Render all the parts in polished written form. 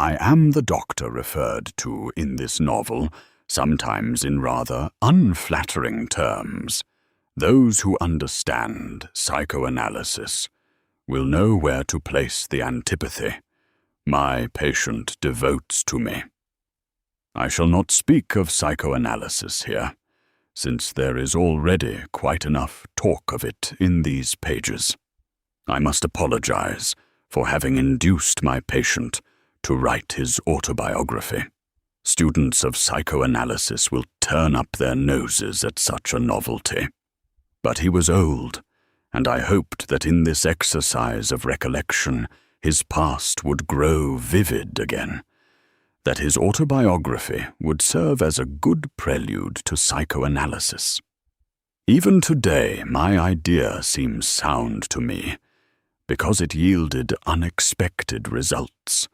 I am the doctor referred to in this novel, sometimes in rather unflattering terms. Those who understand psychoanalysis will know where to place the antipathy my patient devotes to me. I shall not speak of psychoanalysis here, since there is already quite enough talk of it in these pages. I must apologize for having induced my patient to write his autobiography. Students of psychoanalysis will turn up their noses at such a novelty. But he was old, and I hoped that in this exercise of recollection his past would grow vivid again, that his autobiography would serve as a good prelude to psychoanalysis. Even today, my idea seems sound to me, because it yielded unexpected results,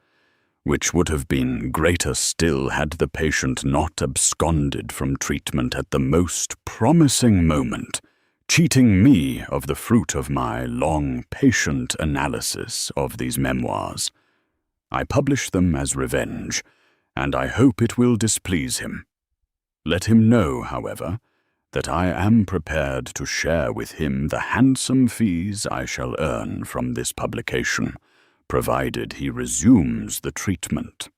which would have been greater still had the patient not absconded from treatment at the most promising moment, cheating me of the fruit of my long, patient analysis of these memoirs. I publish them as revenge, and I hope it will displease him. Let him know, however, that I am prepared to share with him the handsome fees I shall earn from this publication, provided he resumes the treatment.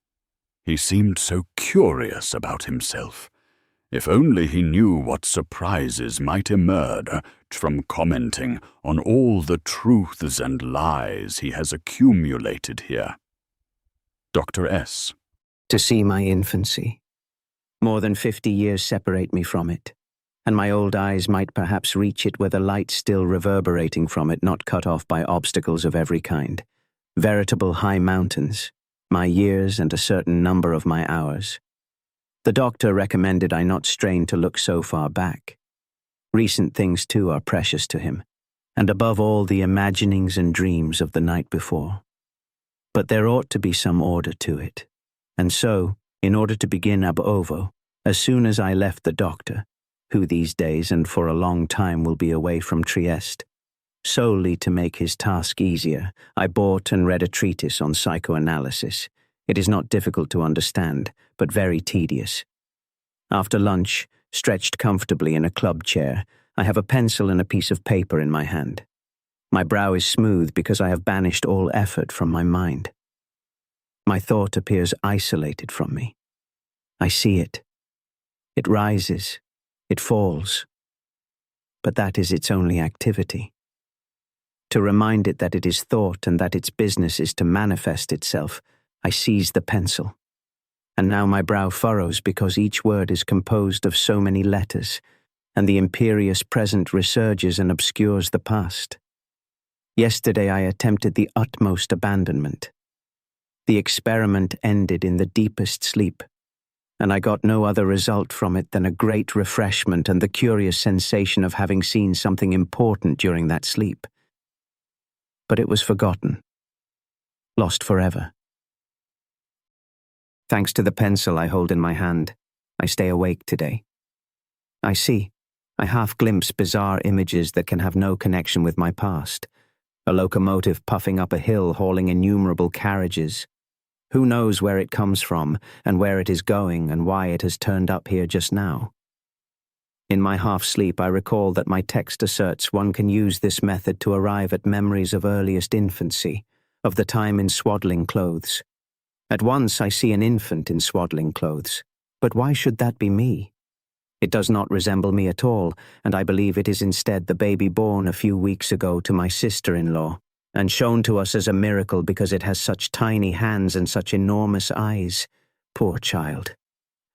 He seemed so curious about himself. If only he knew what surprises might emerge from commenting on all the truths and lies he has accumulated here. Dr. S. To see my infancy. More than 50 years separate me from it, and my old eyes might perhaps reach it with a light still reverberating from it, not cut off by obstacles of every kind. Veritable high mountains, my years and a certain number of my hours. The doctor recommended I not strain to look so far back. Recent things too are precious to him, and above all the imaginings and dreams of the night before. But there ought to be some order to it, and so, in order to begin ab ovo, as soon as I left the doctor, who these days and for a long time will be away from Trieste, solely to make his task easier, I bought and read a treatise on psychoanalysis. It is not difficult to understand, but very tedious. After lunch, stretched comfortably in a club chair, I have a pencil and a piece of paper in my hand. My brow is smooth because I have banished all effort from my mind. My thought appears isolated from me. I see it. It rises. It falls. But that is its only activity. To remind it that it is thought and that its business is to manifest itself, I seize the pencil. And now my brow furrows because each word is composed of so many letters, and the imperious present resurges and obscures the past. Yesterday I attempted the utmost abandonment. The experiment ended in the deepest sleep, and I got no other result from it than a great refreshment and the curious sensation of having seen something important during that sleep. But it was forgotten, lost forever. Thanks to the pencil I hold in my hand, I stay awake today. I half glimpse bizarre images that can have no connection with my past. A locomotive puffing up a hill hauling innumerable carriages. Who knows where it comes from and where it is going and why it has turned up here just now? In my half-sleep I recall that my text asserts one can use this method to arrive at memories of earliest infancy, of the time in swaddling clothes. At once I see an infant in swaddling clothes, but why should that be me? It does not resemble me at all, and I believe it is instead the baby born a few weeks ago to my sister-in-law, and shown to us as a miracle because it has such tiny hands and such enormous eyes. Poor child.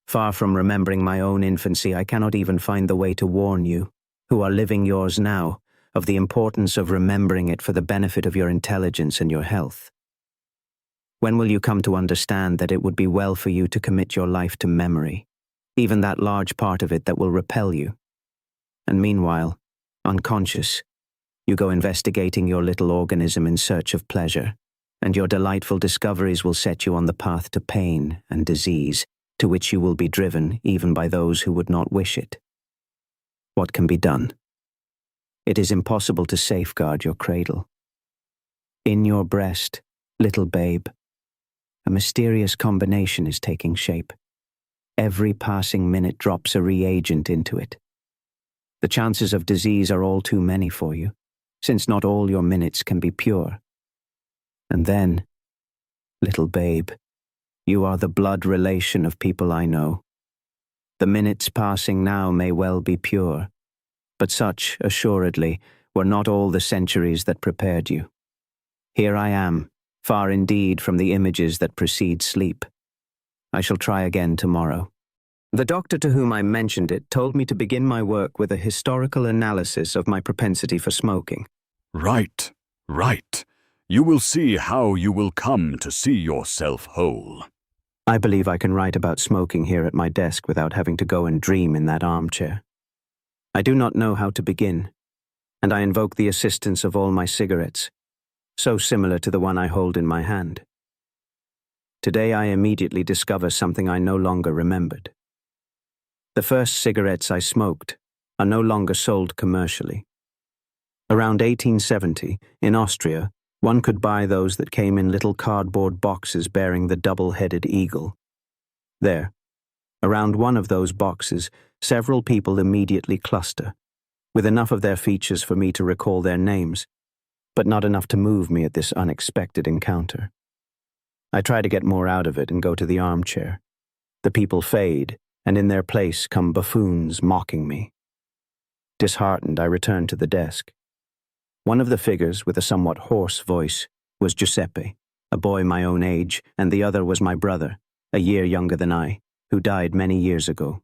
Far from remembering my own infancy, I cannot even find the way to warn you, who are living yours now, of the importance of remembering it for the benefit of your intelligence and your health. When will you come to understand that it would be well for you to commit your life to memory, even that large part of it that will repel you? And meanwhile, unconscious, you go investigating your little organism in search of pleasure, and your delightful discoveries will set you on the path to pain and disease, to which you will be driven even by those who would not wish it. What can be done? It is impossible to safeguard your cradle. In your breast, little babe, A mysterious combination is taking shape. Every passing minute drops a reagent into it. The chances of disease are all too many for you, since not all your minutes can be pure. And then, little babe, you are the blood relation of people I know. The minutes passing now may well be pure, but such, assuredly, were not all the centuries that prepared you. Here I am, far indeed from the images that precede sleep. I shall try again tomorrow. The doctor to whom I mentioned it told me to begin my work with a historical analysis of my propensity for smoking. Right, right. You will see how you will come to see yourself whole. I believe I can write about smoking here at my desk without having to go and dream in that armchair. I do not know how to begin, and I invoke the assistance of all my cigarettes, so similar to the one I hold in my hand. Today I immediately discover something I no longer remembered. The first cigarettes I smoked are no longer sold commercially. Around 1870, in Austria, one could buy those that came in little cardboard boxes bearing the double-headed eagle. There, around one of those boxes, several people immediately cluster, with enough of their features for me to recall their names, but not enough to move me at this unexpected encounter. I try to get more out of it and go to the armchair. The people fade, and in their place come buffoons mocking me. Disheartened, I return to the desk. One of the figures, with a somewhat hoarse voice, was Giuseppe, a boy my own age, and the other was my brother, a year younger than I, who died many years ago.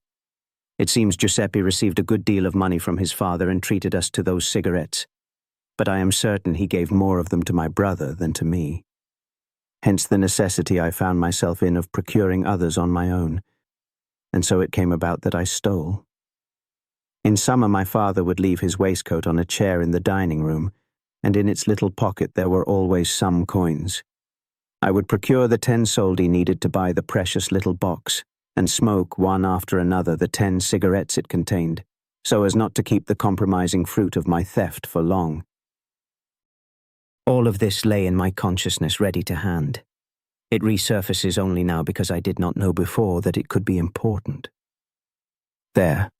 It seems Giuseppe received a good deal of money from his father and treated us to those cigarettes, but I am certain he gave more of them to my brother than to me. Hence the necessity I found myself in of procuring others on my own, and so it came about that I stole. In summer my father would leave his waistcoat on a chair in the dining room, and in its little pocket there were always some coins. I would procure the 10 soldi needed to buy the precious little box, and smoke one after another the 10 cigarettes it contained, so as not to keep the compromising fruit of my theft for long. All of this lay in my consciousness ready to hand. It resurfaces only now because I did not know before that it could be important. There.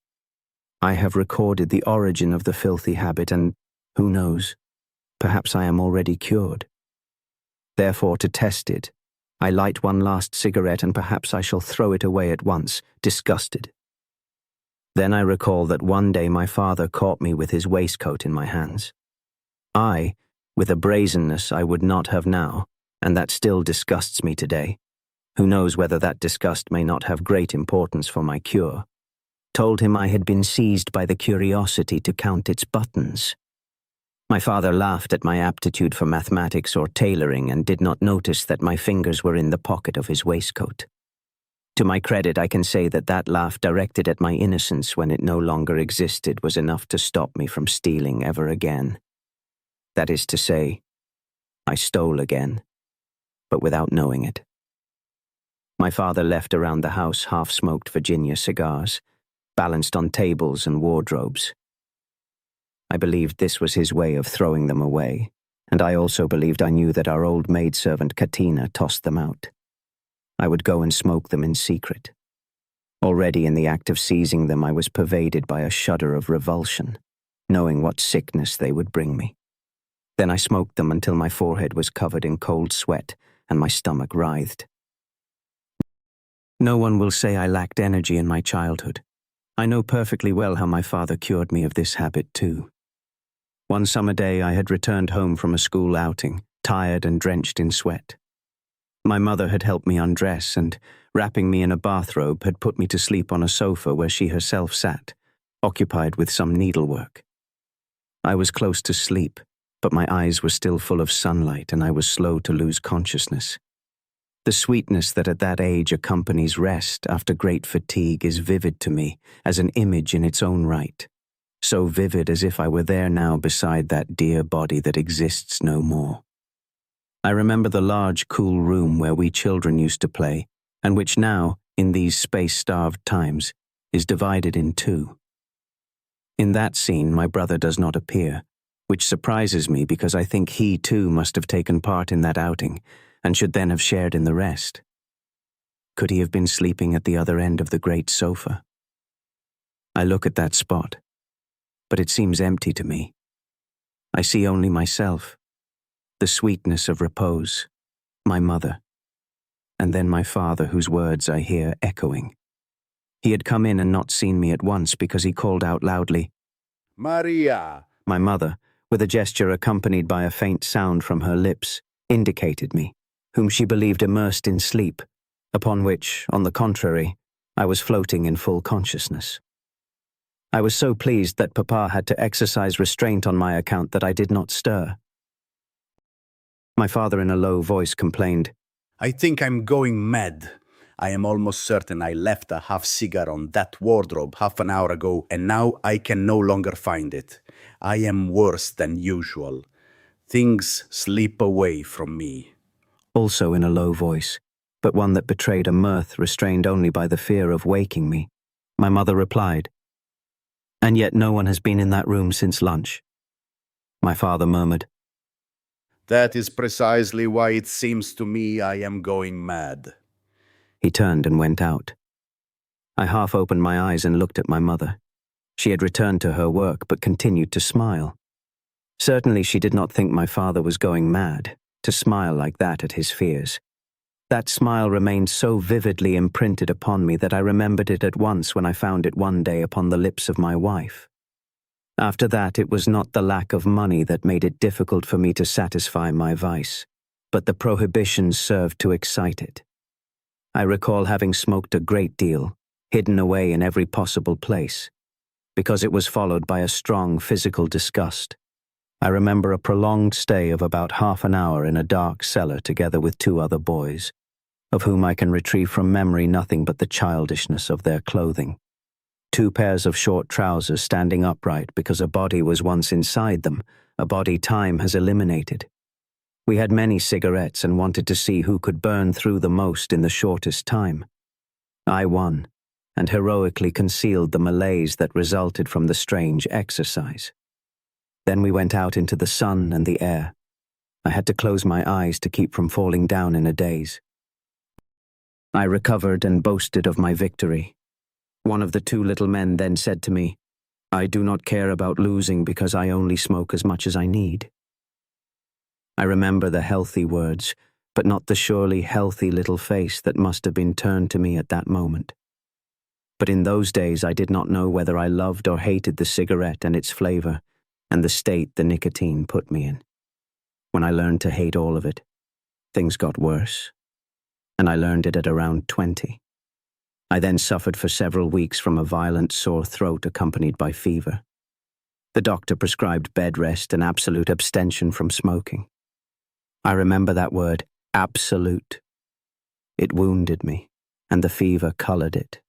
I have recorded the origin of the filthy habit and, who knows, perhaps I am already cured. Therefore, to test it, I light one last cigarette and perhaps I shall throw it away at once, disgusted. Then I recall that one day my father caught me with his waistcoat in my hands. I, with a brazenness I would not have now, and that still disgusts me today, who knows whether that disgust may not have great importance for my cure, told him I had been seized by the curiosity to count its buttons. My father laughed at my aptitude for mathematics or tailoring and did not notice that my fingers were in the pocket of his waistcoat. To my credit, I can say that that laugh directed at my innocence when it no longer existed was enough to stop me from stealing ever again. That is to say, I stole again, but without knowing it. My father left around the house half-smoked Virginia cigars, balanced on tables and wardrobes. I believed this was his way of throwing them away, and I also believed I knew that our old maidservant Katina tossed them out. I would go and smoke them in secret. Already in the act of seizing them I was pervaded by a shudder of revulsion, knowing what sickness they would bring me. Then I smoked them until my forehead was covered in cold sweat and my stomach writhed. No one will say I lacked energy in my childhood. I know perfectly well how my father cured me of this habit too. One summer day I had returned home from a school outing, tired and drenched in sweat. My mother had helped me undress and, wrapping me in a bathrobe, had put me to sleep on a sofa where she herself sat, occupied with some needlework. I was close to sleep, but my eyes were still full of sunlight and I was slow to lose consciousness. The sweetness that at that age accompanies rest after great fatigue is vivid to me as an image in its own right, so vivid as if I were there now beside that dear body that exists no more. I remember the large, cool room where we children used to play, and which now, in these space-starved times, is divided in two. In that scene my brother does not appear, which surprises me because I think he too must have taken part in that outing, and should then have shared in the rest. Could he have been sleeping at the other end of the great sofa? I look at that spot, but it seems empty to me. I see only myself, the sweetness of repose, my mother, and then my father, whose words I hear echoing. He had come in and not seen me at once because he called out loudly, "Maria!" My mother, with a gesture accompanied by a faint sound from her lips, indicated me, whom she believed immersed in sleep, upon which, on the contrary, I was floating in full consciousness. I was so pleased that Papa had to exercise restraint on my account that I did not stir. My father in a low voice complained, "I think I'm going mad. I am almost certain I left a half cigar on that wardrobe half an hour ago, and now I can no longer find it. I am worse than usual. Things slip away from me." Also in a low voice, but one that betrayed a mirth restrained only by the fear of waking me, my mother replied, "And yet no one has been in that room since lunch." My father murmured, "That is precisely why it seems to me I am going mad." He turned and went out. I half opened my eyes and looked at my mother. She had returned to her work but continued to smile. Certainly she did not think my father was going mad, to smile like that at his fears. That smile remained so vividly imprinted upon me that I remembered it at once when I found it one day upon the lips of my wife. After that, it was not the lack of money that made it difficult for me to satisfy my vice, but the prohibitions served to excite it. I recall having smoked a great deal, hidden away in every possible place, because it was followed by a strong physical disgust. I remember a prolonged stay of about half an hour in a dark cellar together with 2 other boys, of whom I can retrieve from memory nothing but the childishness of their clothing. 2 pairs of short trousers standing upright because a body was once inside them, a body time has eliminated. We had many cigarettes and wanted to see who could burn through the most in the shortest time. I won, and heroically concealed the malaise that resulted from the strange exercise. Then we went out into the sun and the air. I had to close my eyes to keep from falling down in a daze. I recovered and boasted of my victory. One of the 2 little men then said to me, "I do not care about losing because I only smoke as much as I need." I remember the healthy words, but not the surely healthy little face that must have been turned to me at that moment. But in those days I did not know whether I loved or hated the cigarette and its flavor, and the state the nicotine put me in. When I learned to hate all of it, things got worse, and I learned it at around 20. I then suffered for several weeks from a violent sore throat accompanied by fever. The doctor prescribed bed rest and absolute abstention from smoking. I remember that word, absolute. It wounded me, and the fever colored it.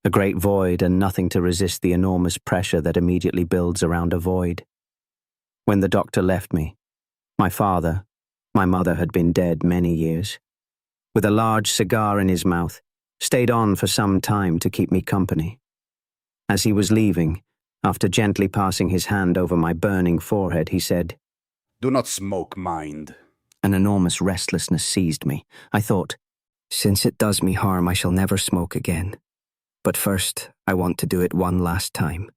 A great void and nothing to resist the enormous pressure that immediately builds around a void. When the doctor left me, my mother had been dead many years, with a large cigar in his mouth, stayed on for some time to keep me company. As he was leaving, after gently passing his hand over my burning forehead, he said, "Do not smoke, mind." An enormous restlessness seized me. I thought, since it does me harm, I shall never smoke again. But first, I want to do it one last time.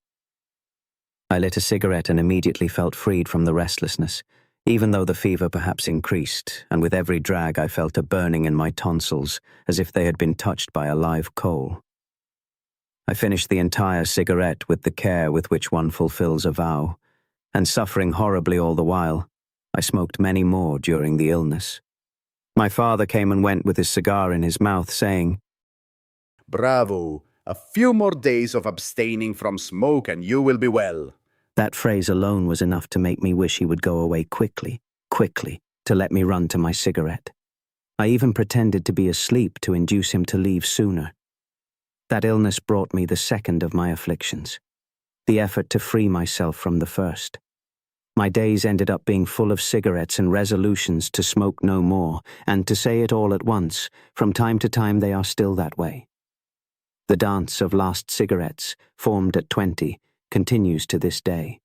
I lit a cigarette and immediately felt freed from the restlessness, even though the fever perhaps increased, and with every drag I felt a burning in my tonsils, as if they had been touched by a live coal. I finished the entire cigarette with the care with which one fulfills a vow, and suffering horribly all the while, I smoked many more during the illness. My father came and went with his cigar in his mouth, saying, "Bravo! A few more days of abstaining from smoke and you will be well." That phrase alone was enough to make me wish he would go away quickly, to let me run to my cigarette. I even pretended to be asleep to induce him to leave sooner. That illness brought me the second of my afflictions, the effort to free myself from the first. My days ended up being full of cigarettes and resolutions to smoke no more, and to say it all at once, from time to time they are still that way. The dance of last cigarettes, formed at 20, continues to this day.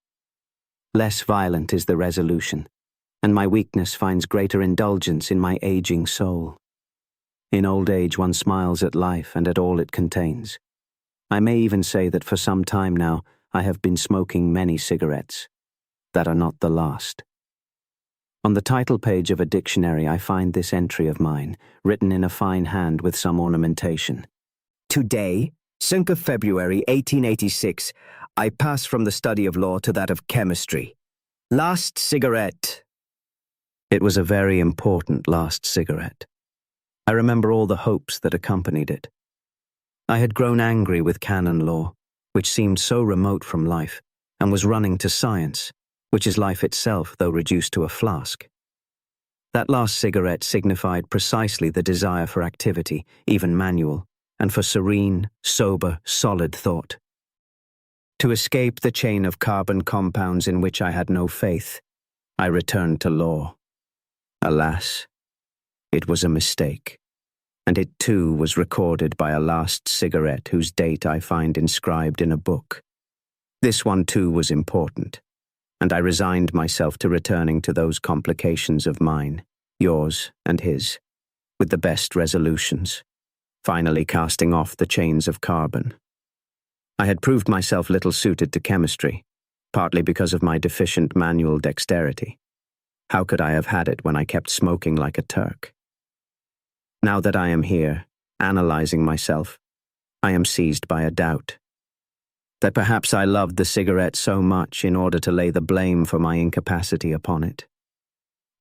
Less violent is the resolution, and my weakness finds greater indulgence in my aging soul. In old age one smiles at life and at all it contains. I may even say that for some time now I have been smoking many cigarettes that are not the last. On the title page of a dictionary I find this entry of mine, written in a fine hand with some ornamentation. Today, 5 February 1886, I pass from the study of law to that of chemistry. Last cigarette. It was a very important last cigarette. I remember all the hopes that accompanied it. I had grown angry with canon law, which seemed so remote from life, and was running to science, which is life itself, though reduced to a flask. That last cigarette signified precisely the desire for activity, even manual, and for serene, sober, solid thought. To escape the chain of carbon compounds in which I had no faith, I returned to law. Alas, it was a mistake, and it too was recorded by a last cigarette whose date I find inscribed in a book. This one too was important, and I resigned myself to returning to those complications of mine, yours and his, with the best resolutions, finally casting off the chains of carbon. I had proved myself little suited to chemistry, partly because of my deficient manual dexterity. How could I have had it when I kept smoking like a Turk? Now that I am here, analyzing myself, I am seized by a doubt. That perhaps I loved the cigarette so much in order to lay the blame for my incapacity upon it.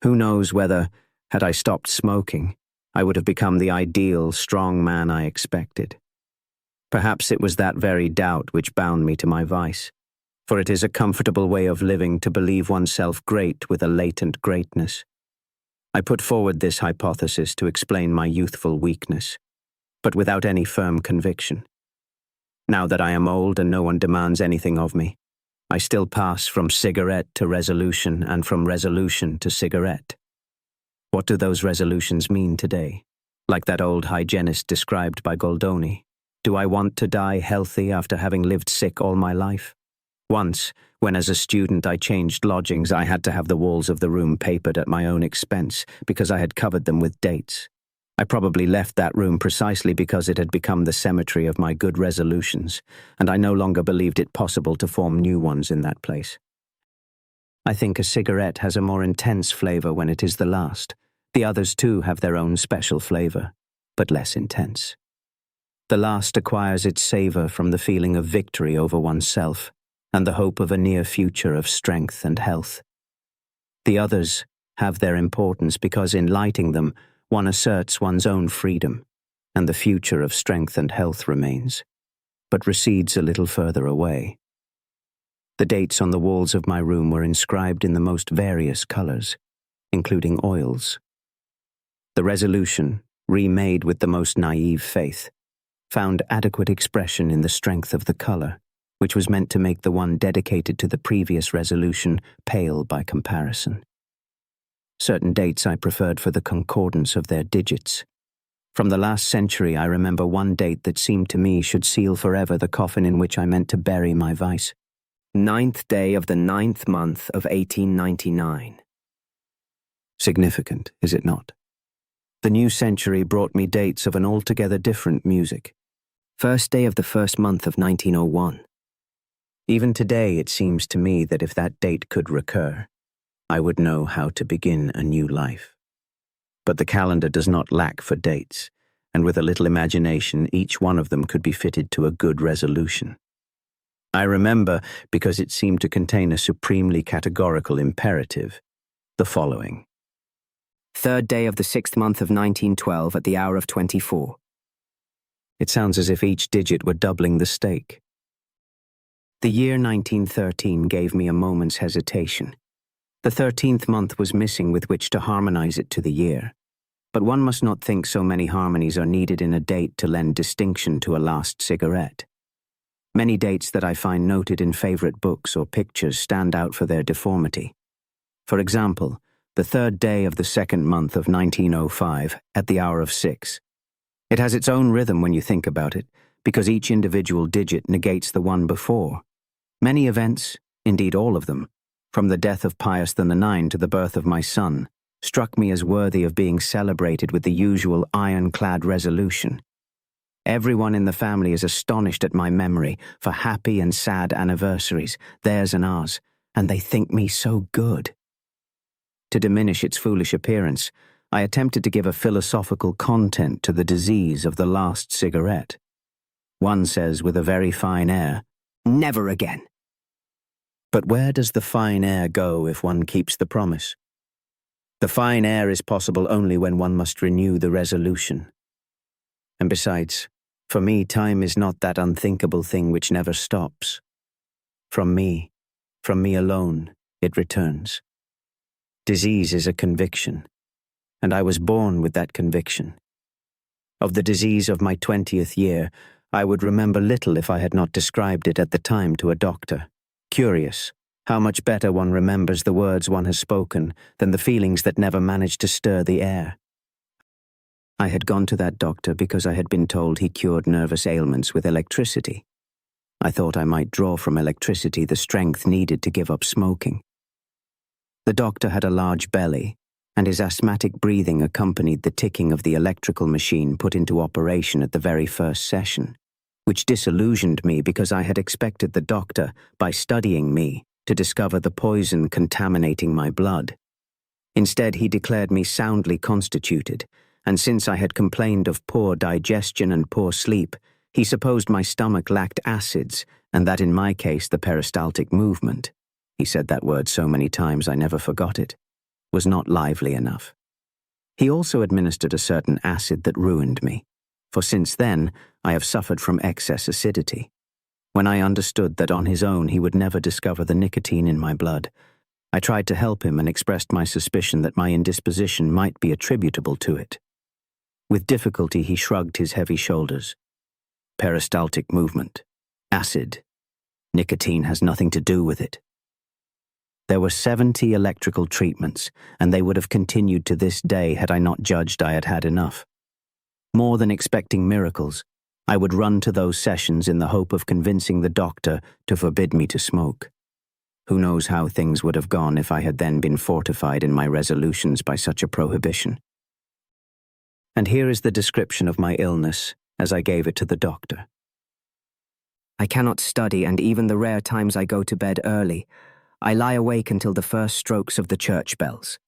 Who knows whether, had I stopped smoking, I would have become the ideal, strong man I expected. Perhaps it was that very doubt which bound me to my vice, for it is a comfortable way of living to believe oneself great with a latent greatness. I put forward this hypothesis to explain my youthful weakness, but without any firm conviction. Now that I am old and no one demands anything of me, I still pass from cigarette to resolution and from resolution to cigarette. What do those resolutions mean today? Like that old hygienist described by Goldoni, do I want to die healthy after having lived sick all my life? Once, when as a student I changed lodgings, I had to have the walls of the room papered at my own expense because I had covered them with dates. I probably left that room precisely because it had become the cemetery of my good resolutions, and I no longer believed it possible to form new ones in that place. I think a cigarette has a more intense flavor when it is the last. The others too have their own special flavor, but less intense. The last acquires its savor from the feeling of victory over oneself and the hope of a near future of strength and health. The others have their importance because in lighting them, one asserts one's own freedom, and the future of strength and health remains, but recedes a little further away. The dates on the walls of my room were inscribed in the most various colors, including oils. The resolution, remade with the most naive faith, found adequate expression in the strength of the color, which was meant to make the one dedicated to the previous resolution pale by comparison. Certain dates I preferred for the concordance of their digits. From the last century I remember one date that seemed to me should seal forever the coffin in which I meant to bury my vice. 9th day of the 9th month of 1899. Significant, is it not? The new century brought me dates of an altogether different music. 1st day of the 1st month of 1901. Even today it seems to me that if that date could recur, I would know how to begin a new life. But the calendar does not lack for dates, and with a little imagination each one of them could be fitted to a good resolution. I remember, because it seemed to contain a supremely categorical imperative, the following. 3rd day of the 6th month of 1912 at the hour of 24. It sounds as if each digit were doubling the stake. The year 1913 gave me a moment's hesitation. The 13th month was missing with which to harmonize it to the year, but one must not think so many harmonies are needed in a date to lend distinction to a last cigarette. Many dates that I find noted in favorite books or pictures stand out for their deformity. For example, the 3rd day of the 2nd month of 1905 at the hour of 6. It has its own rhythm when you think about it, because each individual digit negates the one before. Many events, indeed all of them, from the death of Pius IX to the birth of my son, struck me as worthy of being celebrated with the usual ironclad resolution. Everyone in the family is astonished at my memory for happy and sad anniversaries, theirs and ours, and they think me so good. To diminish its foolish appearance, I attempted to give a philosophical content to the disease of the last cigarette. One says with a very fine air, "Never again." But where does the fine air go if one keeps the promise? The fine air is possible only when one must renew the resolution. And besides, for me, time is not that unthinkable thing which never stops. From me alone, it returns. Disease is a conviction, and I was born with that conviction. Of the disease of my 20th year, I would remember little if I had not described it at the time to a doctor. Curious, how much better one remembers the words one has spoken than the feelings that never managed to stir the air. I had gone to that doctor because I had been told he cured nervous ailments with electricity. I thought I might draw from electricity the strength needed to give up smoking. The doctor had a large belly, and his asthmatic breathing accompanied the ticking of the electrical machine put into operation at the very first session, which disillusioned me because I had expected the doctor, by studying me, to discover the poison contaminating my blood. Instead, he declared me soundly constituted, and since I had complained of poor digestion and poor sleep, he supposed my stomach lacked acids, and that in my case the peristaltic movement, he said that word so many times I never forgot it, was not lively enough. He also administered a certain acid that ruined me, for since then I have suffered from excess acidity. When I understood that on his own he would never discover the nicotine in my blood, I tried to help him and expressed my suspicion that my indisposition might be attributable to it. With difficulty he shrugged his heavy shoulders. Peristaltic movement. Acid. Nicotine has nothing to do with it. There were 70 electrical treatments, and they would have continued to this day had I not judged I had had enough. More than expecting miracles, I would run to those sessions in the hope of convincing the doctor to forbid me to smoke. Who knows how things would have gone if I had then been fortified in my resolutions by such a prohibition. And here is the description of my illness as I gave it to the doctor. I cannot study, and even the rare times I go to bed early, I lie awake until the first strokes of the church bells.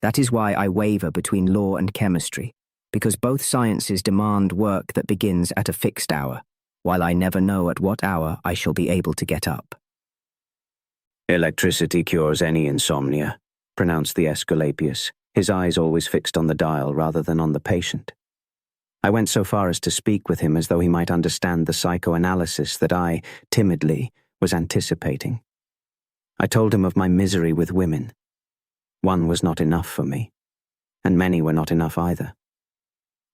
That is why I waver between law and chemistry, because both sciences demand work that begins at a fixed hour, while I never know at what hour I shall be able to get up. Electricity cures any insomnia, pronounced the Aesculapius, his eyes always fixed on the dial rather than on the patient. I went so far as to speak with him as though he might understand the psychoanalysis that I, timidly, was anticipating. I told him of my misery with women. One was not enough for me, and many were not enough either.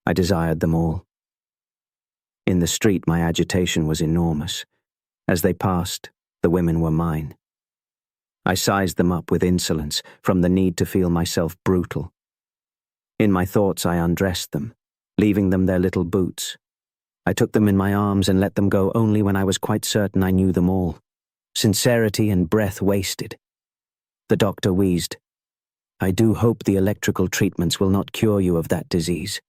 I desired them all. In the street my agitation was enormous. As they passed, the women were mine. I sized them up with insolence from the need to feel myself brutal. In my thoughts I undressed them, leaving them their little boots. I took them in my arms and let them go only when I was quite certain I knew them all. Sincerity and breath wasted. The doctor wheezed. I do hope the electrical treatments will not cure you of that disease.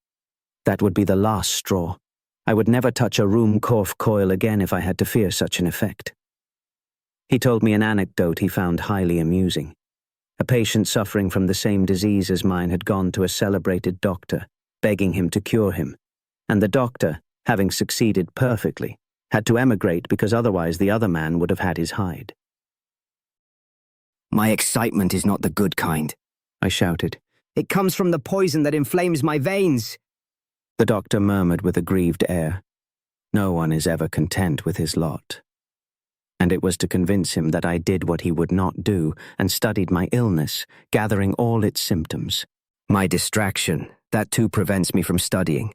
That would be the last straw. I would never touch a Ruhmkorff coil again if I had to fear such an effect. He told me an anecdote he found highly amusing. A patient suffering from the same disease as mine had gone to a celebrated doctor, begging him to cure him, and the doctor, having succeeded perfectly, had to emigrate because otherwise the other man would have had his hide. My excitement is not the good kind, I shouted. It comes from the poison that inflames my veins. The doctor murmured with a grieved air. No one is ever content with his lot. And it was to convince him that I did what he would not do and studied my illness, gathering all its symptoms. My distraction, that too prevents me from studying.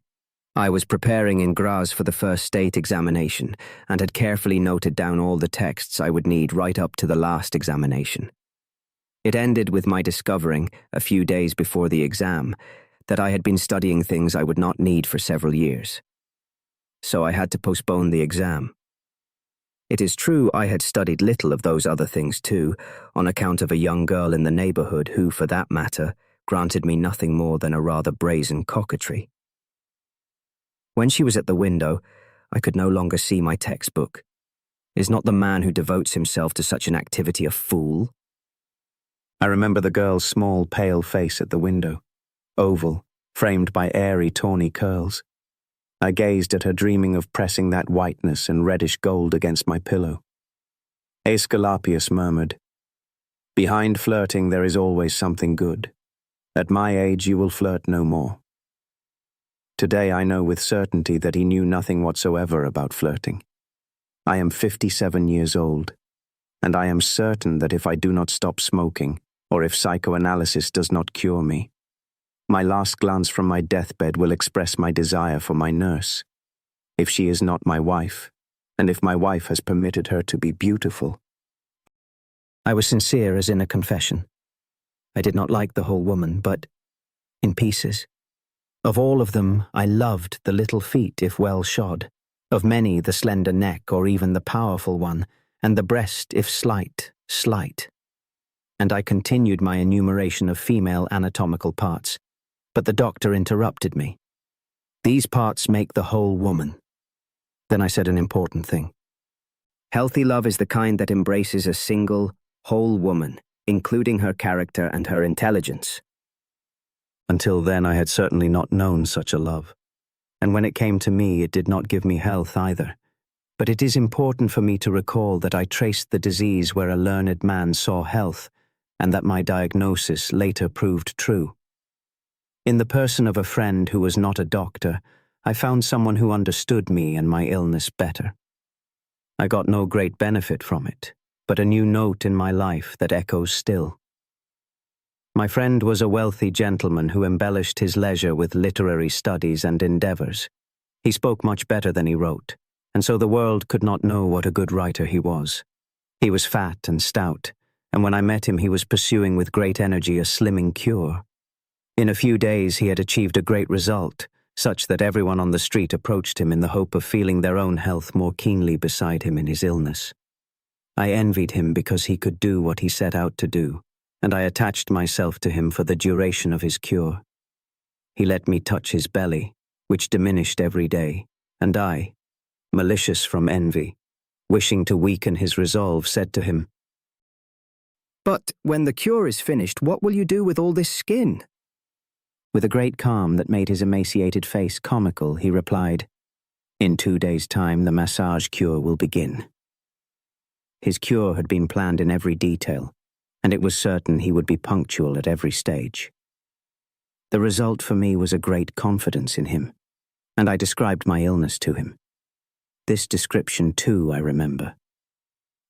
I was preparing in Graz for the first state examination and had carefully noted down all the texts I would need right up to the last examination. It ended with my discovering, a few days before the exam, that I had been studying things I would not need for several years. So I had to postpone the exam. It is true I had studied little of those other things too, on account of a young girl in the neighbourhood who, for that matter, granted me nothing more than a rather brazen coquetry. When she was at the window, I could no longer see my textbook. Is not the man who devotes himself to such an activity a fool? I remember the girl's small, pale face at the window, oval, framed by airy, tawny curls. I gazed at her, dreaming of pressing that whiteness and reddish gold against my pillow. Aesculapius murmured, "Behind flirting there is always something good. At my age you will flirt no more." Today I know with certainty that he knew nothing whatsoever about flirting. I am 57 years old, and I am certain that if I do not stop smoking, or if psychoanalysis does not cure me, my last glance from my deathbed will express my desire for my nurse, if she is not my wife, and if my wife has permitted her to be beautiful. I was sincere as in a confession. I did not like the whole woman, but in pieces. Of all of them, I loved the little feet if well shod, of many the slender neck or even the powerful one, and the breast if slight, slight. And I continued my enumeration of female anatomical parts, but the doctor interrupted me. "These parts make the whole woman." Then I said an important thing. "Healthy love is the kind that embraces a single, whole woman, including her character and her intelligence." Until then I had certainly not known such a love, and when it came to me it did not give me health either. But it is important for me to recall that I traced the disease where a learned man saw health, and that my diagnosis later proved true. In the person of a friend who was not a doctor, I found someone who understood me and my illness better. I got no great benefit from it, but a new note in my life that echoes still. My friend was a wealthy gentleman who embellished his leisure with literary studies and endeavours. He spoke much better than he wrote, and so the world could not know what a good writer he was. He was fat and stout, and when I met him he was pursuing with great energy a slimming cure. In a few days he had achieved a great result, such that everyone on the street approached him in the hope of feeling their own health more keenly beside him in his illness. I envied him because he could do what he set out to do, and I attached myself to him for the duration of his cure. He let me touch his belly, which diminished every day, and I, malicious from envy, wishing to weaken his resolve, said to him, "But when the cure is finished, what will you do with all this skin?" With a great calm that made his emaciated face comical, he replied, "In 2 days' time the massage cure will begin." His cure had been planned in every detail, and it was certain he would be punctual at every stage. The result for me was a great confidence in him, and I described my illness to him. This description too I remember.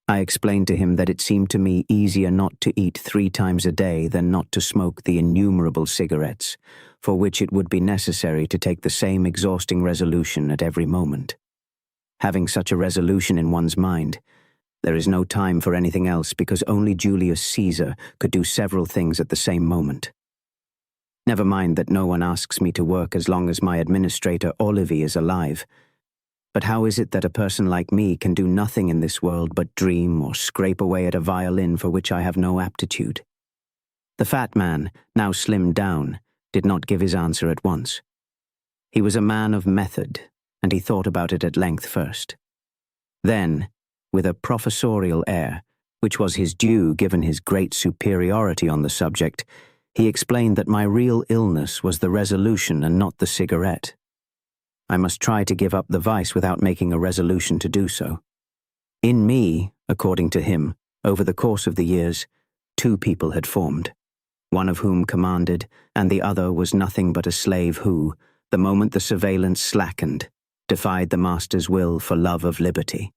I explained to him that it seemed to me easier not to eat 3 times a day than not to smoke the innumerable cigarettes, for which it would be necessary to take the same exhausting resolution at every moment. Having such a resolution in one's mind, there is no time for anything else because only Julius Caesar could do several things at the same moment. Never mind that no one asks me to work as long as my administrator Olivi is alive. But how is it that a person like me can do nothing in this world but dream or scrape away at a violin for which I have no aptitude? The fat man, now slimmed down, did not give his answer at once. He was a man of method, and he thought about it at length first. Then, with a professorial air, which was his due given his great superiority on the subject, he explained that my real illness was the resolution and not the cigarette. I must try to give up the vice without making a resolution to do so. In me, according to him, over the course of the years, 2 people had formed, one of whom commanded, and the other was nothing but a slave who, the moment the surveillance slackened, defied the master's will for love of liberty.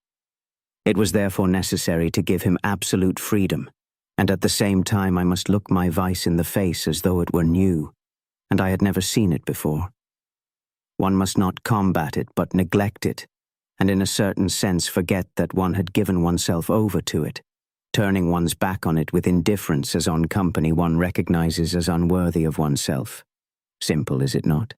It was therefore necessary to give him absolute freedom, and at the same time I must look my vice in the face as though it were new, and I had never seen it before. One must not combat it but neglect it, and in a certain sense forget that one had given oneself over to it, turning one's back on it with indifference as on company one recognizes as unworthy of oneself. Simple, is it not?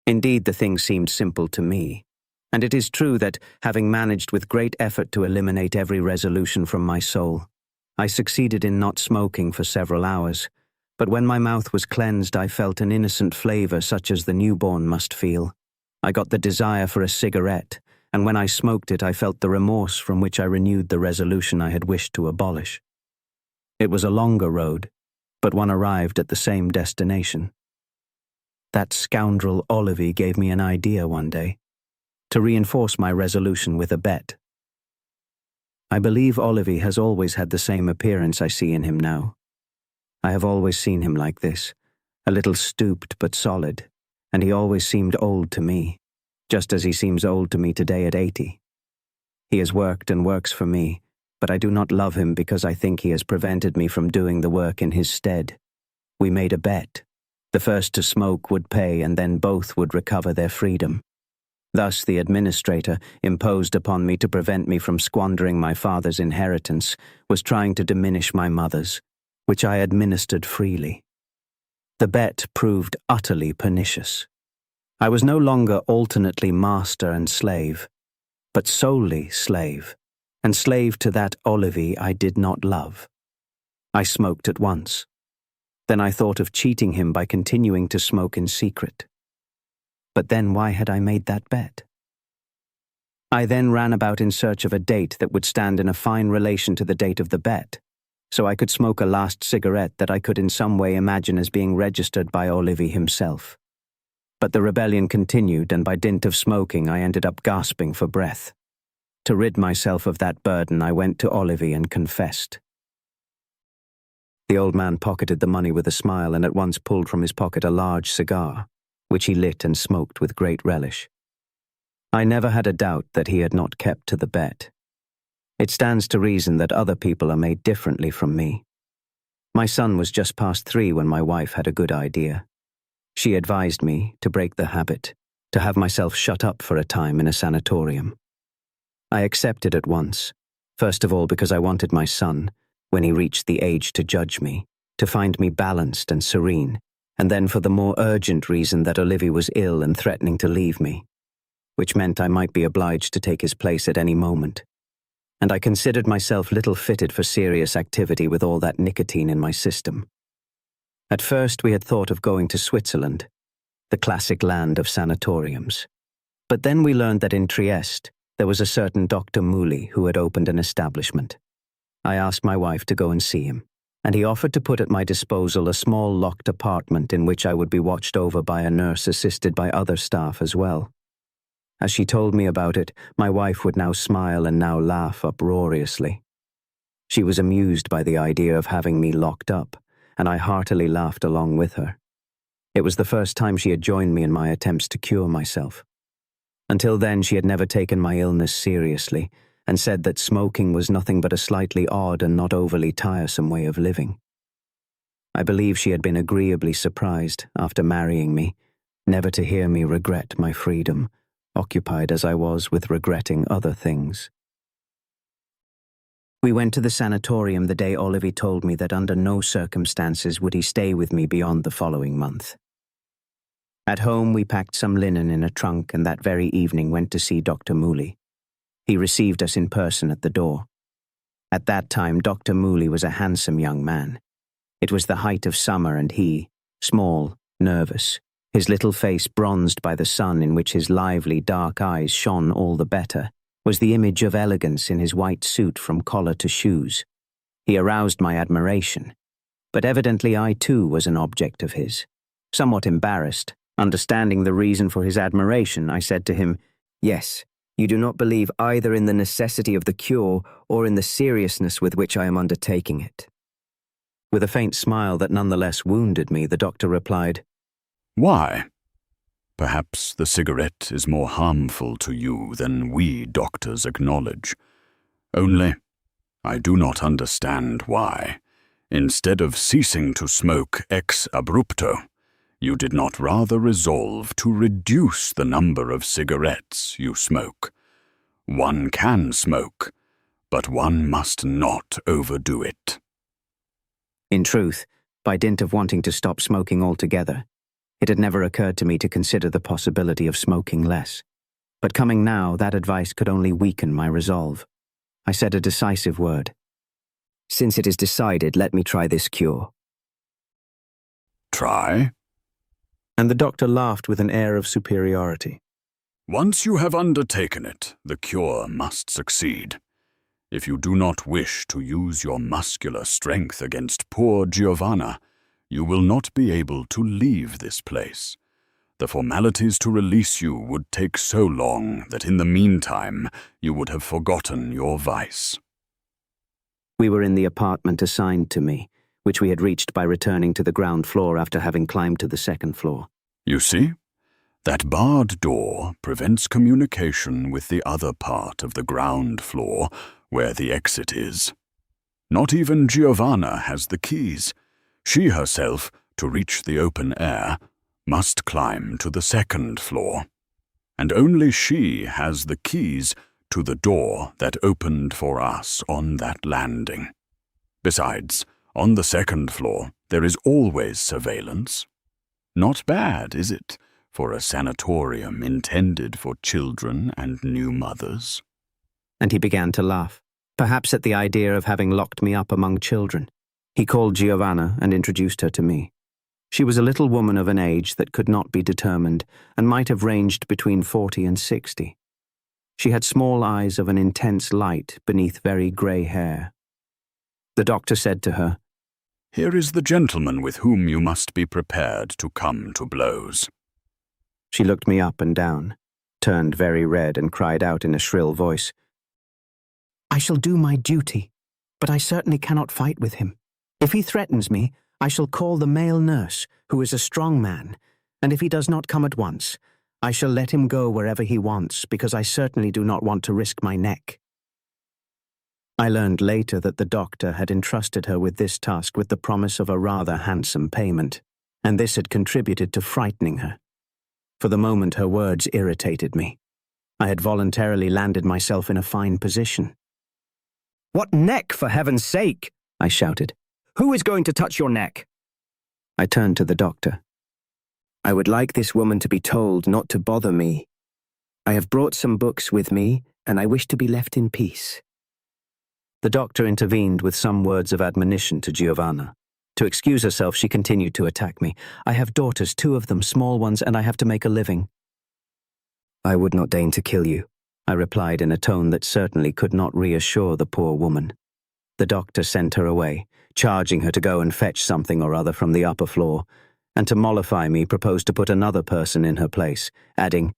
Indeed, the thing seemed simple to me, And it is true that, having managed with great effort to eliminate every resolution from my soul, I succeeded in not smoking for several hours, but when my mouth was cleansed I felt an innocent flavor such as the newborn must feel. I got the desire for a cigarette, and when I smoked it I felt the remorse from which I renewed the resolution I had wished to abolish. It was a longer road, but one arrived at the same destination. That scoundrel Olive gave me an idea one day, to reinforce my resolution with a bet. I believe Olive has always had the same appearance I see in him now. I have always seen him like this, a little stooped but solid, and he always seemed old to me, just as he seems old to me today at 80. He has worked and works for me, but I do not love him because I think he has prevented me from doing the work in his stead. We made a bet. The first to smoke would pay, and then both would recover their freedom. Thus the administrator, imposed upon me to prevent me from squandering my father's inheritance, was trying to diminish my mother's, which I administered freely. The bet proved utterly pernicious. I was no longer alternately master and slave, but solely slave, and slave to that Olive I did not love. I smoked at once. Then I thought of cheating him by continuing to smoke in secret. But then why had I made that bet? I then ran about in search of a date that would stand in a fine relation to the date of the bet, so I could smoke a last cigarette that I could in some way imagine as being registered by Olive himself. But the rebellion continued, and by dint of smoking I ended up gasping for breath. To rid myself of that burden, I went to Olive and confessed. The old man pocketed the money with a smile and at once pulled from his pocket a large cigar, which he lit and smoked with great relish. I never had a doubt that he had not kept to the bet. It stands to reason that other people are made differently from me. My son was just past 3 when my wife had a good idea. She advised me to break the habit, to have myself shut up for a time in a sanatorium. I accepted at once, first of all because I wanted my son, when he reached the age to judge me, to find me balanced and serene, and then for the more urgent reason that Olive was ill and threatening to leave me, which meant I might be obliged to take his place at any moment. And I considered myself little fitted for serious activity with all that nicotine in my system. At first we had thought of going to Switzerland, the classic land of sanatoriums. But then we learned that in Trieste there was a certain Dr. Muli who had opened an establishment. I asked my wife to go and see him, and he offered to put at my disposal a small locked apartment in which I would be watched over by a nurse assisted by other staff as well. As she told me about it, my wife would now smile and now laugh uproariously. She was amused by the idea of having me locked up, and I heartily laughed along with her. It was the first time she had joined me in my attempts to cure myself. Until then she had never taken my illness seriously, and said that smoking was nothing but a slightly odd and not overly tiresome way of living. I believe she had been agreeably surprised, after marrying me, never to hear me regret my freedom, occupied as I was with regretting other things. We went to the sanatorium the day Olive told me that under no circumstances would he stay with me beyond the following month. At home we packed some linen in a trunk and that very evening went to see Dr. Muli. He received us in person at the door. At that time Dr. Muli was a handsome young man. It was the height of summer and he, small, nervous, his little face bronzed by the sun in which his lively dark eyes shone all the better, was the image of elegance in his white suit from collar to shoes. He aroused my admiration, but evidently I too was an object of his. Somewhat embarrassed, understanding the reason for his admiration, I said to him, "Yes, you do not believe either in the necessity of the cure or in the seriousness with which I am undertaking it." With a faint smile that nonetheless wounded me, the doctor replied, Why? Perhaps the cigarette is more harmful to you than we doctors acknowledge. Only, I do not understand why, instead of ceasing to smoke ex abrupto, you did not rather resolve to reduce the number of cigarettes you smoke. One can smoke, but one must not overdo it. In truth, by dint of wanting to stop smoking altogether, it had never occurred to me to consider the possibility of smoking less. But coming now, that advice could only weaken my resolve. I said a decisive word. "Since it is decided, let me try this cure." Try. And the doctor laughed with an air of superiority. Once you have undertaken it, the cure must succeed. If you do not wish to use your muscular strength against poor Giovanna, you will not be able to leave this place. The formalities to release you would take so long that in the meantime you would have forgotten your vice. We were in the apartment assigned to me, which we had reached by returning to the ground floor after having climbed to the second floor. You see? That barred door prevents communication with the other part of the ground floor, where the exit is. Not even Giovanna has the keys. She herself, to reach the open air, must climb to the second floor. And only she has the keys to the door that opened for us on that landing. Besides, on the second floor, there is always surveillance. Not bad, is it, for a sanatorium intended for children and new mothers? And he began to laugh, perhaps at the idea of having locked me up among children. He called Giovanna and introduced her to me. She was a little woman of an age that could not be determined, and might have ranged between 40 and 60. She had small eyes of an intense light beneath very grey hair. The doctor said to her, "Here is the gentleman with whom you must be prepared to come to blows." She looked me up and down, turned very red, and cried out in a shrill voice, "I shall do my duty, but I certainly cannot fight with him. If he threatens me, I shall call the male nurse, who is a strong man, and if he does not come at once, I shall let him go wherever he wants, because I certainly do not want to risk my neck." I learned later that the doctor had entrusted her with this task with the promise of a rather handsome payment, and this had contributed to frightening her. For the moment, her words irritated me. I had voluntarily landed myself in a fine position. "What neck, for heaven's sake?" I shouted. "Who is going to touch your neck?" I turned to the doctor. "I would like this woman to be told not to bother me. I have brought some books with me, and I wish to be left in peace." The doctor intervened with some words of admonition to Giovanna. To excuse herself, she continued to attack me. "I have daughters, 2 of them, small ones, and I have to make a living." "I would not deign to kill you," I replied in a tone that certainly could not reassure the poor woman. The doctor sent her away, charging her to go and fetch something or other from the upper floor, and to mollify me proposed to put another person in her place, adding,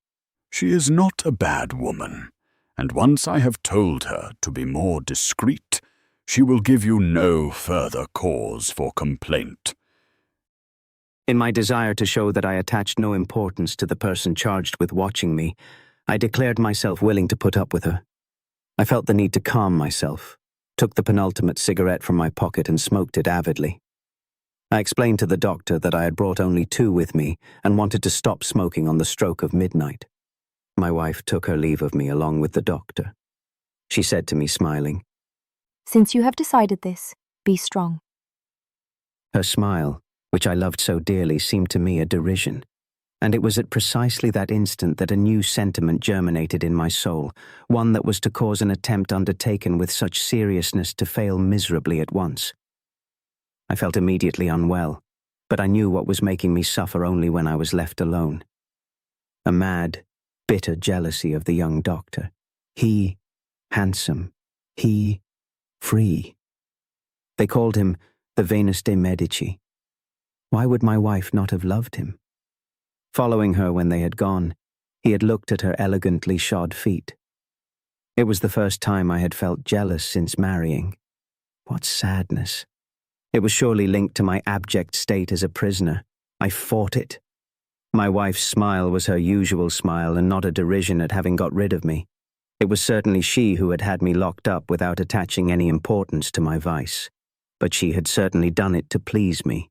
"She is not a bad woman, and once I have told her to be more discreet, she will give you no further cause for complaint." In my desire to show that I attached no importance to the person charged with watching me, I declared myself willing to put up with her. I felt the need to calm myself, took the penultimate cigarette from my pocket and smoked it avidly. I explained to the doctor that I had brought only 2 with me and wanted to stop smoking on the stroke of midnight. My wife took her leave of me along with the doctor. She said to me, smiling, "Since you have decided this, be strong." Her smile, which I loved so dearly, seemed to me a derision, and it was at precisely that instant that a new sentiment germinated in my soul, one that was to cause an attempt undertaken with such seriousness to fail miserably at once. I felt immediately unwell, but I knew what was making me suffer only when I was left alone. A mad, bitter jealousy of the young doctor. He, handsome. He, free. They called him the Venus de Medici. Why would my wife not have loved him? Following her when they had gone, he had looked at her elegantly shod feet. It was the first time I had felt jealous since marrying. What sadness! It was surely linked to my abject state as a prisoner. I fought it. My wife's smile was her usual smile and not a derision at having got rid of me. It was certainly she who had had me locked up without attaching any importance to my vice. But she had certainly done it to please me.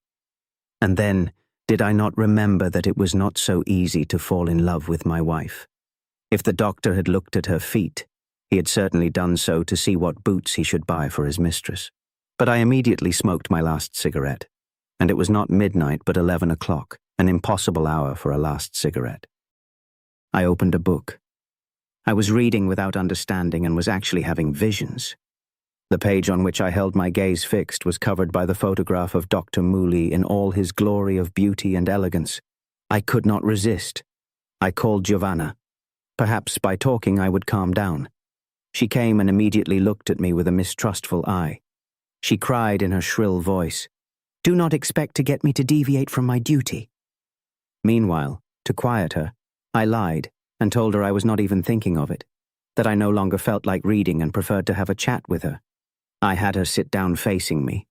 And then, did I not remember that it was not so easy to fall in love with my wife? If the doctor had looked at her feet, he had certainly done so to see what boots he should buy for his mistress. But I immediately smoked my last cigarette, and it was not midnight but 11 o'clock, an impossible hour for a last cigarette. I opened a book. I was reading without understanding and was actually having visions. The page on which I held my gaze fixed was covered by the photograph of Dr. Mooley in all his glory of beauty and elegance. I could not resist. I called Giovanna. Perhaps by talking I would calm down. She came and immediately looked at me with a mistrustful eye. She cried in her shrill voice, "Do not expect to get me to deviate from my duty." Meanwhile, to quiet her, I lied and told her I was not even thinking of it, that I no longer felt like reading and preferred to have a chat with her. I had her sit down facing me.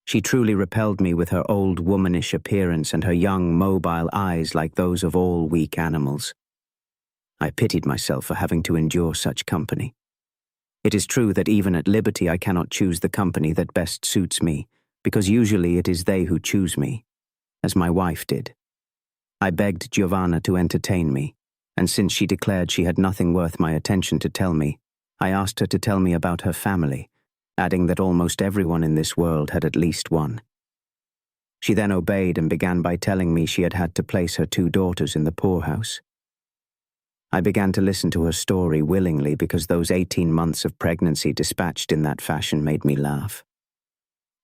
She truly repelled me with her old womanish appearance and her young, mobile eyes like those of all weak animals. I pitied myself for having to endure such company. It is true that even at liberty I cannot choose the company that best suits me, because usually it is they who choose me, as my wife did. I begged Giovanna to entertain me, and since she declared she had nothing worth my attention to tell me, I asked her to tell me about her family, adding that almost everyone in this world had at least one. She then obeyed and began by telling me she had had to place her 2 daughters in the poorhouse. I began to listen to her story willingly because those 18 months of pregnancy dispatched in that fashion made me laugh.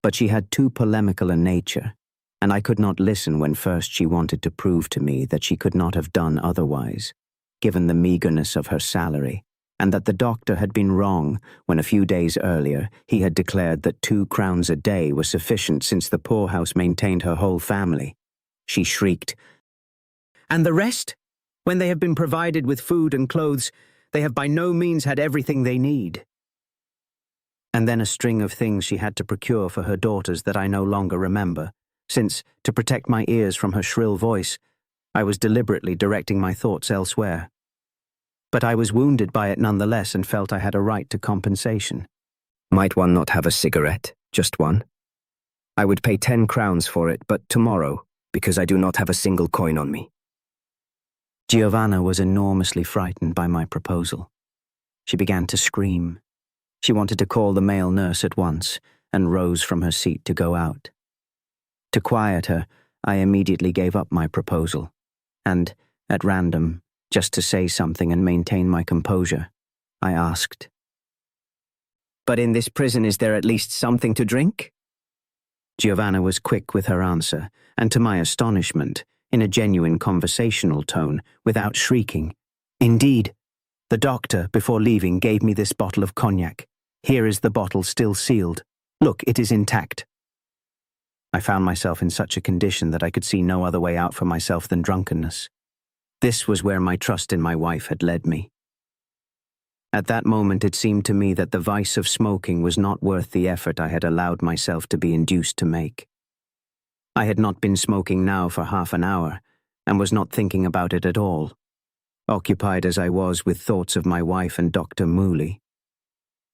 But she had too polemical a nature, and I could not listen when first she wanted to prove to me that she could not have done otherwise, given the meagerness of her salary, and that the doctor had been wrong when a few days earlier he had declared that 2 crowns a day was sufficient since the poorhouse maintained her whole family. She shrieked, "And the rest? When they have been provided with food and clothes, they have by no means had everything they need." And then a string of things she had to procure for her daughters that I no longer remember, since, to protect my ears from her shrill voice, I was deliberately directing my thoughts elsewhere. But I was wounded by it nonetheless and felt I had a right to compensation. "Might one not have a cigarette? Just one? I would pay 10 crowns for it, but tomorrow, because I do not have a single coin on me." Giovanna was enormously frightened by my proposal. She began to scream. She wanted to call the male nurse at once and rose from her seat to go out. To quiet her, I immediately gave up my proposal, and, at random, just to say something and maintain my composure, I asked, "But in this prison is there at least something to drink?" Giovanna was quick with her answer, and to my astonishment, in a genuine conversational tone, without shrieking, "Indeed, the doctor, before leaving, gave me this bottle of cognac. Here is the bottle still sealed. Look, it is intact." I found myself in such a condition that I could see no other way out for myself than drunkenness. This was where my trust in my wife had led me. At that moment it seemed to me that the vice of smoking was not worth the effort I had allowed myself to be induced to make. I had not been smoking now for half an hour, and was not thinking about it at all, occupied as I was with thoughts of my wife and Dr. Mooley.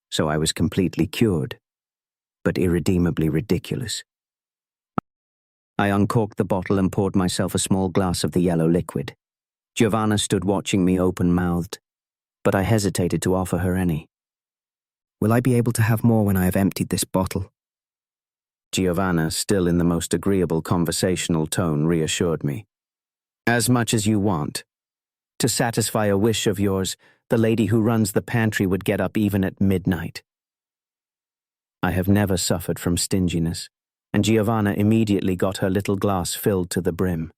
So I was completely cured, but irredeemably ridiculous. I uncorked the bottle and poured myself a small glass of the yellow liquid. Giovanna stood watching me open-mouthed, but I hesitated to offer her any. "Will I be able to have more when I have emptied this bottle?" Giovanna, still in the most agreeable conversational tone, reassured me. "As much as you want. To satisfy a wish of yours, the lady who runs the pantry would get up even at midnight." I have never suffered from stinginess, and Giovanna immediately got her little glass filled to the brim.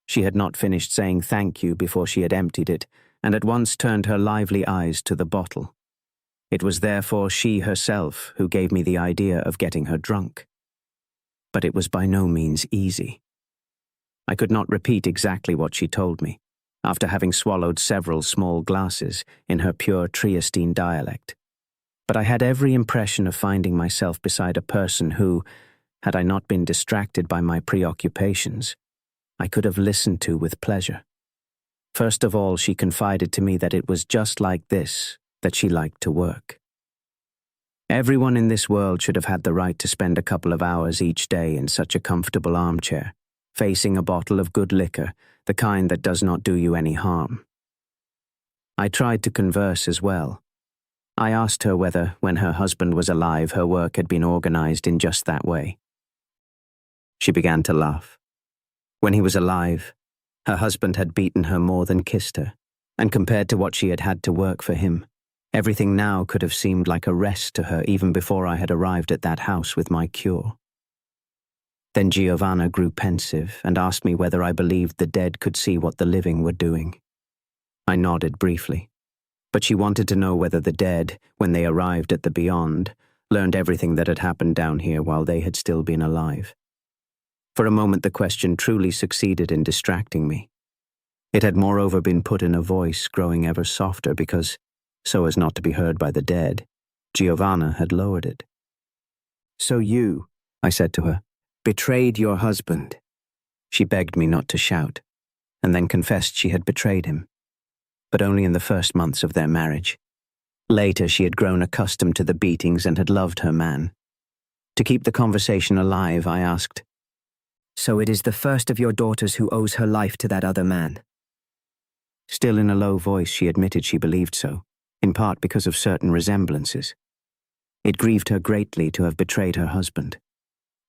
She had not finished saying thank you before she had emptied it, and at once turned her lively eyes to the bottle. It was therefore she herself who gave me the idea of getting her drunk. But it was by no means easy. I could not repeat exactly what she told me, after having swallowed several small glasses in her pure Triestine dialect. But I had every impression of finding myself beside a person who, had I not been distracted by my preoccupations, I could have listened to with pleasure. First of all, she confided to me that it was just like this that she liked to work. Everyone in this world should have had the right to spend a couple of hours each day in such a comfortable armchair, facing a bottle of good liquor, the kind that does not do you any harm. I tried to converse as well. I asked her whether, when her husband was alive, her work had been organized in just that way. She began to laugh. When he was alive, her husband had beaten her more than kissed her, And compared to what she had had to work for him, everything now could have seemed like a rest to her even before I had arrived at that house with my cure. Then Giovanna grew pensive and asked me whether I believed the dead could see what the living were doing. I nodded briefly, but she wanted to know whether the dead, when they arrived at the beyond, learned everything that had happened down here while they had still been alive. For a moment the question truly succeeded in distracting me. It had moreover been put in a voice growing ever softer because, so as not to be heard by the dead, Giovanna had lowered it. "So you," I said to her, "betrayed your husband." She begged me not to shout, and then confessed she had betrayed him, but only in the first months of their marriage. Later she had grown accustomed to the beatings and had loved her man. To keep the conversation alive, I asked, "So it is the first of your daughters who owes her life to that other man?" Still in a low voice she admitted she believed so, in part because of certain resemblances. It grieved her greatly to have betrayed her husband.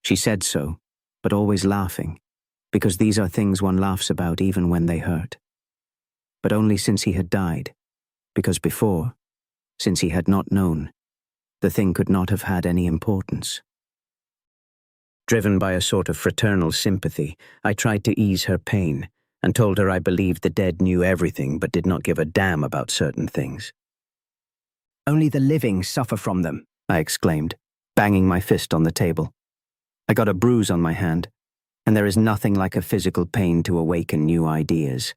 She said so, but always laughing, because these are things one laughs about even when they hurt. But only since he had died, because before, since he had not known, the thing could not have had any importance. Driven by a sort of fraternal sympathy, I tried to ease her pain and told her I believed the dead knew everything but did not give a damn about certain things. "Only the living suffer from them," I exclaimed, banging my fist on the table. I got a bruise on my hand, and there is nothing like a physical pain to awaken new ideas.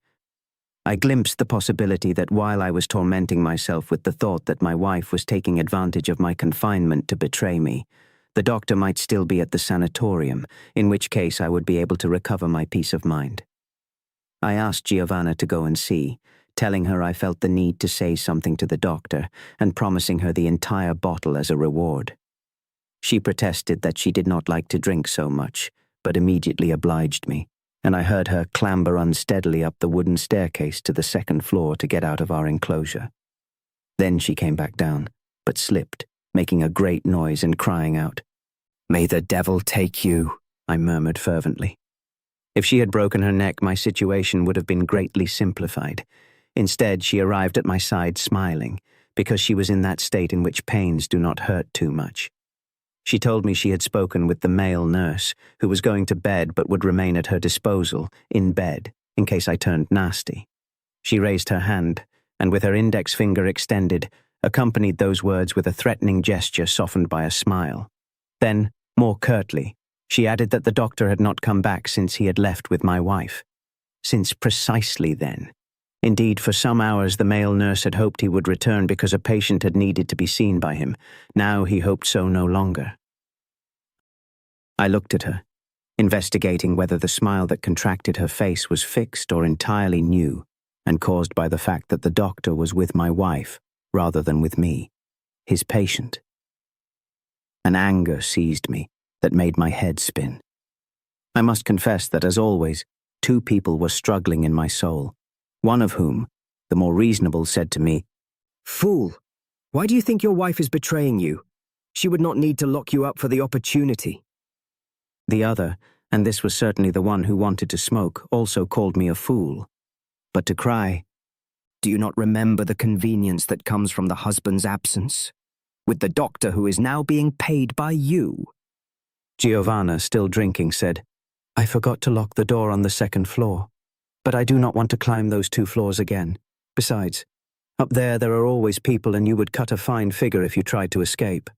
I glimpsed the possibility that while I was tormenting myself with the thought that my wife was taking advantage of my confinement to betray me, the doctor might still be at the sanatorium, in which case I would be able to recover my peace of mind. I asked Giovanna to go and see, telling her I felt the need to say something to the doctor and promising her the entire bottle as a reward. She protested that she did not like to drink so much, but immediately obliged me, and I heard her clamber unsteadily up the wooden staircase to the second floor to get out of our enclosure. Then she came back down, but slipped, making a great noise and crying out. "May the devil take you," I murmured fervently. If she had broken her neck, my situation would have been greatly simplified. Instead, she arrived at my side smiling, because she was in that state in which pains do not hurt too much. She told me she had spoken with the male nurse, who was going to bed but would remain at her disposal, in bed, in case I turned nasty. She raised her hand, and with her index finger extended, accompanied those words with a threatening gesture softened by a smile. Then, more curtly, she added that the doctor had not come back since he had left with my wife. Since precisely then. Indeed, for some hours the male nurse had hoped he would return because a patient had needed to be seen by him. Now he hoped so no longer. I looked at her, investigating whether the smile that contracted her face was fixed or entirely new, and caused by the fact that the doctor was with my wife, rather than with me, his patient. An anger seized me that made my head spin. I must confess that, as always, two people were struggling in my soul. One of whom, the more reasonable, said to me, "Fool, why do you think your wife is betraying you? She would not need to lock you up for the opportunity." The other, and this was certainly the one who wanted to smoke, also called me a fool, but to cry, "Do you not remember the convenience that comes from the husband's absence, with the doctor who is now being paid by you?" Giovanna, still drinking, said, "I forgot to lock the door on the second floor. But I do not want to climb those 2 floors again. Besides, up there are always people and you would cut a fine figure if you tried to escape."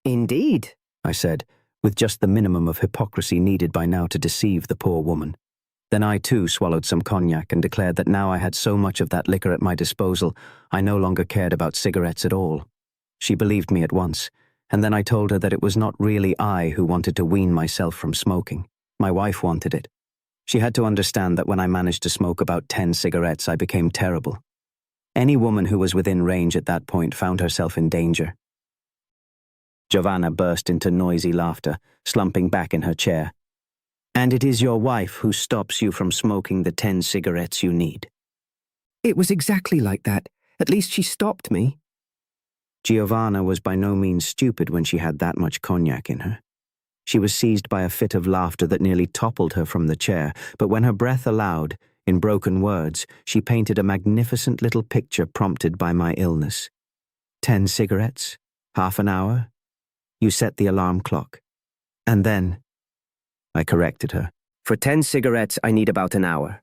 "Indeed," I said, with just the minimum of hypocrisy needed by now to deceive the poor woman. Then I too swallowed some cognac and declared that now I had so much of that liquor at my disposal, I no longer cared about cigarettes at all. She believed me at once, and then I told her that it was not really I who wanted to wean myself from smoking. My wife wanted it. She had to understand that when I managed to smoke about 10 cigarettes, I became terrible. Any woman who was within range at that point found herself in danger. Giovanna burst into noisy laughter, slumping back in her chair. "And it is your wife who stops you from smoking the 10 cigarettes you need." "It was exactly like that. At least she stopped me." Giovanna was by no means stupid when she had that much cognac in her. She was seized by a fit of laughter that nearly toppled her from the chair, but when her breath allowed, in broken words, she painted a magnificent little picture prompted by my illness. 10 cigarettes? Half an hour? You set the alarm clock. And then, I corrected her. For 10 cigarettes, I need about an hour.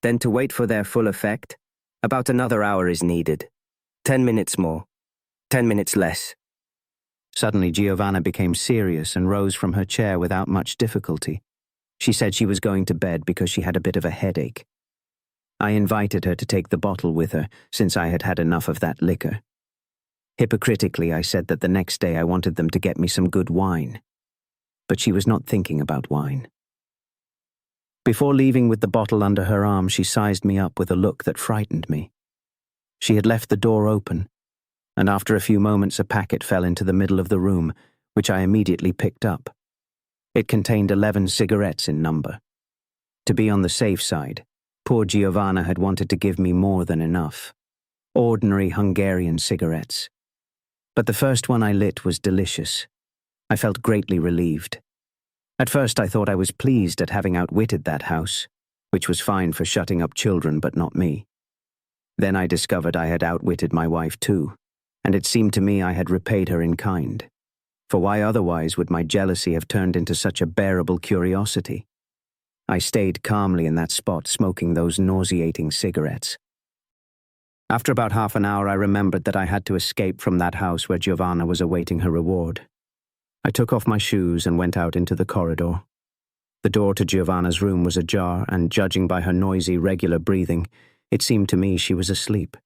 Then to wait for their full effect, about another hour is needed. 10 minutes more. 10 minutes less. Suddenly Giovanna became serious and rose from her chair without much difficulty. She said she was going to bed because she had a bit of a headache. I invited her to take the bottle with her, since I had had enough of that liquor. Hypocritically, I said that the next day I wanted them to get me some good wine. But she was not thinking about wine. Before leaving with the bottle under her arm, she sized me up with a look that frightened me. She had left the door open, and after a few moments a packet fell into the middle of the room, which I immediately picked up. It contained 11 cigarettes in number. To be on the safe side, poor Giovanna had wanted to give me more than enough. Ordinary Hungarian cigarettes. But the first one I lit was delicious. I felt greatly relieved. At first I thought I was pleased at having outwitted that house, which was fine for shutting up children but not me. Then I discovered I had outwitted my wife too, and it seemed to me I had repaid her in kind. For why otherwise would my jealousy have turned into such a bearable curiosity? I stayed calmly in that spot smoking those nauseating cigarettes. After about half an hour I remembered that I had to escape from that house where Giovanna was awaiting her reward. I took off my shoes and went out into the corridor. The door to Giovanna's room was ajar, and judging by her noisy, regular breathing, it seemed to me she was asleep.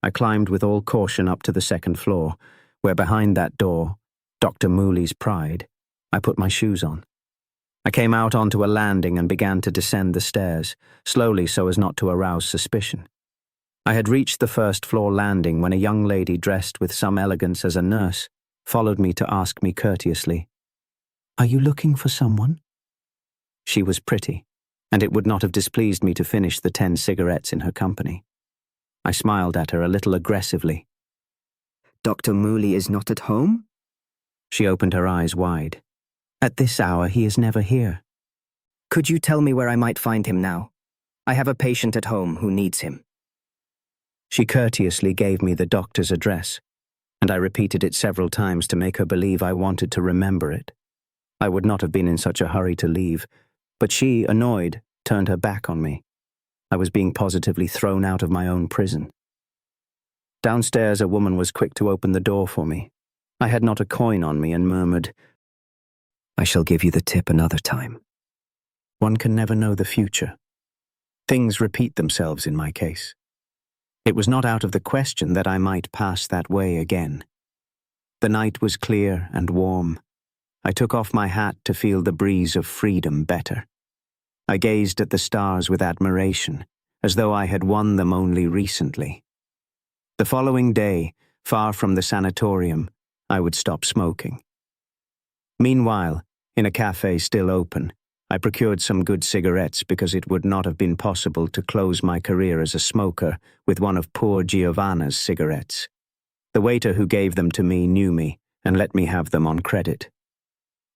I climbed with all caution up to the second floor, where behind that door, Dr. Mooley's pride, I put my shoes on. I came out onto a landing and began to descend the stairs, slowly so as not to arouse suspicion. I had reached the first floor landing when a young lady dressed with some elegance as a nurse followed me to ask me courteously, "Are you looking for someone?" She was pretty, and it would not have displeased me to finish the 10 cigarettes in her company. I smiled at her a little aggressively. Dr. Mooley is not at home? She opened her eyes wide. At this hour, he is never here. Could you tell me where I might find him now? I have a patient at home who needs him. She courteously gave me the doctor's address, and I repeated it several times to make her believe I wanted to remember it. I would not have been in such a hurry to leave, but she, annoyed, turned her back on me. I was being positively thrown out of my own prison. Downstairs, a woman was quick to open the door for me. I had not a coin on me and murmured, "I shall give you the tip another time." One can never know the future. Things repeat themselves in my case. It was not out of the question that I might pass that way again. The night was clear and warm. I took off my hat to feel the breeze of freedom better. I gazed at the stars with admiration, as though I had won them only recently. The following day, far from the sanatorium, I would stop smoking. Meanwhile, in a cafe still open, I procured some good cigarettes because it would not have been possible to close my career as a smoker with one of poor Giovanna's cigarettes. The waiter who gave them to me knew me and let me have them on credit.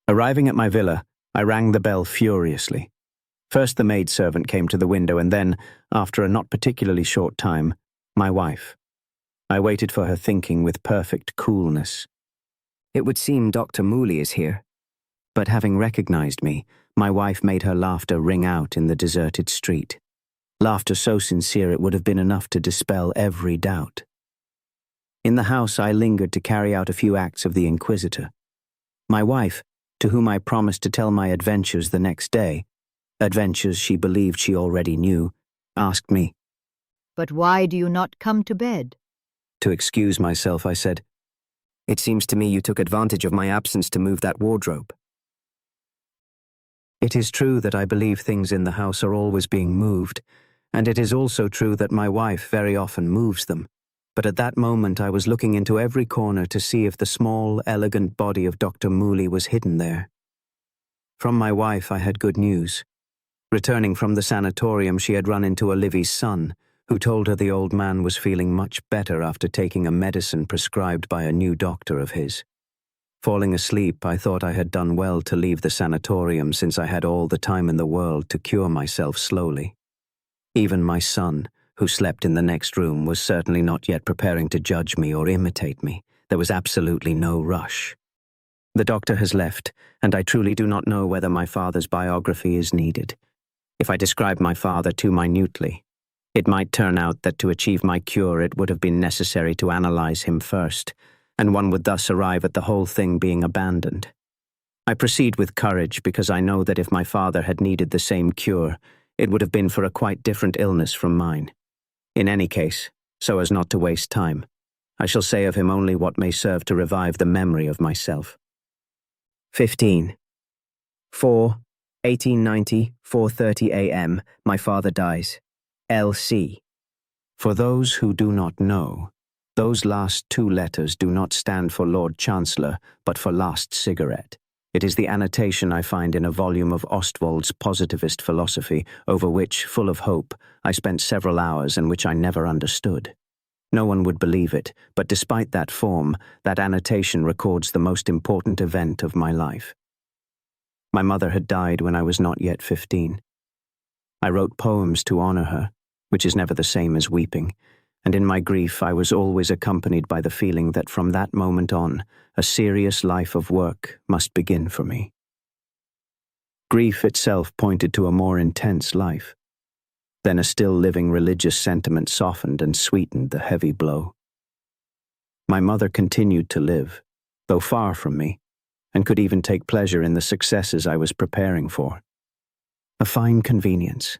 Arriving at my villa, I rang the bell furiously. First the maidservant came to the window and then, after a not particularly short time, my wife. I waited for her thinking with perfect coolness. It would seem Dr. Mooley is here. But having recognized me, my wife made her laughter ring out in the deserted street. Laughter so sincere it would have been enough to dispel every doubt. In the house I lingered to carry out a few acts of the Inquisitor. My wife, to whom I promised to tell my adventures the next day, adventures she believed she already knew, asked me, "But why do you not come to bed?" To excuse myself, I said, It seems to me you took advantage of my absence to move that wardrobe. It is true that I believe things in the house are always being moved, and it is also true that my wife very often moves them. But at that moment I was looking into every corner to see if the small, elegant body of Dr. Mooley was hidden there. From my wife I had good news. Returning from the sanatorium, she had run into Olivia's son, who told her the old man was feeling much better after taking a medicine prescribed by a new doctor of his. Falling asleep, I thought I had done well to leave the sanatorium since I had all the time in the world to cure myself slowly. Even my son, who slept in the next room, was certainly not yet preparing to judge me or imitate me. There was absolutely no rush. The doctor has left, and I truly do not know whether my father's biography is needed. If I describe my father too minutely, it might turn out that to achieve my cure it would have been necessary to analyze him first, and one would thus arrive at the whole thing being abandoned. I proceed with courage because I know that if my father had needed the same cure, it would have been for a quite different illness from mine. In any case, so as not to waste time, I shall say of him only what may serve to revive the memory of myself. 15. 1890, 4:30 a.m., my father dies. L.C. For those who do not know, those last two letters do not stand for Lord Chancellor, but for last cigarette. It is the annotation I find in a volume of Ostwald's positivist philosophy, over which, full of hope, I spent several hours and which I never understood. No one would believe it, but despite that form, that annotation records the most important event of my life. My mother had died when I was not yet 15. I wrote poems to honor her, which is never the same as weeping, and in my grief I was always accompanied by the feeling that from that moment on, a serious life of work must begin for me. Grief itself pointed to a more intense life. Then a still living religious sentiment softened and sweetened the heavy blow. My mother continued to live, though far from me, and could even take pleasure in the successes I was preparing for. A fine convenience.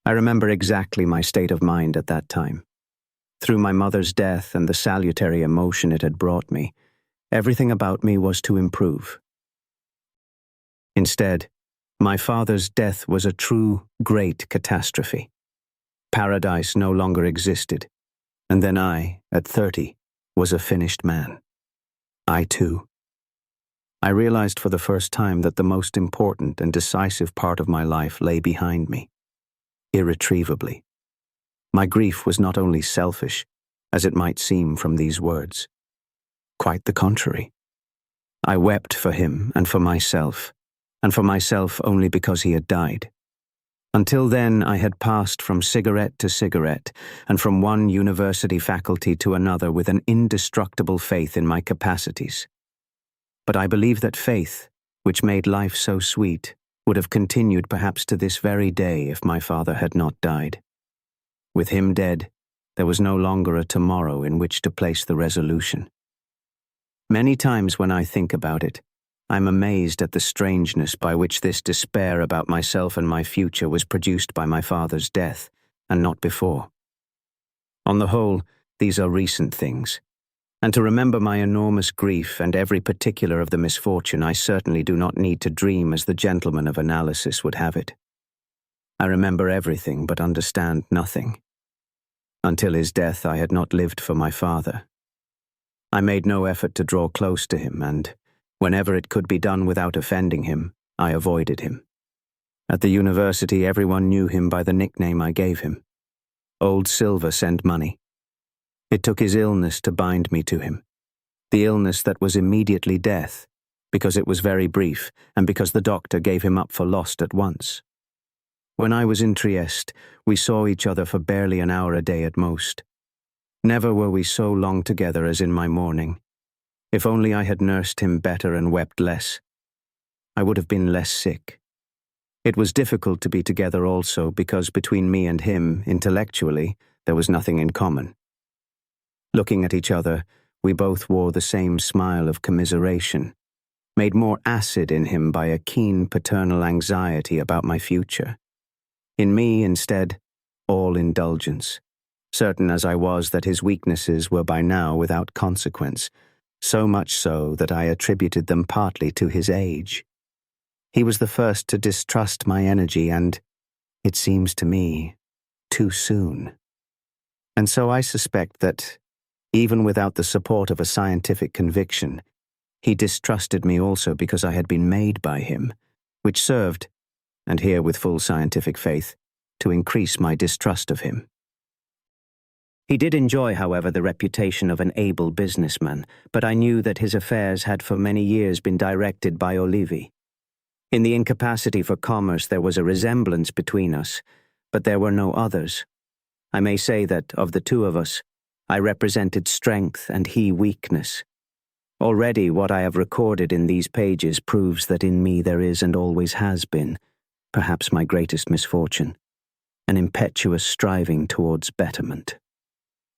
I remember exactly my state of mind at that time. Through my mother's death and the salutary emotion it had brought me, everything about me was to improve. Instead, my father's death was a true, great catastrophe. Paradise no longer existed, and then I, at 30, was a finished man. I too. I realized for the first time that the most important and decisive part of my life lay behind me, irretrievably. My grief was not only selfish, as it might seem from these words. Quite the contrary. I wept for him and for myself only because he had died. Until then, I had passed from cigarette to cigarette, and from one university faculty to another with an indestructible faith in my capacities. But I believe that faith, which made life so sweet, would have continued perhaps to this very day if my father had not died. With him dead, there was no longer a tomorrow in which to place the resolution. Many times when I think about it, I'm amazed at the strangeness by which this despair about myself and my future was produced by my father's death, and not before. On the whole, these are recent things, and to remember my enormous grief and every particular of the misfortune, I certainly do not need to dream as the gentleman of analysis would have it. I remember everything but understand nothing. Until his death, I had not lived for my father. I made no effort to draw close to him, and whenever it could be done without offending him, I avoided him. At the university, everyone knew him by the nickname I gave him. Old Silver sent money. It took his illness to bind me to him. The illness that was immediately death, because it was very brief, and because the doctor gave him up for lost at once. When I was in Trieste, we saw each other for barely an hour a day at most. Never were we so long together as in my mourning. If only I had nursed him better and wept less, I would have been less sick. It was difficult to be together also because between me and him, intellectually, there was nothing in common. Looking at each other, we both wore the same smile of commiseration, made more acid in him by a keen paternal anxiety about my future. In me, instead, all indulgence, certain as I was that his weaknesses were by now without consequence, so much so that I attributed them partly to his age. He was the first to distrust my energy and, it seems to me, too soon. And so I suspect that, even without the support of a scientific conviction, he distrusted me also because I had been made by him, which served, and here with full scientific faith, to increase my distrust of him. He did enjoy, however, the reputation of an able businessman, but I knew that his affairs had for many years been directed by Olivi. In the incapacity for commerce there was a resemblance between us, but there were no others. I may say that, of the two of us, I represented strength and he weakness. Already what I have recorded in these pages proves that in me there is and always has been, perhaps my greatest misfortune, an impetuous striving towards betterment.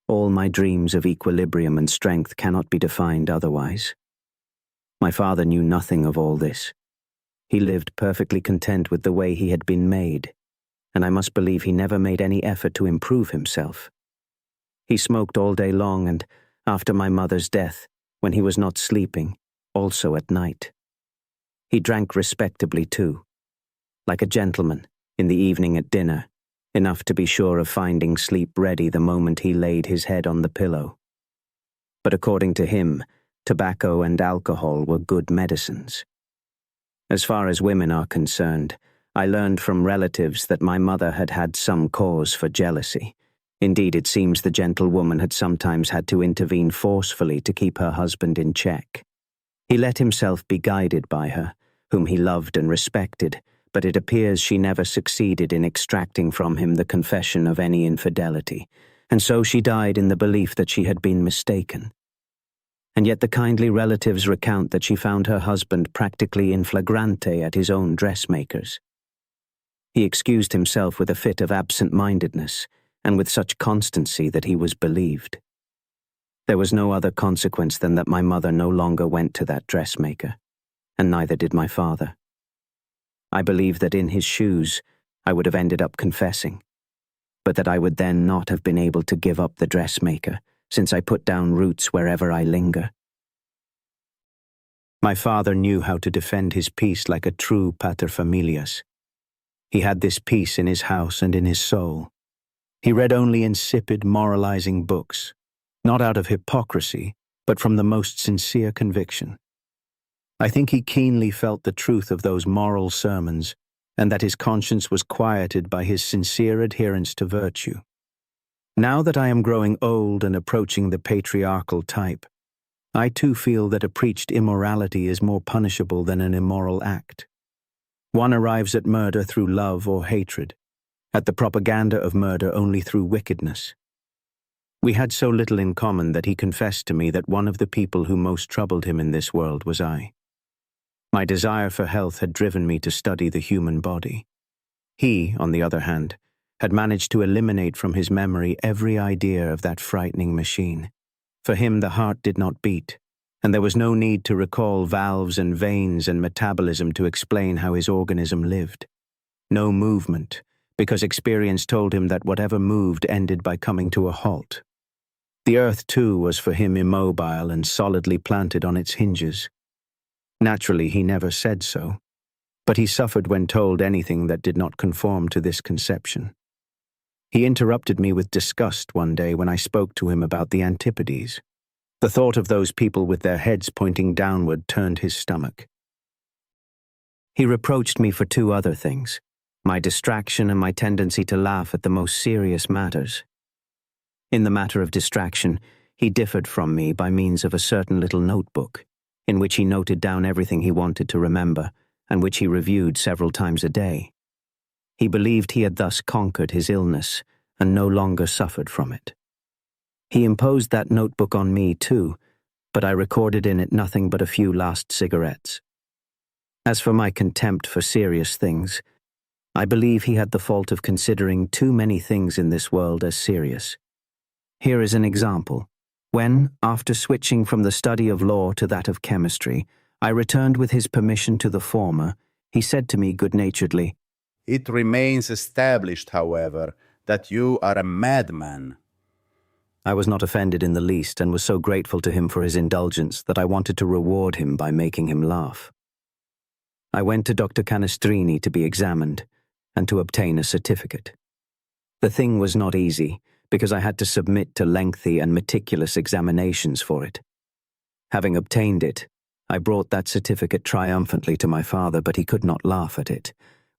All my dreams of equilibrium and strength cannot be defined otherwise. My father knew nothing of all this. He lived perfectly content with the way he had been made, and I must believe he never made any effort to improve himself. He smoked all day long and, after my mother's death, when he was not sleeping, also at night. He drank respectably too, like a gentleman, in the evening at dinner, enough to be sure of finding sleep ready the moment he laid his head on the pillow. But according to him, tobacco and alcohol were good medicines. As far as women are concerned, I learned from relatives that my mother had had some cause for jealousy. Indeed, it seems the gentlewoman had sometimes had to intervene forcefully to keep her husband in check. He let himself be guided by her, whom he loved and respected, but it appears she never succeeded in extracting from him the confession of any infidelity, and so she died in the belief that she had been mistaken. And yet the kindly relatives recount that she found her husband practically in flagrante at his own dressmaker's. He excused himself with a fit of absent-mindedness, and with such constancy that he was believed. There was no other consequence than that my mother no longer went to that dressmaker, and neither did my father. I believe that in his shoes I would have ended up confessing, but that I would then not have been able to give up the dressmaker, since I put down roots wherever I linger. My father knew how to defend his peace like a true paterfamilias. He had this peace in his house and in his soul. He read only insipid moralizing books, not out of hypocrisy, but from the most sincere conviction. I think he keenly felt the truth of those moral sermons, and that his conscience was quieted by his sincere adherence to virtue. Now that I am growing old and approaching the patriarchal type, I too feel that a preached immorality is more punishable than an immoral act. One arrives at murder through love or hatred, at the propaganda of murder only through wickedness. We had so little in common that he confessed to me that one of the people who most troubled him in this world was I. My desire for health had driven me to study the human body. He, on the other hand, had managed to eliminate from his memory every idea of that frightening machine. For him the heart did not beat, and there was no need to recall valves and veins and metabolism to explain how his organism lived. No movement, because experience told him that whatever moved ended by coming to a halt. The earth, too, was for him immobile and solidly planted on its hinges. Naturally, he never said so, but he suffered when told anything that did not conform to this conception. He interrupted me with disgust one day when I spoke to him about the Antipodes. The thought of those people with their heads pointing downward turned his stomach. He reproached me for two other things: my distraction and my tendency to laugh at the most serious matters. In the matter of distraction, he differed from me by means of a certain little notebook, in which he noted down everything he wanted to remember, and which he reviewed several times a day. He believed he had thus conquered his illness, and no longer suffered from it. He imposed that notebook on me too, but I recorded in it nothing but a few last cigarettes. As for my contempt for serious things, I believe he had the fault of considering too many things in this world as serious. Here is an example. When, after switching from the study of law to that of chemistry, I returned with his permission to the former, he said to me good-naturedly, It remains established, however, that you are a madman. I was not offended in the least, and was so grateful to him for his indulgence that I wanted to reward him by making him laugh. I went to Dr. Canestrini to be examined, and to obtain a certificate. The thing was not easy, because I had to submit to lengthy and meticulous examinations for it. Having obtained it, I brought that certificate triumphantly to my father, but he could not laugh at it.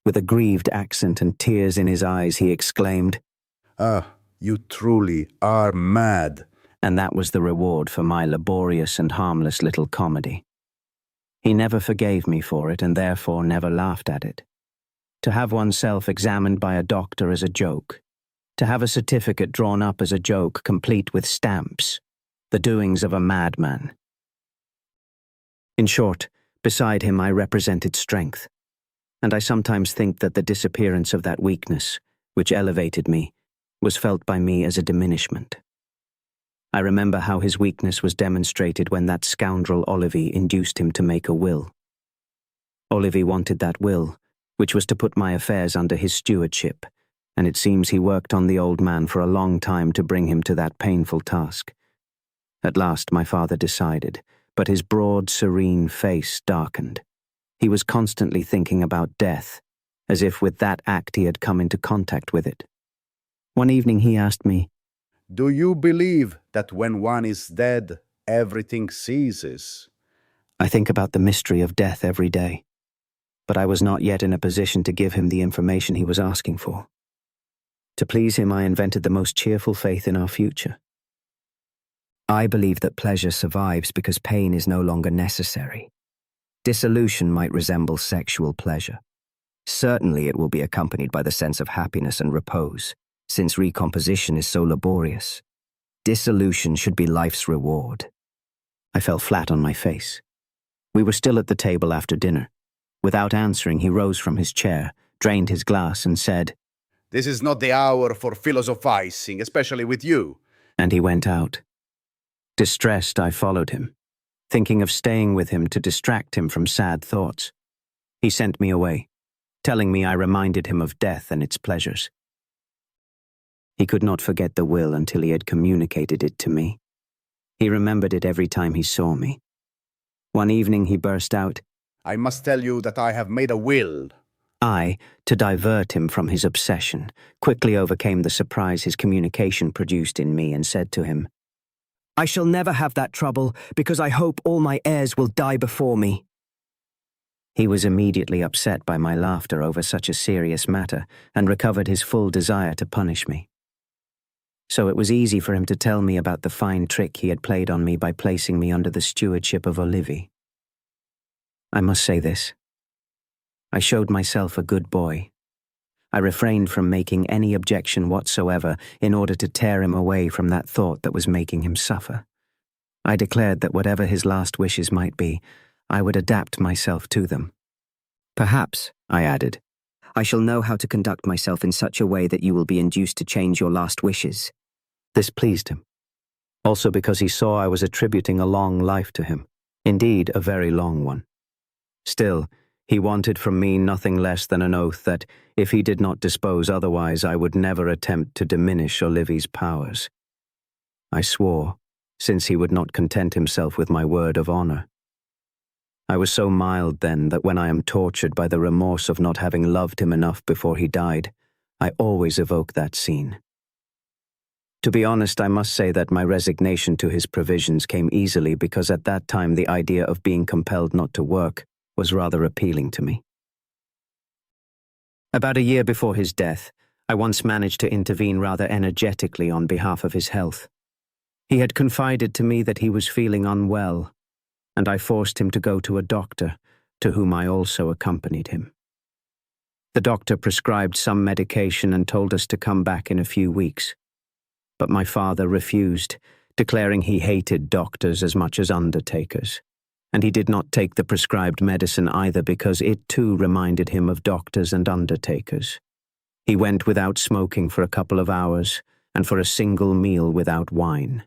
With a grieved accent and tears in his eyes, he exclaimed, "Ah, you truly are mad." And that was the reward for my laborious and harmless little comedy. He never forgave me for it, and therefore never laughed at it. To have oneself examined by a doctor as a joke. To have a certificate drawn up as a joke, complete with stamps. The doings of a madman. In short, beside him I represented strength. And I sometimes think that the disappearance of that weakness, which elevated me, was felt by me as a diminishment. I remember how his weakness was demonstrated when that scoundrel Olivier induced him to make a will. Olivier wanted that will, which was to put my affairs under his stewardship, and it seems he worked on the old man for a long time to bring him to that painful task. At last my father decided, but his broad, serene face darkened. He was constantly thinking about death, as if with that act he had come into contact with it. One evening he asked me, "Do you believe that when one is dead, everything ceases?" I think about the mystery of death every day, but I was not yet in a position to give him the information he was asking for. To please him, I invented the most cheerful faith in our future. I believe that pleasure survives because pain is no longer necessary. Dissolution might resemble sexual pleasure. Certainly it will be accompanied by the sense of happiness and repose, since recomposition is so laborious. Dissolution should be life's reward. I fell flat on my face. We were still at the table after dinner. Without answering, he rose from his chair, drained his glass, and said, "This is not the hour for philosophizing, especially with you." And he went out. Distressed, I followed him, thinking of staying with him to distract him from sad thoughts. He sent me away, telling me I reminded him of death and its pleasures. He could not forget the will until he had communicated it to me. He remembered it every time he saw me. One evening he burst out, "I must tell you that I have made a will." I, to divert him from his obsession, quickly overcame the surprise his communication produced in me and said to him, "I shall never have that trouble because I hope all my heirs will die before me." He was immediately upset by my laughter over such a serious matter and recovered his full desire to punish me. So it was easy for him to tell me about the fine trick he had played on me by placing me under the stewardship of Olivier. I must say this. I showed myself a good boy. I refrained from making any objection whatsoever in order to tear him away from that thought that was making him suffer. I declared that whatever his last wishes might be, I would adapt myself to them. "Perhaps," I added, "I shall know how to conduct myself in such a way that you will be induced to change your last wishes." This pleased him, also because he saw I was attributing a long life to him, indeed a very long one. Still, he wanted from me nothing less than an oath that, if he did not dispose otherwise, I would never attempt to diminish Olivier's powers. I swore, since he would not content himself with my word of honor. I was so mild then that when I am tortured by the remorse of not having loved him enough before he died, I always evoke that scene. To be honest, I must say that my resignation to his provisions came easily because at that time the idea of being compelled not to work was rather appealing to me. About a year before his death, I once managed to intervene rather energetically on behalf of his health. He had confided to me that he was feeling unwell, and I forced him to go to a doctor, to whom I also accompanied him. The doctor prescribed some medication and told us to come back in a few weeks. But my father refused, declaring he hated doctors as much as undertakers, and he did not take the prescribed medicine either because it too reminded him of doctors and undertakers. He went without smoking for a couple of hours, and for a single meal without wine.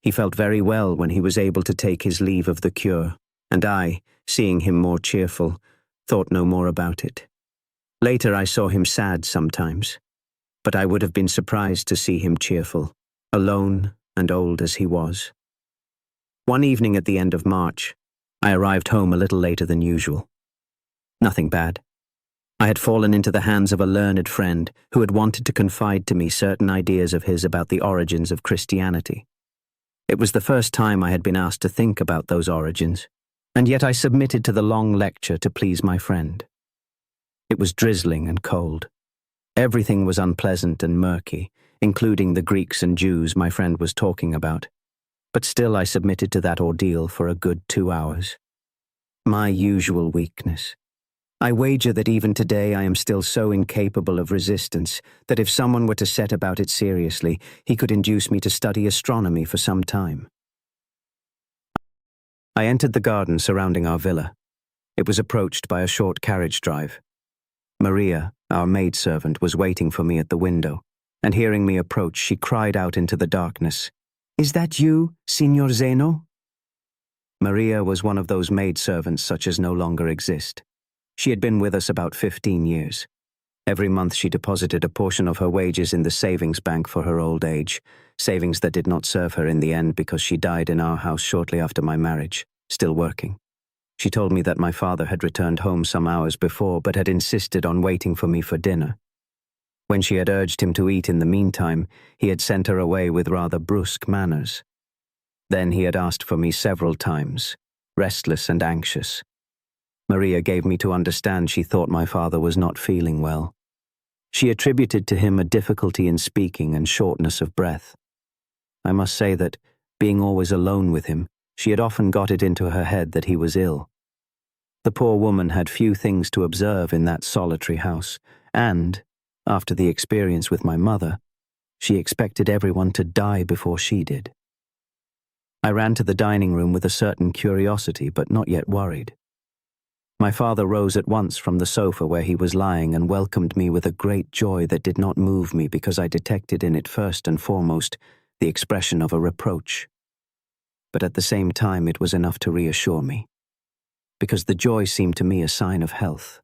He felt very well when he was able to take his leave of the cure, and I, seeing him more cheerful, thought no more about it. Later I saw him sad sometimes, but I would have been surprised to see him cheerful, alone and old as he was. One evening at the end of March, I arrived home a little later than usual. Nothing bad. I had fallen into the hands of a learned friend who had wanted to confide to me certain ideas of his about the origins of Christianity. It was the first time I had been asked to think about those origins, and yet I submitted to the long lecture to please my friend. It was drizzling and cold. Everything was unpleasant and murky, including the Greeks and Jews my friend was talking about, but still I submitted to that ordeal for a good 2 hours. My usual weakness. I wager that even today I am still so incapable of resistance that if someone were to set about it seriously, he could induce me to study astronomy for some time. I entered the garden surrounding our villa. It was approached by a short carriage drive. Maria, our maidservant, was waiting for me at the window, and hearing me approach, she cried out into the darkness, "Is that you, Signor Zeno?" Maria was one of those maidservants such as no longer exist. She had been with us about 15 years. Every month she deposited a portion of her wages in the savings bank for her old age, savings that did not serve her in the end because she died in our house shortly after my marriage, still working. She told me that my father had returned home some hours before but had insisted on waiting for me for dinner. When she had urged him to eat in the meantime, he had sent her away with rather brusque manners. Then he had asked for me several times, restless and anxious. Maria gave me to understand she thought my father was not feeling well. She attributed to him a difficulty in speaking and shortness of breath. I must say that, being always alone with him, she had often got it into her head that he was ill. The poor woman had few things to observe in that solitary house, and, after the experience with my mother, she expected everyone to die before she did. I ran to the dining room with a certain curiosity, but not yet worried. My father rose at once from the sofa where he was lying and welcomed me with a great joy that did not move me because I detected in it first and foremost the expression of a reproach. But at the same time it was enough to reassure me, because the joy seemed to me a sign of health.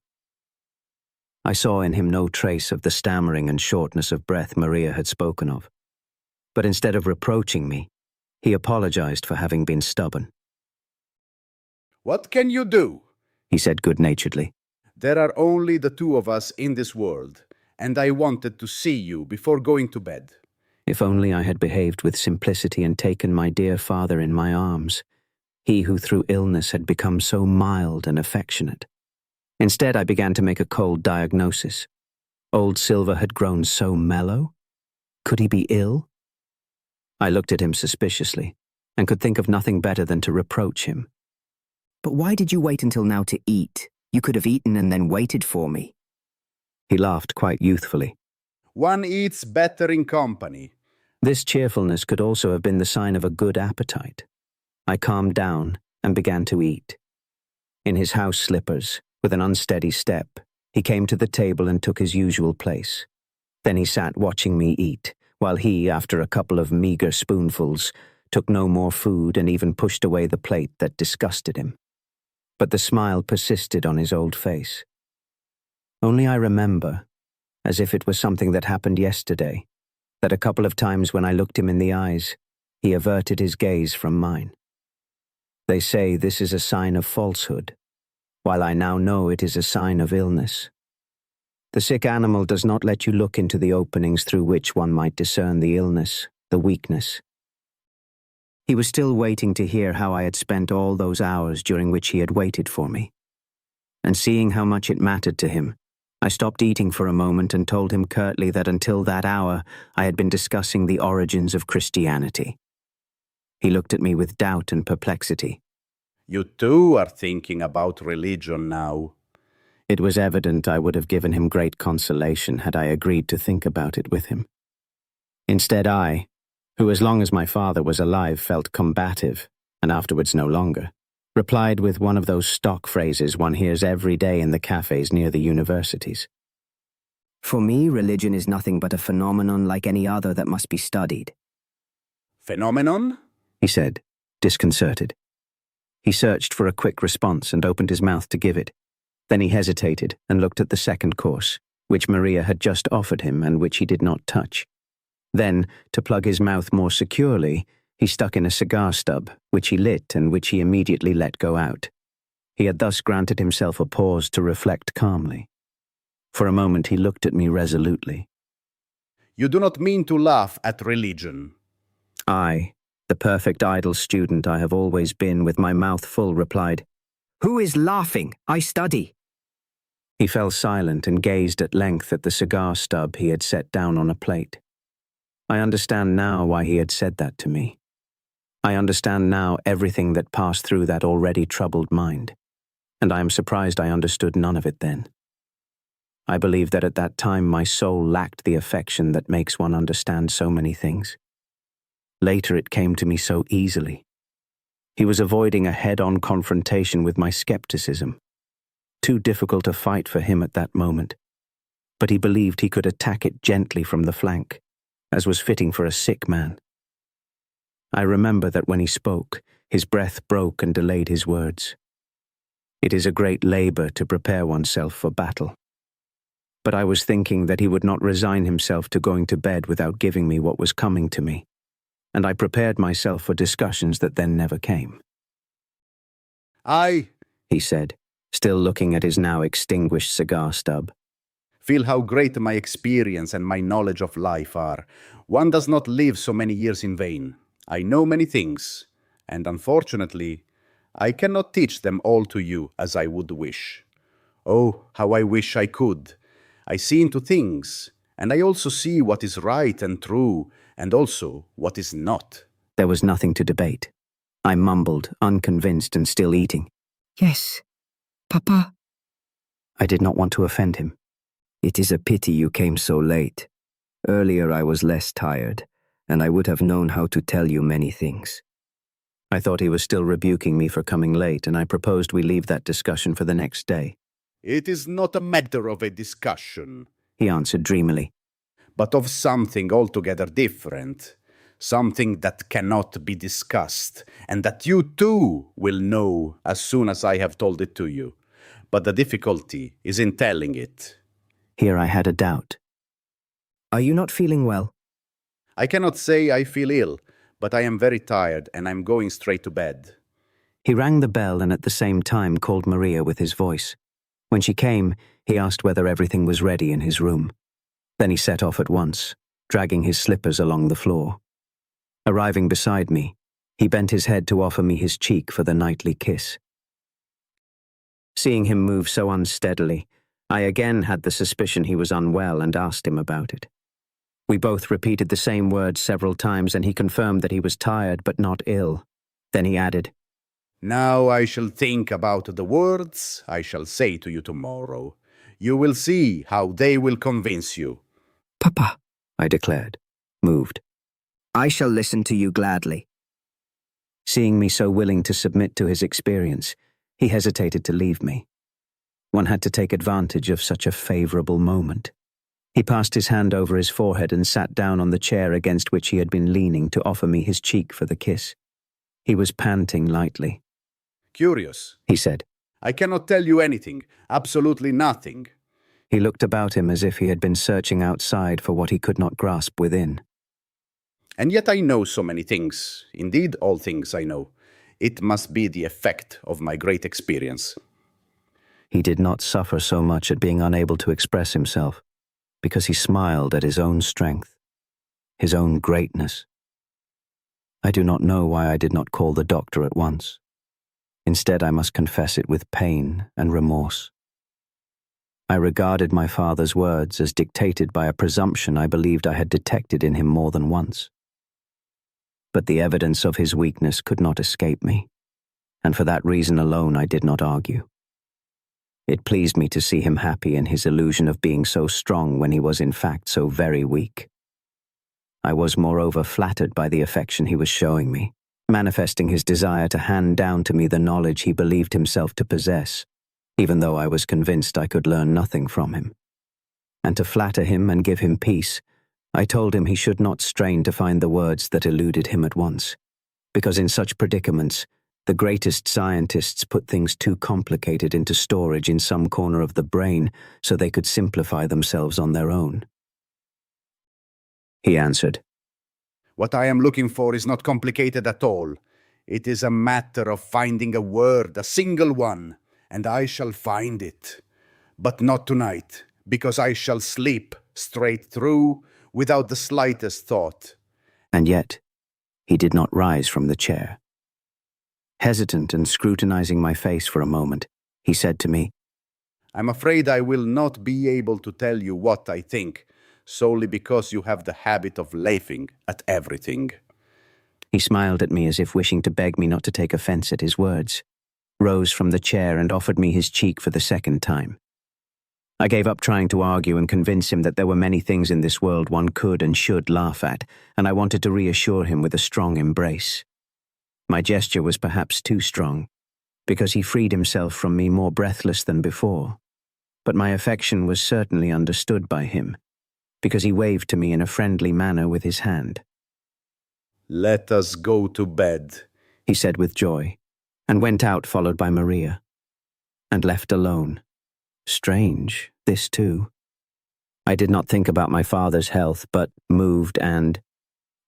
I saw in him no trace of the stammering and shortness of breath Maria had spoken of. But instead of reproaching me, he apologized for having been stubborn. "What can you do?" he said good-naturedly. "There are only the two of us in this world, and I wanted to see you before going to bed." If only I had behaved with simplicity and taken my dear father in my arms, he who through illness had become so mild and affectionate. Instead, I began to make a cold diagnosis. Old Silver had grown so mellow. Could he be ill? I looked at him suspiciously, and could think of nothing better than to reproach him. But why did you wait until now to eat? You could have eaten and then waited for me. He laughed quite youthfully. "One eats better in company." This cheerfulness could also have been the sign of a good appetite. I calmed down and began to eat. In his house slippers, with an unsteady step, he came to the table and took his usual place. Then he sat watching me eat, while he, after a couple of meager spoonfuls, took no more food and even pushed away the plate that disgusted him. But the smile persisted on his old face. Only I remember, as if it was something that happened yesterday, that a couple of times when I looked him in the eyes, he averted his gaze from mine. They say this is a sign of falsehood, while I now know it is a sign of illness. The sick animal does not let you look into the openings through which one might discern the illness, the weakness. He was still waiting to hear how I had spent all those hours during which he had waited for me. And seeing how much it mattered to him, I stopped eating for a moment and told him curtly that until that hour I had been discussing the origins of Christianity. He looked at me with doubt and perplexity. "You too are thinking about religion now." It was evident I would have given him great consolation had I agreed to think about it with him. Instead I, who as long as my father was alive felt combative, and afterwards no longer, replied with one of those stock phrases one hears every day in the cafes near the universities. For me, religion is nothing but a phenomenon like any other that must be studied. "Phenomenon?" he said, disconcerted. He searched for a quick response and opened his mouth to give it. Then he hesitated and looked at the second course, which Maria had just offered him and which he did not touch. Then, to plug his mouth more securely, he stuck in a cigar stub, which he lit and which he immediately let go out. He had thus granted himself a pause to reflect calmly. For a moment he looked at me resolutely. "You do not mean to laugh at religion?" I, the perfect idle student I have always been, with my mouth full, replied, Who is laughing? I study. He fell silent and gazed at length at the cigar stub he had set down on a plate. I understand now why he had said that to me. I understand now everything that passed through that already troubled mind. and I am surprised I understood none of it then. I believe that at that time my soul lacked the affection that makes one understand so many things. Later it came to me so easily. He was avoiding a head-on confrontation with my skepticism, too difficult a fight for him at that moment, but he believed he could attack it gently from the flank, as was fitting for a sick man. I remember that when he spoke, his breath broke and delayed his words. It is a great labor to prepare oneself for battle. But I was thinking that he would not resign himself to going to bed without giving me what was coming to me, and I prepared myself for discussions that then never came. I, he said, still looking at his now extinguished cigar stub. Feel how great my experience and my knowledge of life are. One does not live so many years in vain. I know many things, and unfortunately, I cannot teach them all to you as I would wish. Oh, how I wish I could. I see into things, and I also see what is right and true, and also what is not. There was nothing to debate. I mumbled, unconvinced and still eating. Yes, Papa. I did not want to offend him. It is a pity you came so late. Earlier I was less tired, and I would have known how to tell you many things. I thought he was still rebuking me for coming late, and I proposed we leave that discussion for the next day. It is not a matter of a discussion, he answered dreamily, but of something altogether different, something that cannot be discussed, and that you too will know as soon as I have told it to you. But the difficulty is in telling it. Here I had a doubt. Are you not feeling well? I cannot say I feel ill, but I am very tired and I'm going straight to bed. He rang the bell and at the same time called Maria with his voice. When she came, he asked whether everything was ready in his room. Then he set off at once, dragging his slippers along the floor. Arriving beside me, he bent his head to offer me his cheek for the nightly kiss. Seeing him move so unsteadily, I again had the suspicion he was unwell and asked him about it. We both repeated the same words several times and he confirmed that he was tired but not ill. Then he added, Now I shall think about the words I shall say to you tomorrow. You will see how they will convince you. Papa, I declared, moved. I shall listen to you gladly. Seeing me so willing to submit to his experience, he hesitated to leave me. One had to take advantage of such a favorable moment. He passed his hand over his forehead and sat down on the chair against which he had been leaning to offer me his cheek for the kiss. He was panting lightly. Curious, he said. I cannot tell you anything, absolutely nothing. He looked about him as if he had been searching outside for what he could not grasp within. And yet I know so many things, indeed all things I know. It must be the effect of my great experience. He did not suffer so much at being unable to express himself, because he smiled at his own strength, his own greatness. I do not know why I did not call the doctor at once. Instead, I must confess it with pain and remorse. I regarded my father's words as dictated by a presumption I believed I had detected in him more than once. But the evidence of his weakness could not escape me, and for that reason alone I did not argue. It pleased me to see him happy in his illusion of being so strong when he was in fact so very weak. I was moreover flattered by the affection he was showing me, manifesting his desire to hand down to me the knowledge he believed himself to possess, even though I was convinced I could learn nothing from him. And to flatter him and give him peace, I told him he should not strain to find the words that eluded him at once, because in such predicaments, the greatest scientists put things too complicated into storage in some corner of the brain so they could simplify themselves on their own. He answered, What I am looking for is not complicated at all. It is a matter of finding a word, a single one, and I shall find it. But not tonight, because I shall sleep straight through without the slightest thought. And yet, he did not rise from the chair. Hesitant and scrutinizing my face for a moment, he said to me, I'm afraid I will not be able to tell you what I think, solely because you have the habit of laughing at everything. He smiled at me as if wishing to beg me not to take offense at his words. rose from the chair and offered me his cheek for the second time. I gave up trying to argue and convince him that there were many things in this world one could and should laugh at, and I wanted to reassure him with a strong embrace. My gesture was perhaps too strong, because he freed himself from me more breathless than before, but my affection was certainly understood by him, because he waved to me in a friendly manner with his hand. "Let us go to bed," he said with joy, and went out followed by Maria, and left alone. Strange, this too. I did not think about my father's health, but moved and,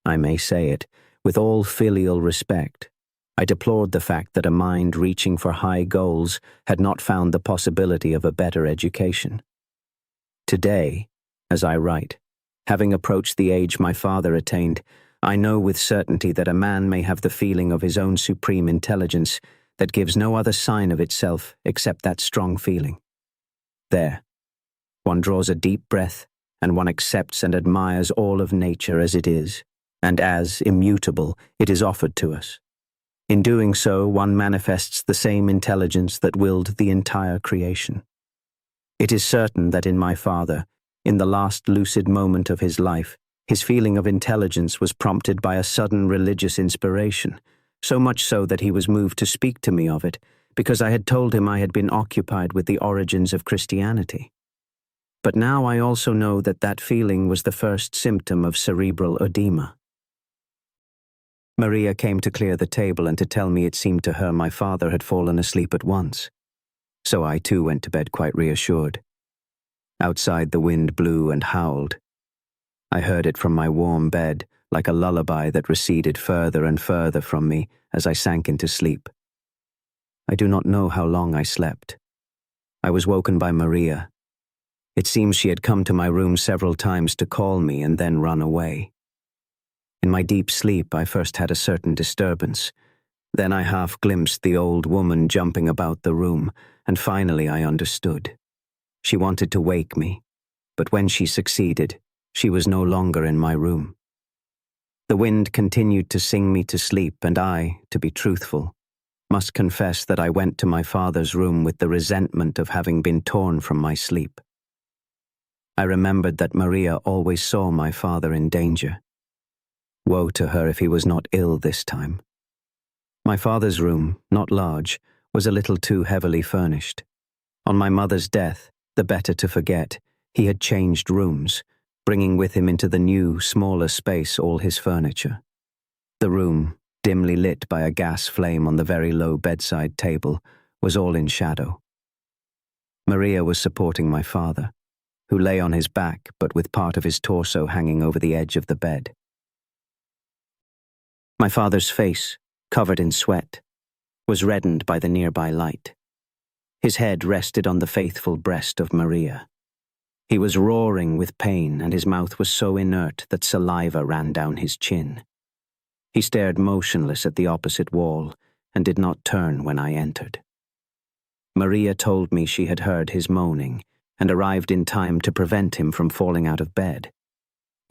I may say it, with all filial respect, I deplored the fact that a mind reaching for high goals had not found the possibility of a better education. Today, as I write, having approached the age my father attained, I know with certainty that a man may have the feeling of his own supreme intelligence that gives no other sign of itself except that strong feeling. There, one draws a deep breath, and one accepts and admires all of nature as it is, and as, immutable, it is offered to us. In doing so, one manifests the same intelligence that willed the entire creation. It is certain that in my father, in the last lucid moment of his life, his feeling of intelligence was prompted by a sudden religious inspiration, so much so that he was moved to speak to me of it, because I had told him I had been occupied with the origins of Christianity. But now I also know that that feeling was the first symptom of cerebral edema. Maria came to clear the table and to tell me it seemed to her my father had fallen asleep at once. So I too went to bed quite reassured. Outside the wind blew and howled. I heard it from my warm bed, like a lullaby that receded further and further from me as I sank into sleep. I do not know how long I slept. I was woken by Maria. It seems she had come to my room several times to call me and then run away. In my deep sleep, I first had a certain disturbance. Then I half glimpsed the old woman jumping about the room, and finally I understood. She wanted to wake me, but when she succeeded, she was no longer in my room. The wind continued to sing me to sleep, and I, to be truthful, must confess that I went to my father's room with the resentment of having been torn from my sleep. I remembered that Maria always saw my father in danger. Woe to her if he was not ill this time. My father's room, not large, was a little too heavily furnished. On my mother's death, the better to forget, he had changed rooms, bringing with him into the new, smaller space all his furniture. The room, dimly lit by a gas flame on the very low bedside table, was all in shadow. Maria was supporting my father, who lay on his back but with part of his torso hanging over the edge of the bed. My father's face, covered in sweat, was reddened by the nearby light. His head rested on the faithful breast of Maria. He was roaring with pain, and his mouth was so inert that saliva ran down his chin. He stared motionless at the opposite wall and did not turn when I entered. Maria told me she had heard his moaning and arrived in time to prevent him from falling out of bed.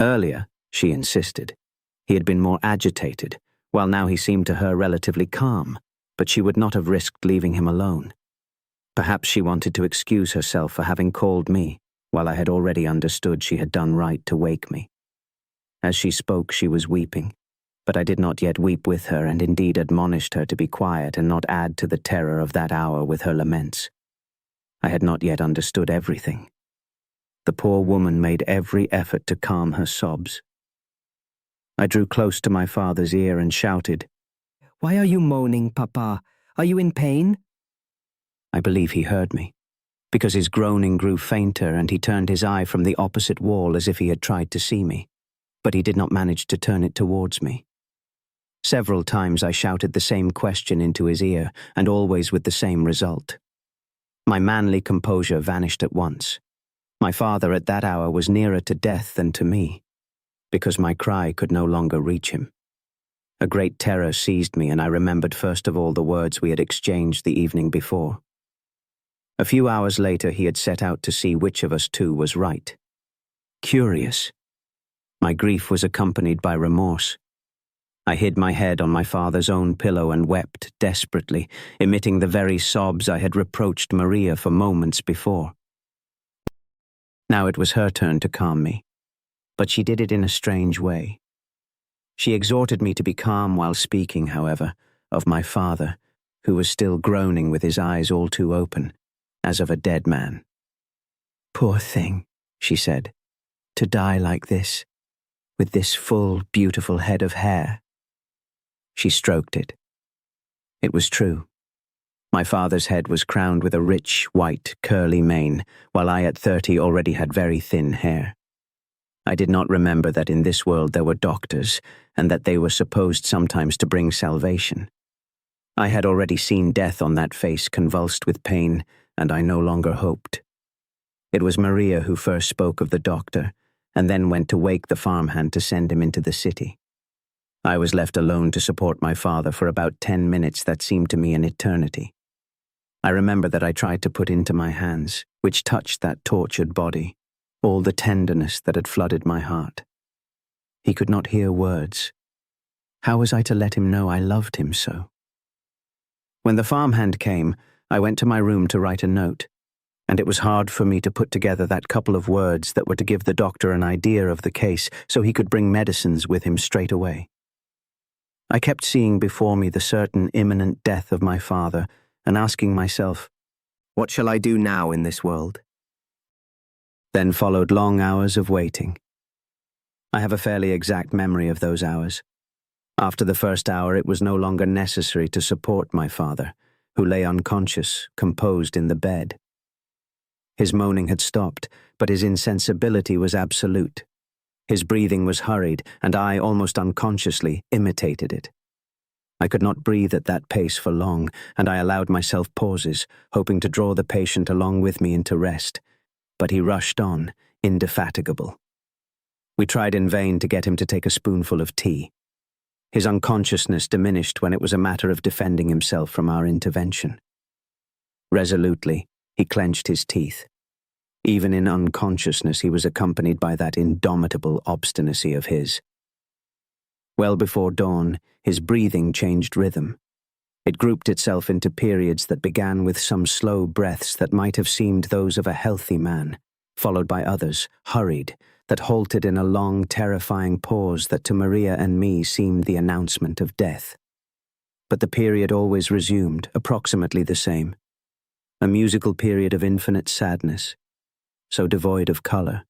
Earlier, she insisted, he had been more agitated, while now he seemed to her relatively calm, but she would not have risked leaving him alone. Perhaps she wanted to excuse herself for having called me, while I had already understood she had done right to wake me. As she spoke, she was weeping, but I did not yet weep with her, and indeed admonished her to be quiet and not add to the terror of that hour with her laments. I had not yet understood everything. The poor woman made every effort to calm her sobs. I drew close to my father's ear and shouted, Why are you moaning, Papa? Are you in pain? I believe he heard me, because his groaning grew fainter and he turned his eye from the opposite wall as if he had tried to see me, but he did not manage to turn it towards me. Several times I shouted the same question into his ear, and always with the same result. My manly composure vanished at once. My father at that hour was nearer to death than to me, because my cry could no longer reach him. A great terror seized me, and I remembered first of all the words we had exchanged the evening before. A few hours later he had set out to see which of us two was right. Curious. My grief was accompanied by remorse. I hid my head on my father's own pillow and wept desperately, emitting the very sobs I had reproached Maria for moments before. Now it was her turn to calm me, but she did it in a strange way. She exhorted me to be calm while speaking, however, of my father, who was still groaning with his eyes all too open, as of a dead man. "Poor thing," she said, "to die like this, with this full, beautiful head of hair." She stroked it. It was true. My father's head was crowned with a rich, white, curly mane, while I at 30 already had very thin hair. I did not remember that in this world there were doctors, and that they were supposed sometimes to bring salvation. I had already seen death on that face convulsed with pain, and I no longer hoped. It was Maria who first spoke of the doctor, and then went to wake the farmhand to send him into the city. I was left alone to support my father for about 10 minutes that seemed to me an eternity. I remember that I tried to put into my hands, which touched that tortured body, all the tenderness that had flooded my heart. He could not hear words. How was I to let him know I loved him so? When the farmhand came, I went to my room to write a note, and it was hard for me to put together that couple of words that were to give the doctor an idea of the case so he could bring medicines with him straight away. I kept seeing before me the certain imminent death of my father and asking myself, what shall I do now in this world? Then followed long hours of waiting. I have a fairly exact memory of those hours. After the first hour, it was no longer necessary to support my father, who lay unconscious, composed in the bed. His moaning had stopped, but his insensibility was absolute. His breathing was hurried, and I, almost unconsciously, imitated it. I could not breathe at that pace for long, and I allowed myself pauses, hoping to draw the patient along with me into rest. But he rushed on, indefatigable. We tried in vain to get him to take a spoonful of tea. His unconsciousness diminished when it was a matter of defending himself from our intervention. Resolutely, he clenched his teeth. Even in unconsciousness, he was accompanied by that indomitable obstinacy of his. Well before dawn, his breathing changed rhythm. It grouped itself into periods that began with some slow breaths that might have seemed those of a healthy man, followed by others, hurried, that halted in a long, terrifying pause that to Maria and me seemed the announcement of death. But the period always resumed, approximately the same. A musical period of infinite sadness, so devoid of colour.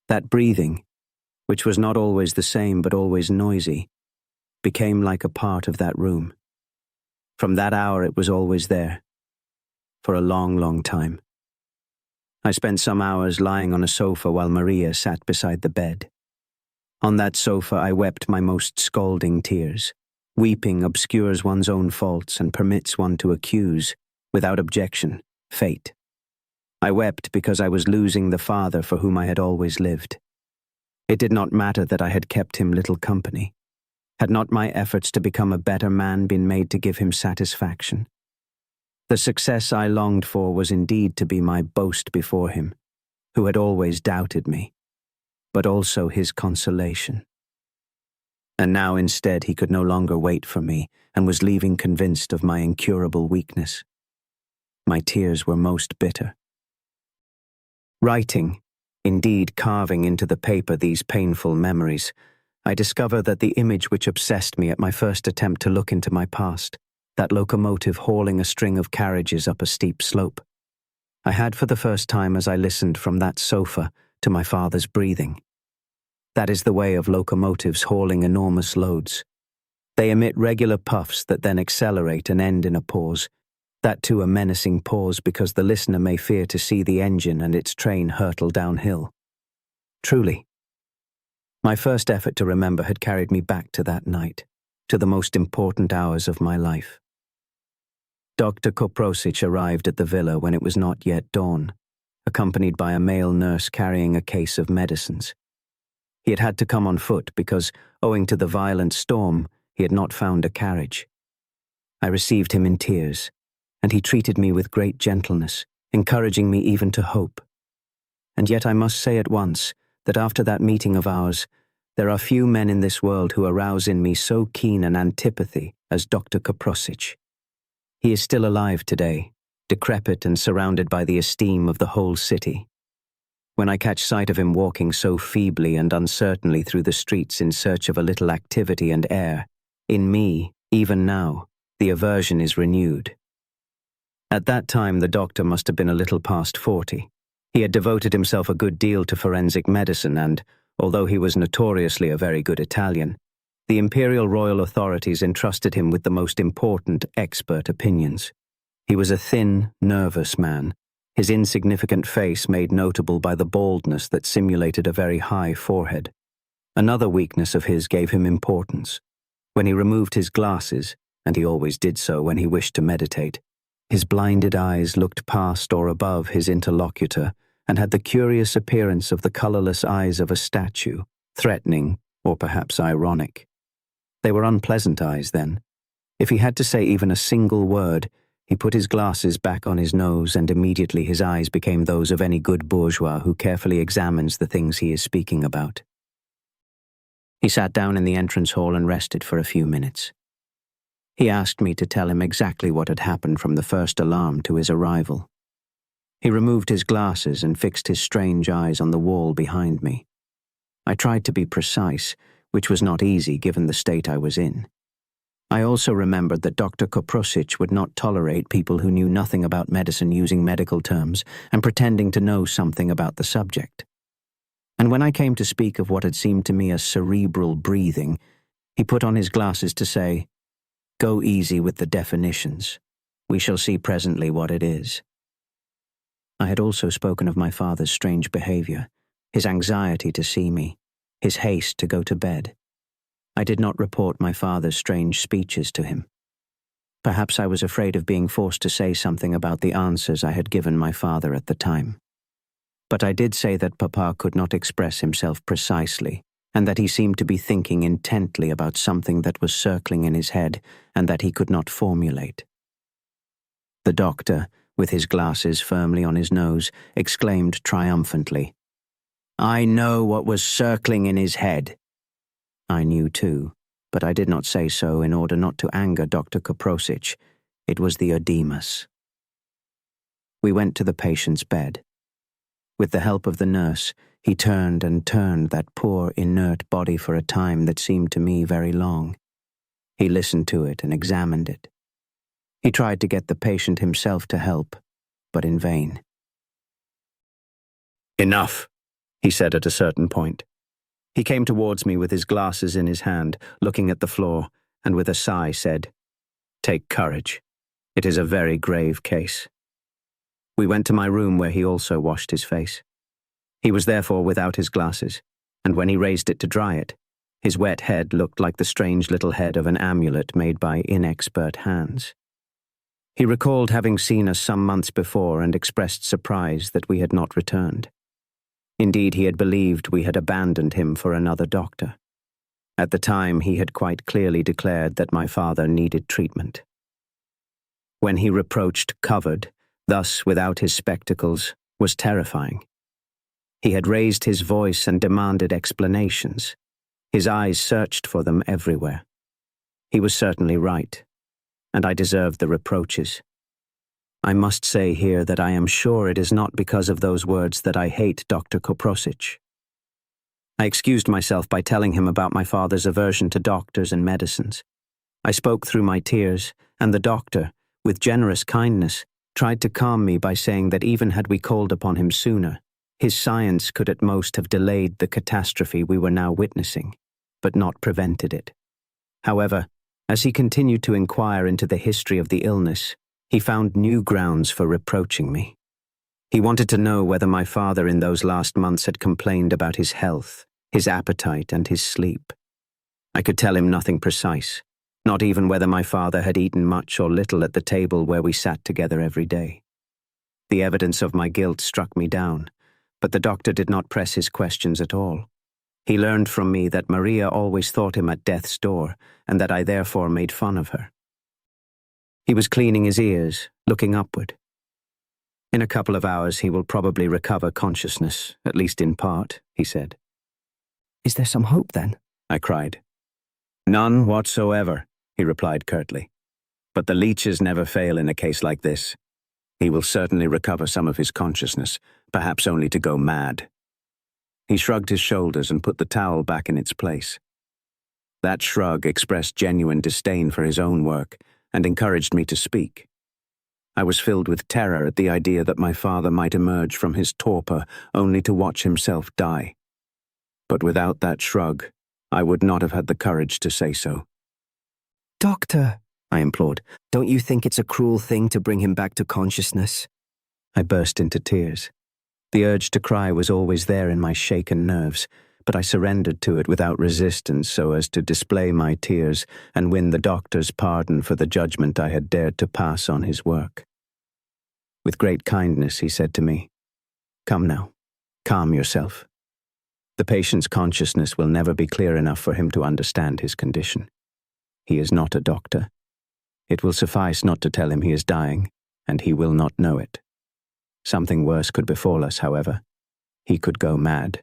That breathing, which was not always the same but always noisy, became like a part of that room. From that hour it was always there, for a long, long time. I spent some hours lying on a sofa while Maria sat beside the bed. On that sofa I wept my most scalding tears. Weeping obscures one's own faults and permits one to accuse, without objection, fate. I wept because I was losing the father for whom I had always lived. It did not matter that I had kept him little company. Had not my efforts to become a better man been made to give him satisfaction? The success I longed for was indeed to be my boast before him, who had always doubted me, but also his consolation. And now instead he could no longer wait for me and was leaving convinced of my incurable weakness. My tears were most bitter. Writing, indeed carving into the paper these painful memories, I discover that the image which obsessed me at my first attempt to look into my past, that locomotive hauling a string of carriages up a steep slope, I had for the first time as I listened from that sofa to my father's breathing. That is the way of locomotives hauling enormous loads. They emit regular puffs that then accelerate and end in a pause, that too a menacing pause because the listener may fear to see the engine and its train hurtle downhill. Truly, my first effort to remember had carried me back to that night, to the most important hours of my life. Dr. Koprosic arrived at the villa when it was not yet dawn, accompanied by a male nurse carrying a case of medicines. He had had to come on foot because, owing to the violent storm, he had not found a carriage. I received him in tears, and he treated me with great gentleness, encouraging me even to hope. And yet I must say at once that after that meeting of ours, There are few men in this world who arouse in me so keen an antipathy as Dr. Koprosic. He is still alive today, decrepit and surrounded by the esteem of the whole city. When I catch sight of him walking so feebly and uncertainly through the streets in search of a little activity and air, in me, even now, the aversion is renewed. At that time, the doctor must have been a little past 40. He had devoted himself a good deal to forensic medicine and, although he was notoriously a very good Italian, the imperial royal authorities entrusted him with the most important expert opinions. He was a thin, nervous man, his insignificant face made notable by the baldness that simulated a very high forehead. Another weakness of his gave him importance. When he removed his glasses, and he always did so when he wished to meditate, his blinded eyes looked past or above his interlocutor and had the curious appearance of the colourless eyes of a statue, threatening or perhaps ironic. They were unpleasant eyes then. If he had to say even a single word, he put his glasses back on his nose and immediately his eyes became those of any good bourgeois who carefully examines the things he is speaking about. He sat down in the entrance hall and rested for a few minutes. He asked me to tell him exactly what had happened from the first alarm to his arrival. He removed his glasses and fixed his strange eyes on the wall behind me. I tried to be precise, which was not easy given the state I was in. I also remembered that Dr. Koprosic would not tolerate people who knew nothing about medicine using medical terms and pretending to know something about the subject. And when I came to speak of what had seemed to me as cerebral breathing, he put on his glasses to say, "Go easy with the definitions. We shall see presently what it is." I had also spoken of my father's strange behavior, his anxiety to see me, his haste to go to bed. I did not report my father's strange speeches to him. Perhaps I was afraid of being forced to say something about the answers I had given my father at the time. But I did say that Papa could not express himself precisely, and that he seemed to be thinking intently about something that was circling in his head and that he could not formulate. The doctor, with his glasses firmly on his nose, exclaimed triumphantly, "I know what was circling in his head." I knew too, but I did not say so in order not to anger Dr. Koprosic. It was the oedemas. We went to the patient's bed. With the help of the nurse, he turned and turned that poor, inert body for a time that seemed to me very long. He listened to it and examined it. He tried to get the patient himself to help, but in vain. "Enough," he said at a certain point. He came towards me with his glasses in his hand, looking at the floor, and with a sigh said, "Take courage. It is a very grave case." We went to my room where he also washed his face. He was therefore without his glasses, and when he raised it to dry it, his wet head looked like the strange little head of an amulet made by inexpert hands. He recalled having seen us some months before and expressed surprise that we had not returned. Indeed, he had believed we had abandoned him for another doctor. At the time, he had quite clearly declared that my father needed treatment. When he reproached covered, thus without his spectacles, was terrifying. He had raised his voice and demanded explanations. His eyes searched for them everywhere. He was certainly right, and I deserved the reproaches. I must say here that I am sure it is not because of those words that I hate Dr. Koprosic. I excused myself by telling him about my father's aversion to doctors and medicines. I spoke through my tears, and the doctor, with generous kindness, tried to calm me by saying that even had we called upon him sooner, his science could at most have delayed the catastrophe we were now witnessing, but not prevented it. However, as he continued to inquire into the history of the illness, he found new grounds for reproaching me. He wanted to know whether my father in those last months had complained about his health, his appetite, and his sleep. I could tell him nothing precise, not even whether my father had eaten much or little at the table where we sat together every day. The evidence of my guilt struck me down, but the doctor did not press his questions at all. He learned from me that Maria always thought him at death's door, and that I therefore made fun of her. He was cleaning his ears, looking upward. "In a couple of hours he will probably recover consciousness, at least in part," he said. Is there some hope then? I cried. None whatsoever, he replied curtly. But the leeches never fail in a case like this. He will certainly recover some of his consciousness, perhaps only to go mad. He shrugged his shoulders and put the towel back in its place. That shrug expressed genuine disdain for his own work and encouraged me to speak. I was filled with terror at the idea that my father might emerge from his torpor only to watch himself die. But without that shrug, I would not have had the courage to say so. Doctor, I implored, don't you think it's a cruel thing to bring him back to consciousness? I burst into tears. The urge to cry was always there in my shaken nerves, but I surrendered to it without resistance so as to display my tears and win the doctor's pardon for the judgment I had dared to pass on his work. With great kindness, he said to me, "Come now, calm yourself. The patient's consciousness will never be clear enough for him to understand his condition. He is not a doctor. It will suffice not to tell him he is dying, and he will not know it. Something worse could befall us, however. He could go mad.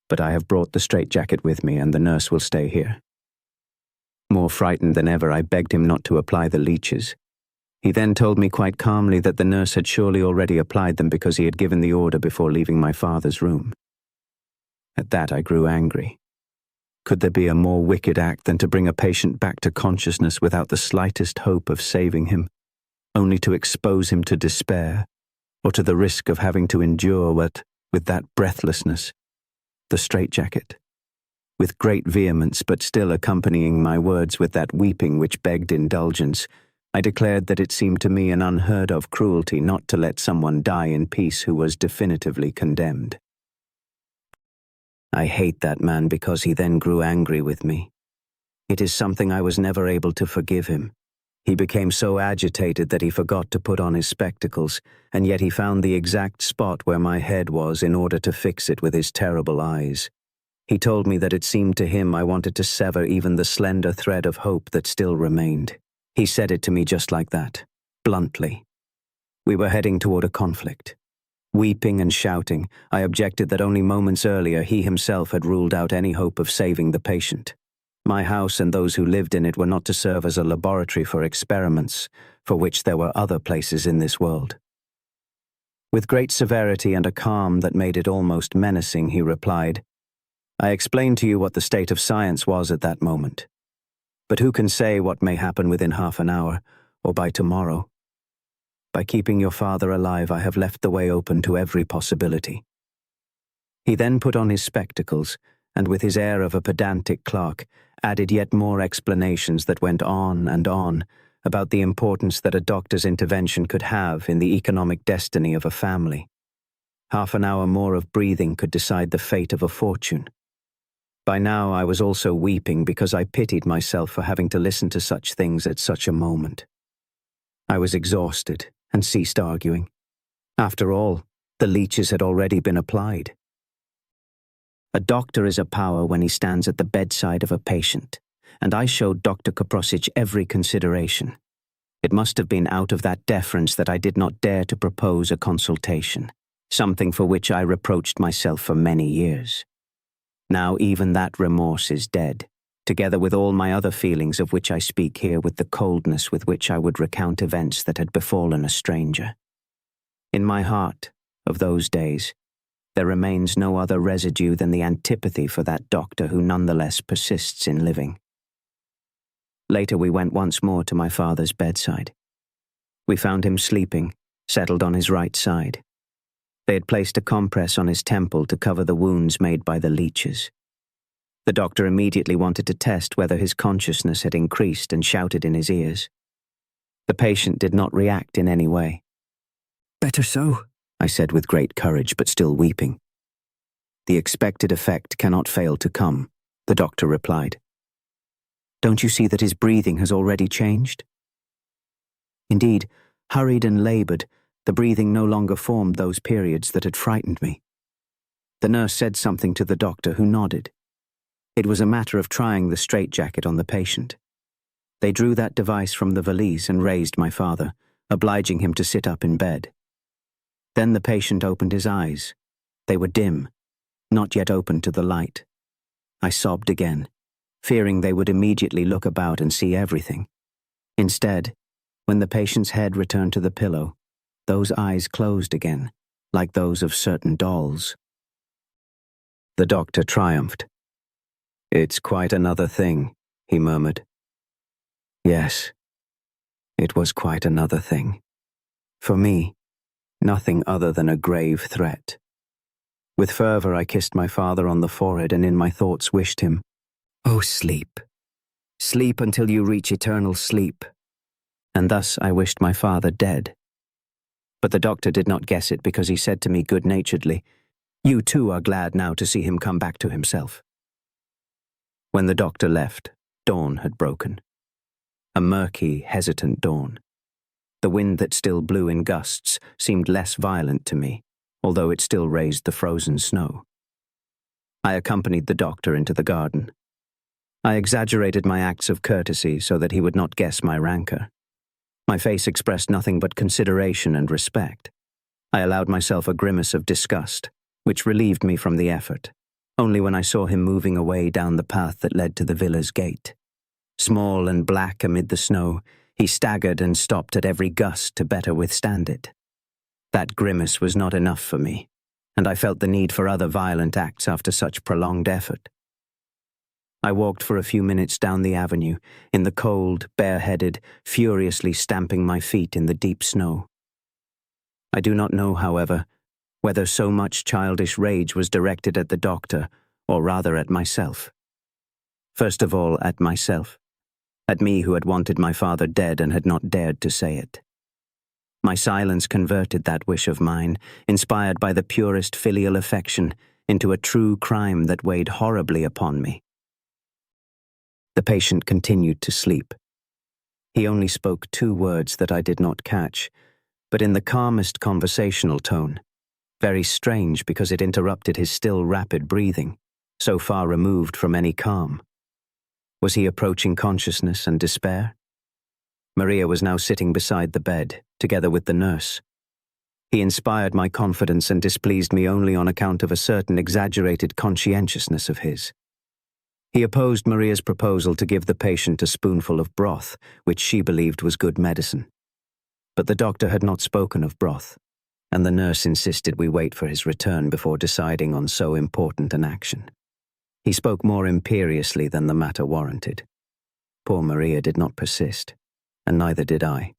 But I have brought the straitjacket with me, and the nurse will stay here." More frightened than ever, I begged him not to apply the leeches. He then told me quite calmly that the nurse had surely already applied them because he had given the order before leaving my father's room. At that I grew angry. Could there be a more wicked act than to bring a patient back to consciousness without the slightest hope of saving him, only to expose him to despair, or to the risk of having to endure what, with that breathlessness, the straitjacket? With great vehemence, but still accompanying my words with that weeping which begged indulgence, I declared that it seemed to me an unheard-of cruelty not to let someone die in peace who was definitively condemned. I hate that man because he then grew angry with me. It is something I was never able to forgive him. He became so agitated that he forgot to put on his spectacles, and yet he found the exact spot where my head was in order to fix it with his terrible eyes. He told me that it seemed to him I wanted to sever even the slender thread of hope that still remained. He said it to me just like that, bluntly. We were heading toward a conflict. Weeping and shouting, I objected that only moments earlier he himself had ruled out any hope of saving the patient. My house and those who lived in it were not to serve as a laboratory for experiments, for which there were other places in this world. With great severity and a calm that made it almost menacing, he replied, "I explained to you what the state of science was at that moment. But who can say what may happen within half an hour, or by tomorrow? By keeping your father alive, I have left the way open to every possibility." He then put on his spectacles, and with his air of a pedantic clerk, added yet more explanations that went on and on about the importance that a doctor's intervention could have in the economic destiny of a family. Half an hour more of breathing could decide the fate of a fortune. By now I was also weeping because I pitied myself for having to listen to such things at such a moment. I was exhausted and ceased arguing. After all, the leeches had already been applied. A doctor is a power when he stands at the bedside of a patient, and I showed Dr. Koprosic every consideration. It must have been out of that deference that I did not dare to propose a consultation, something for which I reproached myself for many years. Now even that remorse is dead, together with all my other feelings of which I speak here with the coldness with which I would recount events that had befallen a stranger. In my heart, of those days, there remains no other residue than the antipathy for that doctor who nonetheless persists in living. Later we went once more to my father's bedside. We found him sleeping, settled on his right side. They had placed a compress on his temple to cover the wounds made by the leeches. The doctor immediately wanted to test whether his consciousness had increased and shouted in his ears. The patient did not react in any way. "Better so," I said with great courage, but still weeping. "The expected effect cannot fail to come," the doctor replied. "Don't you see that his breathing has already changed?" Indeed, hurried and labored, the breathing no longer formed those periods that had frightened me. The nurse said something to the doctor, who nodded. It was a matter of trying the straitjacket on the patient. They drew that device from the valise and raised my father, obliging him to sit up in bed. Then the patient opened his eyes. They were dim, not yet open to the light. I sobbed again, fearing they would immediately look about and see everything. Instead, when the patient's head returned to the pillow, those eyes closed again, like those of certain dolls. The doctor triumphed. "It's quite another thing," he murmured. Yes, it was quite another thing. For me, nothing other than a grave threat. With fervor I kissed my father on the forehead and in my thoughts wished him, "Oh, sleep. Sleep until you reach eternal sleep." And thus I wished my father dead. But the doctor did not guess it because he said to me good-naturedly, "You too are glad now to see him come back to himself." When the doctor left, dawn had broken. A murky, hesitant dawn. The wind that still blew in gusts seemed less violent to me, although it still raised the frozen snow. I accompanied the doctor into the garden. I exaggerated my acts of courtesy so that he would not guess my rancor. My face expressed nothing but consideration and respect. I allowed myself a grimace of disgust, which relieved me from the effort, only when I saw him moving away down the path that led to the villa's gate. Small and black amid the snow, he staggered and stopped at every gust to better withstand it. That grimace was not enough for me, and I felt the need for other violent acts after such prolonged effort. I walked for a few minutes down the avenue, in the cold, bareheaded, furiously stamping my feet in the deep snow. I do not know, however, whether so much childish rage was directed at the doctor, or rather at myself. First of all, at myself. At me who had wanted my father dead and had not dared to say it. My silence converted that wish of mine, inspired by the purest filial affection, into a true crime that weighed horribly upon me. The patient continued to sleep. He only spoke 2 words that I did not catch, but in the calmest conversational tone, very strange because it interrupted his still rapid breathing, so far removed from any calm. Was he approaching consciousness and despair? Maria was now sitting beside the bed, together with the nurse. He inspired my confidence and displeased me only on account of a certain exaggerated conscientiousness of his. He opposed Maria's proposal to give the patient a spoonful of broth, which she believed was good medicine. But the doctor had not spoken of broth, and the nurse insisted we wait for his return before deciding on so important an action. He spoke more imperiously than the matter warranted. Poor Maria did not persist, and neither did I.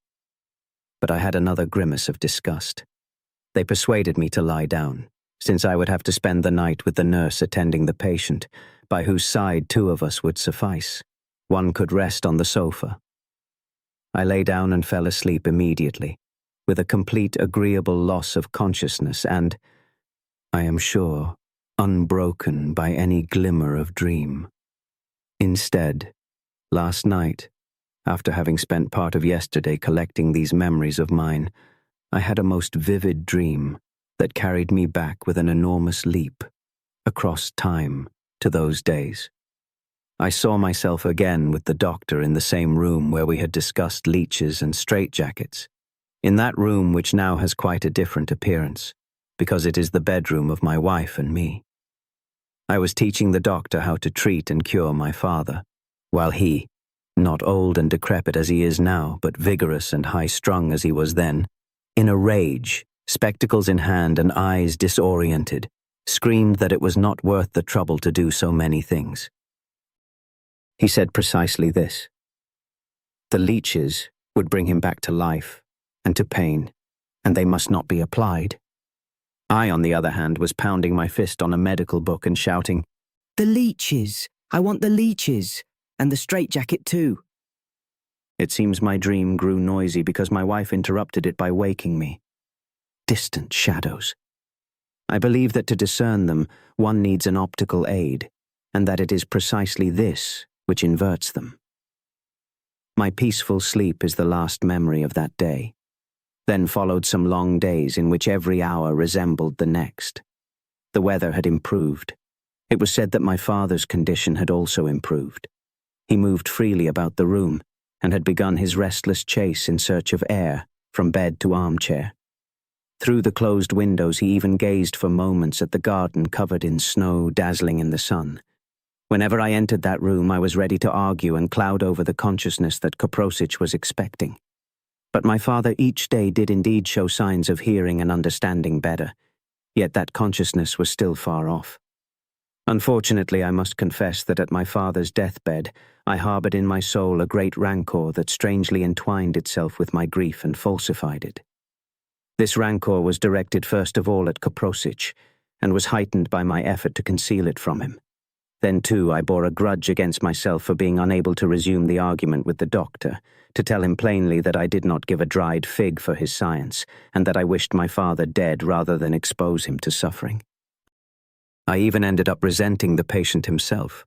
But I had another grimace of disgust. They persuaded me to lie down, since I would have to spend the night with the nurse attending the patient, by whose side 2 of us would suffice. One could rest on the sofa. I lay down and fell asleep immediately, with a complete agreeable loss of consciousness and, I am sure, unbroken by any glimmer of dream. Instead, last night, after having spent part of yesterday collecting these memories of mine, I had a most vivid dream that carried me back with an enormous leap, across time, to those days. I saw myself again with the doctor in the same room where we had discussed leeches and straitjackets, in that room which now has quite a different appearance, because it is the bedroom of my wife and me. I was teaching the doctor how to treat and cure my father, while he, not old and decrepit as he is now, but vigorous and high-strung as he was then, in a rage, spectacles in hand and eyes disoriented, screamed that it was not worth the trouble to do so many things. He said precisely this: the leeches would bring him back to life and to pain, and they must not be applied. I, on the other hand, was pounding my fist on a medical book and shouting, "The leeches! I want the leeches! And the straitjacket too!" It seems my dream grew noisy because my wife interrupted it by waking me. Distant shadows. I believe that to discern them, one needs an optical aid, and that it is precisely this which inverts them. My peaceful sleep is the last memory of that day. Then followed some long days in which every hour resembled the next. The weather had improved. It was said that my father's condition had also improved. He moved freely about the room, and had begun his restless chase in search of air, from bed to armchair. Through the closed windows he even gazed for moments at the garden covered in snow, dazzling in the sun. Whenever I entered that room, I was ready to argue and cloud over the consciousness that Koprosic was expecting. But my father each day did indeed show signs of hearing and understanding better, yet that consciousness was still far off. Unfortunately, I must confess that at my father's deathbed, I harbored in my soul a great rancor that strangely entwined itself with my grief and falsified it. This rancor was directed first of all at Koprosic, and was heightened by my effort to conceal it from him. Then, too, I bore a grudge against myself for being unable to resume the argument with the doctor, to tell him plainly that I did not give a dried fig for his science, and that I wished my father dead rather than expose him to suffering. I even ended up resenting the patient himself.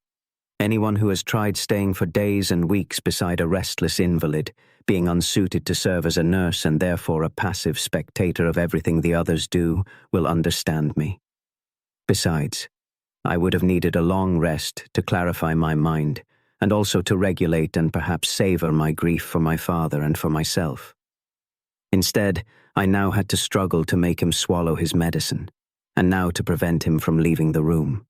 Anyone who has tried staying for days and weeks beside a restless invalid, being unsuited to serve as a nurse and therefore a passive spectator of everything the others do, will understand me. Besides, I would have needed a long rest to clarify my mind, and also to regulate and perhaps savor my grief for my father and for myself. Instead, I now had to struggle to make him swallow his medicine, and now to prevent him from leaving the room.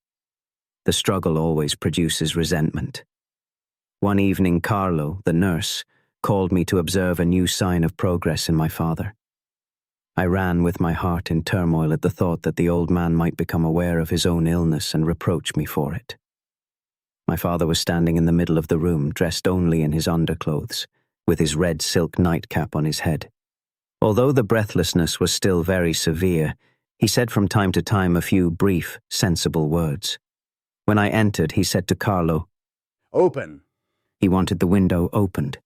The struggle always produces resentment. One evening, Carlo, the nurse, called me to observe a new sign of progress in my father. I ran with my heart in turmoil at the thought that the old man might become aware of his own illness and reproach me for it. My father was standing in the middle of the room, dressed only in his underclothes, with his red silk nightcap on his head. Although the breathlessness was still very severe, he said from time to time a few brief, sensible words. When I entered, he said to Carlo, "Open." He wanted the window opened.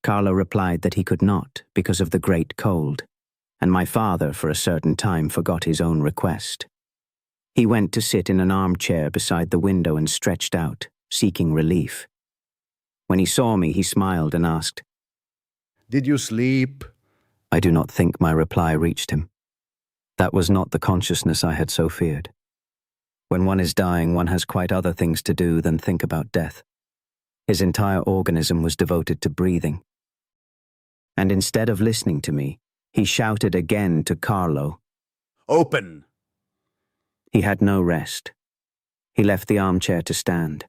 Carlo replied that he could not because of the great cold, and my father for a certain time forgot his own request. He went to sit in an armchair beside the window and stretched out, seeking relief. When he saw me, he smiled and asked, "Did you sleep?" I do not think my reply reached him. That was not the consciousness I had so feared. When one is dying, one has quite other things to do than think about death. His entire organism was devoted to breathing. And instead of listening to me, he shouted again to Carlo, "Open." He had no rest. He left the armchair to stand.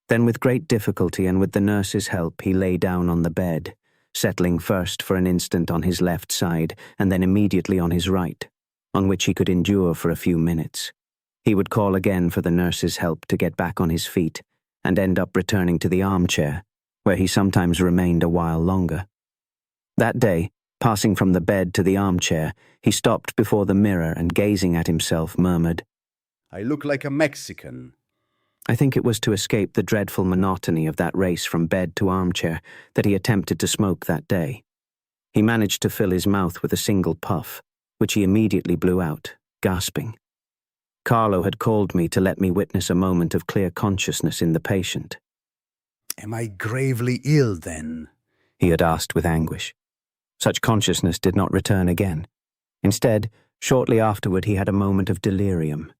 Then with great difficulty and with the nurse's help, he lay down on the bed, settling first for an instant on his left side and then immediately on his right, on which he could endure for a few minutes. He would call again for the nurse's help to get back on his feet and end up returning to the armchair, where he sometimes remained a while longer. That day, passing from the bed to the armchair, he stopped before the mirror and gazing at himself murmured, "I look like a Mexican." I think it was to escape the dreadful monotony of that race from bed to armchair that he attempted to smoke that day. He managed to fill his mouth with a single puff, which he immediately blew out, gasping. Carlo had called me to let me witness a moment of clear consciousness in the patient. "Am I gravely ill, then?" He had asked with anguish. Such consciousness did not return again. Instead, shortly afterward he had a moment of delirium.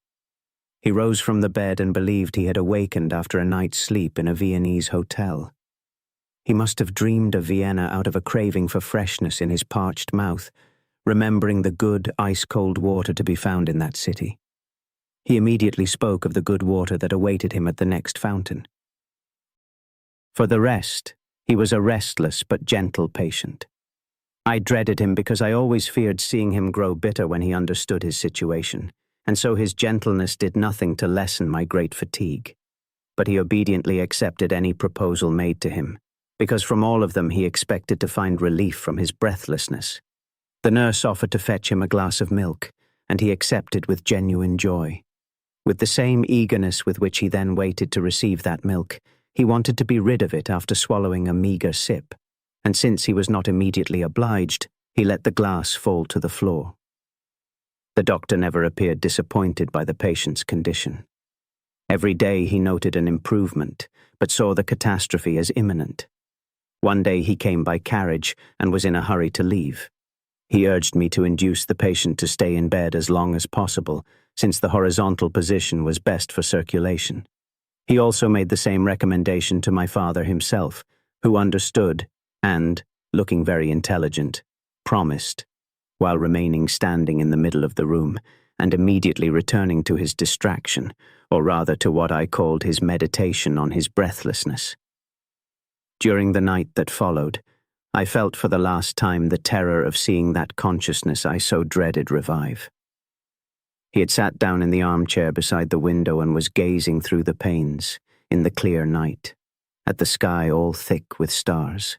He rose from the bed and believed he had awakened after a night's sleep in a Viennese hotel. He must have dreamed of Vienna out of a craving for freshness in his parched mouth, remembering the good, ice-cold water to be found in that city. He immediately spoke of the good water that awaited him at the next fountain. For the rest, he was a restless but gentle patient. I dreaded him because I always feared seeing him grow bitter when he understood his situation, and so his gentleness did nothing to lessen my great fatigue. But he obediently accepted any proposal made to him, because from all of them he expected to find relief from his breathlessness. The nurse offered to fetch him a glass of milk, and he accepted with genuine joy. With the same eagerness with which he then waited to receive that milk, he wanted to be rid of it after swallowing a meagre sip, and since he was not immediately obliged, he let the glass fall to the floor. The doctor never appeared disappointed by the patient's condition. Every day he noted an improvement, but saw the catastrophe as imminent. One day he came by carriage and was in a hurry to leave. He urged me to induce the patient to stay in bed as long as possible, since the horizontal position was best for circulation. He also made the same recommendation to my father himself, who understood and, looking very intelligent, promised, while remaining standing in the middle of the room, and immediately returning to his distraction, or rather to what I called his meditation on his breathlessness. During the night that followed, I felt for the last time the terror of seeing that consciousness I so dreaded revive. He had sat down in the armchair beside the window and was gazing through the panes, in the clear night, at the sky all thick with stars.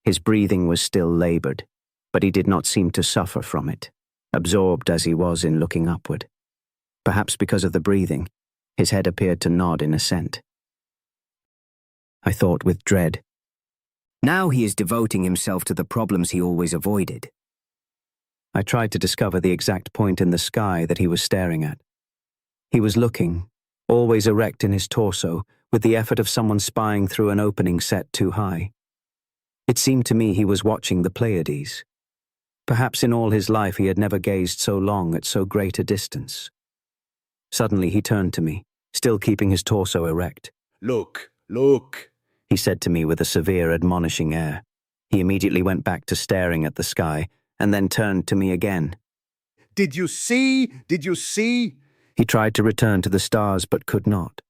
His breathing was still laboured, but he did not seem to suffer from it, absorbed as he was in looking upward. Perhaps because of the breathing, his head appeared to nod in assent. I thought with dread, Now he is devoting himself to the problems he always avoided. I tried to discover the exact point in the sky that he was staring at. He was looking, always erect in his torso, with the effort of someone spying through an opening set too high. It seemed to me he was watching the Pleiades. Perhaps in all his life he had never gazed so long at so great a distance. Suddenly he turned to me, still keeping his torso erect. Look, look, he said to me with a severe, admonishing air. He immediately went back to staring at the sky, and then turned to me again. Did you see? Did you see? He tried to return to the stars but could not.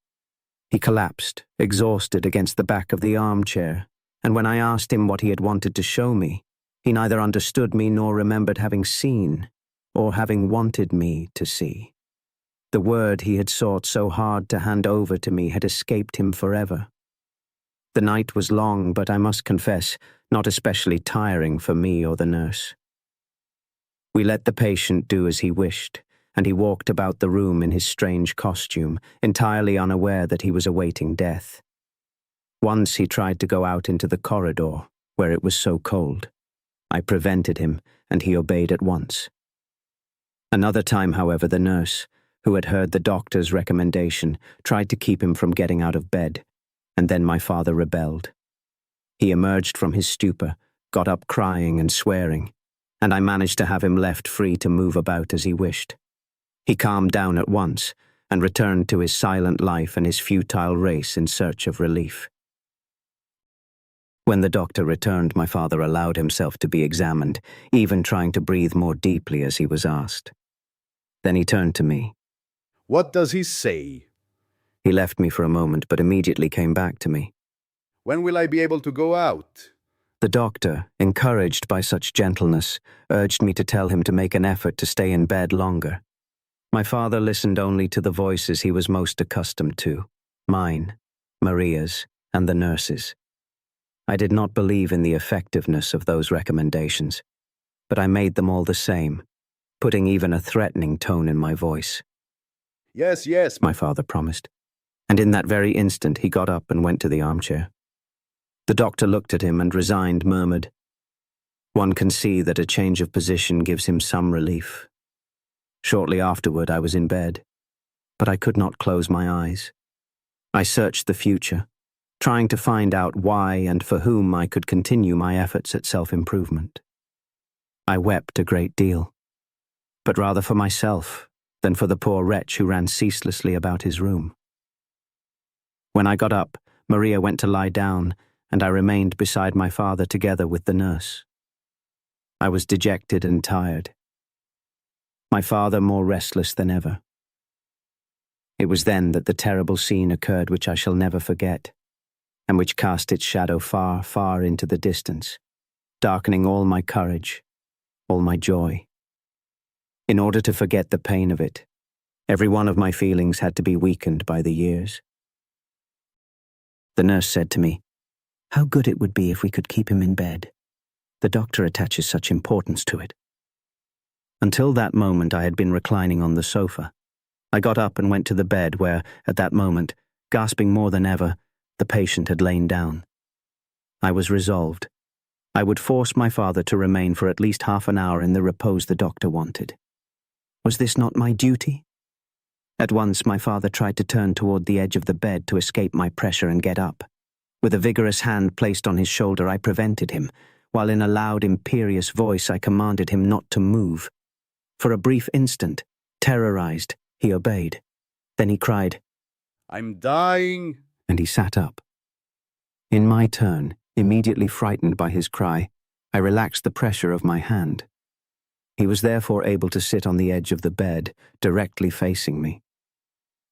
He collapsed, exhausted, against the back of the armchair, and when I asked him what he had wanted to show me, he neither understood me nor remembered having seen, or having wanted me to see. The word he had sought so hard to hand over to me had escaped him forever. The night was long, but I must confess, not especially tiring for me or the nurse. We let the patient do as he wished, and he walked about the room in his strange costume, entirely unaware that he was awaiting death. Once he tried to go out into the corridor, where it was so cold. I prevented him, and he obeyed at once. Another time, however, the nurse, who had heard the doctor's recommendation, tried to keep him from getting out of bed, and then my father rebelled. He emerged from his stupor, got up crying and swearing, and I managed to have him left free to move about as he wished. He calmed down at once and returned to his silent life and his futile race in search of relief. When the doctor returned, my father allowed himself to be examined, even trying to breathe more deeply as he was asked. Then he turned to me. What does he say? He left me for a moment, but immediately came back to me. When will I be able to go out? The doctor, encouraged by such gentleness, urged me to tell him to make an effort to stay in bed longer. My father listened only to the voices he was most accustomed to, mine, Maria's, and the nurse's. I did not believe in the effectiveness of those recommendations, but I made them all the same, putting even a threatening tone in my voice. Yes, yes, My father promised, and in that very instant he got up and went to the armchair. The doctor looked at him and, resigned, murmured, "One can see that a change of position gives him some relief." Shortly afterward I was in bed, but I could not close my eyes. I searched the future, trying to find out why and for whom I could continue my efforts at self-improvement. I wept a great deal, but rather for myself than for the poor wretch who ran ceaselessly about his room. When I got up, Maria went to lie down, and I remained beside my father together with the nurse. I was dejected and tired. My father more restless than ever. It was then that the terrible scene occurred which I shall never forget, and which cast its shadow far, far into the distance, darkening all my courage, all my joy. In order to forget the pain of it, every one of my feelings had to be weakened by the years. The nurse said to me, "How good it would be if we could keep him in bed. The doctor attaches such importance to it." Until that moment I had been reclining on the sofa. I got up and went to the bed where, at that moment, gasping more than ever, the patient had lain down. I was resolved. I would force my father to remain for at least half an hour in the repose the doctor wanted. Was this not my duty? At once my father tried to turn toward the edge of the bed to escape my pressure and get up. With a vigorous hand placed on his shoulder, I prevented him, while in a loud, imperious voice I commanded him not to move. For a brief instant, terrorized, he obeyed. Then he cried, I'm dying. And he sat up. In my turn, immediately frightened by his cry, I relaxed the pressure of my hand. He was therefore able to sit on the edge of the bed, directly facing me.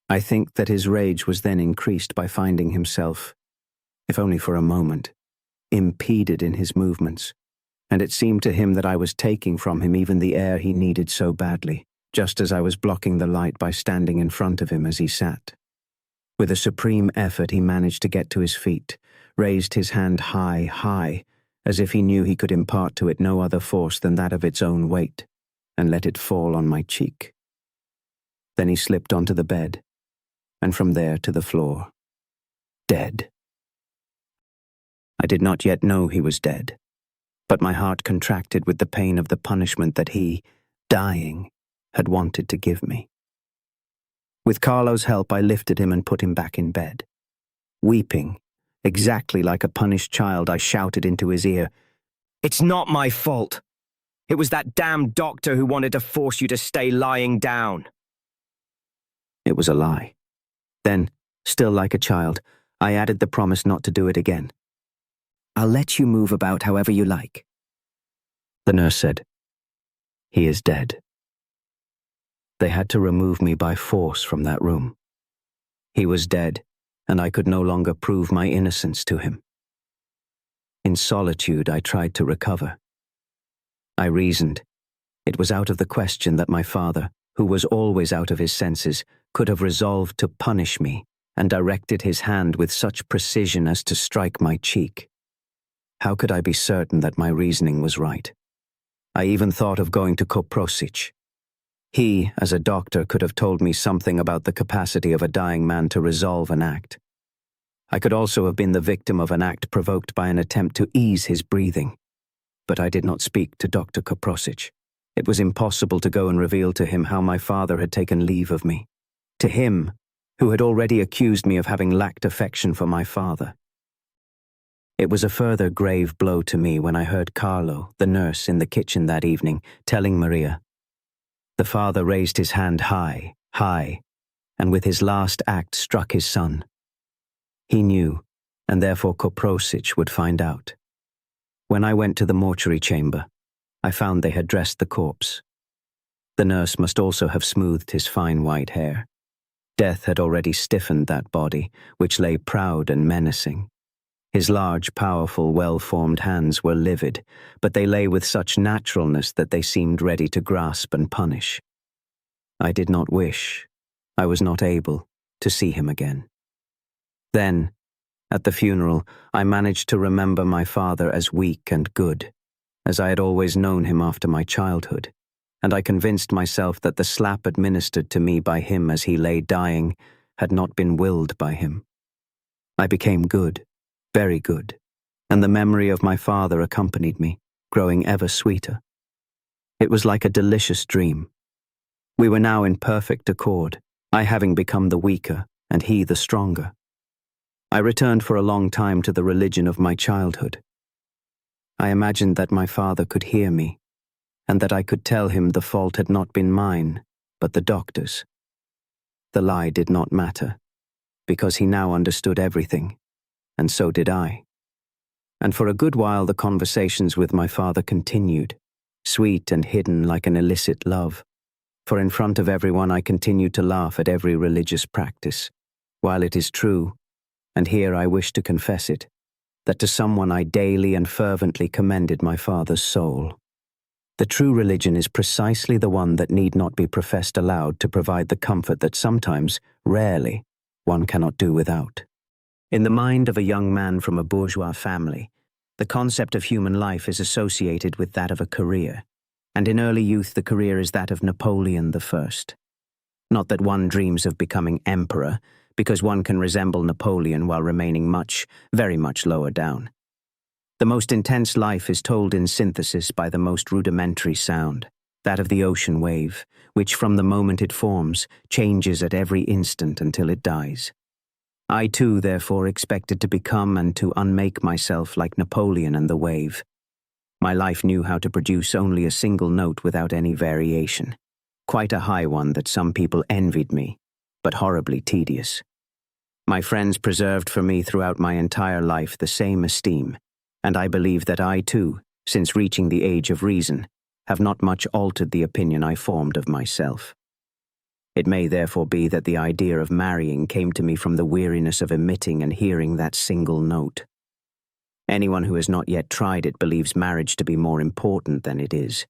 I think that his rage was then increased by finding himself, if only for a moment, impeded in his movements, and it seemed to him that I was taking from him even the air he needed so badly, just as I was blocking the light by standing in front of him as he sat. With a supreme effort he managed to get to his feet, raised his hand high, as if he knew he could impart to it no other force than that of its own weight, and let it fall on my cheek. Then he slipped onto the bed, and from there to the floor. Dead. I did not yet know he was dead, but my heart contracted with the pain of the punishment that he, dying, had wanted to give me. With Carlo's help, I lifted him and put him back in bed. Weeping, exactly like a punished child, I shouted into his ear, "It's not my fault. It was that damned doctor who wanted to force you to stay lying down." It was a lie. Then, still like a child, I added the promise not to do it again. "I'll let you move about however you like." The nurse said, "He is dead." They had to remove me by force from that room. He was dead, and I could no longer prove my innocence to him. In solitude, I tried to recover. I reasoned. It was out of the question that my father, who was always out of his senses, could have resolved to punish me and directed his hand with such precision as to strike my cheek. How could I be certain that my reasoning was right? I even thought of going to Koprosic. He, as a doctor, could have told me something about the capacity of a dying man to resolve an act. I could also have been the victim of an act provoked by an attempt to ease his breathing. But I did not speak to Dr. Koprosic. It was impossible to go and reveal to him how my father had taken leave of me. To him, who had already accused me of having lacked affection for my father. It was a further grave blow to me when I heard Carlo, the nurse, in the kitchen that evening, telling Maria. The father raised his hand high, and with his last act struck his son. He knew, and therefore Koprosic would find out. When I went to the mortuary chamber, I found they had dressed the corpse. The nurse must also have smoothed his fine white hair. Death had already stiffened that body, which lay proud and menacing. His large, powerful, well-formed hands were livid, but they lay with such naturalness that they seemed ready to grasp and punish. I did not wish, I was not able, to see him again. Then, at the funeral, I managed to remember my father as weak and good, as I had always known him after my childhood, and I convinced myself that the slap administered to me by him as he lay dying had not been willed by him. I became good. Very good, and the memory of my father accompanied me, growing ever sweeter. It was like a delicious dream. We were now in perfect accord, I having become the weaker, and he the stronger. I returned for a long time to the religion of my childhood. I imagined that my father could hear me, and that I could tell him the fault had not been mine, but the doctor's. The lie did not matter, because he now understood everything. And so did I. And for a good while the conversations with my father continued, sweet and hidden like an illicit love, for in front of everyone I continued to laugh at every religious practice, while it is true, and here I wish to confess it, that to someone I daily and fervently commended my father's soul. The true religion is precisely the one that need not be professed aloud to provide the comfort that sometimes, rarely, one cannot do without. In the mind of a young man from a bourgeois family, the concept of human life is associated with that of a career, and in early youth the career is that of Napoleon I. Not that one dreams of becoming emperor, because one can resemble Napoleon while remaining much, very much lower down. The most intense life is told in synthesis by the most rudimentary sound, that of the ocean wave, which from the moment it forms, changes at every instant until it dies. I too, therefore, expected to become and to unmake myself like Napoleon and the wave. My life knew how to produce only a single note without any variation, quite a high one that some people envied me, but horribly tedious. My friends preserved for me throughout my entire life the same esteem, and I believe that I too, since reaching the age of reason, have not much altered the opinion I formed of myself. It may therefore be that the idea of marrying came to me from the weariness of emitting and hearing that single note. Anyone who has not yet tried it believes marriage to be more important than it is.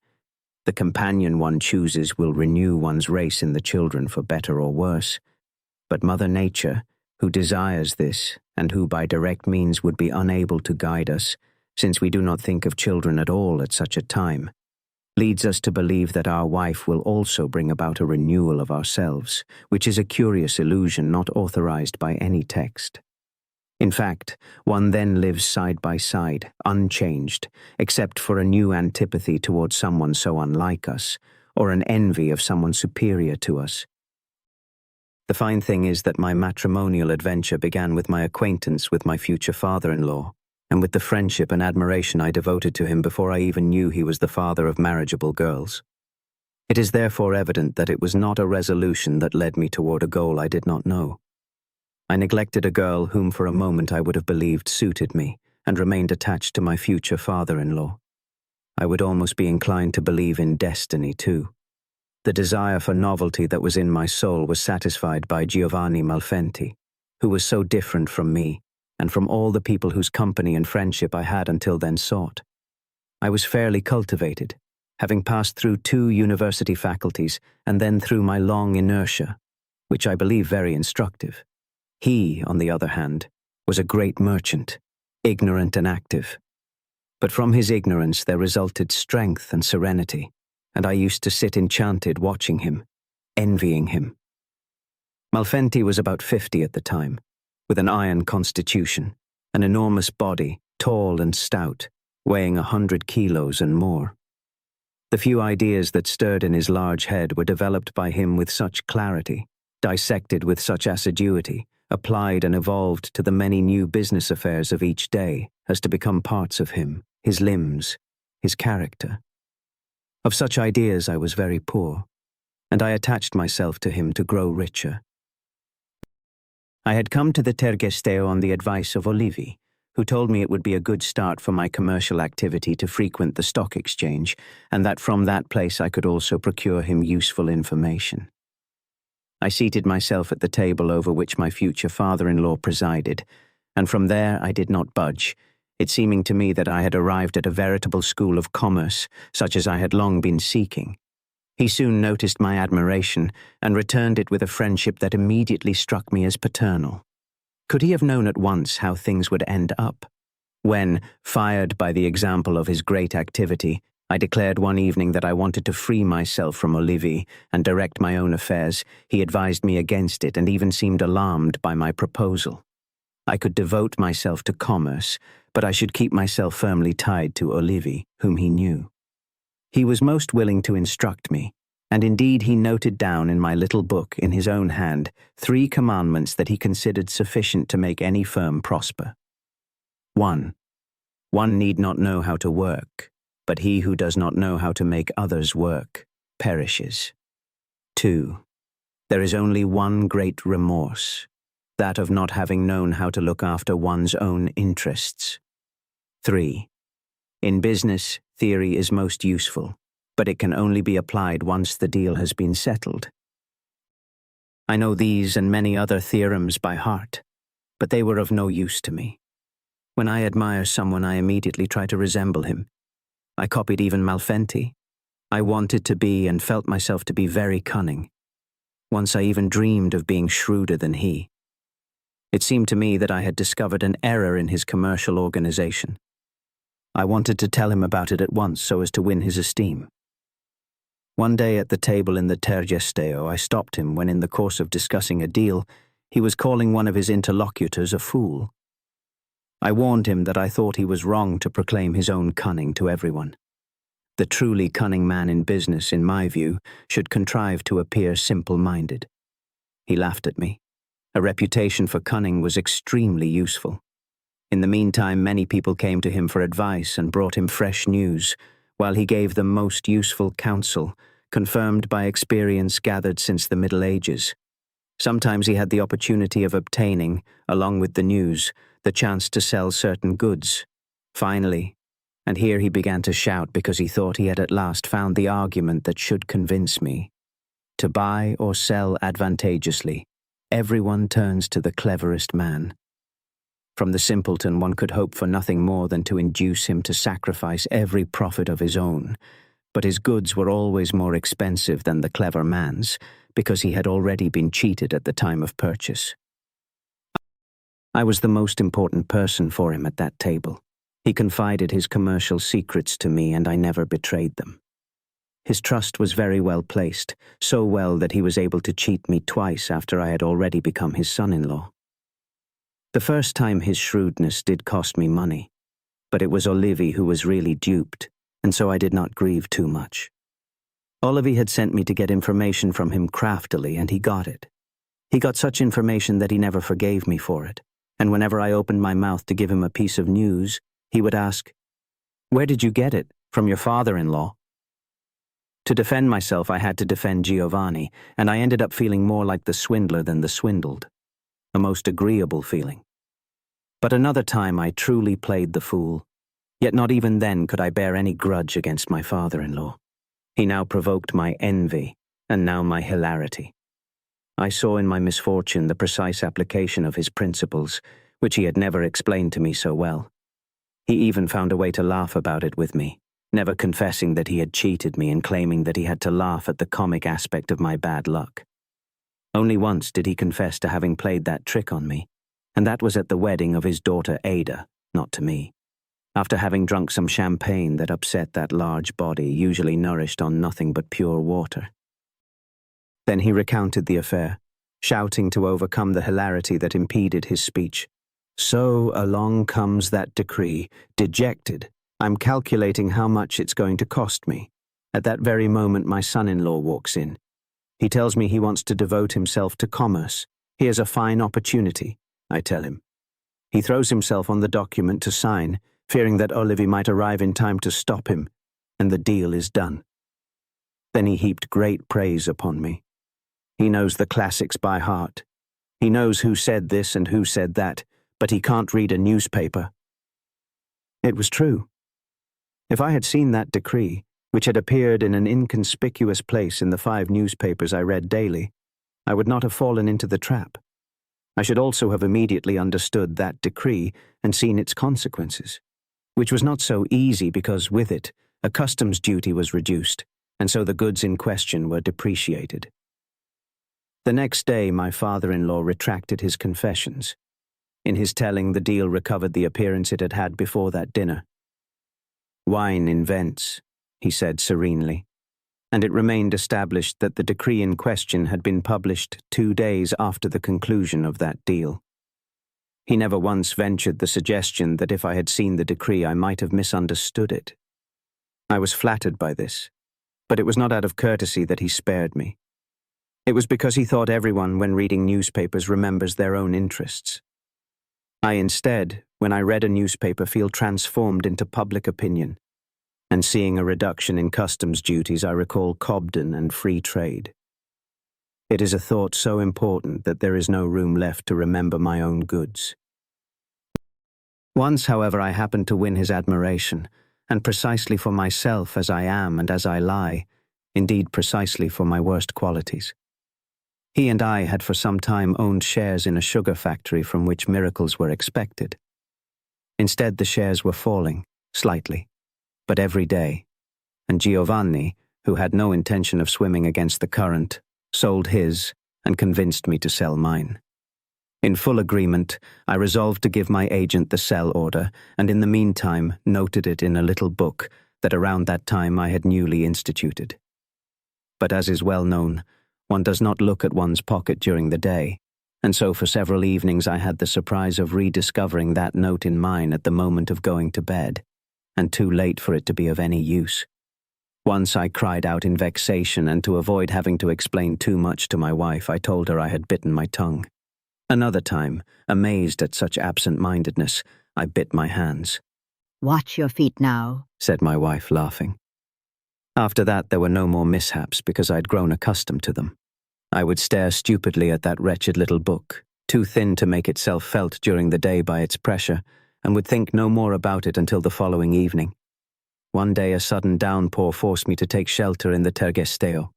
The companion one chooses will renew one's race in the children for better or worse. But Mother Nature, who desires this, and who by direct means would be unable to guide us, since we do not think of children at all at such a time, leads us to believe that our wife will also bring about a renewal of ourselves, which is a curious illusion not authorized by any text. In fact, one then lives side by side, unchanged, except for a new antipathy towards someone so unlike us, or an envy of someone superior to us. The fine thing is that my matrimonial adventure began with my acquaintance with my future father-in-law, and with the friendship and admiration I devoted to him before I even knew he was the father of marriageable girls. It is therefore evident that it was not a resolution that led me toward a goal I did not know. I neglected a girl whom for a moment I would have believed suited me, and remained attached to my future father-in-law. I would almost be inclined to believe in destiny too. The desire for novelty that was in my soul was satisfied by Giovanni Malfenti, who was so different from me, and from all the people whose company and friendship I had until then sought. I was fairly cultivated, having passed through 2 university faculties and then through my long inertia, which I believe very instructive. He, on the other hand, was a great merchant, ignorant and active. But from his ignorance there resulted strength and serenity, and I used to sit enchanted watching him, envying him. Malfenti was about 50 at the time, with an iron constitution, an enormous body, tall and stout, weighing 100 kilos and more. The few ideas that stirred in his large head were developed by him with such clarity, dissected with such assiduity, applied and evolved to the many new business affairs of each day as to become parts of him, his limbs, his character. Of such ideas I was very poor, and I attached myself to him to grow richer. I had come to the Tergesteo on the advice of Olivi, who told me it would be a good start for my commercial activity to frequent the stock exchange, and that from that place I could also procure him useful information. I seated myself at the table over which my future father-in-law presided, and from there I did not budge, it seeming to me that I had arrived at a veritable school of commerce, such as I had long been seeking. He soon noticed my admiration, and returned it with a friendship that immediately struck me as paternal. Could he have known at once how things would end up? When, fired by the example of his great activity, I declared one evening that I wanted to free myself from Olivi and direct my own affairs, he advised me against it and even seemed alarmed by my proposal. I could devote myself to commerce, but I should keep myself firmly tied to Olivi, whom he knew. He was most willing to instruct me, and indeed he noted down in my little book in his own hand 3 commandments that he considered sufficient to make any firm prosper. 1. One need not know how to work, but he who does not know how to make others work perishes. 2. There is only one great remorse, that of not having known how to look after one's own interests. 3. In business, theory is most useful, but it can only be applied once the deal has been settled. I know these and many other theorems by heart, but they were of no use to me. When I admire someone, I immediately try to resemble him. I copied even Malfenti. I wanted to be and felt myself to be very cunning. Once I even dreamed of being shrewder than he. It seemed to me that I had discovered an error in his commercial organization. I wanted to tell him about it at once so as to win his esteem. One day at the table in the Tergesteo, I stopped him when in the course of discussing a deal, he was calling one of his interlocutors a fool. I warned him that I thought he was wrong to proclaim his own cunning to everyone. The truly cunning man in business, in my view, should contrive to appear simple-minded. He laughed at me. A reputation for cunning was extremely useful. In the meantime, many people came to him for advice and brought him fresh news, while he gave them most useful counsel, confirmed by experience gathered since the Middle Ages. Sometimes he had the opportunity of obtaining, along with the news, the chance to sell certain goods. Finally, And here he began to shout because he thought he had at last found the argument that should convince me. To buy or sell advantageously, everyone turns to the cleverest man. From the simpleton one could hope for nothing more than to induce him to sacrifice every profit of his own, but his goods were always more expensive than the clever man's, because he had already been cheated at the time of purchase. I was the most important person for him at that table. He confided his commercial secrets to me, and I never betrayed them. His trust was very well placed, so well that he was able to cheat me twice after I had already become his son-in-law. The first time his shrewdness did cost me money, but it was Olivier who was really duped, and so I did not grieve too much. Olivier had sent me to get information from him craftily, and he got it. He got such information that he never forgave me for it, and whenever I opened my mouth to give him a piece of news, he would ask, "Where did you get it? From your father-in-law?" To defend myself, I had to defend Giovanni, and I ended up feeling more like the swindler than the swindled. A most agreeable feeling. But another time I truly played the fool, yet not even then could I bear any grudge against my father-in-law. He now provoked my envy, and now my hilarity. I saw in my misfortune the precise application of his principles, which he had never explained to me so well. He even found a way to laugh about it with me, never confessing that he had cheated me and claiming that he had to laugh at the comic aspect of my bad luck. Only once did he confess to having played that trick on me, and that was at the wedding of his daughter Ada, not to me, after having drunk some champagne that upset that large body usually nourished on nothing but pure water. Then he recounted the affair, shouting to overcome the hilarity that impeded his speech. So along comes that decree, dejected. I'm calculating how much it's going to cost me. At that very moment my son-in-law walks in. He tells me he wants to devote himself to commerce. Here's a fine opportunity, I tell him. He throws himself on the document to sign, fearing that Olivier might arrive in time to stop him, and the deal is done. Then he heaped great praise upon me. He knows the classics by heart. He knows who said this and who said that, but he can't read a newspaper. It was true. If I had seen that decree, which had appeared in an inconspicuous place in the 5 newspapers I read daily, I would not have fallen into the trap. I should also have immediately understood that decree and seen its consequences, which was not so easy because with it, a customs duty was reduced, and so the goods in question were depreciated. The next day, my father-in-law retracted his confessions. In his telling, the deal recovered the appearance it had had before that dinner. "Wine invents," he said serenely, and it remained established that the decree in question had been published 2 days after the conclusion of that deal. He never once ventured the suggestion that if I had seen the decree I might have misunderstood it. I was flattered by this, but it was not out of courtesy that he spared me. It was because he thought everyone, when reading newspapers, remembers their own interests. I instead, when I read a newspaper, feel transformed into public opinion, and seeing a reduction in customs duties, I recall Cobden and free trade. It is a thought so important that there is no room left to remember my own goods. Once, however, I happened to win his admiration, and precisely for myself as I am and as I lie, indeed precisely for my worst qualities. He and I had for some time owned shares in a sugar factory from which miracles were expected. Instead, the shares were falling, slightly, but every day, and Giovanni, who had no intention of swimming against the current, sold his and convinced me to sell mine. In full agreement, I resolved to give my agent the sell order, and in the meantime noted it in a little book that around that time I had newly instituted. But as is well known, one does not look at one's pocket during the day, and so for several evenings I had the surprise of rediscovering that note in mine at the moment of going to bed, and too late for it to be of any use. Once I cried out in vexation, and to avoid having to explain too much to my wife, I told her I had bitten my tongue. Another time, amazed at such absent-mindedness, I bit my hands. "Watch your feet now," said my wife, laughing. After that, there were no more mishaps because I'd grown accustomed to them. I would stare stupidly at that wretched little book, too thin to make itself felt during the day by its pressure, and would think no more about it until the following evening, One day a sudden downpour forced me to take shelter in the Tergesteo.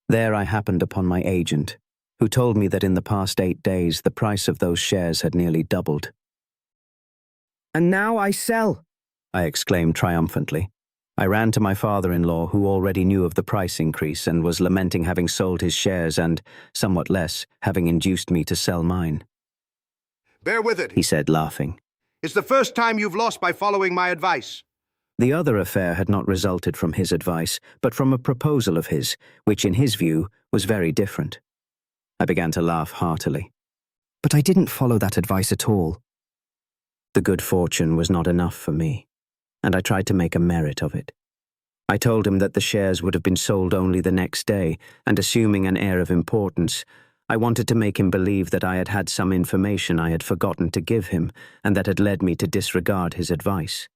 There I happened upon my agent, who told me that in the past 8 days the price of those shares had nearly doubled. And now I sell, I exclaimed triumphantly. I ran to my father-in-law, who already knew of the price increase and was lamenting having sold his shares and, somewhat less, having induced me to sell mine. Bear with it, He said, laughing. It's the first time you've lost by following my advice. The other affair had not resulted from his advice, but from a proposal of his, which in his view was very different. I began to laugh heartily. But I didn't follow that advice at all. The good fortune was not enough for me, and I tried to make a merit of it. I told him that the shares would have been sold only the next day, and assuming an air of importance, I wanted to make him believe that I had had some information I had forgotten to give him, and that had led me to disregard his advice.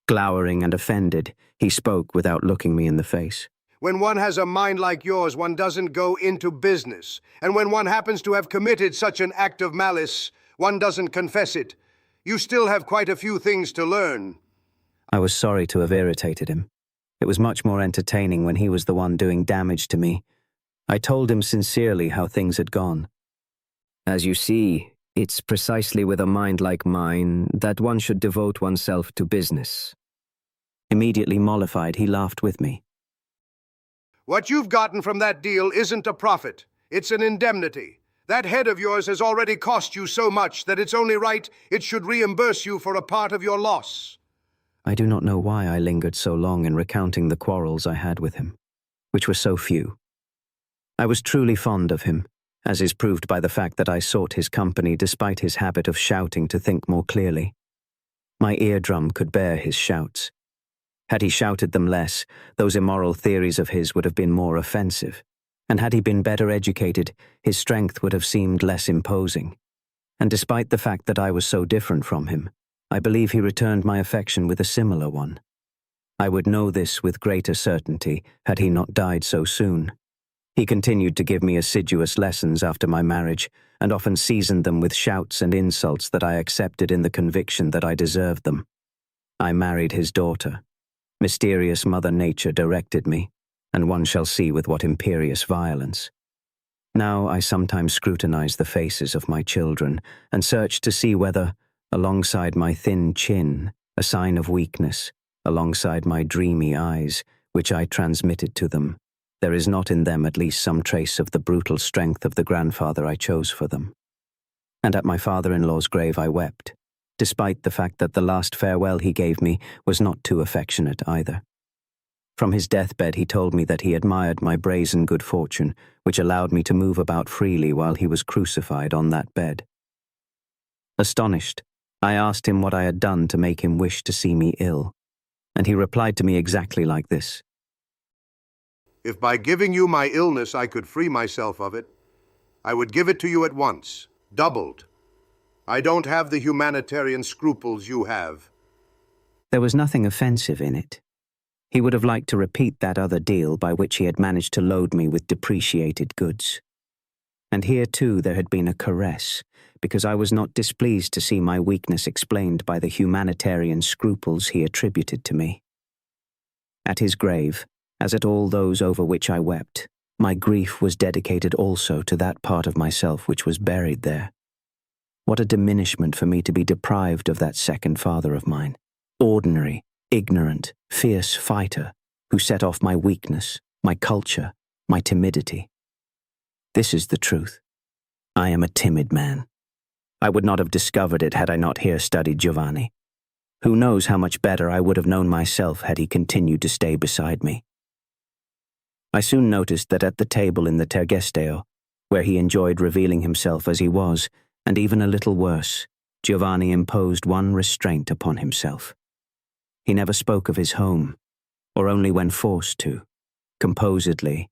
Glowering and offended, he spoke without looking me in the face. When one has a mind like yours, one doesn't go into business. And when one happens to have committed such an act of malice, one doesn't confess it. You still have quite a few things to learn. I was sorry to have irritated him. It was much more entertaining when he was the one doing damage to me. I told him sincerely how things had gone. As you see, it's precisely with a mind like mine that one should devote oneself to business. Immediately mollified, he laughed with me. What you've gotten from that deal isn't a profit. It's an indemnity. That head of yours has already cost you so much that it's only right it should reimburse you for a part of your loss. I do not know why I lingered so long in recounting the quarrels I had with him, which were so few. I was truly fond of him, as is proved by the fact that I sought his company despite his habit of shouting to think more clearly. My eardrum could bear his shouts. Had he shouted them less, those immoral theories of his would have been more offensive, and had he been better educated, his strength would have seemed less imposing. And despite the fact that I was so different from him, I believe he returned my affection with a similar one. I would know this with greater certainty had he not died so soon. He continued to give me assiduous lessons after my marriage, and often seasoned them with shouts and insults that I accepted in the conviction that I deserved them. I married his daughter. Mysterious Mother Nature directed me, and one shall see with what imperious violence. Now I sometimes scrutinize the faces of my children, and search to see whether, alongside my thin chin, a sign of weakness, alongside my dreamy eyes, which I transmitted to them, there is not in them at least some trace of the brutal strength of the grandfather I chose for them. And at my father-in-law's grave I wept, despite the fact that the last farewell he gave me was not too affectionate either. From his deathbed he told me that he admired my brazen good fortune, which allowed me to move about freely while he was crucified on that bed. Astonished, I asked him what I had done to make him wish to see me ill, and he replied to me exactly like this. If by giving you my illness I could free myself of it, I would give it to you at once, doubled. I don't have the humanitarian scruples you have. There was nothing offensive in it. He would have liked to repeat that other deal by which he had managed to load me with depreciated goods. And here too there had been a caress, because I was not displeased to see my weakness explained by the humanitarian scruples he attributed to me. At his grave, as at all those over which I wept, my grief was dedicated also to that part of myself which was buried there. What a diminishment for me to be deprived of that second father of mine, ordinary, ignorant, fierce fighter, who set off my weakness, my culture, my timidity. This is the truth. I am a timid man. I would not have discovered it had I not here studied Giovanni. Who knows how much better I would have known myself had he continued to stay beside me. I soon noticed that at the table in the Tergesteo, where he enjoyed revealing himself as he was, and even a little worse, Giovanni imposed one restraint upon himself. He never spoke of his home, or only when forced to, composedly,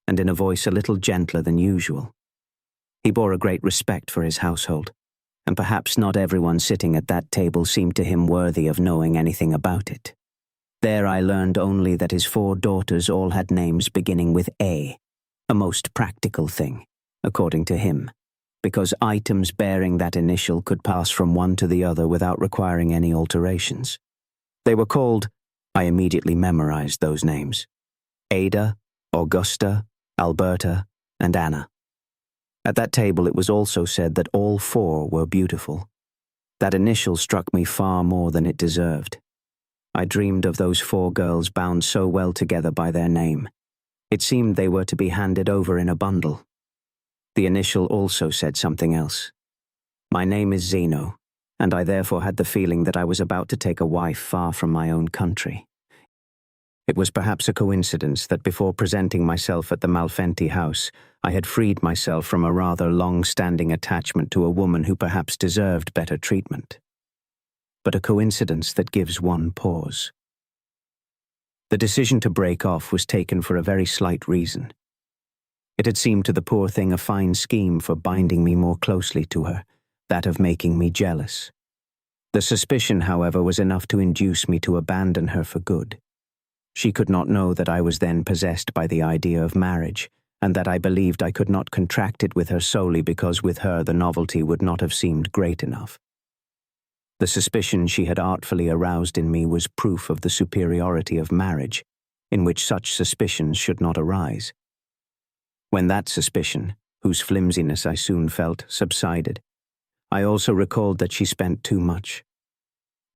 and in a voice a little gentler than usual. He bore a great respect for his household, and perhaps not everyone sitting at that table seemed to him worthy of knowing anything about it. There I learned only that his 4 daughters all had names beginning with A most practical thing, according to him, because items bearing that initial could pass from one to the other without requiring any alterations. They were called I immediately memorized those names: Ada, Augusta, Alberta, and Anna. At that table it was also said that all four were beautiful. That initial struck me far more than it deserved. I dreamed of those four girls bound so well together by their name. It seemed they were to be handed over in a bundle. The initial also said something else. My name is Zeno, and I therefore had the feeling that I was about to take a wife far from my own country. It was perhaps a coincidence that before presenting myself at the Malfenti house, I had freed myself from a rather long-standing attachment to a woman who perhaps deserved better treatment. But a coincidence that gives one pause. The decision to break off was taken for a very slight reason. It had seemed to the poor thing a fine scheme for binding me more closely to her, that of making me jealous. The suspicion, however, was enough to induce me to abandon her for good. She could not know that I was then possessed by the idea of marriage, and that I believed I could not contract it with her solely because with her the novelty would not have seemed great enough. The suspicion she had artfully aroused in me was proof of the superiority of marriage, in which such suspicions should not arise. When that suspicion, whose flimsiness I soon felt, subsided, I also recalled that she spent too much.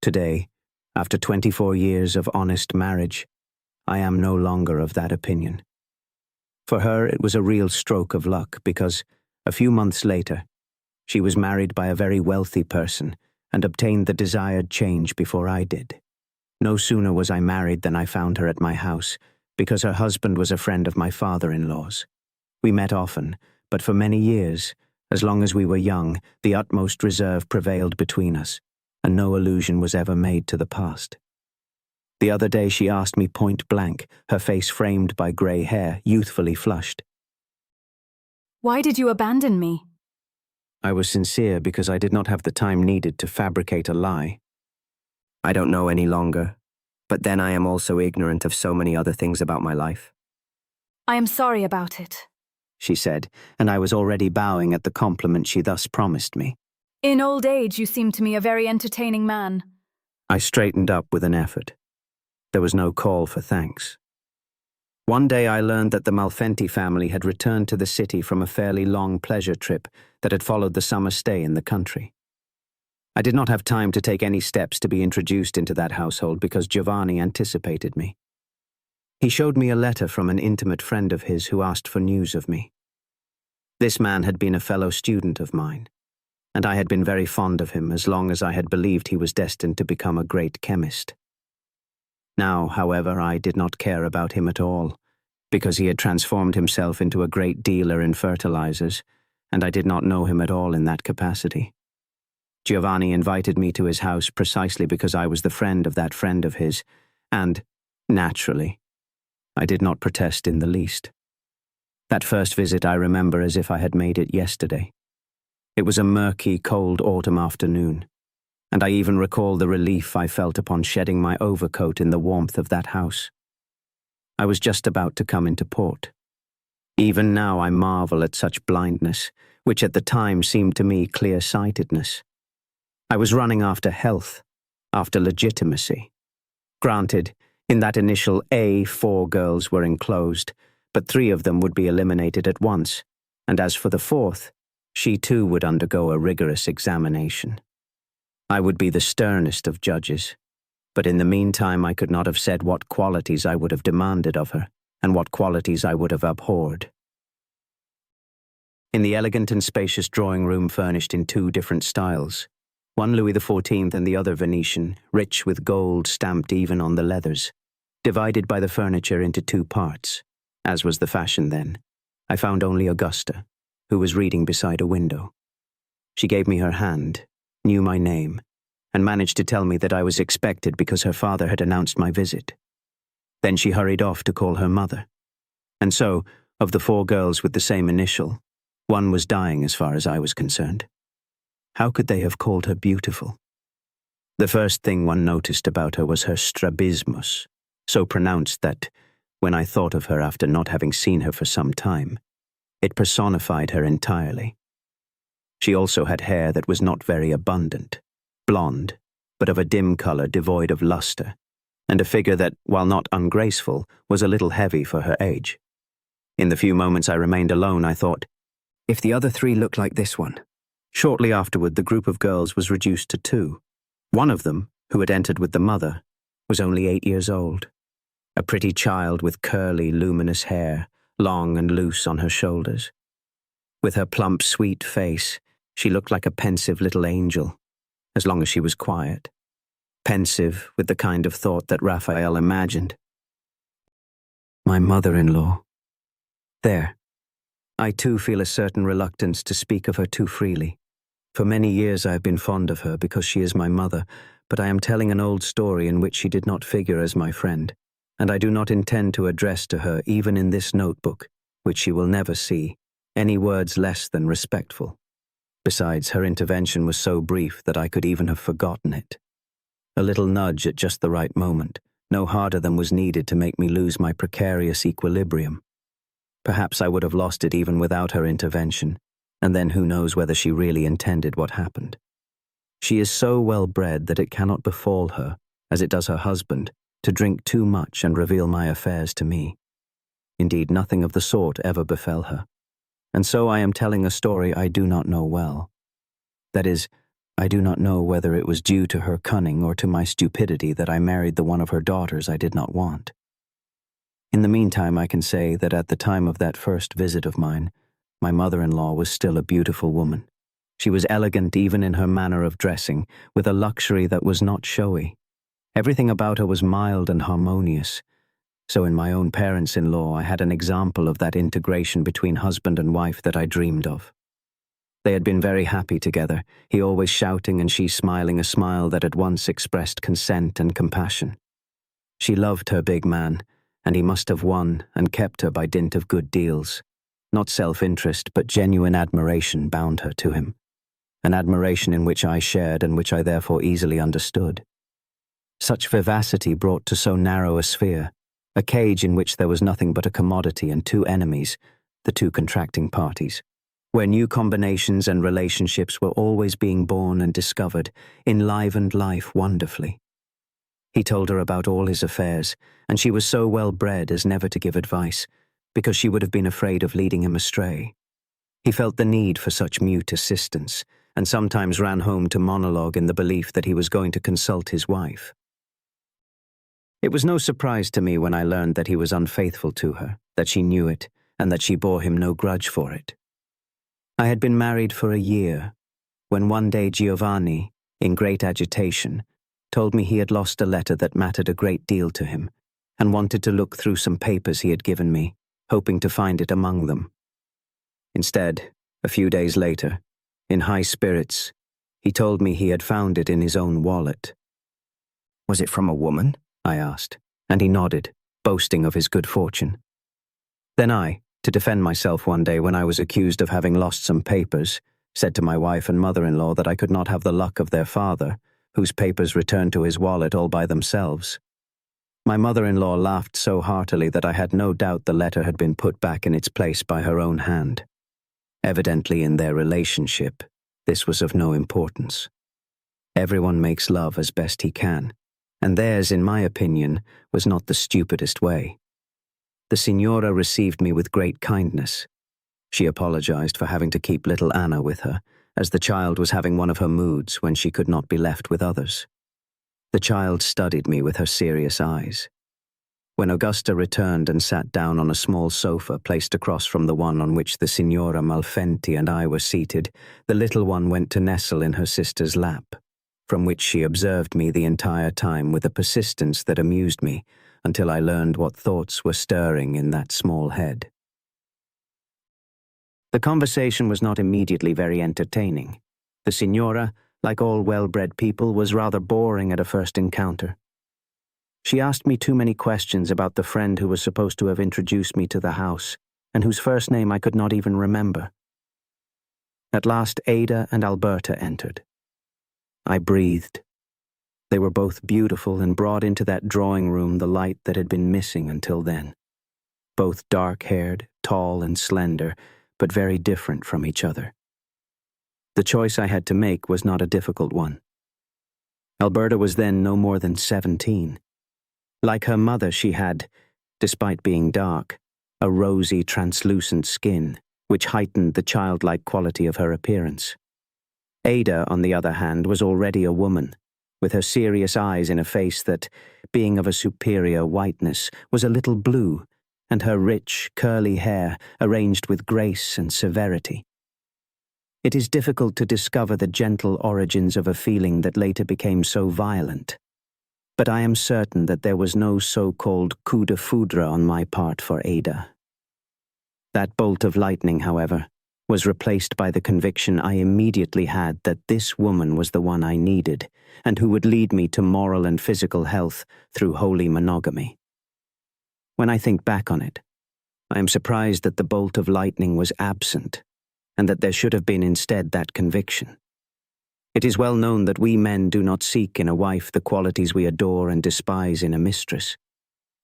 Today, after 24 years of honest marriage, I am no longer of that opinion. For her it was a real stroke of luck because, a few months later, she was married by a very wealthy person and obtained the desired change before I did. No sooner was I married than I found her at my house, because her husband was a friend of my father-in-law's. We met often, but for many years, as long as we were young, the utmost reserve prevailed between us, and no allusion was ever made to the past. The other day she asked me point blank, her face framed by grey hair, youthfully flushed. Why did you abandon me? I was sincere because I did not have the time needed to fabricate a lie. I don't know any longer, but then I am also ignorant of so many other things about my life. I am sorry about it. She said, and I was already bowing at the compliment she thus promised me. In old age, you seem to me a very entertaining man. I straightened up with an effort. There was no call for thanks. One day I learned that the Malfenti family had returned to the city from a fairly long pleasure trip that had followed the summer stay in the country. I did not have time to take any steps to be introduced into that household because Giovanni anticipated me. He showed me a letter from an intimate friend of his who asked for news of me. This man had been a fellow student of mine, and I had been very fond of him as long as I had believed he was destined to become a great chemist. Now, however, I did not care about him at all, because he had transformed himself into a great dealer in fertilizers, and I did not know him at all in that capacity. Giovanni invited me to his house precisely because I was the friend of that friend of his, and, naturally, I did not protest in the least. That first visit I remember as if I had made it yesterday. It was a murky, cold autumn afternoon, and I even recall the relief I felt upon shedding my overcoat in the warmth of that house. I was just about to come into port. Even now I marvel at such blindness, which at the time seemed to me clear-sightedness. I was running after health, after legitimacy. Granted, in that initial A, 4 girls were enclosed, but 3 of them would be eliminated at once, and as for the 4th, she too would undergo a rigorous examination. I would be the sternest of judges, but in the meantime I could not have said what qualities I would have demanded of her, and what qualities I would have abhorred. In the elegant and spacious drawing room furnished in 2 different styles, one Louis XIV and the other Venetian, rich with gold stamped even on the leathers, divided by the furniture into 2 parts, as was the fashion then, I found only Augusta, who was reading beside a window. She gave me her hand, knew my name, and managed to tell me that I was expected because her father had announced my visit. Then she hurried off to call her mother. And so, of the 4 girls with the same initial, one was dying as far as I was concerned. How could they have called her beautiful? The first thing one noticed about her was her strabismus, so pronounced that, when I thought of her after not having seen her for some time, it personified her entirely. She also had hair that was not very abundant, blonde, but of a dim color devoid of luster, and a figure that, while not ungraceful, was a little heavy for her age. In the few moments I remained alone, I thought, if the other three look like this one. Shortly afterward, the group of girls was reduced to two. One of them, who had entered with the mother, was only 8 years old. A pretty child with curly, luminous hair, long and loose on her shoulders. With her plump, sweet face, she looked like a pensive little angel, as long as she was quiet. Pensive with the kind of thought that Raphael imagined. My mother-in-law. There. I too feel a certain reluctance to speak of her too freely. For many years I have been fond of her because she is my mother, but I am telling an old story in which she did not figure as my friend, and I do not intend to address to her, even in this notebook, which she will never see, any words less than respectful. Besides, her intervention was so brief that I could even have forgotten it. A little nudge at just the right moment, no harder than was needed to make me lose my precarious equilibrium. Perhaps I would have lost it even without her intervention, and then who knows whether she really intended what happened. She is so well bred that it cannot befall her, as it does her husband, to drink too much and reveal my affairs to me. Indeed, nothing of the sort ever befell her. And so I am telling a story I do not know well. That is, I do not know whether it was due to her cunning or to my stupidity that I married the one of her daughters I did not want. In the meantime, I can say that at the time of that first visit of mine, my mother-in-law was still a beautiful woman. She was elegant even in her manner of dressing, with a luxury that was not showy. Everything about her was mild and harmonious. So in my own parents-in-law, I had an example of that integration between husband and wife that I dreamed of. They had been very happy together, he always shouting and she smiling a smile that at once expressed consent and compassion. She loved her big man, and he must have won and kept her by dint of good deals. Not self-interest, but genuine admiration bound her to him. An admiration in which I shared and which I therefore easily understood. Such vivacity brought to so narrow a sphere, a cage in which there was nothing but a commodity and two enemies, the two contracting parties, where new combinations and relationships were always being born and discovered, enlivened life wonderfully. He told her about all his affairs, and she was so well bred as never to give advice, because she would have been afraid of leading him astray. He felt the need for such mute assistance, and sometimes ran home to monologue in the belief that he was going to consult his wife. It was no surprise to me when I learned that he was unfaithful to her, that she knew it, and that she bore him no grudge for it. I had been married for a year, when one day Giovanni, in great agitation, told me he had lost a letter that mattered a great deal to him, and wanted to look through some papers he had given me, hoping to find it among them. Instead, a few days later, in high spirits, he told me he had found it in his own wallet. Was it from a woman? I asked, and he nodded, boasting of his good fortune. Then I, to defend myself one day when I was accused of having lost some papers, said to my wife and mother-in-law that I could not have the luck of their father, whose papers returned to his wallet all by themselves. My mother-in-law laughed so heartily that I had no doubt the letter had been put back in its place by her own hand. Evidently in their relationship, this was of no importance. Everyone makes love as best he can, and theirs, in my opinion, was not the stupidest way. The signora received me with great kindness. She apologized for having to keep little Anna with her, as the child was having one of her moods when she could not be left with others. The child studied me with her serious eyes. When Augusta returned and sat down on a small sofa placed across from the one on which the Signora Malfenti and I were seated, the little one went to nestle in her sister's lap, from which she observed me the entire time with a persistence that amused me, until I learned what thoughts were stirring in that small head. The conversation was not immediately very entertaining. The Signora, like all well-bred people, was rather boring at a first encounter. She asked me too many questions about the friend who was supposed to have introduced me to the house, and whose first name I could not even remember. At last Ada and Alberta entered. I breathed. They were both beautiful and brought into that drawing room the light that had been missing until then. Both dark-haired, tall and slender, but very different from each other. The choice I had to make was not a difficult one. Alberta was then no more than 17. Like her mother, she had, despite being dark, a rosy, translucent skin, which heightened the childlike quality of her appearance. Ada, on the other hand, was already a woman, with her serious eyes in a face that, being of a superior whiteness, was a little blue, and her rich, curly hair arranged with grace and severity. It is difficult to discover the gentle origins of a feeling that later became so violent, but I am certain that there was no so-called coup de foudre on my part for Ada. That bolt of lightning, however, was replaced by the conviction I immediately had that this woman was the one I needed, and who would lead me to moral and physical health through holy monogamy. When I think back on it, I am surprised that the bolt of lightning was absent, and that there should have been instead that conviction. It is well known that we men do not seek in a wife the qualities we adore and despise in a mistress.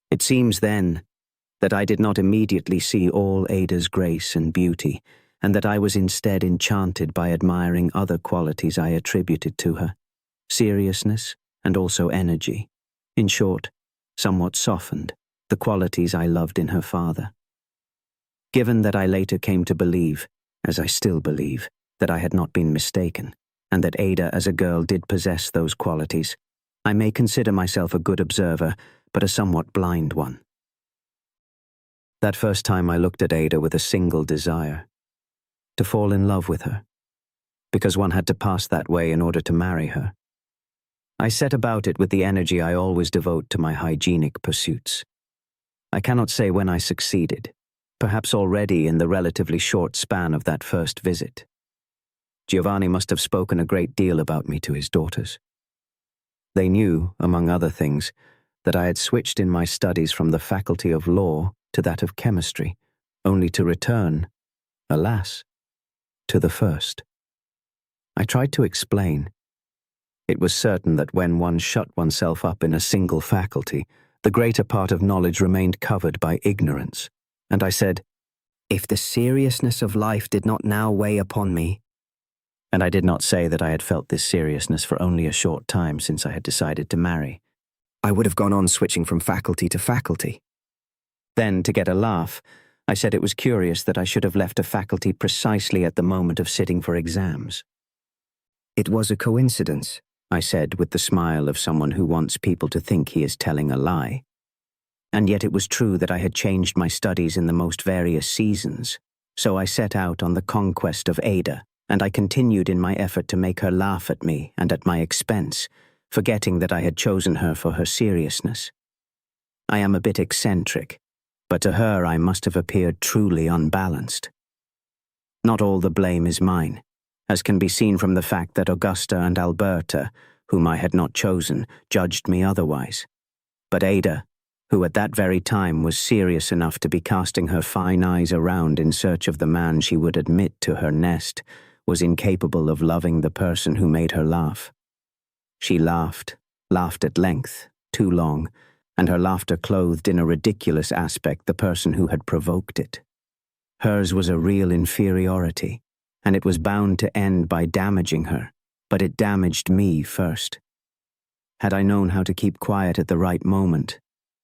It seems, then, that I did not immediately see all Ada's grace and beauty, and that I was instead enchanted by admiring other qualities I attributed to her, seriousness and also energy. In short, somewhat softened, the qualities I loved in her father. Given that I later came to believe, as I still believe, that I had not been mistaken, and that Ada as a girl did possess those qualities, I may consider myself a good observer, but a somewhat blind one. That first time I looked at Ada with a single desire, to fall in love with her, because one had to pass that way in order to marry her. I set about it with the energy I always devote to my hygienic pursuits. I cannot say when I succeeded, perhaps already in the relatively short span of that first visit. Giovanni must have spoken a great deal about me to his daughters. They knew, among other things, that I had switched in my studies from the faculty of law to that of chemistry, only to return, alas, to the first. I tried to explain. It was certain that when one shut oneself up in a single faculty, the greater part of knowledge remained covered by ignorance, and I said, "If the seriousness of life did not now weigh upon me," and I did not say that I had felt this seriousness for only a short time since I had decided to marry, "I would have gone on switching from faculty to faculty." Then, to get a laugh, I said it was curious that I should have left a faculty precisely at the moment of sitting for exams. "It was a coincidence," I said with the smile of someone who wants people to think he is telling a lie. And yet it was true that I had changed my studies in the most various seasons, so I set out on the conquest of Ada, and I continued in my effort to make her laugh at me and at my expense, forgetting that I had chosen her for her seriousness. I am a bit eccentric, but to her I must have appeared truly unbalanced. Not all the blame is mine, as can be seen from the fact that Augusta and Alberta, whom I had not chosen, judged me otherwise. But Ada, who at that very time was serious enough to be casting her fine eyes around in search of the man she would admit to her nest, was incapable of loving the person who made her laugh. She laughed at length, too long, and her laughter clothed in a ridiculous aspect the person who had provoked it. Hers was a real inferiority, and it was bound to end by damaging her, but it damaged me first. Had I known how to keep quiet at the right moment,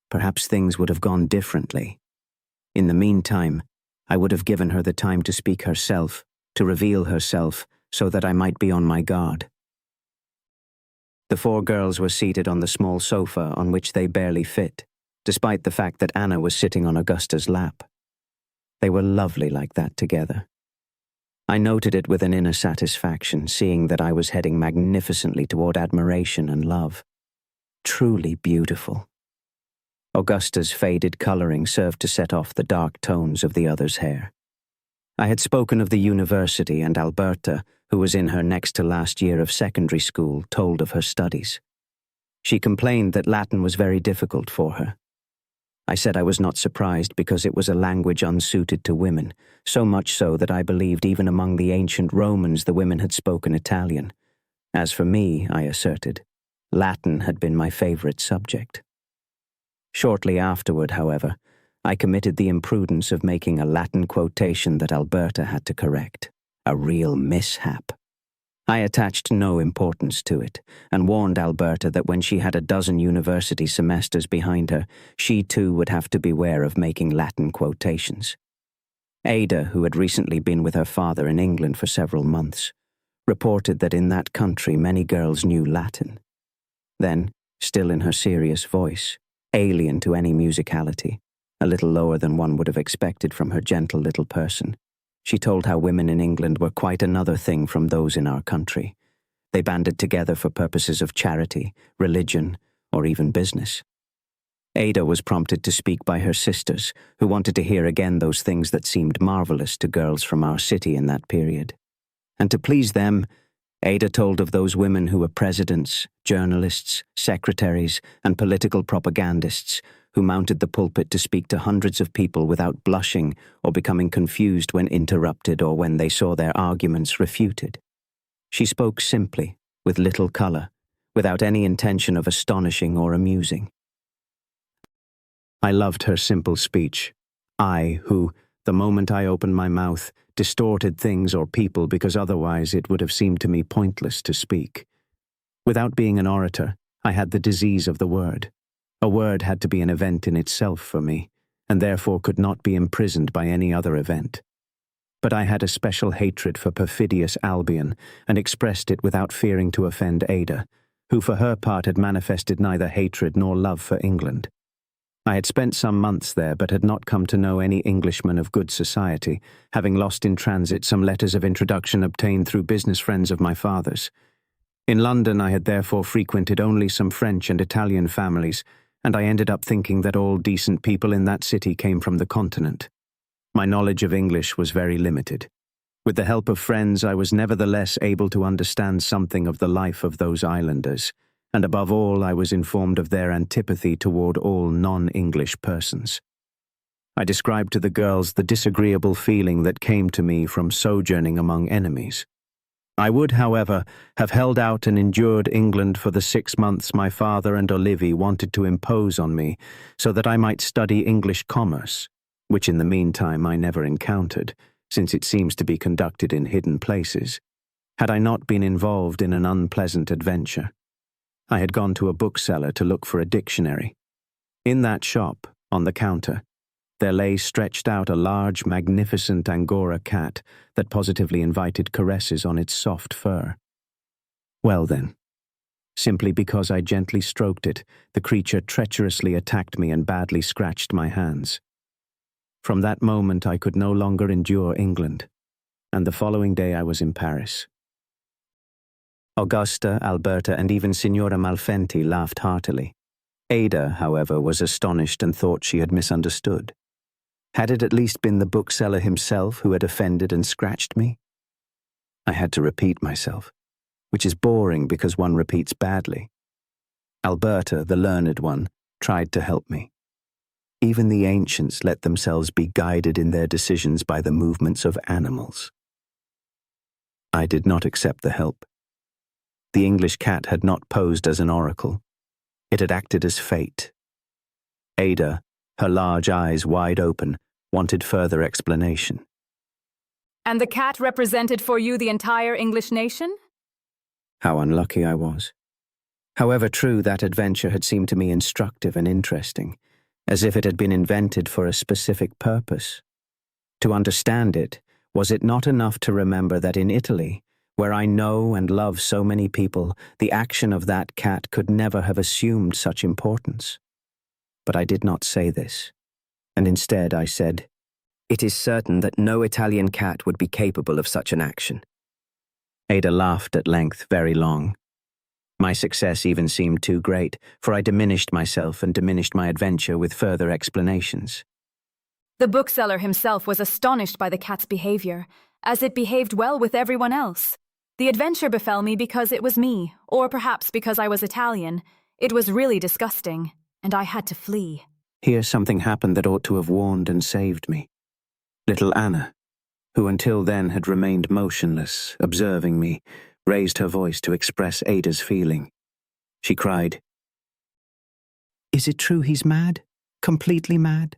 perhaps things would have gone differently. In the meantime, I would have given her the time to speak herself, to reveal herself, so that I might be on my guard. The four girls were seated on the small sofa on which they barely fit, despite the fact that Anna was sitting on Augusta's lap. They were lovely like that together. I noted it with an inner satisfaction, seeing that I was heading magnificently toward admiration and love. Truly beautiful. Augusta's faded coloring served to set off the dark tones of the other's hair. I had spoken of the university, and Alberta, who was in her next to last year of secondary school, told of her studies. She complained that Latin was very difficult for her. I said I was not surprised because it was a language unsuited to women, so much so that I believed even among the ancient Romans the women had spoken Italian. As for me, I asserted, Latin had been my favorite subject. Shortly afterward, however, I committed the imprudence of making a Latin quotation that Alberta had to correct. A real mishap. I attached no importance to it, and warned Alberta that when she had a dozen university semesters behind her, she too would have to beware of making Latin quotations. Ada, who had recently been with her father in England for several months, reported that in that country many girls knew Latin. Then, still in her serious voice, alien to any musicality, a little lower than one would have expected from her gentle little person, she told how women in England were quite another thing from those in our country. They banded together for purposes of charity, religion, or even business. Ada was prompted to speak by her sisters, who wanted to hear again those things that seemed marvelous to girls from our city in that period. And to please them, Ada told of those women who were presidents, journalists, secretaries, and political propagandists who mounted the pulpit to speak to hundreds of people without blushing or becoming confused when interrupted or when they saw their arguments refuted. She spoke simply, with little colour, without any intention of astonishing or amusing. I loved her simple speech. I, who, the moment I opened my mouth, distorted things or people because otherwise it would have seemed to me pointless to speak. Without being an orator, I had the disease of the word. A word had to be an event in itself for me, and therefore could not be imprisoned by any other event. But I had a special hatred for perfidious Albion, and expressed it without fearing to offend Ada, who for her part had manifested neither hatred nor love for England. I had spent some months there, but had not come to know any Englishman of good society, having lost in transit some letters of introduction obtained through business friends of my father's. In London I had therefore frequented only some French and Italian families, and I ended up thinking that all decent people in that city came from the continent. My knowledge of English was very limited. With the help of friends, I was nevertheless able to understand something of the life of those islanders, and above all I was informed of their antipathy toward all non-English persons. I described to the girls the disagreeable feeling that came to me from sojourning among enemies. I would, however, have held out and endured England for the 6 months my father and Olivie wanted to impose on me, so that I might study English commerce, which in the meantime I never encountered, since it seems to be conducted in hidden places, had I not been involved in an unpleasant adventure. I had gone to a bookseller to look for a dictionary. In that shop, on the counter, there lay stretched out a large, magnificent Angora cat that positively invited caresses on its soft fur. Well then, simply because I gently stroked it, the creature treacherously attacked me and badly scratched my hands. From that moment I could no longer endure England, and the following day I was in Paris. Augusta, Alberta, and even Signora Malfenti laughed heartily. Ada, however, was astonished and thought she had misunderstood. Had it at least been the bookseller himself who had offended and scratched me? I had to repeat myself, which is boring because one repeats badly. Alberta, the learned one, tried to help me. Even the ancients let themselves be guided in their decisions by the movements of animals. I did not accept the help. The English cat had not posed as an oracle. It had acted as fate. Ada, her large eyes wide open, wanted further explanation. And the cat represented for you the entire English nation? How unlucky I was. However true, that adventure had seemed to me instructive and interesting, as if it had been invented for a specific purpose. To understand it, was it not enough to remember that in Italy, where I know and love so many people, the action of that cat could never have assumed such importance? But I did not say this, and instead I said, It is certain that no Italian cat would be capable of such an action. Ada laughed at length very long. My success even seemed too great, for I diminished myself and diminished my adventure with further explanations. The bookseller himself was astonished by the cat's behavior, as it behaved well with everyone else. The adventure befell me because it was me, or perhaps because I was Italian. It was really disgusting, and I had to flee. Here something happened that ought to have warned and saved me. Little Anna, who until then had remained motionless, observing me, raised her voice to express Ada's feeling. She cried, "Is it true he's mad? Completely mad?"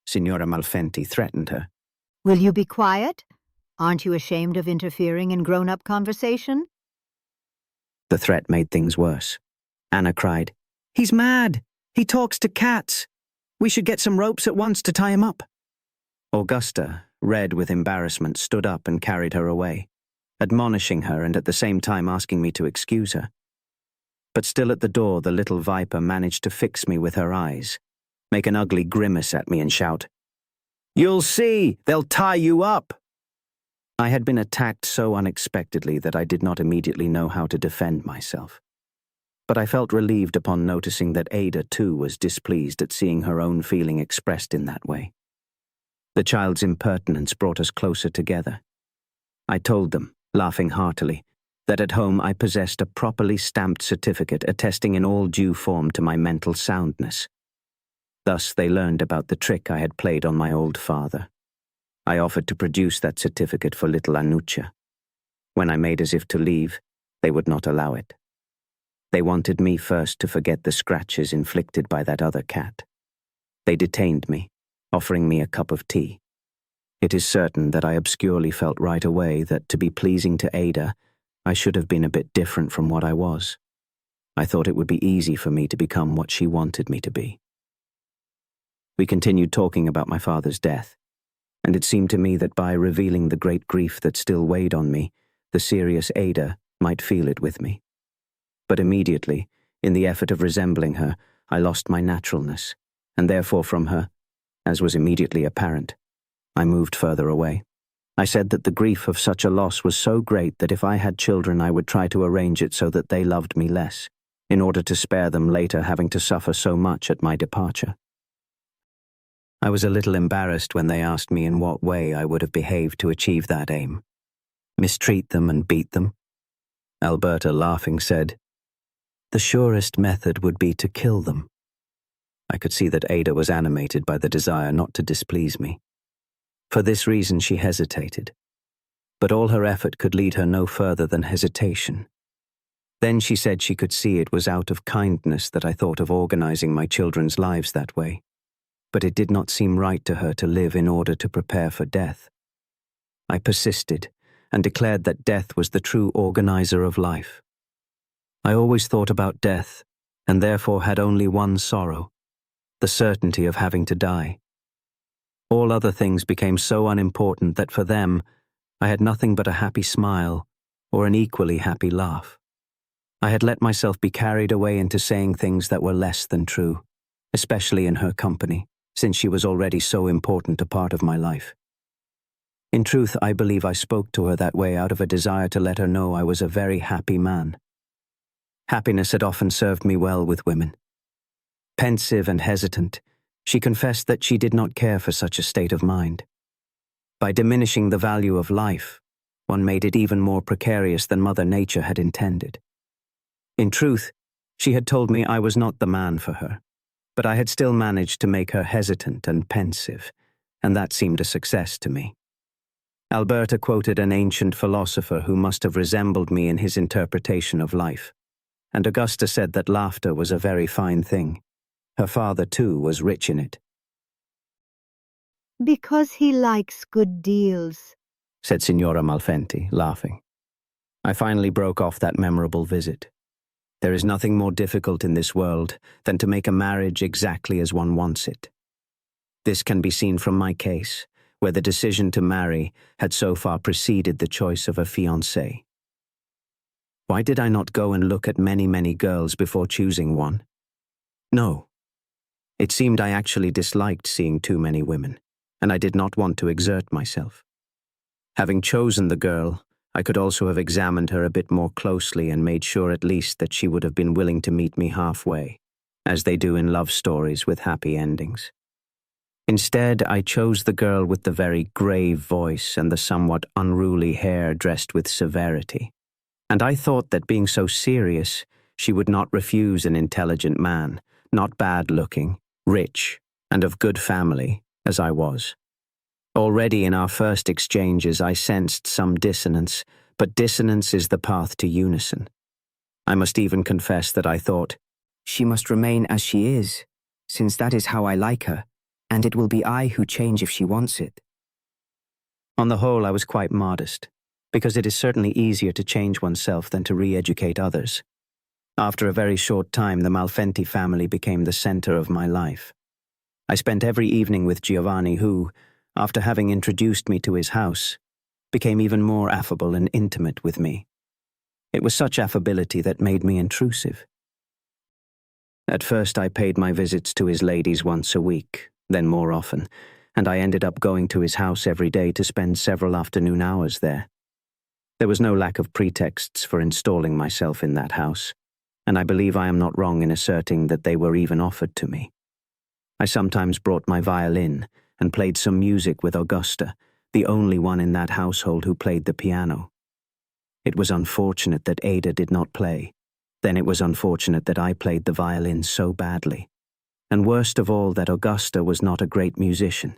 Signora Malfenti threatened her. Will you be quiet? Aren't you ashamed of interfering in grown-up conversation? The threat made things worse. Anna cried, "He's mad! He talks to cats! We should get some ropes at once to tie him up." Augusta, red with embarrassment, stood up and carried her away, admonishing her and at the same time asking me to excuse her. But still at the door, the little viper managed to fix me with her eyes, make an ugly grimace at me and shout, "You'll see! They'll tie you up!" I had been attacked so unexpectedly that I did not immediately know how to defend myself. But I felt relieved upon noticing that Ada, too, was displeased at seeing her own feeling expressed in that way. The child's impertinence brought us closer together. I told them, laughing heartily, that at home I possessed a properly stamped certificate attesting in all due form to my mental soundness. Thus they learned about the trick I had played on my old father. I offered to produce that certificate for little Anuccia. When I made as if to leave, they would not allow it. They wanted me first to forget the scratches inflicted by that other cat. They detained me, offering me a cup of tea. It is certain that I obscurely felt right away that to be pleasing to Ada, I should have been a bit different from what I was. I thought it would be easy for me to become what she wanted me to be. We continued talking about my father's death, and it seemed to me that by revealing the great grief that still weighed on me, the serious Ada might feel it with me. But immediately, in the effort of resembling her, I lost my naturalness, and therefore from her, as was immediately apparent, I moved further away. I said that the grief of such a loss was so great that if I had children I would try to arrange it so that they loved me less, in order to spare them later having to suffer so much at my departure. I was a little embarrassed when they asked me in what way I would have behaved to achieve that aim. Mistreat them and beat them? Alberta, laughing, said, "The surest method would be to kill them." I could see that Ada was animated by the desire not to displease me. For this reason she hesitated, but all her effort could lead her no further than hesitation. Then she said she could see it was out of kindness that I thought of organizing my children's lives that way, but it did not seem right to her to live in order to prepare for death. I persisted and declared that death was the true organizer of life. I always thought about death, and therefore had only one sorrow, the certainty of having to die. All other things became so unimportant that for them, I had nothing but a happy smile or an equally happy laugh. I had let myself be carried away into saying things that were less than true, especially in her company, since she was already so important a part of my life. In truth, I believe I spoke to her that way out of a desire to let her know I was a very happy man. Happiness had often served me well with women. Pensive and hesitant, she confessed that she did not care for such a state of mind. By diminishing the value of life, one made it even more precarious than Mother Nature had intended. In truth, she had told me I was not the man for her, but I had still managed to make her hesitant and pensive, and that seemed a success to me. Alberta quoted an ancient philosopher who must have resembled me in his interpretation of life, and Augusta said that laughter was a very fine thing. Her father, too, was rich in it. "Because he likes good deals," said Signora Malfenti, laughing. I finally broke off that memorable visit. There is nothing more difficult in this world than to make a marriage exactly as one wants it. This can be seen from my case, where the decision to marry had so far preceded the choice of a fiancé. Why did I not go and look at many, many girls before choosing one? No. It seemed I actually disliked seeing too many women, and I did not want to exert myself. Having chosen the girl, I could also have examined her a bit more closely and made sure at least that she would have been willing to meet me halfway, as they do in love stories with happy endings. Instead, I chose the girl with the very grave voice and the somewhat unruly hair dressed with severity, and I thought that being so serious, she would not refuse an intelligent man, not bad-looking, rich, and of good family, as I was. Already in our first exchanges I sensed some dissonance, but dissonance is the path to unison. I must even confess that I thought, She must remain as she is, since that is how I like her, and it will be I who change if she wants it. On the whole, I was quite modest, because it is certainly easier to change oneself than to re-educate others. After a very short time, the Malfenti family became the center of my life. I spent every evening with Giovanni who, after having introduced me to his house, became even more affable and intimate with me. It was such affability that made me intrusive. At first I paid my visits to his ladies once a week, then more often, and I ended up going to his house every day to spend several afternoon hours there. There was no lack of pretexts for installing myself in that house, and I believe I am not wrong in asserting that they were even offered to me. I sometimes brought my violin and played some music with Augusta, the only one in that household who played the piano. It was unfortunate that Ada did not play. Then it was unfortunate that I played the violin so badly. And worst of all, that Augusta was not a great musician.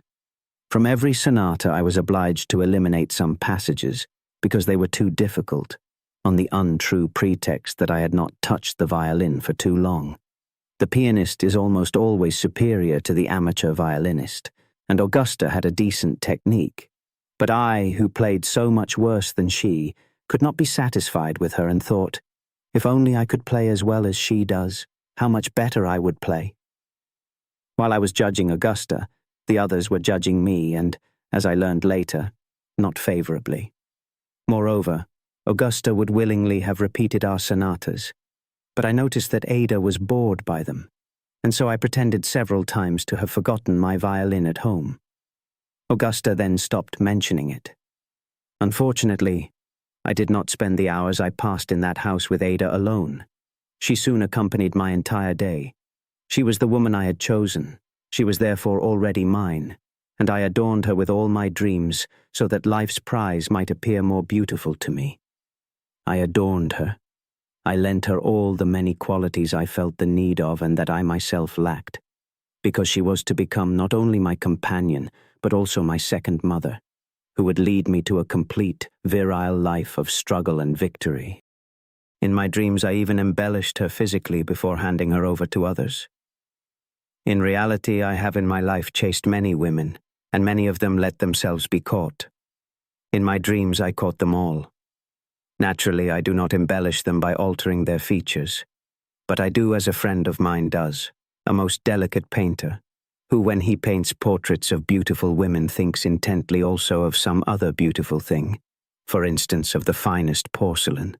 From every sonata I was obliged to eliminate some passages because they were too difficult, on the untrue pretext that I had not touched the violin for too long. The pianist is almost always superior to the amateur violinist, and Augusta had a decent technique. But I, who played so much worse than she, could not be satisfied with her and thought, if only I could play as well as she does, how much better I would play. While I was judging Augusta, the others were judging me and, as I learned later, not favorably. Moreover, Augusta would willingly have repeated our sonatas, but I noticed that Ada was bored by them, and so I pretended several times to have forgotten my violin at home. Augusta then stopped mentioning it. Unfortunately, I did not spend the hours I passed in that house with Ada alone. She soon accompanied my entire day. She was the woman I had chosen. She was therefore already mine, and I adorned her with all my dreams so that life's prize might appear more beautiful to me. I adorned her. I lent her all the many qualities I felt the need of and that I myself lacked, because she was to become not only my companion, but also my second mother, who would lead me to a complete, virile life of struggle and victory. In my dreams, I even embellished her physically before handing her over to others. In reality, I have in my life chased many women, and many of them let themselves be caught. In my dreams, I caught them all. Naturally, I do not embellish them by altering their features, but I do as a friend of mine does, a most delicate painter, who when he paints portraits of beautiful women thinks intently also of some other beautiful thing, for instance of the finest porcelain.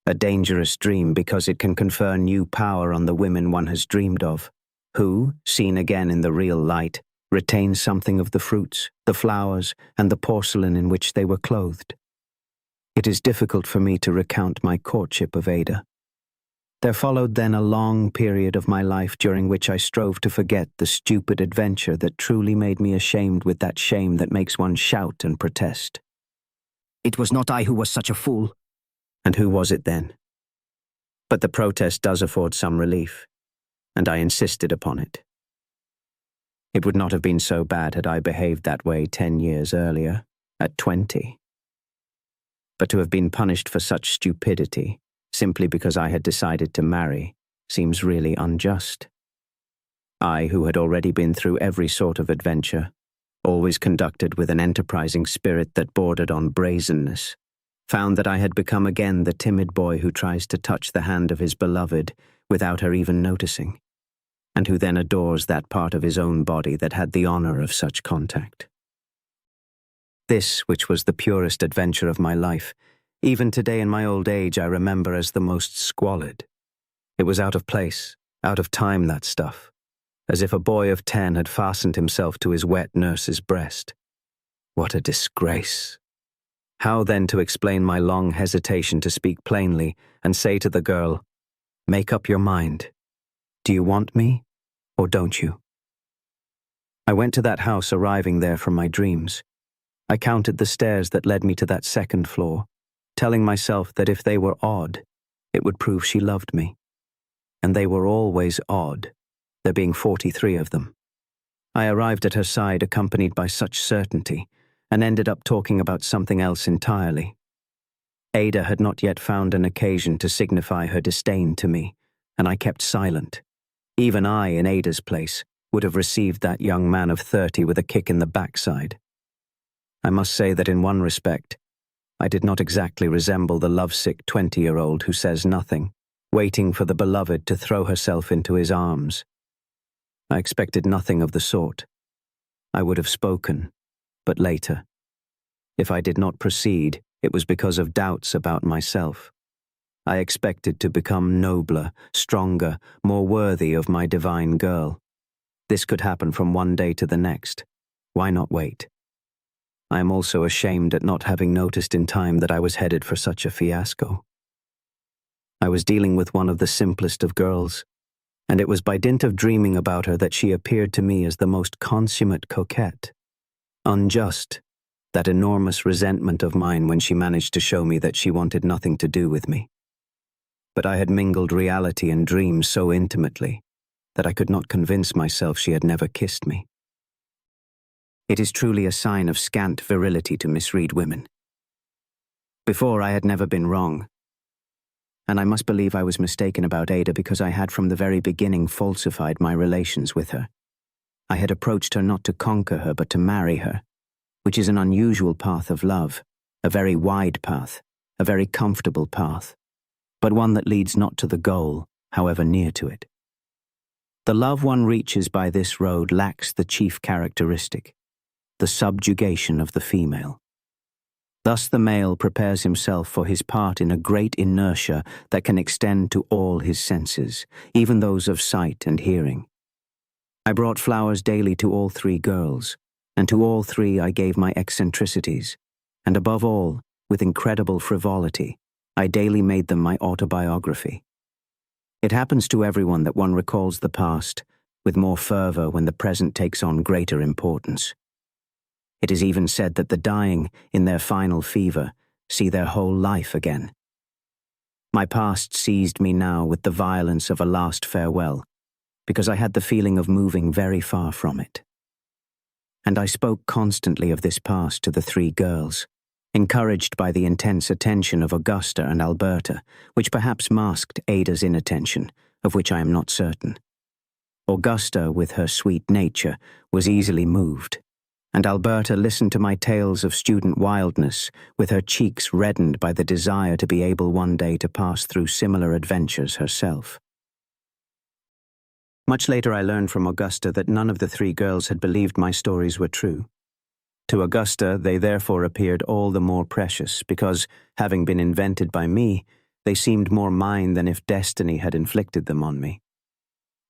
A dangerous dream because it can confer new power on the women one has dreamed of, who, seen again in the real light, retain something of the fruits, the flowers, and the porcelain in which they were clothed. It is difficult for me to recount my courtship of Ada. There followed then a long period of my life during which I strove to forget the stupid adventure that truly made me ashamed with that shame that makes one shout and protest. It was not I who was such a fool. And who was it then? But the protest does afford some relief, and I insisted upon it. It would not have been so bad had I behaved that way 10 years earlier, at 20. But to have been punished for such stupidity, simply because I had decided to marry, seems really unjust. I, who had already been through every sort of adventure, always conducted with an enterprising spirit that bordered on brazenness, found that I had become again the timid boy who tries to touch the hand of his beloved without her even noticing, and who then adores that part of his own body that had the honor of such contact. This, which was the purest adventure of my life, even today in my old age I remember as the most squalid. It was out of place, out of time, that stuff, as if a boy of 10 had fastened himself to his wet nurse's breast. What a disgrace! How then to explain my long hesitation to speak plainly and say to the girl, "Make up your mind. Do you want me, or don't you?" I went to that house, arriving there from my dreams. I counted the stairs that led me to that second floor, telling myself that if they were odd, it would prove she loved me. And they were always odd, there being 43 of them. I arrived at her side accompanied by such certainty, and ended up talking about something else entirely. Ada had not yet found an occasion to signify her disdain to me, and I kept silent. Even I, in Ada's place, would have received that young man of 30 with a kick in the backside. I must say that in one respect, I did not exactly resemble the lovesick 20-year-old who says nothing, waiting for the beloved to throw herself into his arms. I expected nothing of the sort. I would have spoken, but later. If I did not proceed, it was because of doubts about myself. I expected to become nobler, stronger, more worthy of my divine girl. This could happen from one day to the next. Why not wait? I am also ashamed at not having noticed in time that I was headed for such a fiasco. I was dealing with one of the simplest of girls, and it was by dint of dreaming about her that she appeared to me as the most consummate coquette. Unjust, that enormous resentment of mine when she managed to show me that she wanted nothing to do with me. But I had mingled reality and dreams so intimately that I could not convince myself she had never kissed me. It is truly a sign of scant virility to misread women. Before, I had never been wrong, and I must believe I was mistaken about Ada because I had from the very beginning falsified my relations with her. I had approached her not to conquer her but to marry her, which is an unusual path of love, a very wide path, a very comfortable path, but one that leads not to the goal, however near to it. The love one reaches by this road lacks the chief characteristic, the subjugation of the female. Thus the male prepares himself for his part in a great inertia that can extend to all his senses, even those of sight and hearing. I brought flowers daily to all three girls, and to all three I gave my eccentricities, and above all, with incredible frivolity, I daily made them my autobiography. It happens to everyone that one recalls the past with more fervor when the present takes on greater importance. It is even said that the dying, in their final fever, see their whole life again. My past seized me now with the violence of a last farewell, because I had the feeling of moving very far from it. And I spoke constantly of this past to the three girls, encouraged by the intense attention of Augusta and Alberta, which perhaps masked Ada's inattention, of which I am not certain. Augusta, with her sweet nature, was easily moved, and Alberta listened to my tales of student wildness, with her cheeks reddened by the desire to be able one day to pass through similar adventures herself. Much later I learned from Augusta that none of the three girls had believed my stories were true. To Augusta they therefore appeared all the more precious because, having been invented by me, they seemed more mine than if destiny had inflicted them on me.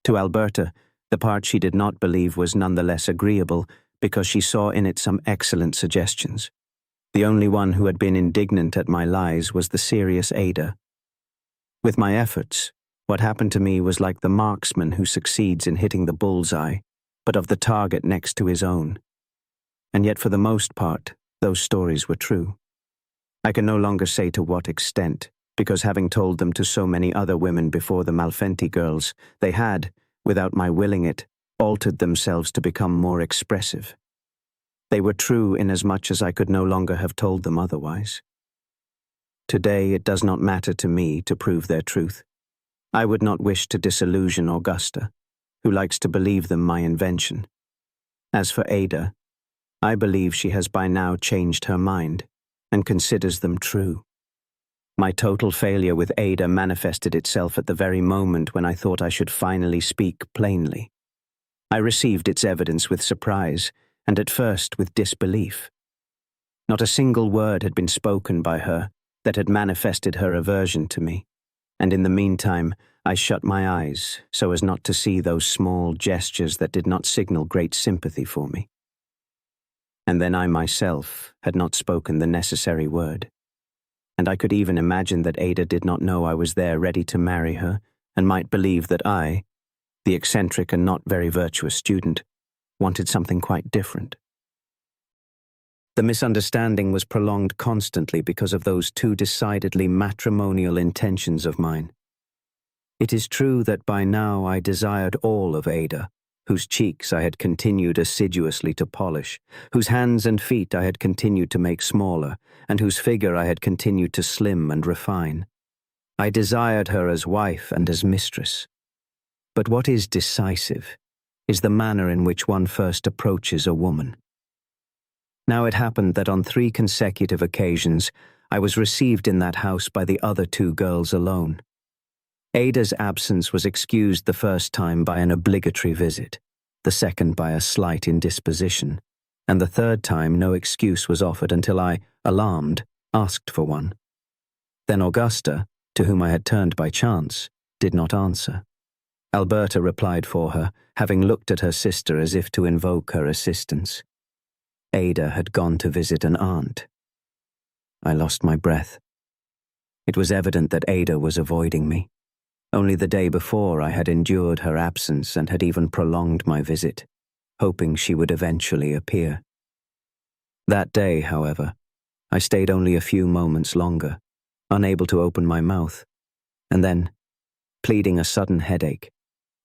To Alberta, the part she did not believe was none the less agreeable because she saw in it some excellent suggestions. The only one who had been indignant at my lies was the serious Ada. With my efforts, what happened to me was like the marksman who succeeds in hitting the bullseye, but of the target next to his own. And yet for the most part, those stories were true. I can no longer say to what extent, because having told them to so many other women before the Malfenti girls, they had, without my willing it, altered themselves to become more expressive. They were true inasmuch as I could no longer have told them otherwise. Today it does not matter to me to prove their truth. I would not wish to disillusion Augusta, who likes to believe them my invention. As for Ada, I believe she has by now changed her mind and considers them true. My total failure with Ada manifested itself at the very moment when I thought I should finally speak plainly. I received its evidence with surprise, and at first with disbelief. Not a single word had been spoken by her that had manifested her aversion to me, and in the meantime I shut my eyes so as not to see those small gestures that did not signal great sympathy for me. And then I myself had not spoken the necessary word, and I could even imagine that Ada did not know I was there ready to marry her, and might believe that I, the eccentric and not very virtuous student, wanted something quite different. The misunderstanding was prolonged constantly because of those two decidedly matrimonial intentions of mine. It is true that by now I desired all of Ada, whose cheeks I had continued assiduously to polish, whose hands and feet I had continued to make smaller, and whose figure I had continued to slim and refine. I desired her as wife and as mistress. But what is decisive is the manner in which one first approaches a woman. Now it happened that on 3 consecutive occasions, I was received in that house by the other 2 girls alone. Ada's absence was excused the first time by an obligatory visit, the second by a slight indisposition, and the third time no excuse was offered until I, alarmed, asked for one. Then Augusta, to whom I had turned by chance, did not answer. Alberta replied for her, having looked at her sister as if to invoke her assistance. Ada had gone to visit an aunt. I lost my breath. It was evident that Ada was avoiding me. Only the day before I had endured her absence and had even prolonged my visit, hoping she would eventually appear. That day, however, I stayed only a few moments longer, unable to open my mouth, and then, pleading a sudden headache,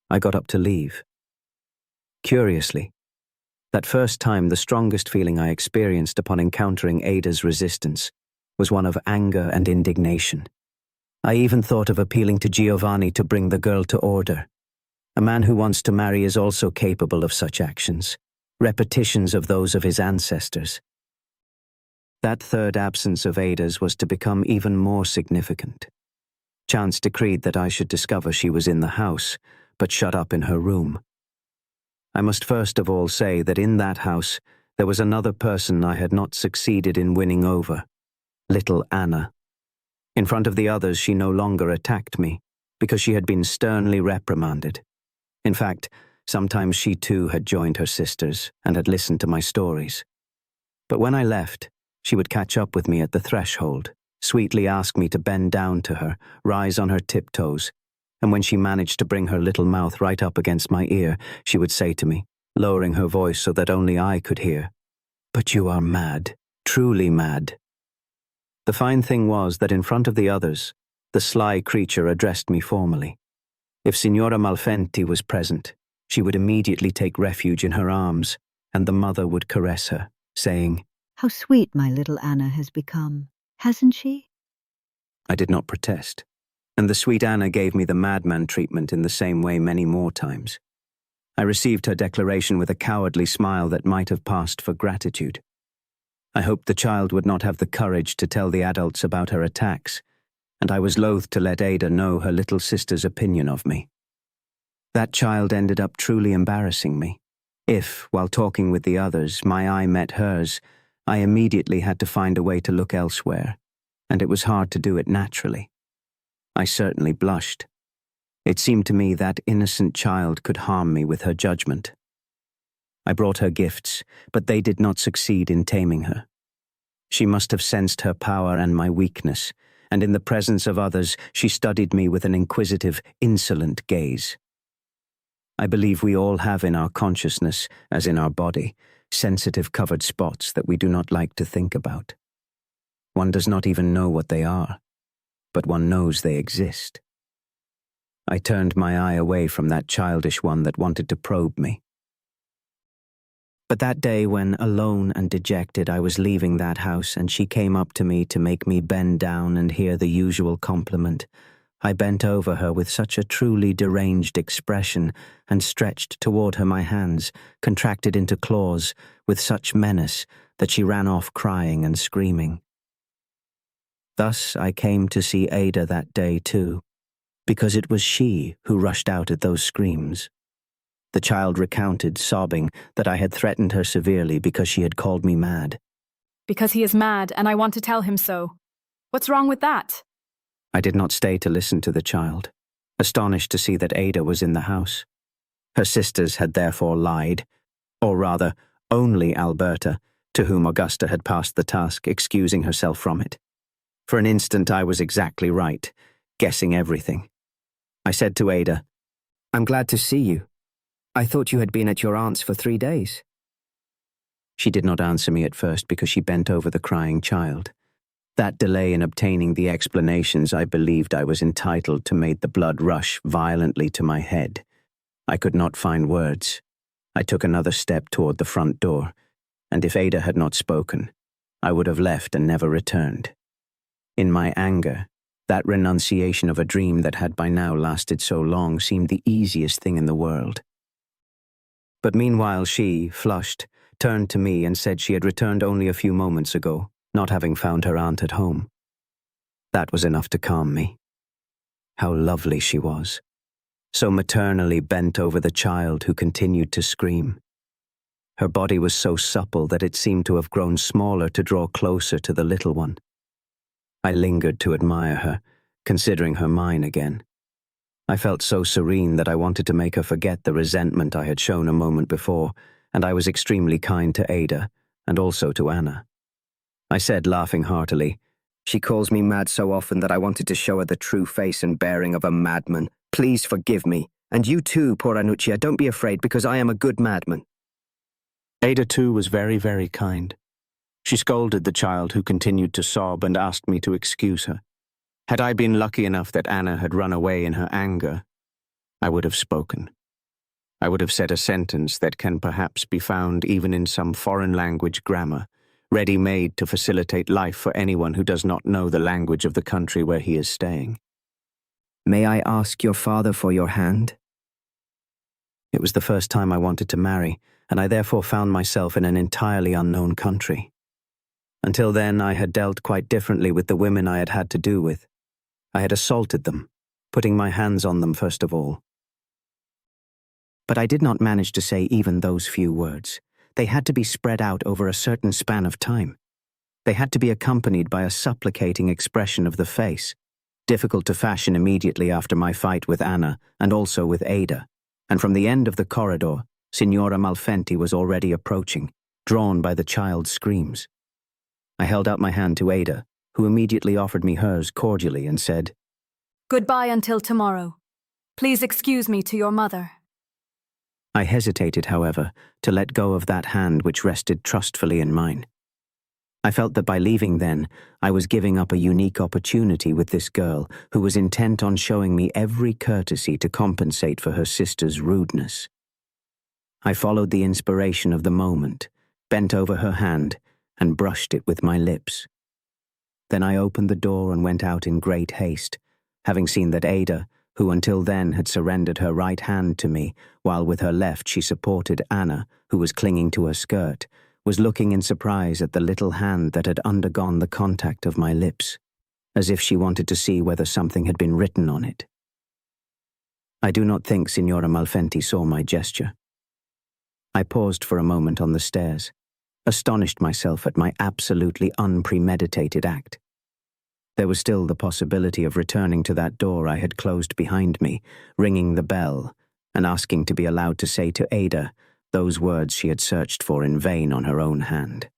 I got up to leave. Curiously, that first time the strongest feeling I experienced upon encountering Ada's resistance was one of anger and indignation. I even thought of appealing to Giovanni to bring the girl to order. A man who wants to marry is also capable of such actions, repetitions of those of his ancestors. That third absence of Ada's was to become even more significant. Chance decreed that I should discover she was in the house, but shut up in her room. I must first of all say that in that house there was another person I had not succeeded in winning over, little Anna. In front of the others she no longer attacked me, because she had been sternly reprimanded. In fact, sometimes she too had joined her sisters and had listened to my stories. But when I left, she would catch up with me at the threshold, sweetly ask me to bend down to her, rise on her tiptoes, and when she managed to bring her little mouth right up against my ear, she would say to me, lowering her voice so that only I could hear, "But you are mad, truly mad." The fine thing was that in front of the others, the sly creature addressed me formally. If Signora Malfenti was present, she would immediately take refuge in her arms, and the mother would caress her, saying, "How sweet my little Anna has become, hasn't she?" I did not protest, and the sweet Anna gave me the madman treatment in the same way many more times. I received her declaration with a cowardly smile that might have passed for gratitude. I hoped the child would not have the courage to tell the adults about her attacks, and I was loath to let Ada know her little sister's opinion of me. That child ended up truly embarrassing me. If, while talking with the others, my eye met hers, I immediately had to find a way to look elsewhere, and it was hard to do it naturally. I certainly blushed. It seemed to me that innocent child could harm me with her judgment. I brought her gifts, but they did not succeed in taming her. She must have sensed her power and my weakness, and in the presence of others she studied me with an inquisitive, insolent gaze. I believe we all have in our consciousness, as in our body, sensitive covered spots that we do not like to think about. One does not even know what they are, but one knows they exist. I turned my eye away from that childish one that wanted to probe me. But that day when, alone and dejected, I was leaving that house and she came up to me to make me bend down and hear the usual compliment, I bent over her with such a truly deranged expression and stretched toward her my hands, contracted into claws, with such menace that she ran off crying and screaming. Thus I came to see Ada that day too, because it was she who rushed out at those screams. The child recounted, sobbing, that I had threatened her severely because she had called me mad. Because he is mad, and I want to tell him so. What's wrong with that? I did not stay to listen to the child, astonished to see that Ada was in the house. Her sisters had therefore lied, or rather, only Alberta, to whom Augusta had passed the task, excusing herself from it. For an instant I was exactly right, guessing everything. I said to Ada, "I'm glad to see you. I thought you had been at your aunt's for 3 days. She did not answer me at first because she bent over the crying child. That delay in obtaining the explanations I believed I was entitled to made the blood rush violently to my head. I could not find words. I took another step toward the front door, and if Ada had not spoken, I would have left and never returned. In my anger, that renunciation of a dream that had by now lasted so long seemed the easiest thing in the world. But meanwhile she, flushed, turned to me and said she had returned only a few moments ago, not having found her aunt at home. That was enough to calm me. How lovely she was, so maternally bent over the child who continued to scream. Her body was so supple that it seemed to have grown smaller to draw closer to the little one. I lingered to admire her, considering her mine again. I felt so serene that I wanted to make her forget the resentment I had shown a moment before, and I was extremely kind to Ada, and also to Anna. I said, laughing heartily, She calls me mad so often that I wanted to show her the true face and bearing of a madman. Please forgive me. And you too, poor Anuccia, don't be afraid, because I am a good madman. Ada too was very, very kind. She scolded the child who continued to sob and asked me to excuse her. Had I been lucky enough that Anna had run away in her anger, I would have spoken. I would have said a sentence that can perhaps be found even in some foreign language grammar, ready-made to facilitate life for anyone who does not know the language of the country where he is staying. May I ask your father for your hand? It was the first time I wanted to marry, and I therefore found myself in an entirely unknown country. Until then, I had dealt quite differently with the women I had had to do with. I had assaulted them, putting my hands on them first of all. But I did not manage to say even those few words. They had to be spread out over a certain span of time. They had to be accompanied by a supplicating expression of the face, difficult to fashion immediately after my fight with Anna and also with Ada, and from the end of the corridor, Signora Malfenti was already approaching, drawn by the child's screams. I held out my hand to Ada, who immediately offered me hers cordially and said, Goodbye until tomorrow. Please excuse me to your mother. I hesitated, however, to let go of that hand which rested trustfully in mine. I felt that by leaving then, I was giving up a unique opportunity with this girl who was intent on showing me every courtesy to compensate for her sister's rudeness. I followed the inspiration of the moment, bent over her hand, and brushed it with my lips. Then I opened the door and went out in great haste, having seen that Ada, who until then had surrendered her right hand to me, while with her left she supported Anna, who was clinging to her skirt, was looking in surprise at the little hand that had undergone the contact of my lips, as if she wanted to see whether something had been written on it. I do not think Signora Malfenti saw my gesture. I paused for a moment on the stairs, astonished myself at my absolutely unpremeditated act. There was still the possibility of returning to that door I had closed behind me, ringing the bell, and asking to be allowed to say to Ada those words she had searched for in vain on her own hand.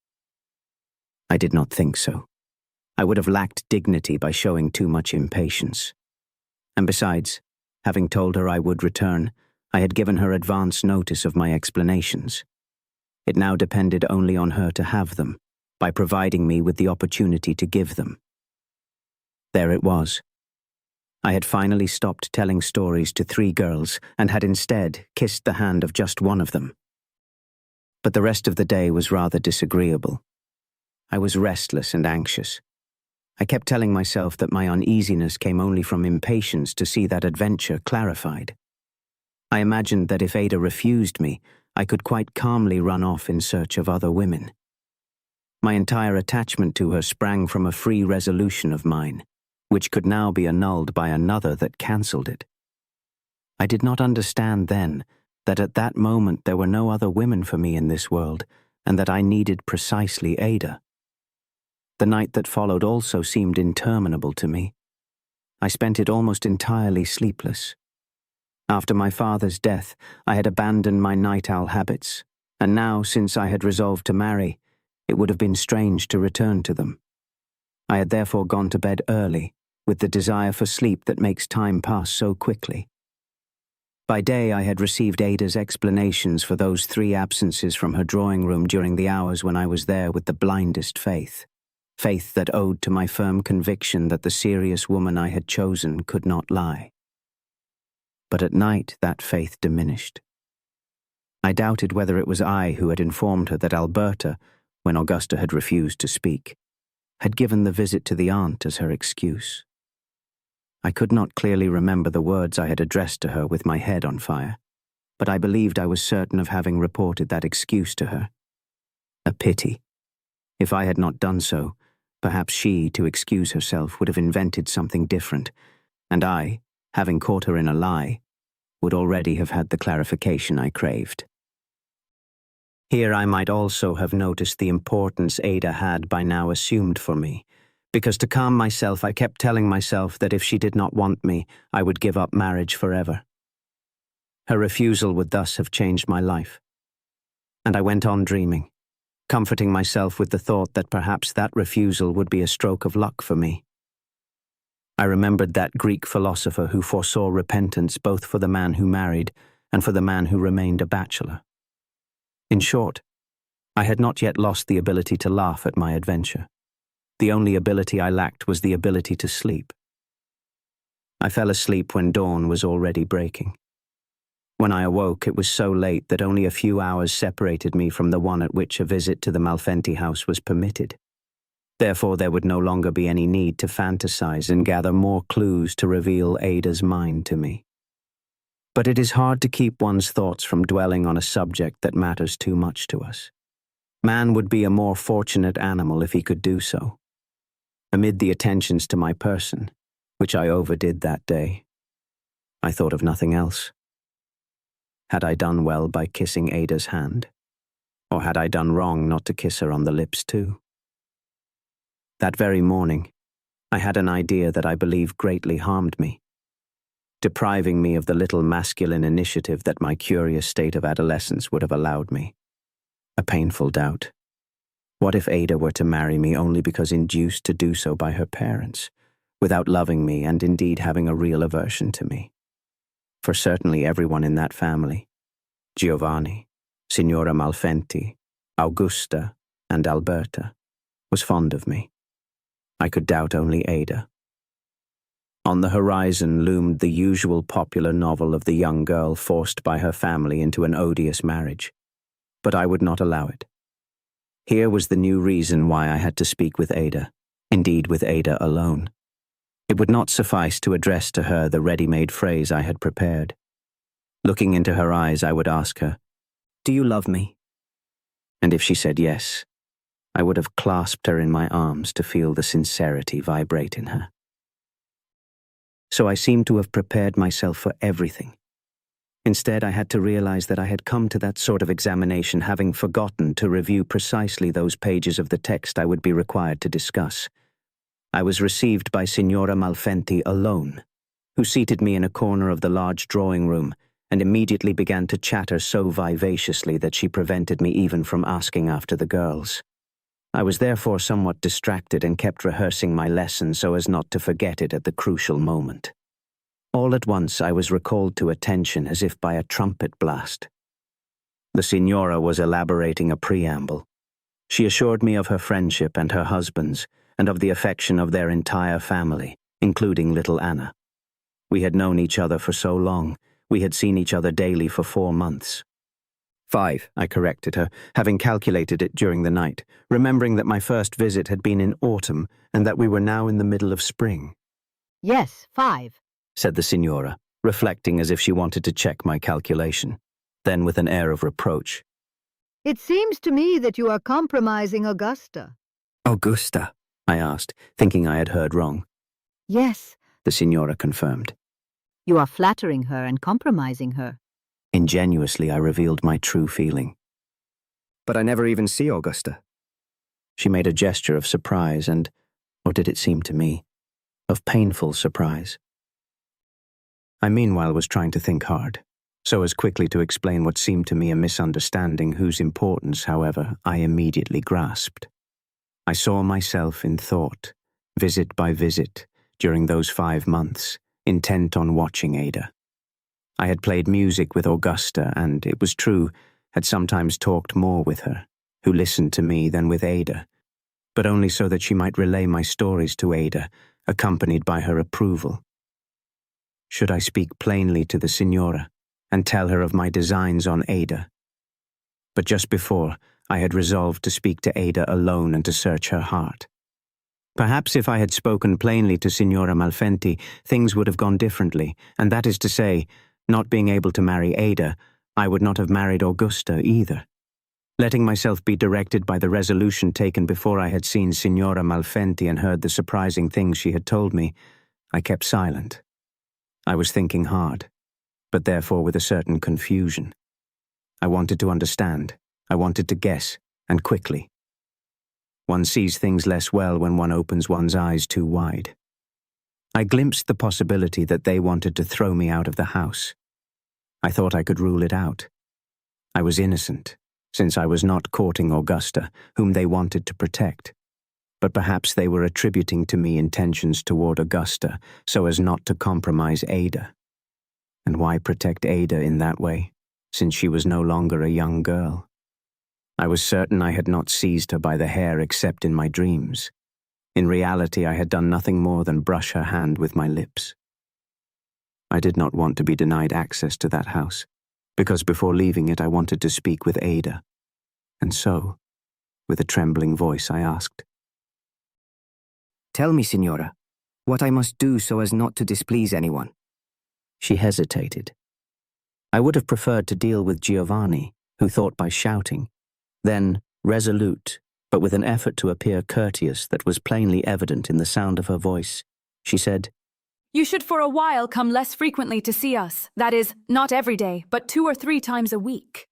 I did not think so. I would have lacked dignity by showing too much impatience. And besides, having told her I would return, I had given her advance notice of my explanations. It now depended only on her to have them, by providing me with the opportunity to give them. There it was. I had finally stopped telling stories to 3 girls and had instead kissed the hand of just one of them. But the rest of the day was rather disagreeable. I was restless and anxious. I kept telling myself that my uneasiness came only from impatience to see that adventure clarified. I imagined that if Ada refused me, I could quite calmly run off in search of other women. My entire attachment to her sprang from a free resolution of mine, which could now be annulled by another that cancelled it. I did not understand then that at that moment there were no other women for me in this world, and that I needed precisely Ada. The night that followed also seemed interminable to me. I spent it almost entirely sleepless. After my father's death, I had abandoned my night owl habits, and now, since I had resolved to marry, it would have been strange to return to them. I had therefore gone to bed early, with the desire for sleep that makes time pass so quickly. By day I had received Ada's explanations for those 3 absences from her drawing room during the hours when I was there with the blindest faith that owed to my firm conviction that the serious woman I had chosen could not lie. But at night that faith diminished. I doubted whether it was I who had informed her that Alberta, when Augusta had refused to speak, had given the visit to the aunt as her excuse. I could not clearly remember the words I had addressed to her with my head on fire, but I believed I was certain of having reported that excuse to her, A pity. If I had not done so, perhaps she, to excuse herself, would have invented something different, and I, having caught her in a lie, would already have had the clarification I craved. Here I might also have noticed the importance Ada had by now assumed for me, because to calm myself I kept telling myself that if she did not want me, I would give up marriage forever. Her refusal would thus have changed my life. And I went on dreaming, comforting myself with the thought that perhaps that refusal would be a stroke of luck for me. I remembered that Greek philosopher who foresaw repentance both for the man who married and for the man who remained a bachelor. In short, I had not yet lost the ability to laugh at my adventure. The only ability I lacked was the ability to sleep. I fell asleep when dawn was already breaking. When I awoke, it was so late that only a few hours separated me from the one at which a visit to the Malfenti house was permitted. Therefore, there would no longer be any need to fantasize and gather more clues to reveal Ada's mind to me. But it is hard to keep one's thoughts from dwelling on a subject that matters too much to us. Man would be a more fortunate animal if he could do so. Amid the attentions to my person, which I overdid that day, I thought of nothing else. Had I done well by kissing Ada's hand? Or had I done wrong not to kiss her on the lips too? That very morning, I had an idea that I believe greatly harmed me, depriving me of the little masculine initiative that my curious state of adolescence would have allowed me. A painful doubt. What if Ada were to marry me only because induced to do so by her parents, without loving me and indeed having a real aversion to me? For certainly everyone in that family, Giovanni, Signora Malfenti, Augusta, and Alberta, was fond of me. I could doubt only Ada. On the horizon loomed the usual popular novel of the young girl forced by her family into an odious marriage, but I would not allow it. Here was the new reason why I had to speak with Ada, indeed with Ada alone. It would not suffice to address to her the ready-made phrase I had prepared. Looking into her eyes, I would ask her, "Do you love me?" And if she said yes, I would have clasped her in my arms to feel the sincerity vibrate in her. So I seemed to have prepared myself for everything. Instead, I had to realize that I had come to that sort of examination having forgotten to review precisely those pages of the text I would be required to discuss. I was received by Signora Malfenti alone, who seated me in a corner of the large drawing room and immediately began to chatter so vivaciously that she prevented me even from asking after the girls. I was therefore somewhat distracted and kept rehearsing my lesson so as not to forget it at the crucial moment. All at once I was recalled to attention as if by a trumpet blast. The Signora was elaborating a preamble. She assured me of her friendship and her husband's, and of the affection of their entire family, including little Anna. We had known each other for so long, we had seen each other daily for 4 months. 5, I corrected her, having calculated it during the night, remembering that my first visit had been in autumn and that we were now in the middle of spring. Yes, 5, said the Signora, reflecting as if she wanted to check my calculation. Then with an air of reproach, It seems to me that you are compromising Augusta. Augusta? I asked, thinking I had heard wrong. Yes, The Signora confirmed. you are flattering her and compromising her. Ingenuously, I revealed my true feeling. But I never even see Augusta. She made a gesture of surprise and, or did it seem to me, of painful surprise. I meanwhile was trying to think hard, so as quickly to explain what seemed to me a misunderstanding whose importance, however, I immediately grasped. I saw myself in thought, visit by visit, during those 5 months, intent on watching Ada. I had played music with Augusta and, it was true, had sometimes talked more with her, who listened to me than with Ada, but only so that she might relay my stories to Ada, accompanied by her approval. Should I speak plainly to the Signora and tell her of my designs on Ada? But just before, I had resolved to speak to Ada alone and to search her heart. Perhaps if I had spoken plainly to Signora Malfenti, things would have gone differently, and that is to say, not being able to marry Ada, I would not have married Augusta either. Letting myself be directed by the resolution taken before I had seen Signora Malfenti and heard the surprising things she had told me, I kept silent. I was thinking hard, but therefore with a certain confusion. I wanted to understand. I wanted to guess, and quickly. One sees things less well when one opens one's eyes too wide. I glimpsed the possibility that they wanted to throw me out of the house. I thought I could rule it out. I was innocent, since I was not courting Augusta, whom they wanted to protect. But perhaps they were attributing to me intentions toward Augusta so as not to compromise Ada. And why protect Ada in that way, since she was no longer a young girl? I was certain I had not seized her by the hair except in my dreams. In reality, I had done nothing more than brush her hand with my lips. I did not want to be denied access to that house, because before leaving it I wanted to speak with Ada. And so, with a trembling voice, I asked, Tell me, Signora, what I must do so as not to displease anyone. She hesitated. I would have preferred to deal with Giovanni, who thought by shouting. Then, resolute, but with an effort to appear courteous that was plainly evident in the sound of her voice, she said, You should for a while come less frequently to see us. That is, not every day, but 2 or 3 times a week.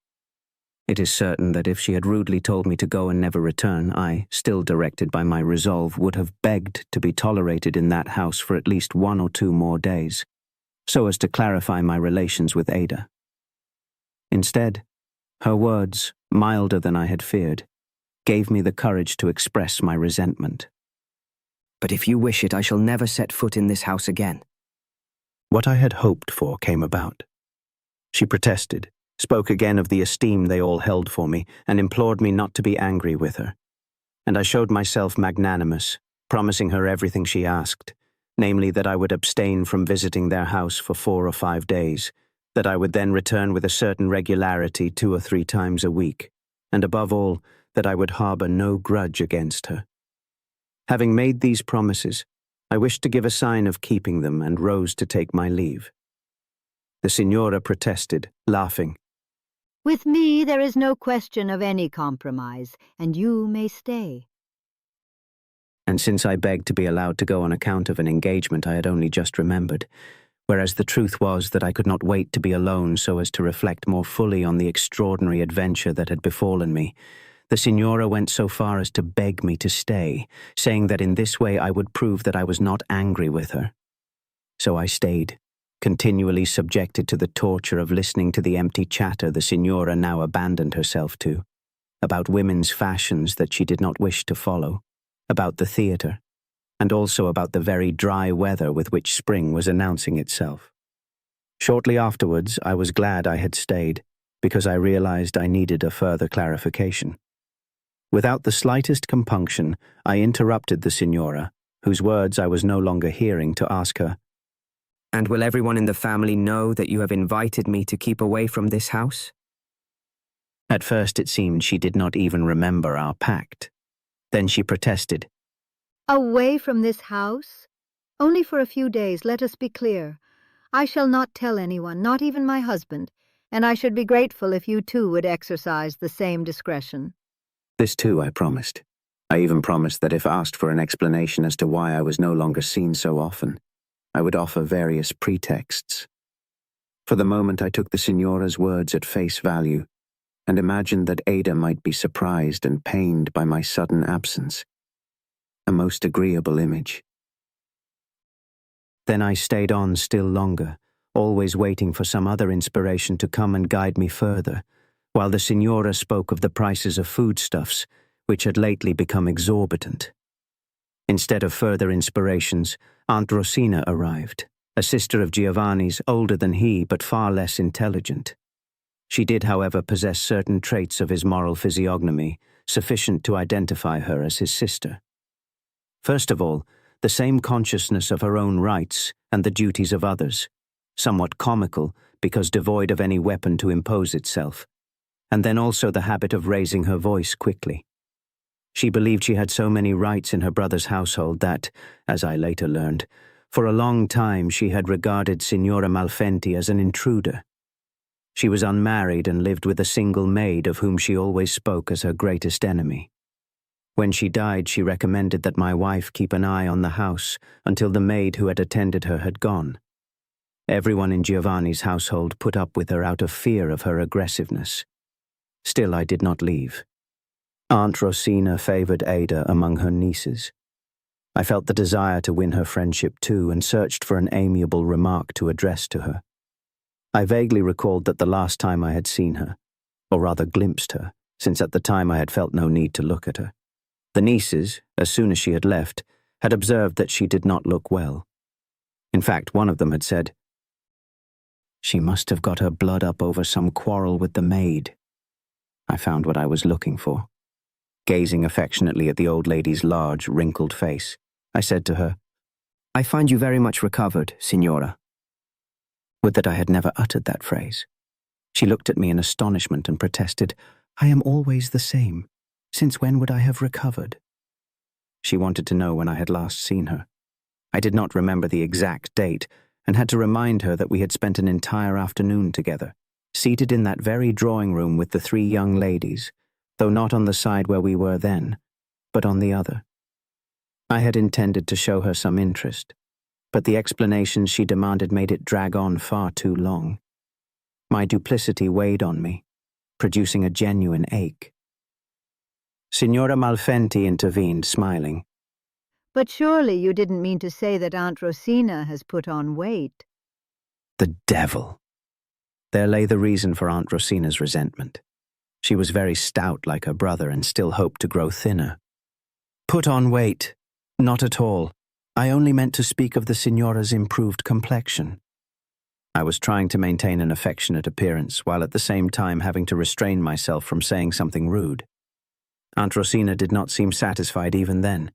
It is certain that if she had rudely told me to go and never return, I, still directed by my resolve, would have begged to be tolerated in that house for at least 1 or 2 more days, so as to clarify my relations with Ada. Instead, her words, milder than I had feared, gave me the courage to express my resentment. But if you wish it, I shall never set foot in this house again. What I had hoped for came about. She protested, spoke again of the esteem they all held for me, and implored me not to be angry with her. And I showed myself magnanimous, promising her everything she asked, namely that I would abstain from visiting their house for 4 or 5 days, that I would then return with a certain regularity 2 or 3 times a week, and above all, that I would harbor no grudge against her. Having made these promises, I wished to give a sign of keeping them and rose to take my leave. The Signora protested, laughing. With me there is no question of any compromise, and you may stay. And since I begged to be allowed to go on account of an engagement I had only just remembered, whereas the truth was that I could not wait to be alone so as to reflect more fully on the extraordinary adventure that had befallen me, the Signora went so far as to beg me to stay, saying that in this way I would prove that I was not angry with her. So I stayed, continually subjected to the torture of listening to the empty chatter the Signora now abandoned herself to, about women's fashions that she did not wish to follow, about the theatre, and also about the very dry weather with which spring was announcing itself. Shortly afterwards, I was glad I had stayed, because I realized I needed a further clarification. Without the slightest compunction, I interrupted the Signora, whose words I was no longer hearing, to ask her, And will everyone in the family know that you have invited me to keep away from this house? At first it seemed she did not even remember our pact. Then she protested. Away from this house? Only for a few days, let us be clear. I shall not tell anyone, not even my husband, and I should be grateful if you too would exercise the same discretion. This too I promised. I even promised that if asked for an explanation as to why I was no longer seen so often, I would offer various pretexts. For the moment I took the Signora's words at face value, and imagined that Ada might be surprised and pained by my sudden absence. A most agreeable image. Then I stayed on still longer, always waiting for some other inspiration to come and guide me further, while the Signora spoke of the prices of foodstuffs, which had lately become exorbitant. Instead of further inspirations, Aunt Rosina arrived, a sister of Giovanni's, older than he but far less intelligent. She did, however, possess certain traits of his moral physiognomy, sufficient to identify her as his sister. First of all, the same consciousness of her own rights and the duties of others, somewhat comical because devoid of any weapon to impose itself, and then also the habit of raising her voice quickly. She believed she had so many rights in her brother's household that, as I later learned, for a long time she had regarded Signora Malfenti as an intruder. She was unmarried and lived with a single maid of whom she always spoke as her greatest enemy. When she died, she recommended that my wife keep an eye on the house until the maid who had attended her had gone. Everyone in Giovanni's household put up with her out of fear of her aggressiveness. Still, I did not leave. Aunt Rosina favored Ada among her nieces. I felt the desire to win her friendship too and searched for an amiable remark to address to her. I vaguely recalled that the last time I had seen her, or rather glimpsed her, since at the time I had felt no need to look at her. The nieces, as soon as she had left, had observed that she did not look well. In fact, one of them had said, "She must have got her blood up over some quarrel with the maid." I found what I was looking for. Gazing affectionately at the old lady's large, wrinkled face, I said to her, I find you very much recovered, Signora. Would that I had never uttered that phrase. She looked at me in astonishment and protested, "I am always the same. Since when would I have recovered?" She wanted to know when I had last seen her. I did not remember the exact date and had to remind her that we had spent an entire afternoon together, seated in that very drawing room with the 3 young ladies, though not on the side where we were then, but on the other. I had intended to show her some interest, but the explanations she demanded made it drag on far too long. My duplicity weighed on me, producing a genuine ache. Signora Malfenti intervened, smiling. But surely you didn't mean to say that Aunt Rosina has put on weight. The devil! There lay the reason for Aunt Rosina's resentment. She was very stout like her brother and still hoped to grow thinner. Put on weight? Not at all. I only meant to speak of the Signora's improved complexion. I was trying to maintain an affectionate appearance while at the same time having to restrain myself from saying something rude. Aunt Rosina did not seem satisfied even then.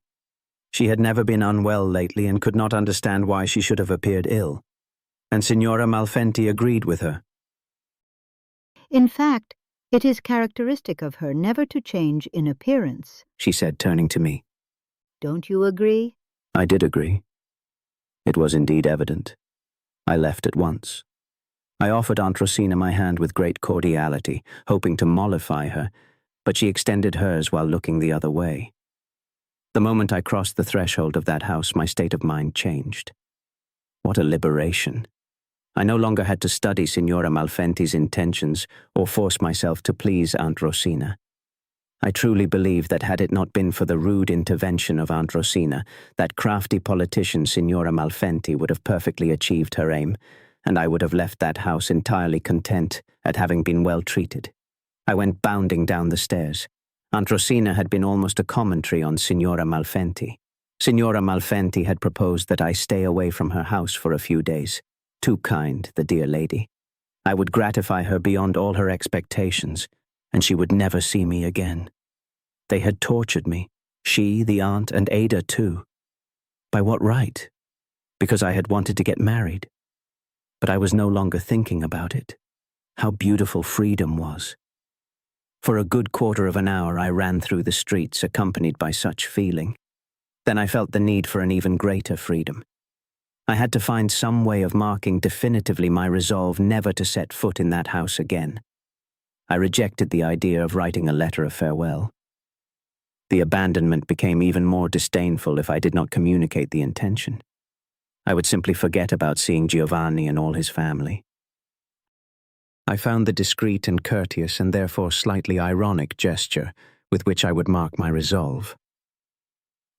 She had never been unwell lately and could not understand why she should have appeared ill. And Signora Malfenti agreed with her. In fact, it is characteristic of her never to change in appearance, she said, turning to me. Don't you agree? I did agree. It was indeed evident. I left at once. I offered Aunt Rosina my hand with great cordiality, hoping to mollify her, but she extended hers while looking the other way. The moment I crossed the threshold of that house, my state of mind changed. What a liberation! I no longer had to study Signora Malfenti's intentions or force myself to please Aunt Rosina. I truly believe that had it not been for the rude intervention of Aunt Rosina, that crafty politician Signora Malfenti would have perfectly achieved her aim, and I would have left that house entirely content at having been well treated. I went bounding down the stairs. Aunt Rosina had been almost a commentary on Signora Malfenti. Signora Malfenti had proposed that I stay away from her house for a few days. Too kind, the dear lady. I would gratify her beyond all her expectations, and she would never see me again. They had tortured me, she, the aunt, and Ada too. By what right? Because I had wanted to get married. But I was no longer thinking about it. How beautiful freedom was. For a good quarter of an hour I ran through the streets accompanied by such feeling. Then I felt the need for an even greater freedom. I had to find some way of marking definitively my resolve never to set foot in that house again. I rejected the idea of writing a letter of farewell. The abandonment became even more disdainful if I did not communicate the intention. I would simply forget about seeing Giovanni and all his family. I found the discreet and courteous and therefore slightly ironic gesture with which I would mark my resolve.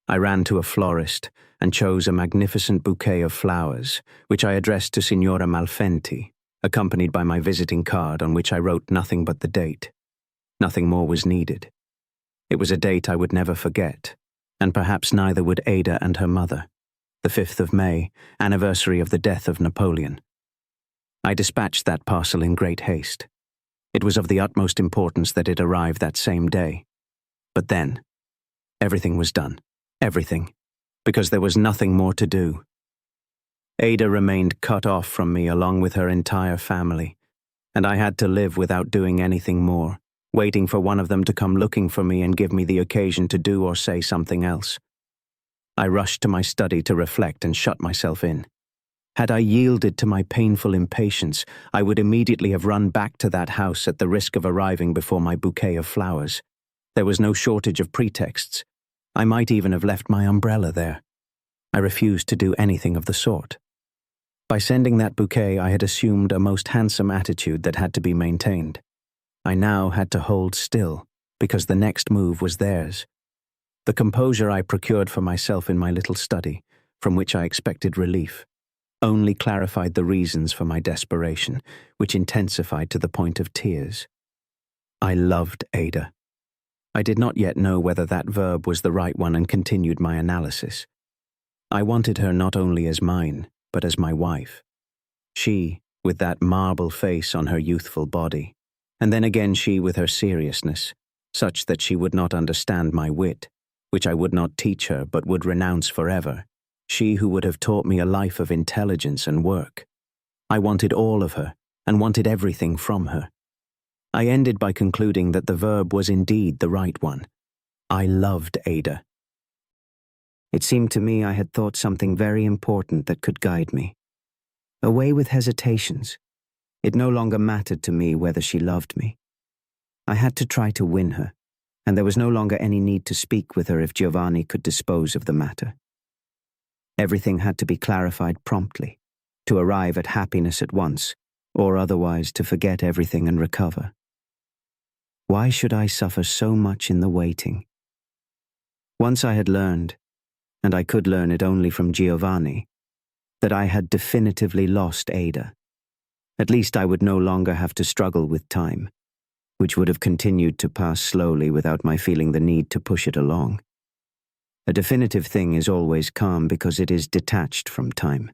I ran to a florist and chose a magnificent bouquet of flowers, which I addressed to Signora Malfenti, accompanied by my visiting card on which I wrote nothing but the date. Nothing more was needed. It was a date I would never forget, and perhaps neither would Ada and her mother. The 5th of May, anniversary of the death of Napoleon. I dispatched that parcel in great haste. It was of the utmost importance that it arrive that same day. But then, everything was done. Everything. Because there was nothing more to do. Ada remained cut off from me along with her entire family, and I had to live without doing anything more, waiting for one of them to come looking for me and give me the occasion to do or say something else. I rushed to my study to reflect and shut myself in. Had I yielded to my painful impatience, I would immediately have run back to that house at the risk of arriving before my bouquet of flowers. There was no shortage of pretexts. I might even have left my umbrella there. I refused to do anything of the sort. By sending that bouquet, I had assumed a most handsome attitude that had to be maintained. I now had to hold still, because the next move was theirs. The composure I procured for myself in my little study, from which I expected relief, only clarified the reasons for my desperation, which intensified to the point of tears. I loved Ada. I did not yet know whether that verb was the right one and continued my analysis. I wanted her not only as mine, but as my wife. She, with that marble face on her youthful body, and then again she with her seriousness, such that she would not understand my wit, which I would not teach her but would renounce forever. She who would have taught me a life of intelligence and work. I wanted all of her, and wanted everything from her. I ended by concluding that the verb was indeed the right one. I loved Ada. It seemed to me I had thought something very important that could guide me. Away with hesitations. It no longer mattered to me whether she loved me. I had to try to win her, and there was no longer any need to speak with her if Giovanni could dispose of the matter. Everything had to be clarified promptly, to arrive at happiness at once, or otherwise to forget everything and recover. Why should I suffer so much in the waiting? Once I had learned, and I could learn it only from Giovanni, that I had definitively lost Ada. At least I would no longer have to struggle with time, which would have continued to pass slowly without my feeling the need to push it along. A definitive thing is always calm because it is detached from time.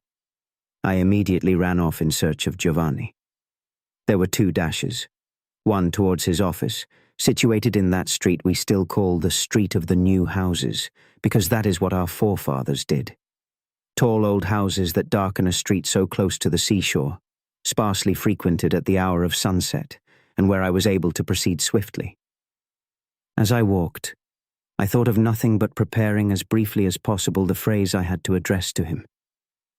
I immediately ran off in search of Giovanni. There were 2 dashes, one towards his office, situated in that street we still call the Street of the New Houses, because that is what our forefathers did. Tall old houses that darken a street so close to the seashore, sparsely frequented at the hour of sunset, and where I was able to proceed swiftly. As I walked, I thought of nothing but preparing as briefly as possible the phrase I had to address to him.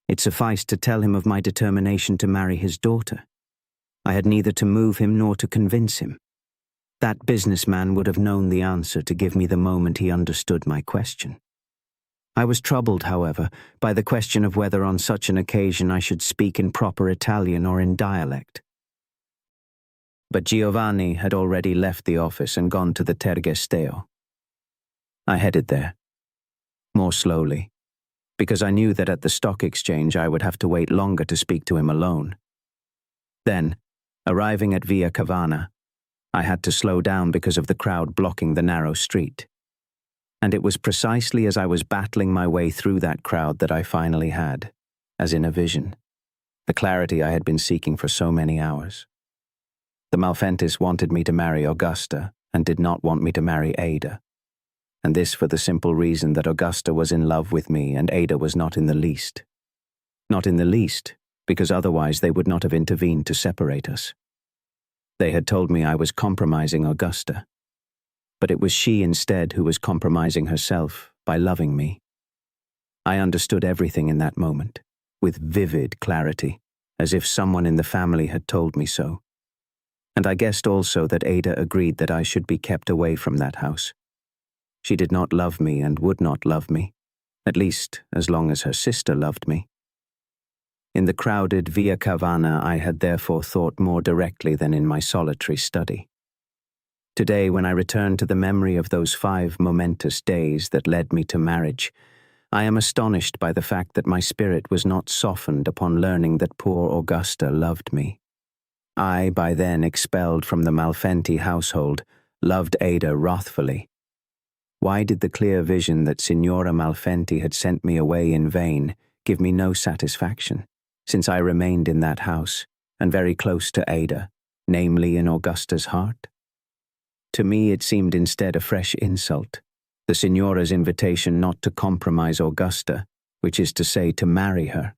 It sufficed to tell him of my determination to marry his daughter. I had neither to move him nor to convince him. That businessman would have known the answer to give me the moment he understood my question. I was troubled, however, by the question of whether on such an occasion I should speak in proper Italian or in dialect. But Giovanni had already left the office and gone to the Tergesteo. I headed there, more slowly, because I knew that at the stock exchange I would have to wait longer to speak to him alone. Then, arriving at Via Cavana, I had to slow down because of the crowd blocking the narrow street. And it was precisely as I was battling my way through that crowd that I finally had, as in a vision, the clarity I had been seeking for so many hours. The Malfentis wanted me to marry Augusta and did not want me to marry Ada. And this for the simple reason that Augusta was in love with me and Ada was not in the least. Not in the least, because otherwise they would not have intervened to separate us. They had told me I was compromising Augusta, but it was she instead who was compromising herself by loving me. I understood everything in that moment, with vivid clarity, as if someone in the family had told me so. And I guessed also that Ada agreed that I should be kept away from that house. She did not love me and would not love me, at least as long as her sister loved me. In the crowded Via Cavana I had therefore thought more directly than in my solitary study. Today, when I return to the memory of those 5 momentous days that led me to marriage, I am astonished by the fact that my spirit was not softened upon learning that poor Augusta loved me. I, by then expelled from the Malfenti household, loved Ada wrathfully. Why did the clear vision that Signora Malfenti had sent me away in vain give me no satisfaction, since I remained in that house, and very close to Ada, namely in Augusta's heart? To me it seemed instead a fresh insult, the Signora's invitation not to compromise Augusta, which is to say to marry her.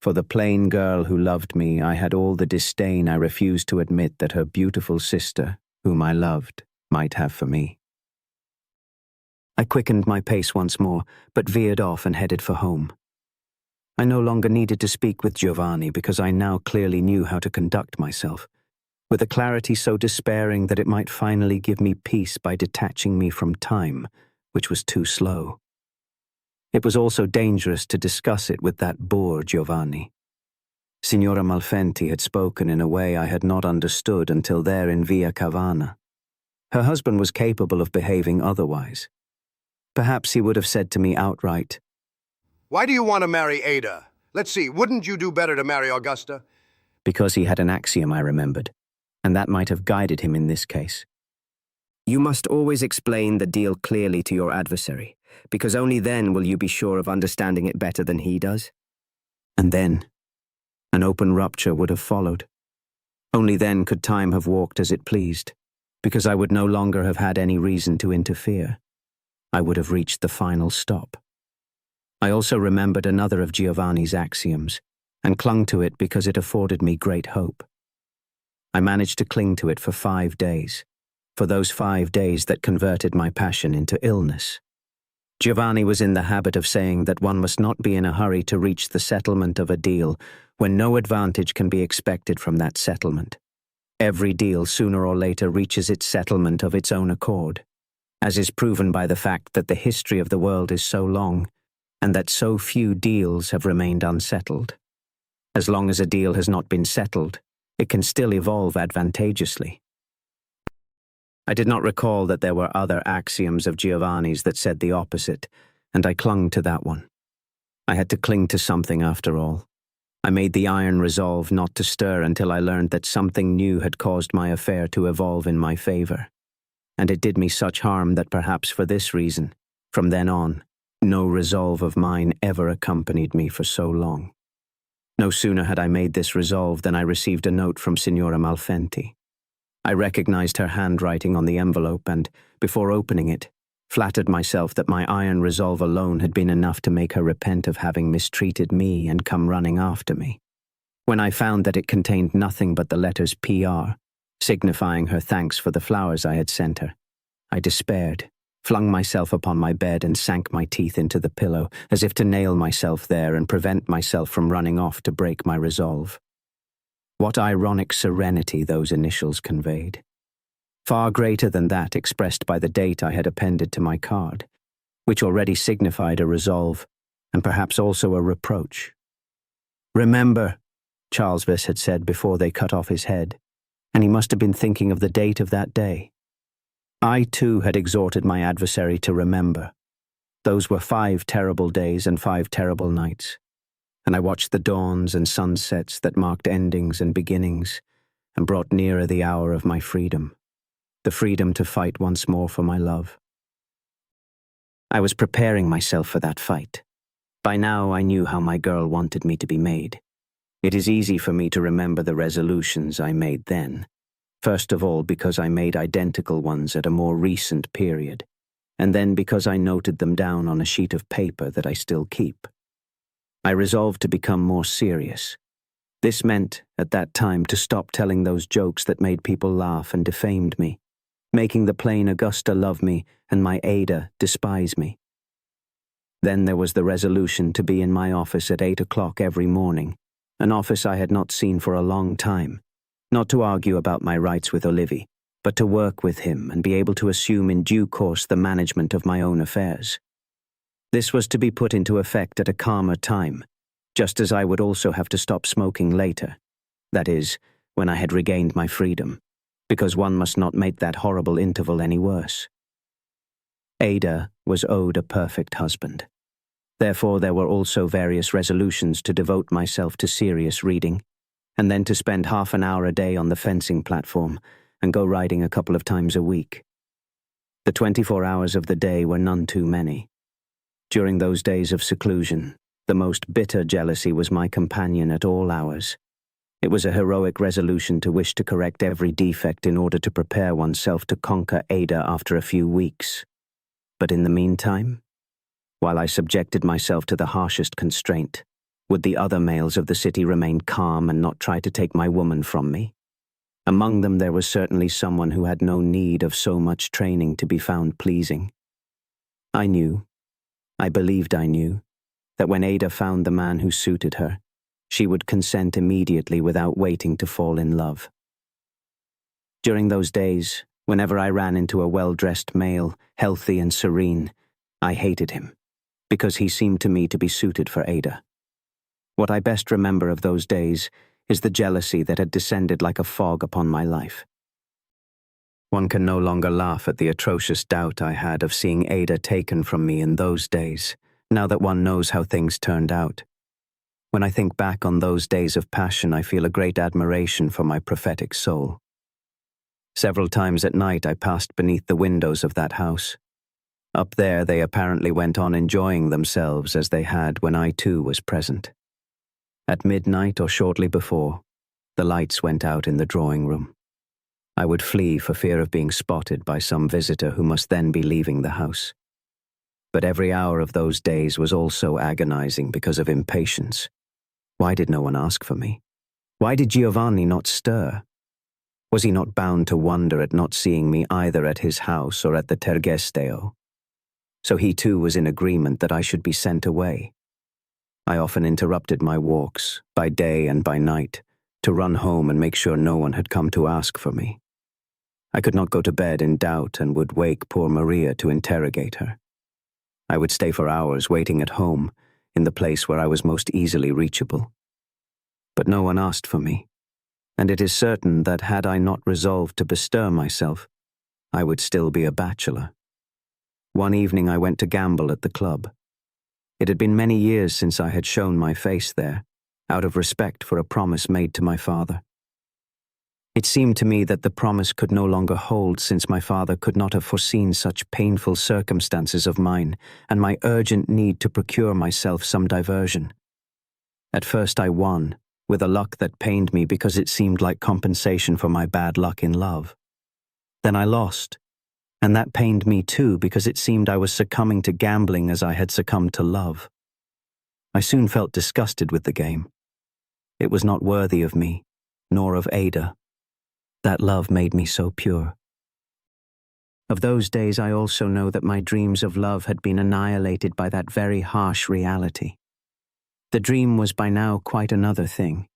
For the plain girl who loved me, I had all the disdain I refused to admit that her beautiful sister, whom I loved, might have for me. I quickened my pace once more, but veered off and headed for home. I no longer needed to speak with Giovanni because I now clearly knew how to conduct myself, with a clarity so despairing that it might finally give me peace by detaching me from time, which was too slow. It was also dangerous to discuss it with that boor Giovanni. Signora Malfenti had spoken in a way I had not understood until there in Via Cavana. Her husband was capable of behaving otherwise. Perhaps he would have said to me outright, Why do you want to marry Ada? Let's see, wouldn't you do better to marry Augusta? because he had an axiom I remembered, and that might have guided him in this case. You must always explain the deal clearly to your adversary, because only then will you be sure of understanding it better than he does. And then, an open rupture would have followed. Only then could time have walked as it pleased, because I would no longer have had any reason to interfere. I would have reached the final stop. I also remembered another of Giovanni's axioms, and clung to it because it afforded me great hope. I managed to cling to it for 5 days, for those 5 days that converted my passion into illness. Giovanni was in the habit of saying that one must not be in a hurry to reach the settlement of a deal when no advantage can be expected from that settlement. Every deal sooner or later reaches its settlement of its own accord, as is proven by the fact that the history of the world is so long, and that so few deals have remained unsettled. As long as a deal has not been settled, it can still evolve advantageously. I did not recall that there were other axioms of Giovanni's that said the opposite, and I clung to that one. I had to cling to something after all. I made the iron resolve not to stir until I learned that something new had caused my affair to evolve in my favor. And it did me such harm that perhaps for this reason, from then on, no resolve of mine ever accompanied me for so long. No sooner had I made this resolve than I received a note from Signora Malfenti. I recognized her handwriting on the envelope and, before opening it, flattered myself that my iron resolve alone had been enough to make her repent of having mistreated me and come running after me. When I found that it contained nothing but the letters PR, signifying her thanks for the flowers I had sent her, I despaired, flung myself upon my bed and sank my teeth into the pillow, as if to nail myself there and prevent myself from running off to break my resolve. What ironic serenity those initials conveyed. Far greater than that expressed by the date I had appended to my card, which already signified a resolve, and perhaps also a reproach. Remember, Charles Viss had said before they cut off his head, and he must have been thinking of the date of that day. I too had exhorted my adversary to remember. Those were 5 terrible days and 5 terrible nights, and I watched the dawns and sunsets that marked endings and beginnings, and brought nearer the hour of my freedom, the freedom to fight once more for my love. I was preparing myself for that fight. By now I knew how my girl wanted me to be made. It is easy for me to remember the resolutions I made then, first of all because I made identical ones at a more recent period, and then because I noted them down on a sheet of paper that I still keep. I resolved to become more serious. This meant, at that time, to stop telling those jokes that made people laugh and defamed me, making the plain Augusta love me and my Ada despise me. Then there was the resolution to be in my office at 8 o'clock every morning, an office I had not seen for a long time, not to argue about my rights with Olivi, but to work with him and be able to assume in due course the management of my own affairs. This was to be put into effect at a calmer time, just as I would also have to stop smoking later, that is, when I had regained my freedom, because one must not make that horrible interval any worse. Ada was owed a perfect husband. Therefore there were also various resolutions to devote myself to serious reading, and then to spend half an hour a day on the fencing platform and go riding a couple of times a week. The 24 hours of the day were none too many. During those days of seclusion, the most bitter jealousy was my companion at all hours. It was a heroic resolution to wish to correct every defect in order to prepare oneself to conquer Ada after a few weeks. But in the meantime, while I subjected myself to the harshest constraint, would the other males of the city remain calm and not try to take my woman from me? Among them there was certainly someone who had no need of so much training to be found pleasing. I believed I knew, that when Ada found the man who suited her, she would consent immediately without waiting to fall in love. During those days, whenever I ran into a well-dressed male, healthy and serene, I hated him, because he seemed to me to be suited for Ada. What I best remember of those days is the jealousy that had descended like a fog upon my life. One can no longer laugh at the atrocious doubt I had of seeing Ada taken from me in those days, now that one knows how things turned out. When I think back on those days of passion, I feel a great admiration for my prophetic soul. Several times at night I passed beneath the windows of that house. Up there they apparently went on enjoying themselves as they had when I too was present. At midnight or shortly before, the lights went out in the drawing room. I would flee for fear of being spotted by some visitor who must then be leaving the house. But every hour of those days was also agonizing because of impatience. Why did no one ask for me? Why did Giovanni not stir? Was he not bound to wonder at not seeing me either at his house or at the Tergesteo? So he too was in agreement that I should be sent away. I often interrupted my walks, by day and by night, to run home and make sure no one had come to ask for me. I could not go to bed in doubt and would wake poor Maria to interrogate her. I would stay for hours waiting at home, in the place where I was most easily reachable. But no one asked for me, and it is certain that had I not resolved to bestir myself, I would still be a bachelor. One evening I went to gamble at the club. It had been many years since I had shown my face there, out of respect for a promise made to my father. It seemed to me that the promise could no longer hold, since my father could not have foreseen such painful circumstances of mine and my urgent need to procure myself some diversion. At first I won, with a luck that pained me because it seemed like compensation for my bad luck in love. Then I lost, and that pained me too because it seemed I was succumbing to gambling as I had succumbed to love. I soon felt disgusted with the game. It was not worthy of me, nor of Ada. That love made me so pure. Of those days I also know that my dreams of love had been annihilated by that very harsh reality. The dream was by now quite another thing.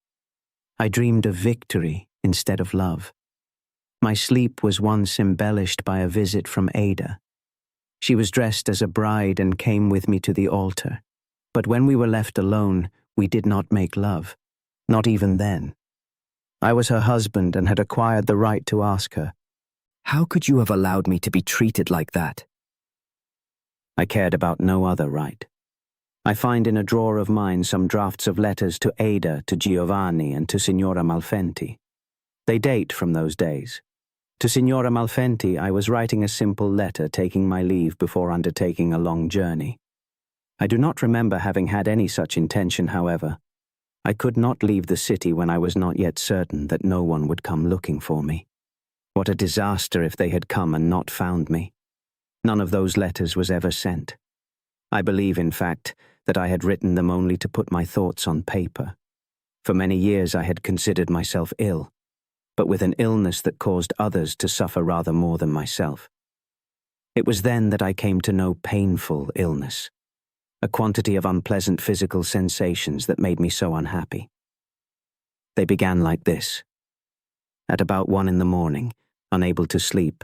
I dreamed of victory instead of love. My sleep was once embellished by a visit from Ada. She was dressed as a bride and came with me to the altar. But when we were left alone, we did not make love, not even then. I was her husband and had acquired the right to ask her, "How could you have allowed me to be treated like that?" I cared about no other right. I find in a drawer of mine some drafts of letters to Ada, to Giovanni, and to Signora Malfenti. They date from those days. To Signora Malfenti I was writing a simple letter taking my leave before undertaking a long journey. I do not remember having had any such intention, however. I could not leave the city when I was not yet certain that no one would come looking for me. What a disaster if they had come and not found me. None of those letters was ever sent. I believe, in fact, that I had written them only to put my thoughts on paper. For many years I had considered myself ill, but with an illness that caused others to suffer rather more than myself. It was then that I came to know painful illness, a quantity of unpleasant physical sensations that made me so unhappy. They began like this. At about 1 a.m, unable to sleep,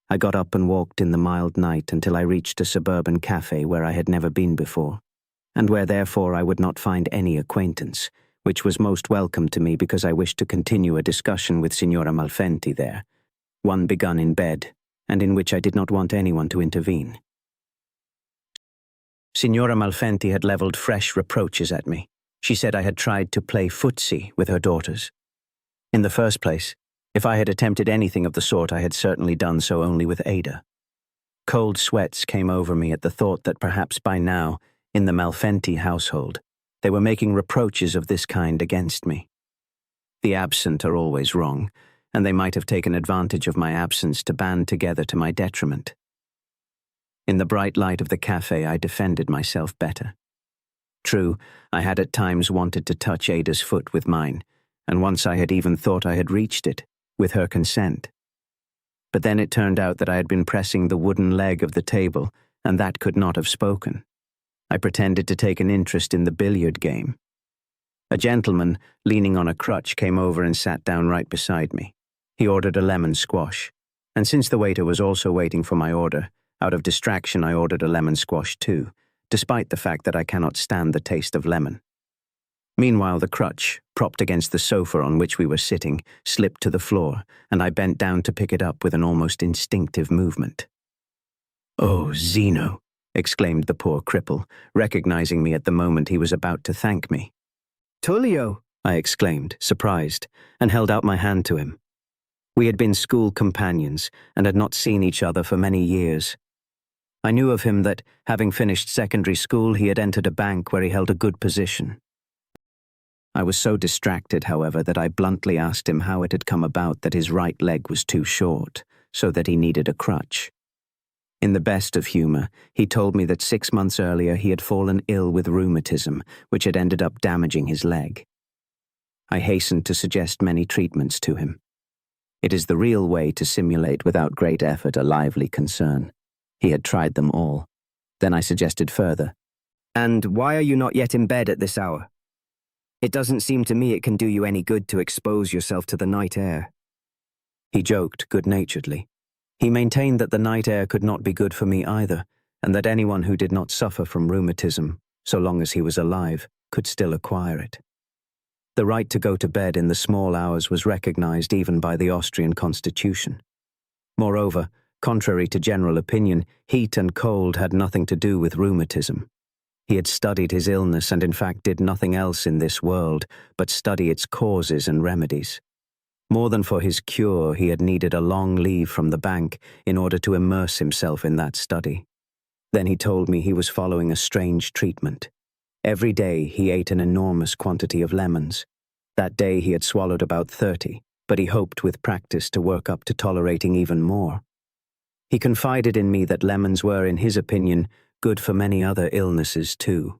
I got up and walked in the mild night until I reached a suburban cafe where I had never been before, and where therefore I would not find any acquaintance, which was most welcome to me because I wished to continue a discussion with Signora Malfenti there, one begun in bed, and in which I did not want anyone to intervene. Signora Malfenti had levelled fresh reproaches at me. She said I had tried to play footsie with her daughters. In the first place, if I had attempted anything of the sort, I had certainly done so only with Ada. Cold sweats came over me at the thought that perhaps by now, in the Malfenti household, they were making reproaches of this kind against me. The absent are always wrong, and they might have taken advantage of my absence to band together to my detriment. In the bright light of the cafe, I defended myself better. True, I had at times wanted to touch Ada's foot with mine, and once I had even thought I had reached it, with her consent. But then it turned out that I had been pressing the wooden leg of the table, and that could not have spoken. I pretended to take an interest in the billiard game. A gentleman, leaning on a crutch, came over and sat down right beside me. He ordered a lemon squash, and since the waiter was also waiting for my order, out of distraction I ordered a lemon squash too, despite the fact that I cannot stand the taste of lemon. Meanwhile, the crutch, propped against the sofa on which we were sitting, slipped to the floor, and I bent down to pick it up with an almost instinctive movement. "Oh, Zeno," exclaimed the poor cripple, recognizing me at the moment he was about to thank me. Tullio, I exclaimed, surprised, and held out my hand to him. We had been school companions and had not seen each other for many years. I knew of him that, having finished secondary school, he had entered a bank where he held a good position. I was so distracted, however, that I bluntly asked him how it had come about that his right leg was too short, so that he needed a crutch. In the best of humor, he told me that 6 months earlier he had fallen ill with rheumatism, which had ended up damaging his leg. I hastened to suggest many treatments to him. It is the real way to simulate without great effort a lively concern. He had tried them all. Then I suggested further. "And why are you not yet in bed at this hour? It doesn't seem to me it can do you any good to expose yourself to the night air." He joked good-naturedly. He maintained that the night air could not be good for me either, and that anyone who did not suffer from rheumatism, so long as he was alive, could still acquire it. The right to go to bed in the small hours was recognized even by the Austrian constitution. Moreover, contrary to general opinion, heat and cold had nothing to do with rheumatism. He had studied his illness and in fact did nothing else in this world but study its causes and remedies. More than for his cure, he had needed a long leave from the bank in order to immerse himself in that study. Then he told me he was following a strange treatment. Every day he ate an enormous quantity of lemons. That day he had swallowed about 30, but he hoped with practice to work up to tolerating even more. He confided in me that lemons were, in his opinion, good for many other illnesses too.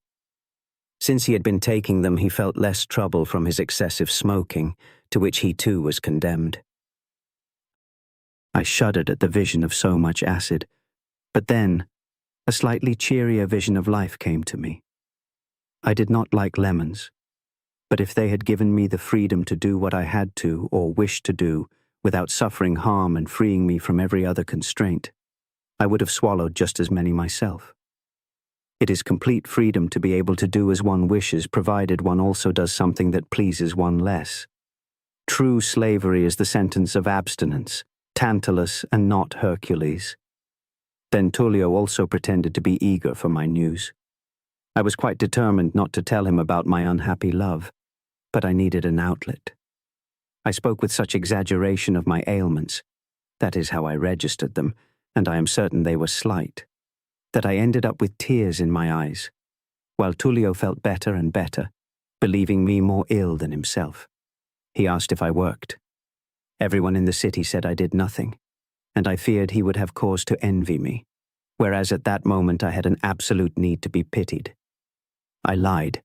Since he had been taking them, he felt less trouble from his excessive smoking, to which he too was condemned. I shuddered at the vision of so much acid, but then a slightly cheerier vision of life came to me. I did not like lemons, but if they had given me the freedom to do what I had to or wished to do without suffering harm and freeing me from every other constraint, I would have swallowed just as many myself. It is complete freedom to be able to do as one wishes, provided one also does something that pleases one less. True slavery is the sentence of abstinence, Tantalus and not Hercules. Then Tullio also pretended to be eager for my news. I was quite determined not to tell him about my unhappy love, but I needed an outlet. I spoke with such exaggeration of my ailments, that is how I registered them, and I am certain they were slight, that I ended up with tears in my eyes, while Tullio felt better and better, believing me more ill than himself. He asked if I worked. Everyone in the city said I did nothing, and I feared he would have cause to envy me, whereas at that moment I had an absolute need to be pitied. I lied.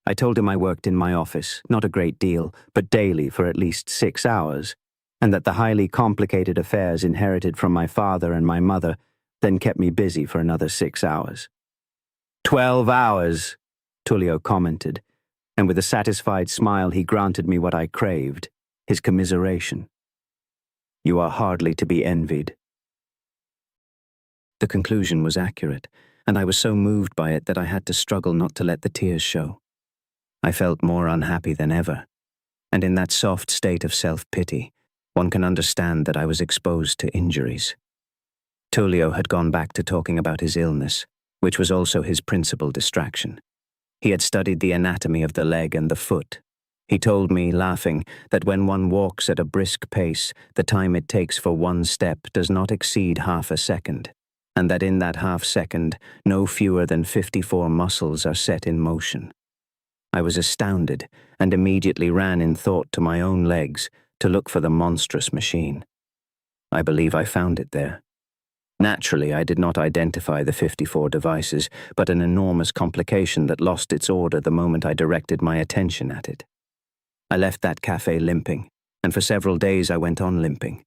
I told him I worked in my office, not a great deal, but daily for at least 6 hours, and that the highly complicated affairs inherited from my father and my mother then kept me busy for another 6 hours. 12 hours, Tullio commented, and with a satisfied smile he granted me what I craved, his commiseration. You are hardly to be envied. The conclusion was accurate, and I was so moved by it that I had to struggle not to let the tears show. I felt more unhappy than ever, and in that soft state of self-pity, one can understand that I was exposed to injuries. Tullio had gone back to talking about his illness, which was also his principal distraction. He had studied the anatomy of the leg and the foot. He told me, laughing, that when one walks at a brisk pace, the time it takes for one step does not exceed half a second, and that in that half second, no fewer than 54 muscles are set in motion. I was astounded, and immediately ran in thought to my own legs to look for the monstrous machine. I believe I found it there. Naturally, I did not identify the 54 devices, but an enormous complication that lost its order the moment I directed my attention at it. I left that cafe limping, and for several days I went on limping.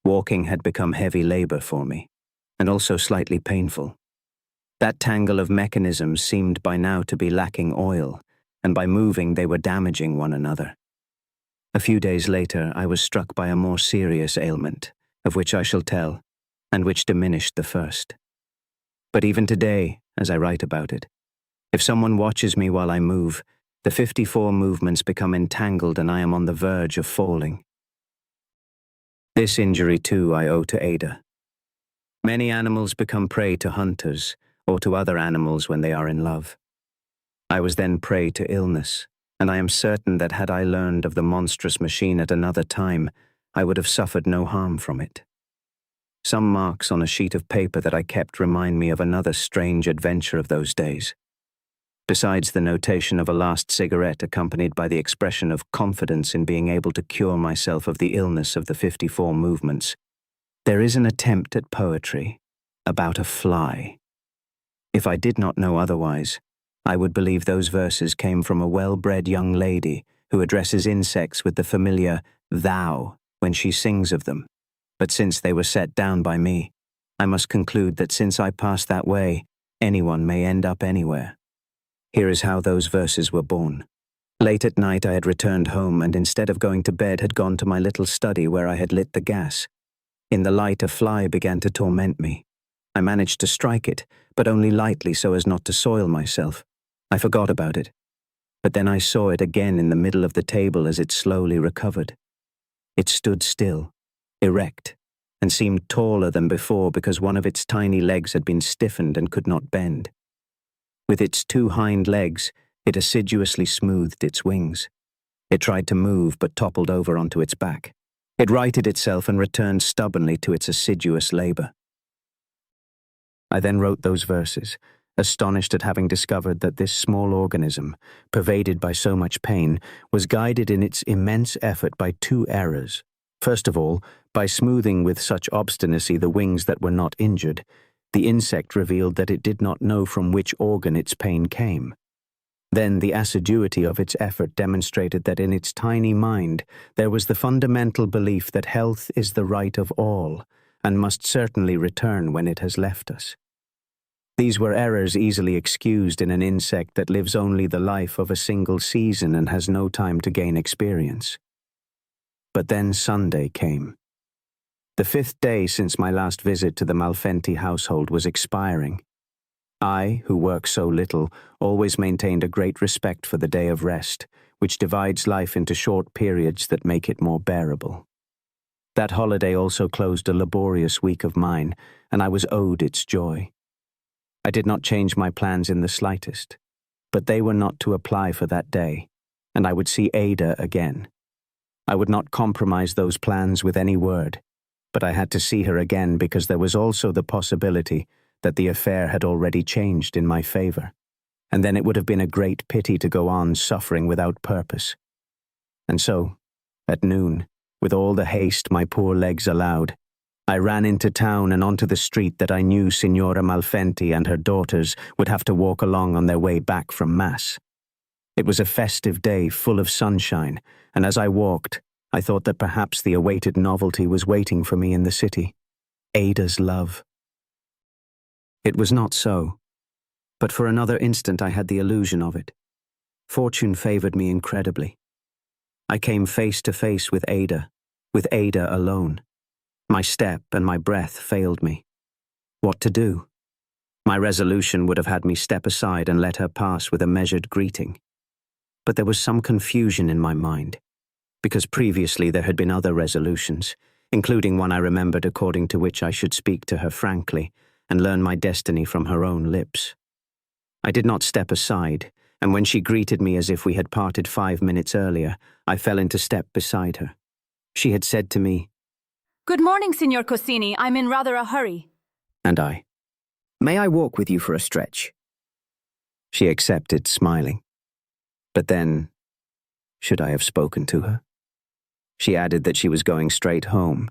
Walking had become heavy labor for me, and also slightly painful. That tangle of mechanisms seemed by now to be lacking oil, and by moving they were damaging one another. A few days later, I was struck by a more serious ailment, of which I shall tell, and which diminished the first. But even today, as I write about it, if someone watches me while I move, the 54 movements become entangled and I am on the verge of falling. This injury, too, I owe to Ada. Many animals become prey to hunters, or to other animals when they are in love. I was then prey to illness, and I am certain that had I learned of the monstrous machine at another time, I would have suffered no harm from it. Some marks on a sheet of paper that I kept remind me of another strange adventure of those days. Besides the notation of a last cigarette accompanied by the expression of confidence in being able to cure myself of the illness of the 54 movements, there is an attempt at poetry about a fly. If I did not know otherwise, I would believe those verses came from a well-bred young lady who addresses insects with the familiar thou when she sings of them. But since they were set down by me, I must conclude that since I pass that way, anyone may end up anywhere. Here is how those verses were born. Late at night I had returned home and instead of going to bed had gone to my little study where I had lit the gas. In the light a fly began to torment me. I managed to strike it, but only lightly so as not to soil myself. I forgot about it. But then I saw it again in the middle of the table as it slowly recovered. It stood still, erect, and seemed taller than before because one of its tiny legs had been stiffened and could not bend. With its 2 hind legs, it assiduously smoothed its wings. It tried to move but toppled over onto its back. It righted itself and returned stubbornly to its assiduous labor. I then wrote those verses, astonished at having discovered that this small organism, pervaded by so much pain, was guided in its immense effort by 2 errors. First of all, by smoothing with such obstinacy the wings that were not injured, the insect revealed that it did not know from which organ its pain came. Then the assiduity of its effort demonstrated that in its tiny mind there was the fundamental belief that health is the right of all, and must certainly return when it has left us. These were errors easily excused in an insect that lives only the life of a single season and has no time to gain experience. But then Sunday came. The 5th day since my last visit to the Malfenti household was expiring. I, who work so little, always maintained a great respect for the day of rest, which divides life into short periods that make it more bearable. That holiday also closed a laborious week of mine, and I was owed its joy. I did not change my plans in the slightest, but they were not to apply for that day, and I would see Ada again. I would not compromise those plans with any word, but I had to see her again because there was also the possibility that the affair had already changed in my favor, and then it would have been a great pity to go on suffering without purpose. And so, at noon, with all the haste my poor legs allowed, I ran into town and onto the street that I knew Signora Malfenti and her daughters would have to walk along on their way back from Mass. It was a festive day full of sunshine, and as I walked, I thought that perhaps the awaited novelty was waiting for me in the city, Ada's love. It was not so, but for another instant I had the illusion of it. Fortune favored me incredibly. I came face to face with Ada alone. My step and my breath failed me. What to do? My resolution would have had me step aside and let her pass with a measured greeting. But there was some confusion in my mind, because previously there had been other resolutions, including one I remembered according to which I should speak to her frankly and learn my destiny from her own lips. I did not step aside, and when she greeted me as if we had parted 5 minutes earlier, I fell into step beside her. She had said to me, Good morning, Signor Cosini. I'm in rather a hurry. And I, May I walk with you for a stretch? She accepted, smiling. But then, should I have spoken to her? She added that she was going straight home,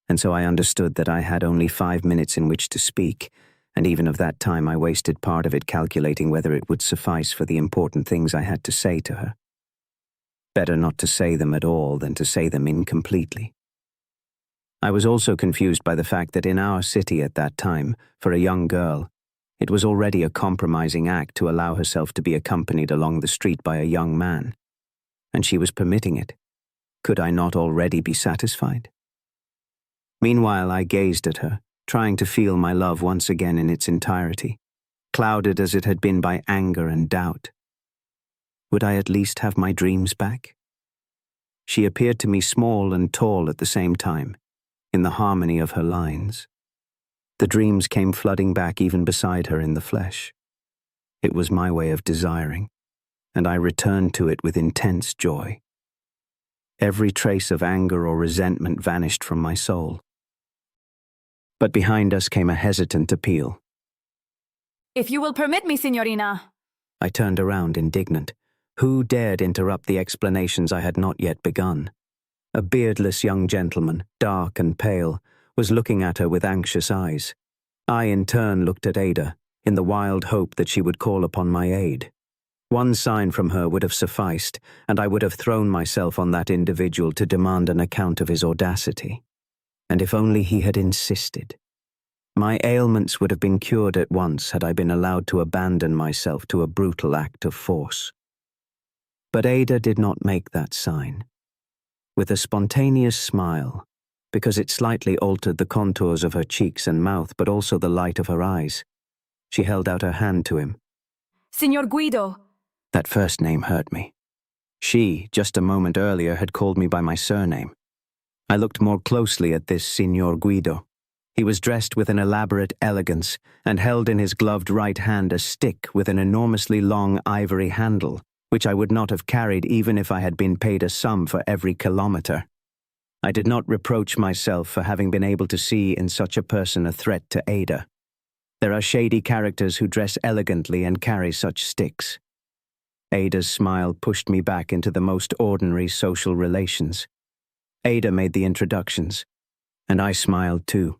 and so I understood that I had only 5 minutes in which to speak, and even of that time I wasted part of it calculating whether it would suffice for the important things I had to say to her. Better not to say them at all than to say them incompletely. I was also confused by the fact that in our city at that time, for a young girl, It was already a compromising act to allow herself to be accompanied along the street by a young man, and she was permitting it. Could I not already be satisfied? Meanwhile, I gazed at her, trying to feel my love once again in its entirety, clouded as it had been by anger and doubt. Would I at least have my dreams back? She appeared to me small and tall at the same time, in the harmony of her lines. The dreams came flooding back even beside her in the flesh. It was my way of desiring, and I returned to it with intense joy. Every trace of anger or resentment vanished from my soul. But behind us came a hesitant appeal. If you will permit me, signorina. I turned around indignant. Who dared interrupt the explanations I had not yet begun? A beardless young gentleman, dark and pale, was looking at her with anxious eyes. I in turn looked at Ada, in the wild hope that she would call upon my aid. One sign from her would have sufficed, and I would have thrown myself on that individual to demand an account of his audacity. And if only he had insisted. My ailments would have been cured at once had I been allowed to abandon myself to a brutal act of force. But Ada did not make that sign. With a spontaneous smile, because it slightly altered the contours of her cheeks and mouth, but also the light of her eyes, she held out her hand to him. Signor Guido. That first name hurt me. She, just a moment earlier, had called me by my surname. I looked more closely at this Signor Guido. He was dressed with an elaborate elegance and held in his gloved right hand a stick with an enormously long ivory handle, which I would not have carried even if I had been paid a sum for every kilometre. I did not reproach myself for having been able to see in such a person a threat to Ada. There are shady characters who dress elegantly and carry such sticks. Ada's smile pushed me back into the most ordinary social relations. Ada made the introductions, and I smiled too.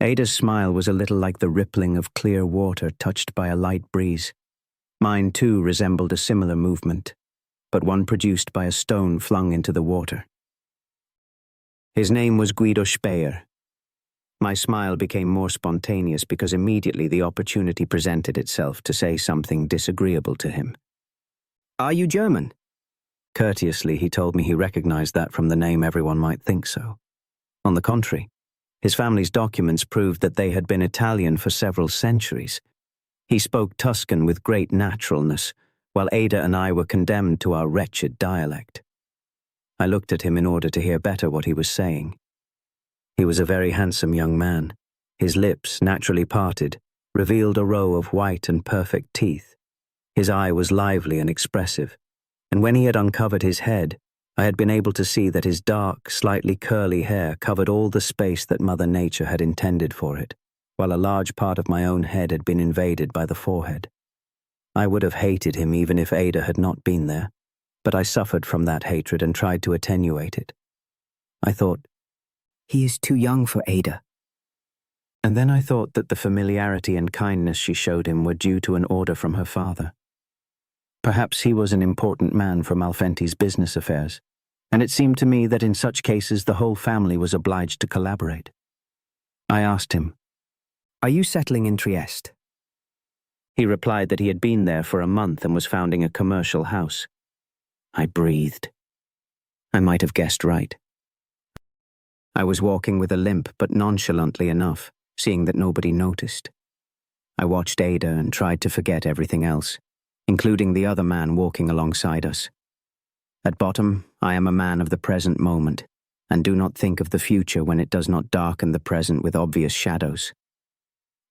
Ada's smile was a little like the rippling of clear water touched by a light breeze. Mine too resembled a similar movement, but one produced by a stone flung into the water. His name was Guido Speyer. My smile became more spontaneous because immediately the opportunity presented itself to say something disagreeable to him. Are you German? Courteously, he told me he recognized that from the name everyone might think so. On the contrary, his family's documents proved that they had been Italian for several centuries. He spoke Tuscan with great naturalness, while Ada and I were condemned to our wretched dialect. I looked at him in order to hear better what he was saying. He was a very handsome young man. His lips, naturally parted, revealed a row of white and perfect teeth. His eye was lively and expressive, and when he had uncovered his head, I had been able to see that his dark, slightly curly hair covered all the space that Mother Nature had intended for it, while a large part of my own head had been invaded by the forehead. I would have hated him even if Ada had not been there, but I suffered from that hatred and tried to attenuate it. I thought, He is too young for Ada. And then I thought that the familiarity and kindness she showed him were due to an order from her father. Perhaps he was an important man for Malfenti's business affairs, and it seemed to me that in such cases the whole family was obliged to collaborate. I asked him, Are you settling in Trieste? He replied that he had been there for a month and was founding a commercial house. I breathed. I might have guessed right. I was walking with a limp, but nonchalantly enough, seeing that nobody noticed. I watched Ada and tried to forget everything else, including the other man walking alongside us. At bottom, I am a man of the present moment, and do not think of the future when it does not darken the present with obvious shadows.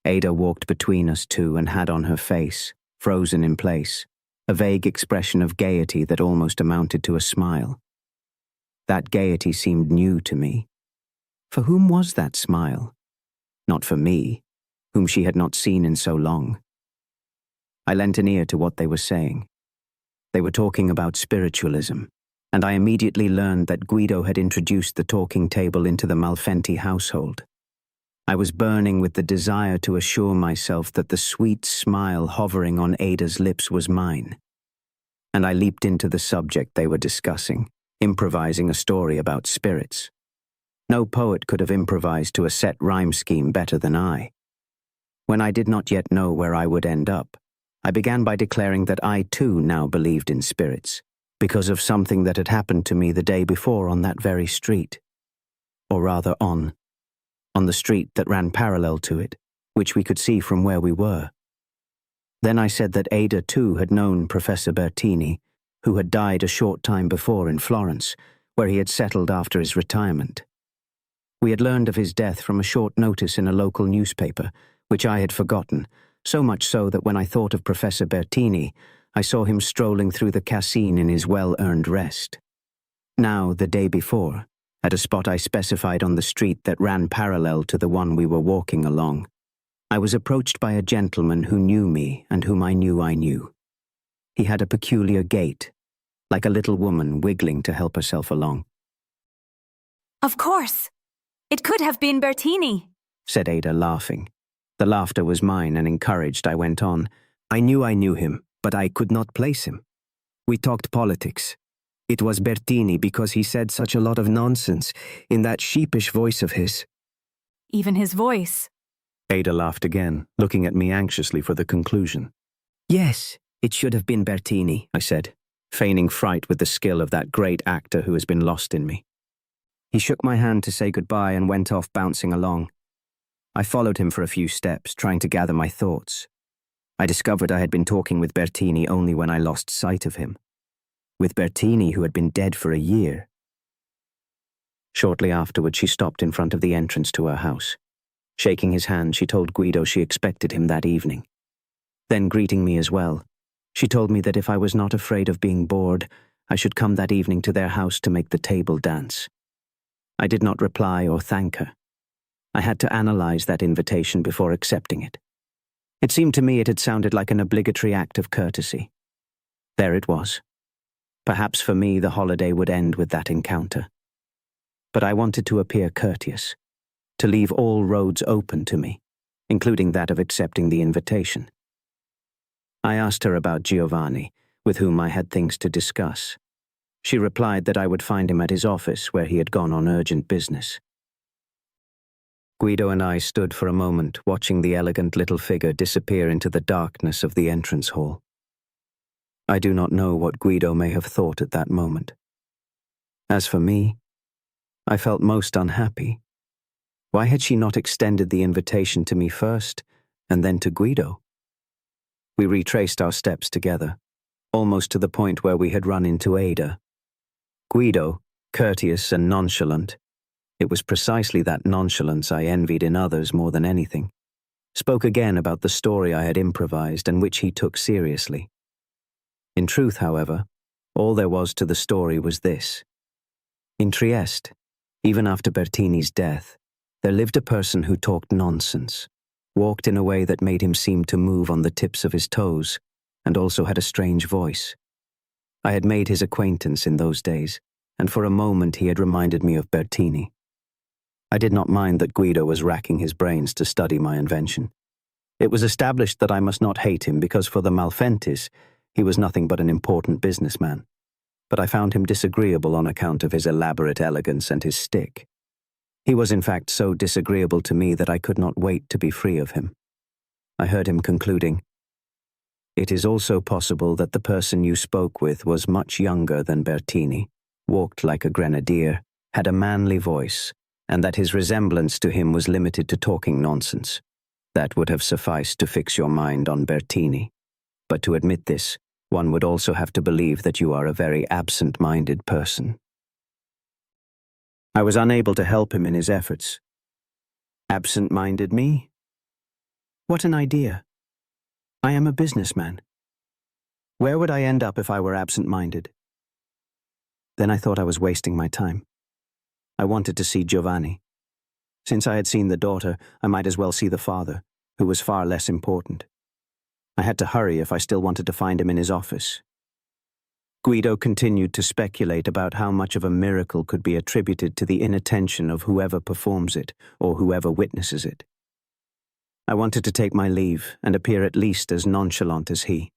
Ada walked between us two and had on her face, frozen in place, a vague expression of gaiety that almost amounted to a smile. That gaiety seemed new to me. For whom was that smile? Not for me, whom she had not seen in so long. I lent an ear to what they were saying. They were talking about spiritualism, and I immediately learned that Guido had introduced the talking table into the Malfenti household. I was burning with the desire to assure myself that the sweet smile hovering on Ada's lips was mine. And I leaped into the subject they were discussing, improvising a story about spirits. No poet could have improvised to a set rhyme scheme better than I. When I did not yet know where I would end up, I began by declaring that I too now believed in spirits, because of something that had happened to me the day before on that very street. Or rather on the street that ran parallel to it, which we could see from where we were. Then I said that Ada too had known Professor Bertini, who had died a short time before in Florence, where he had settled after his retirement. We had learned of his death from a short notice in a local newspaper, which I had forgotten, so much so that when I thought of Professor Bertini, I saw him strolling through the Cascine in his well-earned rest. Now, the day before, at a spot I specified on the street that ran parallel to the one we were walking along, I was approached by a gentleman who knew me and whom I knew. He had a peculiar gait, like a little woman wiggling to help herself along. Of course. It could have been Bertini, said Ada, laughing. The laughter was mine, and encouraged, I went on. I knew him, but I could not place him. We talked politics. It was Bertini because he said such a lot of nonsense in that sheepish voice of his. Even his voice. Ada laughed again, looking at me anxiously for the conclusion. Yes, it should have been Bertini, I said, feigning fright with the skill of that great actor who has been lost in me. He shook my hand to say goodbye and went off bouncing along. I followed him for a few steps, trying to gather my thoughts. I discovered I had been talking with Bertini only when I lost sight of him. With Bertini, who had been dead for a year. Shortly afterward, she stopped in front of the entrance to her house. Shaking his hand, she told Guido she expected him that evening. Then, greeting me as well, she told me that if I was not afraid of being bored, I should come that evening to their house to make the table dance. I did not reply or thank her. I had to analyze that invitation before accepting it. It seemed to me it had sounded like an obligatory act of courtesy. There it was. Perhaps for me the holiday would end with that encounter. But I wanted to appear courteous, to leave all roads open to me, including that of accepting the invitation. I asked her about Giovanni, with whom I had things to discuss. She replied that I would find him at his office, where he had gone on urgent business. Guido and I stood for a moment, watching the elegant little figure disappear into the darkness of the entrance hall. I do not know what Guido may have thought at that moment. As for me, I felt most unhappy. Why had she not extended the invitation to me first, and then to Guido? We retraced our steps together, almost to the point where we had run into Ada. Guido, courteous and nonchalant, it was precisely that nonchalance I envied in others more than anything, spoke again about the story I had improvised and which he took seriously. In truth, however, all there was to the story was this. In Trieste, even after Bertini's death, there lived a person who talked nonsense, walked in a way that made him seem to move on the tips of his toes, and also had a strange voice. I had made his acquaintance in those days, and for a moment he had reminded me of Bertini. I did not mind that Guido was racking his brains to study my invention. It was established that I must not hate him because for the Malfentis, he was nothing but an important businessman. But I found him disagreeable on account of his elaborate elegance and his stick. He was in fact so disagreeable to me that I could not wait to be free of him. I heard him concluding, "It is also possible that the person you spoke with was much younger than Bertini, walked like a grenadier, had a manly voice, and that his resemblance to him was limited to talking nonsense. That would have sufficed to fix your mind on Bertini. But to admit this, one would also have to believe that you are a very absent-minded person." I was unable to help him in his efforts. Absent-minded me? What an idea. I am a businessman. Where would I end up if I were absent-minded? Then I thought I was wasting my time. I wanted to see Giovanni. Since I had seen the daughter, I might as well see the father, who was far less important. I had to hurry if I still wanted to find him in his office. Guido continued to speculate about how much of a miracle could be attributed to the inattention of whoever performs it or whoever witnesses it. I wanted to take my leave and appear at least as nonchalant as he.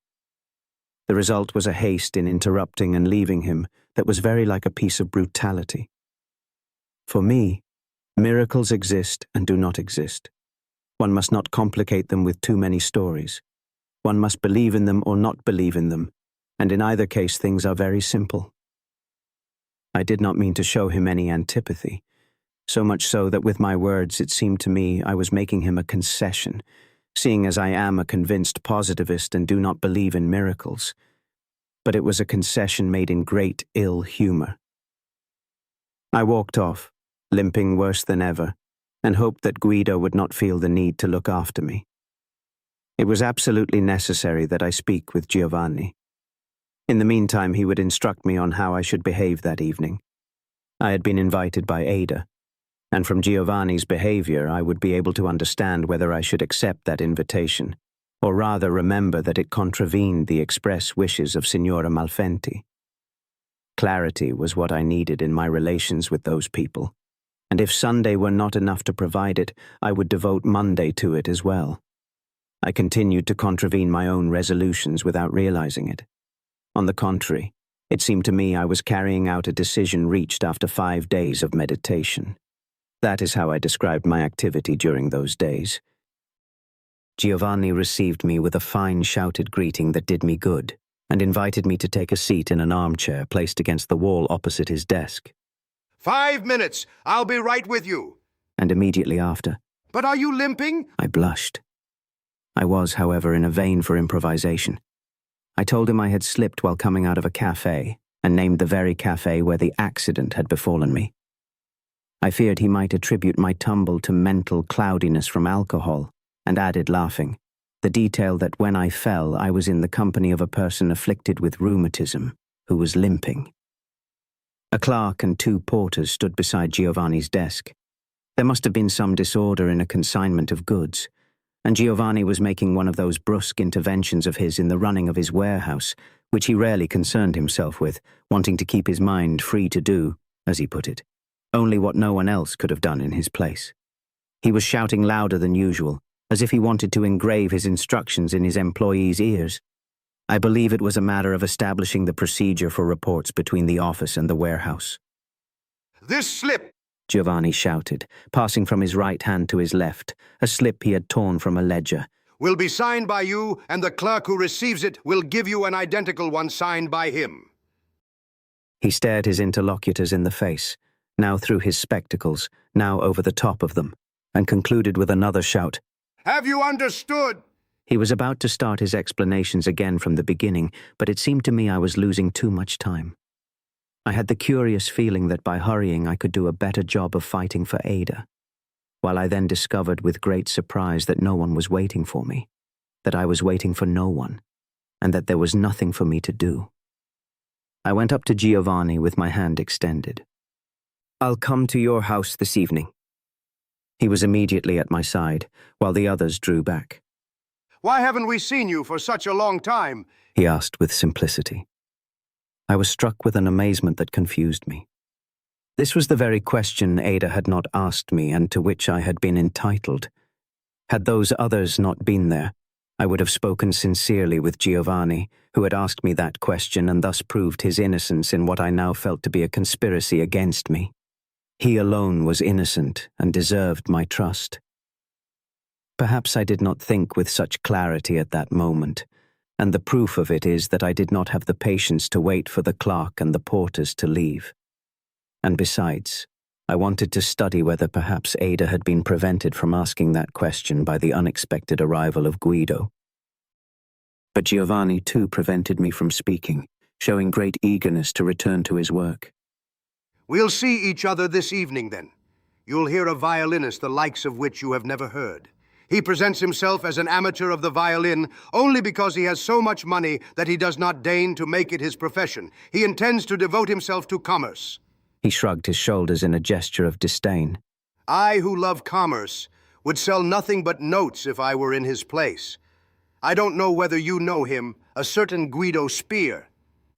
The result was a haste in interrupting and leaving him that was very like a piece of brutality. For me, miracles exist and do not exist. One must not complicate them with too many stories. One must believe in them or not believe in them, and in either case things are very simple. I did not mean to show him any antipathy, so much so that with my words it seemed to me I was making him a concession, seeing as I am a convinced positivist and do not believe in miracles. But it was a concession made in great ill humor. I walked off, limping worse than ever, and hoped that Guido would not feel the need to look after me. It was absolutely necessary that I speak with Giovanni. In the meantime, he would instruct me on how I should behave that evening. I had been invited by Ada, and from Giovanni's behavior I would be able to understand whether I should accept that invitation, or rather remember that it contravened the express wishes of Signora Malfenti. Clarity was what I needed in my relations with those people, and if Sunday were not enough to provide it, I would devote Monday to it as well. I continued to contravene my own resolutions without realizing it. On the contrary, it seemed to me I was carrying out a decision reached after 5 days of meditation. That is how I described my activity during those days. Giovanni received me with a fine shouted greeting that did me good, and invited me to take a seat in an armchair placed against the wall opposite his desk. 5 minutes. I'll be right with you. And immediately after, But are you limping? I blushed. I was, however, in a vein for improvisation. I told him I had slipped while coming out of a cafe, and named the very cafe where the accident had befallen me. I feared he might attribute my tumble to mental cloudiness from alcohol, and added, laughing, the detail that when I fell I was in the company of a person afflicted with rheumatism, who was limping. A clerk and 2 porters stood beside Giovanni's desk. There must have been some disorder in a consignment of goods, and Giovanni was making one of those brusque interventions of his in the running of his warehouse, which he rarely concerned himself with, wanting to keep his mind free to do, as he put it, only what no one else could have done in his place. He was shouting louder than usual, as if he wanted to engrave his instructions in his employees' ears. I believe it was a matter of establishing the procedure for reports between the office and the warehouse. This slip, Giovanni shouted, passing from his right hand to his left, a slip he had torn from a ledger, will be signed by you, and the clerk who receives it will give you an identical one signed by him. He stared his interlocutors in the face, now through his spectacles, now over the top of them, and concluded with another shout. Have you understood? He was about to start his explanations again from the beginning, but it seemed to me I was losing too much time. I had the curious feeling that by hurrying I could do a better job of fighting for Ada, while I then discovered with great surprise that no one was waiting for me, that I was waiting for no one, and that there was nothing for me to do. I went up to Giovanni with my hand extended. I'll come to your house this evening. He was immediately at my side, while the others drew back. Why haven't we seen you for such a long time? He asked with simplicity. I was struck with an amazement that confused me. This was the very question Ada had not asked me and to which I had been entitled. Had those others not been there, I would have spoken sincerely with Giovanni, who had asked me that question and thus proved his innocence in what I now felt to be a conspiracy against me. He alone was innocent and deserved my trust. Perhaps I did not think with such clarity at that moment, and the proof of it is that I did not have the patience to wait for the clerk and the porters to leave. And besides, I wanted to study whether perhaps Ada had been prevented from asking that question by the unexpected arrival of Guido. But Giovanni too prevented me from speaking, showing great eagerness to return to his work. We'll see each other this evening, then. You'll hear a violinist the likes of which you have never heard. He presents himself as an amateur of the violin only because he has so much money that he does not deign to make it his profession. He intends to devote himself to commerce. He shrugged his shoulders in a gesture of disdain. I, who love commerce, would sell nothing but notes if I were in his place. I don't know whether you know him, a certain Guido Spear.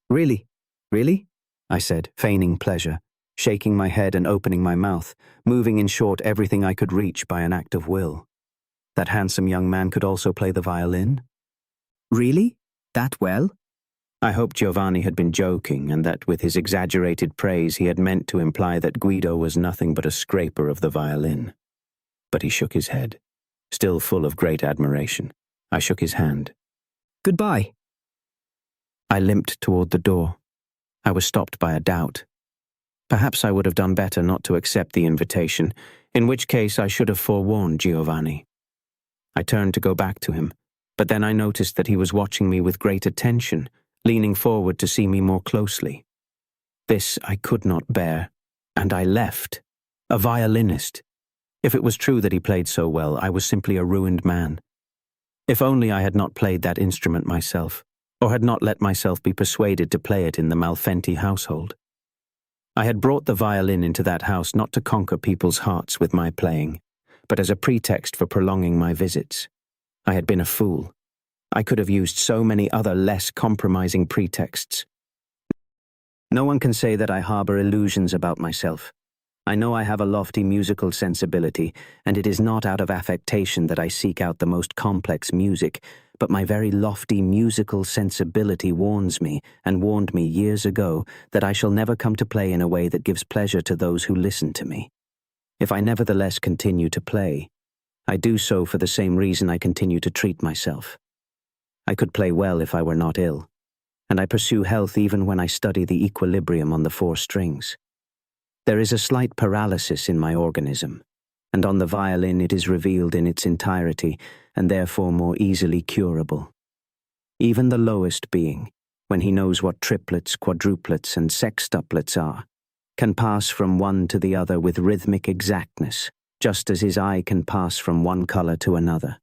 Really? Really? I said, feigning pleasure, shaking my head and opening my mouth, moving in short everything I could reach by an act of will. That handsome young man could also play the violin? Really? That well? I hoped Giovanni had been joking, and that with his exaggerated praise he had meant to imply that Guido was nothing but a scraper of the violin. But he shook his head. Still full of great admiration, I shook his hand. Goodbye. I limped toward the door. I was stopped by a doubt. Perhaps I would have done better not to accept the invitation, in which case I should have forewarned Giovanni. I turned to go back to him, but then I noticed that he was watching me with great attention, leaning forward to see me more closely. This I could not bear, and I left. A violinist. If it was true that he played so well, I was simply a ruined man. If only I had not played that instrument myself, or had not let myself be persuaded to play it in the Malfenti household. I had brought the violin into that house not to conquer people's hearts with my playing, but as a pretext for prolonging my visits. I had been a fool. I could have used so many other less compromising pretexts. No one can say that I harbor illusions about myself. I know I have a lofty musical sensibility, and it is not out of affectation that I seek out the most complex music, but my very lofty musical sensibility warns me, and warned me years ago, that I shall never come to play in a way that gives pleasure to those who listen to me. If I nevertheless continue to play, I do so for the same reason I continue to treat myself. I could play well if I were not ill, and I pursue health even when I study the equilibrium on the 4 strings. There is a slight paralysis in my organism, and on the violin it is revealed in its entirety, and therefore more easily curable. Even the lowest being, when he knows what triplets, quadruplets, and sextuplets are, can pass from one to the other with rhythmic exactness, just as his eye can pass from one color to another.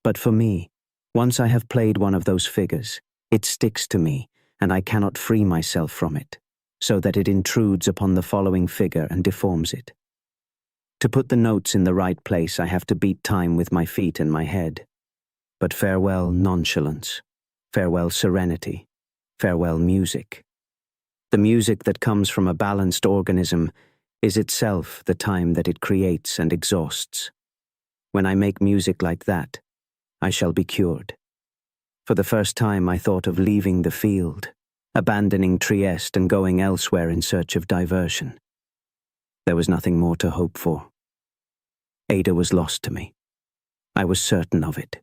But for me, once I have played one of those figures, it sticks to me, and I cannot free myself from it, so that it intrudes upon the following figure and deforms it. To put the notes in the right place, I have to beat time with my feet and my head. But farewell nonchalance, farewell serenity, farewell music. The music that comes from a balanced organism is itself the time that it creates and exhausts. When I make music like that, I shall be cured. For the first time I thought of leaving the field, abandoning Trieste and going elsewhere in search of diversion. There was nothing more to hope for. Ada was lost to me. I was certain of it.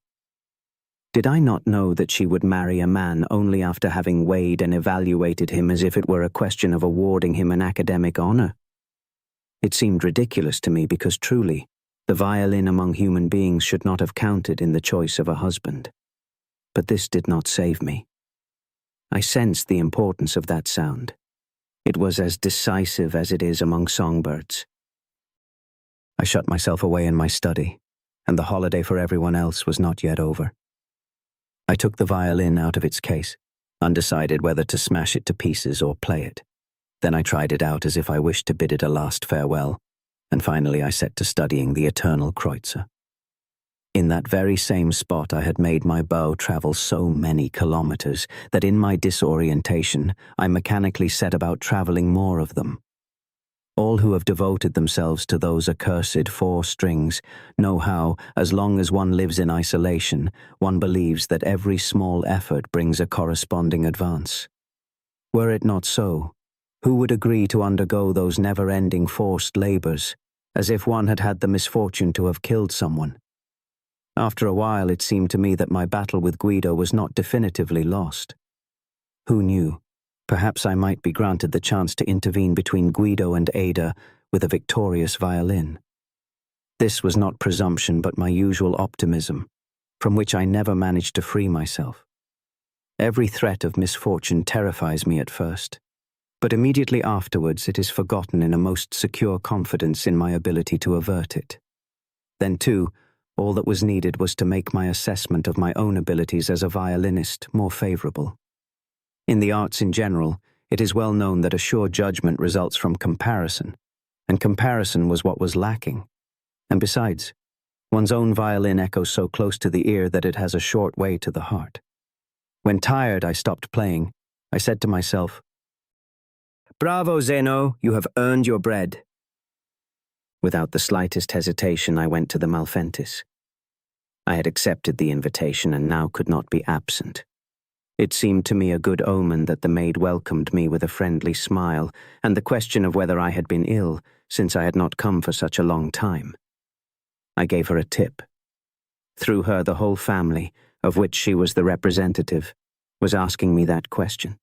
Did I not know that she would marry a man only after having weighed and evaluated him as if it were a question of awarding him an academic honor? It seemed ridiculous to me because truly, the violin among human beings should not have counted in the choice of a husband. But this did not save me. I sensed the importance of that sound. It was as decisive as it is among songbirds. I shut myself away in my study, and the holiday for everyone else was not yet over. I took the violin out of its case, undecided whether to smash it to pieces or play it. Then I tried it out as if I wished to bid it a last farewell, and finally I set to studying the eternal Kreutzer. In that very same spot I had made my bow travel so many kilometers that in my disorientation I mechanically set about traveling more of them. All who have devoted themselves to those accursed 4 strings know how, as long as one lives in isolation, one believes that every small effort brings a corresponding advance. Were it not so, who would agree to undergo those never-ending forced labors, as if one had had the misfortune to have killed someone? After a while it seemed to me that my battle with Guido was not definitively lost. Who knew? Perhaps I might be granted the chance to intervene between Guido and Ada with a victorious violin. This was not presumption but my usual optimism, from which I never managed to free myself. Every threat of misfortune terrifies me at first, but immediately afterwards it is forgotten in a most secure confidence in my ability to avert it. Then, too, all that was needed was to make my assessment of my own abilities as a violinist more favorable. In the arts in general, it is well known that a sure judgment results from comparison, and comparison was what was lacking. And besides, one's own violin echoes so close to the ear that it has a short way to the heart. When tired, I stopped playing. I said to myself, "Bravo, Zeno, you have earned your bread." Without the slightest hesitation, I went to the Malfentis. I had accepted the invitation and now could not be absent. It seemed to me a good omen that the maid welcomed me with a friendly smile, and the question of whether I had been ill, since I had not come for such a long time. I gave her a tip, through her the whole family, of which she was the representative, was asking me that question.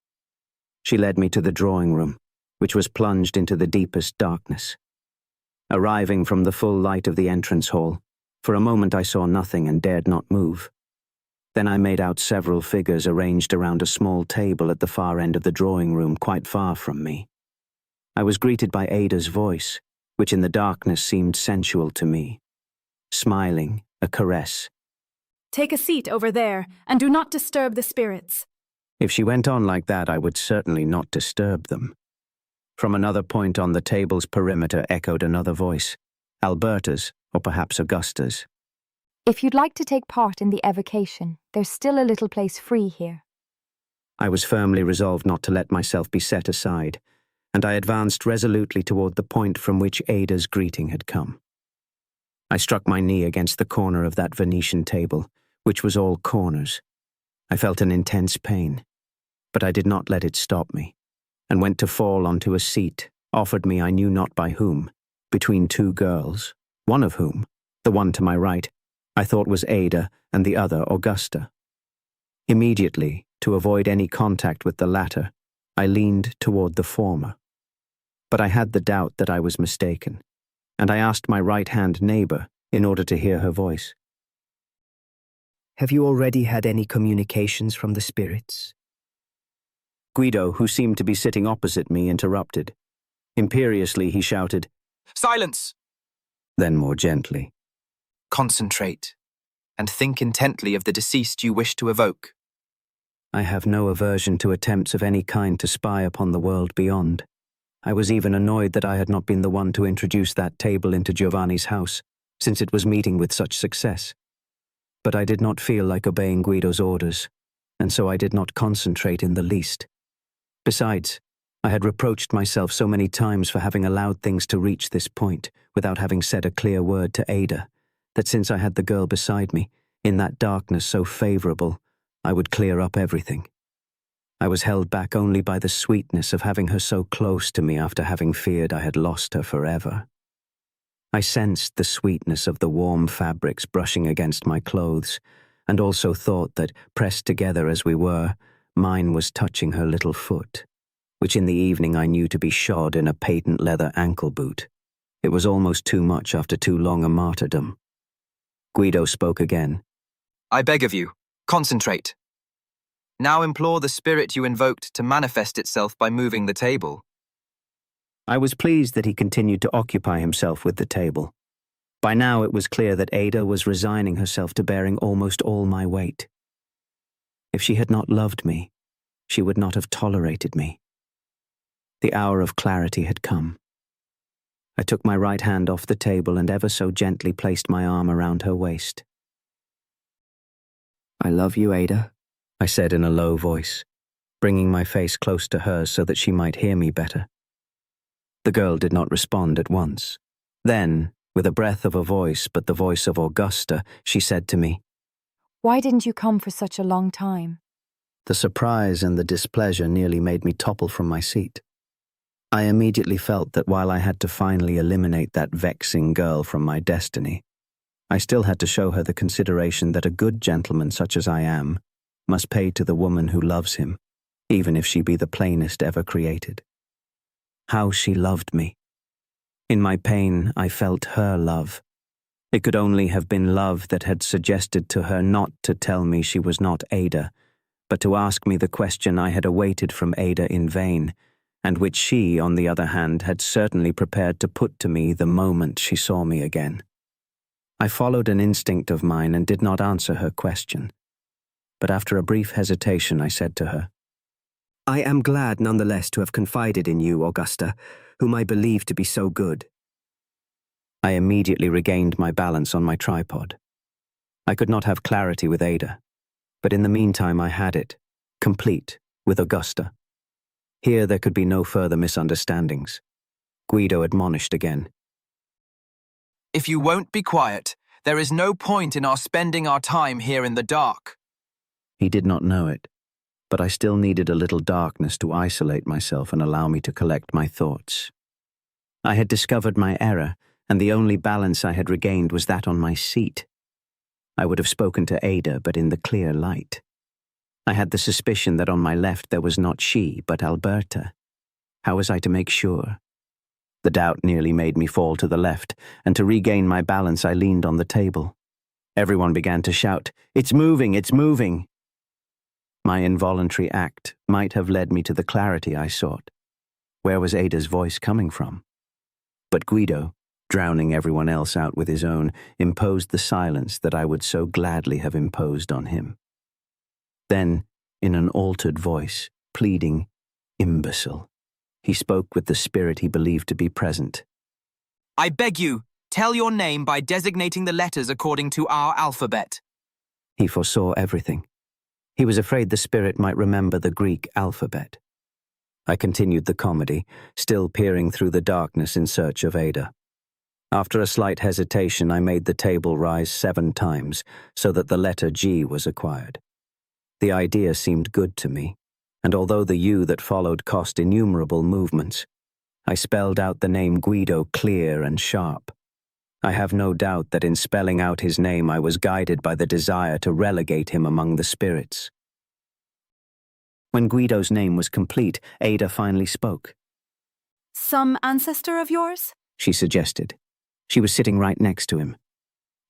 She led me to the drawing room, which was plunged into the deepest darkness. Arriving from the full light of the entrance hall, for a moment I saw nothing and dared not move. Then I made out several figures arranged around a small table at the far end of the drawing room, quite far from me. I was greeted by Ada's voice, which in the darkness seemed sensual to me. Smiling, a caress. Take a seat over there, and do not disturb the spirits. If she went on like that, I would certainly not disturb them. From another point on the table's perimeter echoed another voice, Alberta's, or perhaps Augusta's. If you'd like to take part in the evocation, there's still a little place free here. I was firmly resolved not to let myself be set aside, and I advanced resolutely toward the point from which Ada's greeting had come. I struck my knee against the corner of that Venetian table, which was all corners. I felt an intense pain, but I did not let it stop me, and went to fall onto a seat, offered me I knew not by whom, between two girls, one of whom, the one to my right, I thought was Ada and the other Augusta. Immediately, to avoid any contact with the latter, I leaned toward the former. But I had the doubt that I was mistaken, and I asked my right-hand neighbor in order to hear her voice. Have you already had any communications from the spirits? Guido, who seemed to be sitting opposite me, interrupted. Imperiously he shouted, "Silence!" Then more gently, "Concentrate, and think intently of the deceased you wish to evoke." I have no aversion to attempts of any kind to spy upon the world beyond. I was even annoyed that I had not been the one to introduce that table into Giovanni's house, since it was meeting with such success. But I did not feel like obeying Guido's orders, and so I did not concentrate in the least. Besides, I had reproached myself so many times for having allowed things to reach this point without having said a clear word to Ada, that since I had the girl beside me, in that darkness so favorable, I would clear up everything. I was held back only by the sweetness of having her so close to me after having feared I had lost her forever. I sensed the sweetness of the warm fabrics brushing against my clothes, and also thought that, pressed together as we were, mine was touching her little foot, which in the evening I knew to be shod in a patent leather ankle boot. It was almost too much after too long a martyrdom. Guido spoke again. "I beg of you, concentrate. Now implore the spirit you invoked to manifest itself by moving the table." I was pleased that he continued to occupy himself with the table. By now it was clear that Ada was resigning herself to bearing almost all my weight. If she had not loved me, she would not have tolerated me. The hour of clarity had come. I took my right hand off the table and ever so gently placed my arm around her waist. "I love you, Ada," I said in a low voice, bringing my face close to hers so that she might hear me better. The girl did not respond at once. Then, with a breath of a voice but the voice of Augusta, she said to me, Why didn't you come for such a long time? The surprise and the displeasure nearly made me topple from my seat. I immediately felt that while I had to finally eliminate that vexing girl from my destiny, I still had to show her the consideration that a good gentleman such as I am must pay to the woman who loves him, even if she be the plainest ever created. How she loved me. In my pain, I felt her love. It could only have been love that had suggested to her not to tell me she was not Ada, but to ask me the question I had awaited from Ada in vain, and which she, on the other hand, had certainly prepared to put to me the moment she saw me again. I followed an instinct of mine and did not answer her question. But after a brief hesitation, I said to her, I am glad nonetheless to have confided in you, Augusta, whom I believe to be so good. I immediately regained my balance on my tripod. I could not have clarity with Ada, but in the meantime I had it, complete, with Augusta. Here there could be no further misunderstandings. Guido admonished again. If you won't be quiet, there is no point in our spending our time here in the dark. He did not know it, but I still needed a little darkness to isolate myself and allow me to collect my thoughts. I had discovered my error, and the only balance I had regained was that on my seat. I would have spoken to Ada, but in the clear light. I had the suspicion that on my left there was not she, but Alberta. How was I to make sure? The doubt nearly made me fall to the left, and to regain my balance I leaned on the table. Everyone began to shout, "It's moving, it's moving!" My involuntary act might have led me to the clarity I sought. Where was Ada's voice coming from? But Guido, drowning everyone else out with his own, imposed the silence that I would so gladly have imposed on him. Then, in an altered voice, pleading, "Imbecile," he spoke with the spirit he believed to be present. I beg you, tell your name by designating the letters according to our alphabet. He foresaw everything. He was afraid the spirit might remember the Greek alphabet. I continued the comedy, still peering through the darkness in search of Ada. After a slight hesitation, I made the table rise 7 times, so that the letter G was acquired. The idea seemed good to me, and although the U that followed cost innumerable movements, I spelled out the name Guido clear and sharp. I have no doubt that in spelling out his name I was guided by the desire to relegate him among the spirits. When Guido's name was complete, Ada finally spoke. Some ancestor of yours? She suggested. She was sitting right next to him.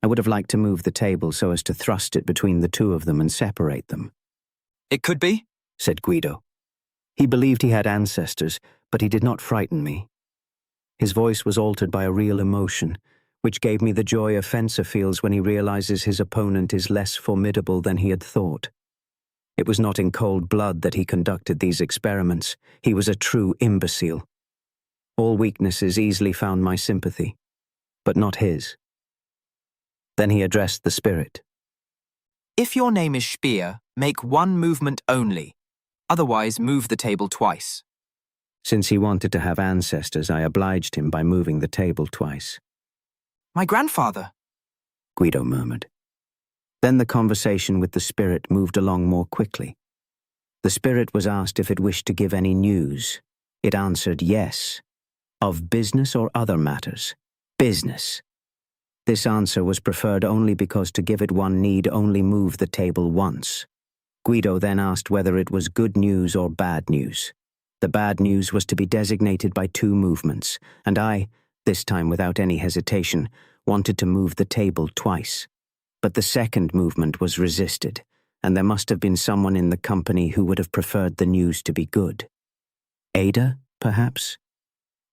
I would have liked to move the table so as to thrust it between the two of them and separate them. It could be, said Guido. He believed he had ancestors, but he did not frighten me. His voice was altered by a real emotion, which gave me the joy a fencer feels when he realizes his opponent is less formidable than he had thought. It was not in cold blood that he conducted these experiments. He was a true imbecile. All weaknesses easily found my sympathy, but not his. Then he addressed the spirit. If your name is Speer, make one movement only. Otherwise, move the table twice. Since he wanted to have ancestors, I obliged him by moving the table twice. My grandfather, Guido murmured. Then the conversation with the spirit moved along more quickly. The spirit was asked if it wished to give any news. It answered yes. Of business or other matters? Business. This answer was preferred only because to give it one need only move the table once. Guido then asked whether it was good news or bad news. The bad news was to be designated by 2 movements, and I, this time without any hesitation, wanted to move the table twice. But the second movement was resisted, and there must have been someone in the company who would have preferred the news to be good. Ada, perhaps?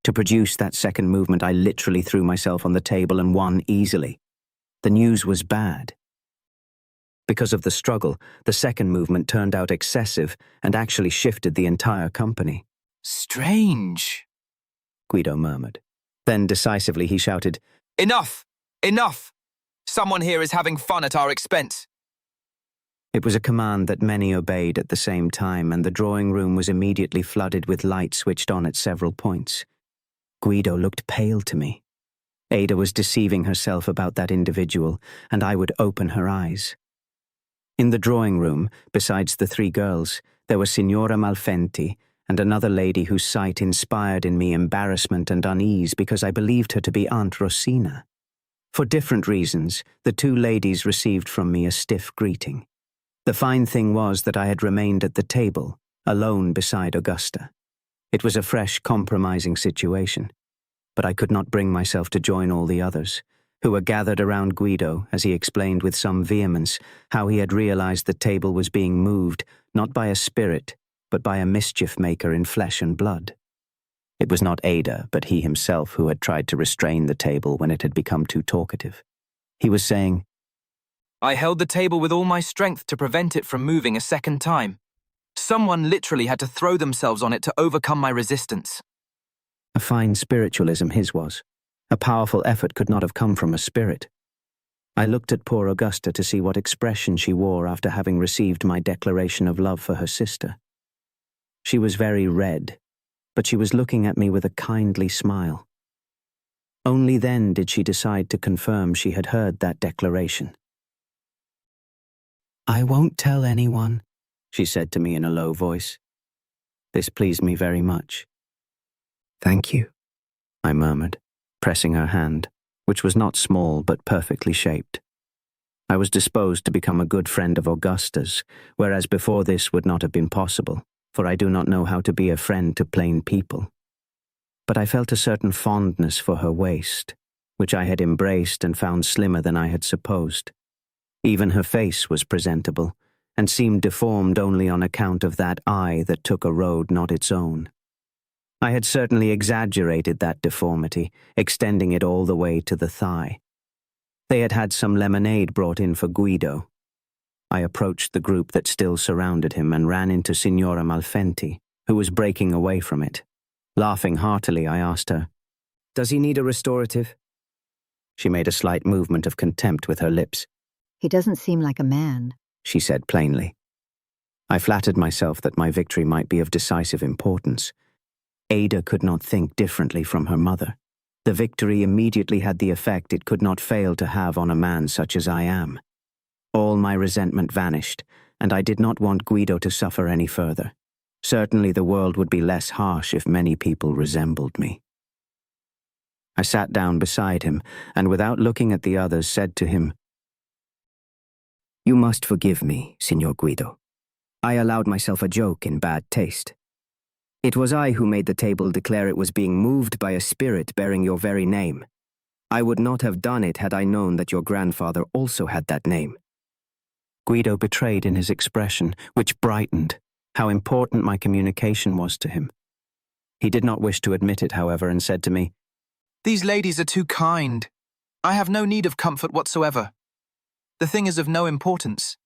To produce that second movement, I literally threw myself on the table and won easily. The news was bad. Because of the struggle, the second movement turned out excessive and actually shifted the entire company. Strange, Guido murmured. Then decisively he shouted, Enough! Enough! Someone here is having fun at our expense. It was a command that many obeyed at the same time, and the drawing room was immediately flooded with light switched on at several points. Guido looked pale to me. Ada was deceiving herself about that individual, and I would open her eyes. In the drawing room, besides the 3 girls, there was Signora Malfenti and another lady whose sight inspired in me embarrassment and unease because I believed her to be Aunt Rosina. For different reasons, the 2 ladies received from me a stiff greeting. The fine thing was that I had remained at the table, alone beside Augusta. It was a fresh, compromising situation, but I could not bring myself to join all the others, who were gathered around Guido as he explained with some vehemence how he had realized the table was being moved not by a spirit, but by a mischief maker in flesh and blood. It was not Ada, but he himself who had tried to restrain the table when it had become too talkative. He was saying, I held the table with all my strength to prevent it from moving a second time. Someone literally had to throw themselves on it to overcome my resistance. A fine spiritualism his was. A powerful effort could not have come from a spirit. I looked at poor Augusta to see what expression she wore after having received my declaration of love for her sister. She was very red, but she was looking at me with a kindly smile. Only then did she decide to confirm she had heard that declaration. I won't tell anyone, she said to me in a low voice. This pleased me very much. Thank you, I murmured, pressing her hand, which was not small but perfectly shaped. I was disposed to become a good friend of Augusta's, whereas before this would not have been possible, for I do not know how to be a friend to plain people. But I felt a certain fondness for her waist, which I had embraced and found slimmer than I had supposed. Even her face was presentable, and seemed deformed only on account of that eye that took a road not its own. I had certainly exaggerated that deformity, extending it all the way to the thigh. They had had some lemonade brought in for Guido. I approached the group that still surrounded him and ran into Signora Malfenti, who was breaking away from it. Laughing heartily, I asked her, Does he need a restorative? She made a slight movement of contempt with her lips. He doesn't seem like a man, she said plainly. I flattered myself that my victory might be of decisive importance. Ada could not think differently from her mother. The victory immediately had the effect it could not fail to have on a man such as I am. All my resentment vanished, and I did not want Guido to suffer any further. Certainly the world would be less harsh if many people resembled me. I sat down beside him, and without looking at the others said to him, You must forgive me, Signor Guido. I allowed myself a joke in bad taste. It was I who made the table declare it was being moved by a spirit bearing your very name. I would not have done it had I known that your grandfather also had that name. Guido betrayed in his expression, which brightened, how important my communication was to him. He did not wish to admit it, however, and said to me, These ladies are too kind. I have no need of comfort whatsoever. The thing is of no importance.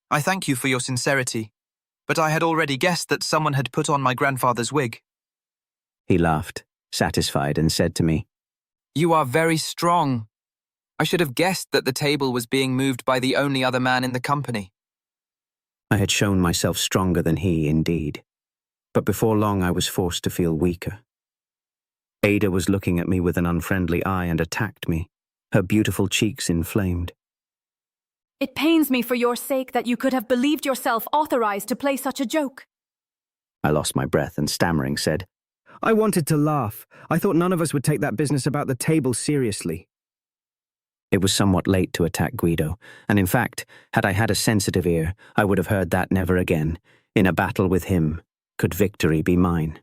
I thank you for your sincerity, but I had already guessed that someone had put on my grandfather's wig. He laughed, satisfied, and said to me, You are very strong. I should have guessed that the table was being moved by the only other man in the company. I had shown myself stronger than he, indeed, but before long I was forced to feel weaker. Ada was looking at me with an unfriendly eye and attacked me, her beautiful cheeks inflamed. It pains me for your sake that you could have believed yourself authorized to play such a joke. I lost my breath and stammering said, I wanted to laugh. I thought none of us would take that business about the table seriously. It was somewhat late to attack Guido, and in fact, had I had a sensitive ear, I would have heard that never again. In a battle with him, could victory be mine?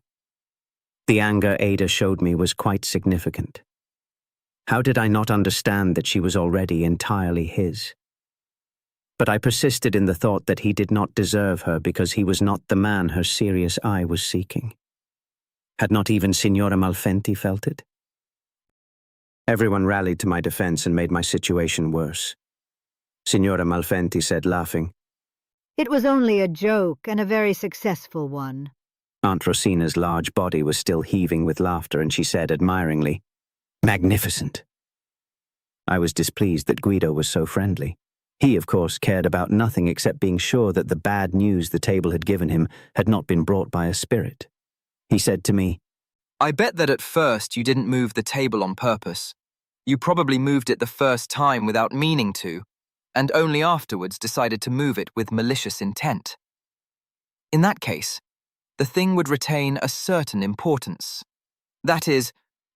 The anger Ada showed me was quite significant. How did I not understand that she was already entirely his? But I persisted in the thought that he did not deserve her because he was not the man her serious eye was seeking. Had not even Signora Malfenti felt it? Everyone rallied to my defense and made my situation worse. Signora Malfenti said, laughing, It was only a joke, and a very successful one. Aunt Rosina's large body was still heaving with laughter, and she said admiringly, Magnificent. I was displeased that Guido was so friendly. He, of course, cared about nothing except being sure that the bad news the table had given him had not been brought by a spirit. He said to me, I bet that at first you didn't move the table on purpose. You probably moved it the first time without meaning to, and only afterwards decided to move it with malicious intent. In that case, the thing would retain a certain importance. That is,